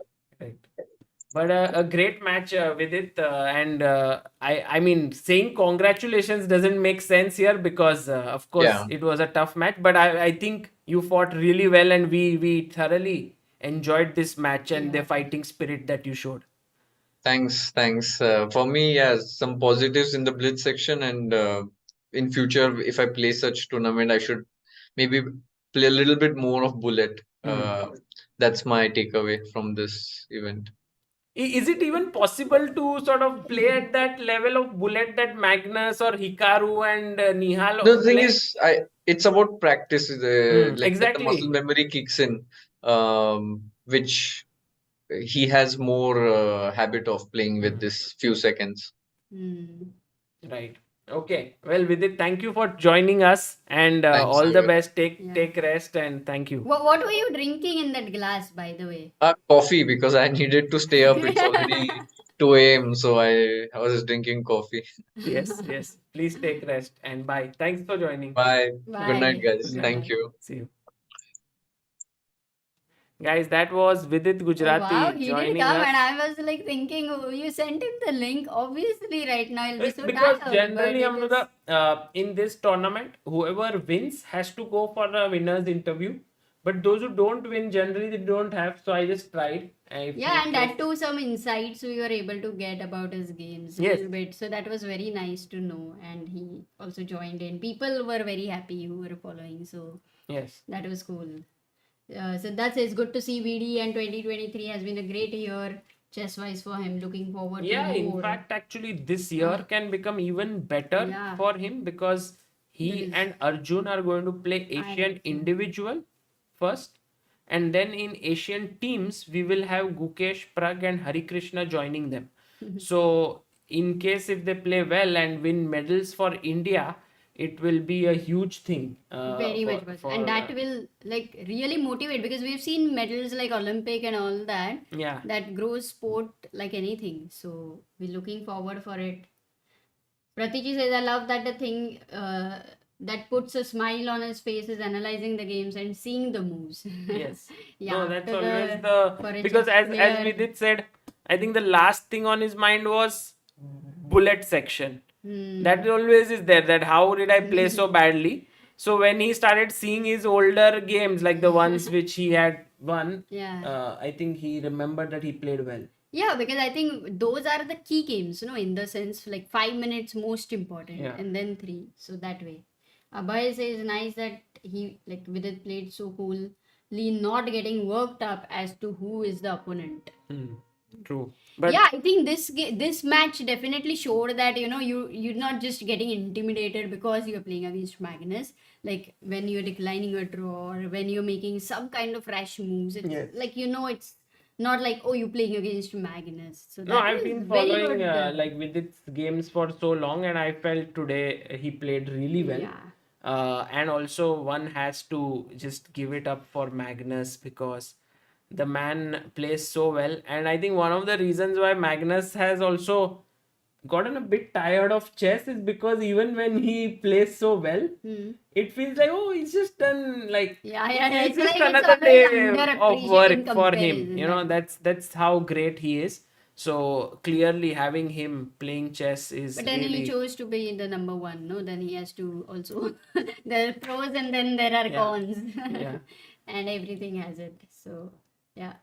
But a great match with it, and I mean, saying congratulations doesn't make sense here because of course Yeah. it was a tough match. But I think you fought really well, and we thoroughly enjoyed this match and the fighting spirit that you showed. Thanks. For me, yeah, some positives in the blitz section, and in future, if I play such tournament, I should maybe play a little bit more of bullet. That's my takeaway from this event. Is it even possible to sort of play at that level of bullet that Magnus or Hikaru and Nihal The thing play? is, it's about practice. Like when the muscle Exactly. memory kicks in, which he has more habit of playing with this few seconds. Right. Okay. Well, Vidit, thank you for joining us, and Thanks, all the Sagar. best. Take rest, and thank you. What were you drinking in that glass, by the way? Coffee, because I needed to stay up. It's already 2 a.m. So I was drinking coffee. Yes. Please take rest, and bye. Thanks for joining. Bye. Good night, Bye. guys. Good Thank night. you. See you. Guys, that was Vidit Gujrathi Wow, he did joining come, us. and I was like thinking, oh, you sent him the link. Obviously, right now he'll be so Because tired. generally, but it Amruta, in this tournament, whoever wins has to go for a winner's interview. But those who don't win, generally they don't have. So I just tried. yeah, and that too, some insights we were able to get about his games a Yes. little bit. So that was very nice to know. And he also joined in. People were very happy who were following. So Yes. that was cool. So it's good to see VD, and 2023 has been a great year chess-wise for him. Looking forward Yeah, to more. in fact, actually, this year can become even better Yeah. for him because he There is- and Arjun are going to play Asian think so. individual first, and then in Asian teams we will have Gukesh, Prag, and Hari Krishna joining them. So, in case if they play well and win medals for India, it will be a huge thing. Very much, and that will like really motivate, because we've seen medals like Olympic and all that. Yeah. That grows sport like anything. So we're looking forward for it. Pratiji says, I love that the thing that puts a smile on his face is analyzing the games and seeing the moves. Yes. Yeah, No, that's to always for a because chess as player. Vidit said, I think the last thing on his mind was bullet section. That always is there, that how did I play so badly. So when he started seeing his older games, like the ones which he had won, Yeah. I think he remembered that he played well. Yeah, because I think those are the key games, in the sense like 5 minutes most important, Yeah. and then three. So that way, Abhay says nice that he like Vidit played so coolly, not getting worked up as to who is the opponent. True. But Yeah, I think this match definitely showed that you're not just getting intimidated because you're playing against Magnus. Like when you're declining a draw or when you're making some kind of rash moves, it's Yes. like it's not like you're playing against Magnus. So no, that I've was been very following good. like with its games for so long, and I felt today he played really well. Yeah. And also one has to just give it up for Magnus because the man plays so well, and I think one of the reasons why Magnus has also gotten a bit tired of chess is because even when he plays so well, it feels like he's just done like Yeah. it's It's just like it's another always day of underappreciated in work for him. comparison. That's how great he is. So clearly having him playing chess is But then he really chose to be the number one, no? Then he has to also. There are pros and then there are Yeah. cons. Yeah. And everything has it. So, yeah.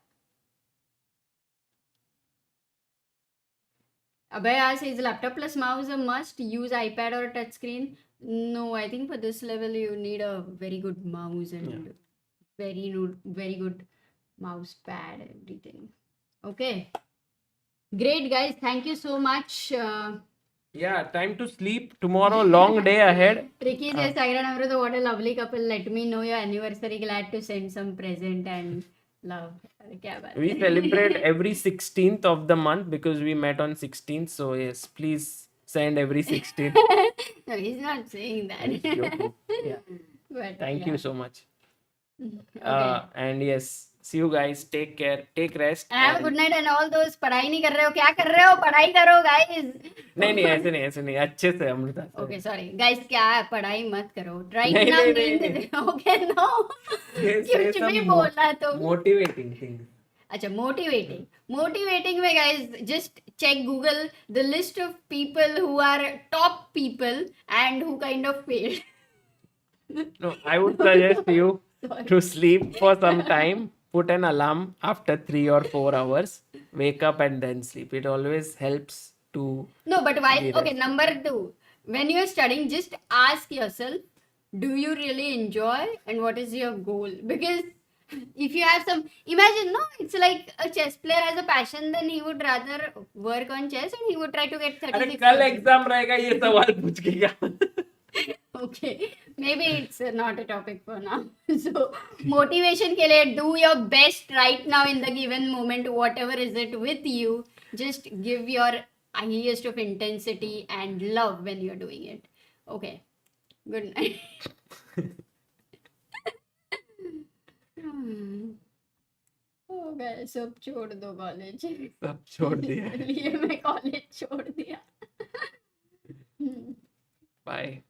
Abhay says laptop plus mouse a must. Use iPad or a touchscreen. No, I think for this level you need a very good mouse and very good mouse pad, everything. Okay. Great, guys. Thank you so much. yeah, time to sleep. Tomorrow, long day ahead. Tricky says, Sagra Namrata, what a lovely couple. Let me know your anniversary. Glad to send some present and love. अरे क्या बात We है? celebrate every 16th of the month because we met on 16th. So yes, please send every 16th. No, he's not saying that. He's joking. Yeah. But, Thank yeah. you so much. Okay. And yes, see you guys. Take care. Take rest. And have a and- good night and all those. पढ़ाई नहीं कर रहे हो क्या कर रहे हो पढ़ाई करो guys. नहीं ऐसे नहीं अच्छे से अमृता से. Okay, sorry. Guys, क्या है पढ़ाई मत करो. Right नहीं, now नहीं, नींद नहीं. Okay, no. Say कुछ some भी बोला तो. motivating things. अच्छा motivating में guys just check Google the list of people who are top people and who kind of failed. No, I would suggest you Sorry. to sleep for some time. Put an alarm after 3 or 4 hours. Wake up and then sleep. It always helps to. No, but why? Be Okay, number 2. When you're studying, just ask yourself, do you really enjoy and what is your goal? Because if you have some, imagine, no, it's like a chess player has a passion, then he would rather work on chess and he would try to get अरे 36. कल exam रहेगा ये सवाल पूछ के क्या. Okay, maybe it's not a topic for now. So, motivation के लिए do your best right now in the given moment, whatever is it with you. Just give your highest of intensity and love when you're doing it. Okay, good night. Oh guys, सब छोड़ दो college. सब छोड़ दिया. लिए मैं college छोड़ दिया. Bye.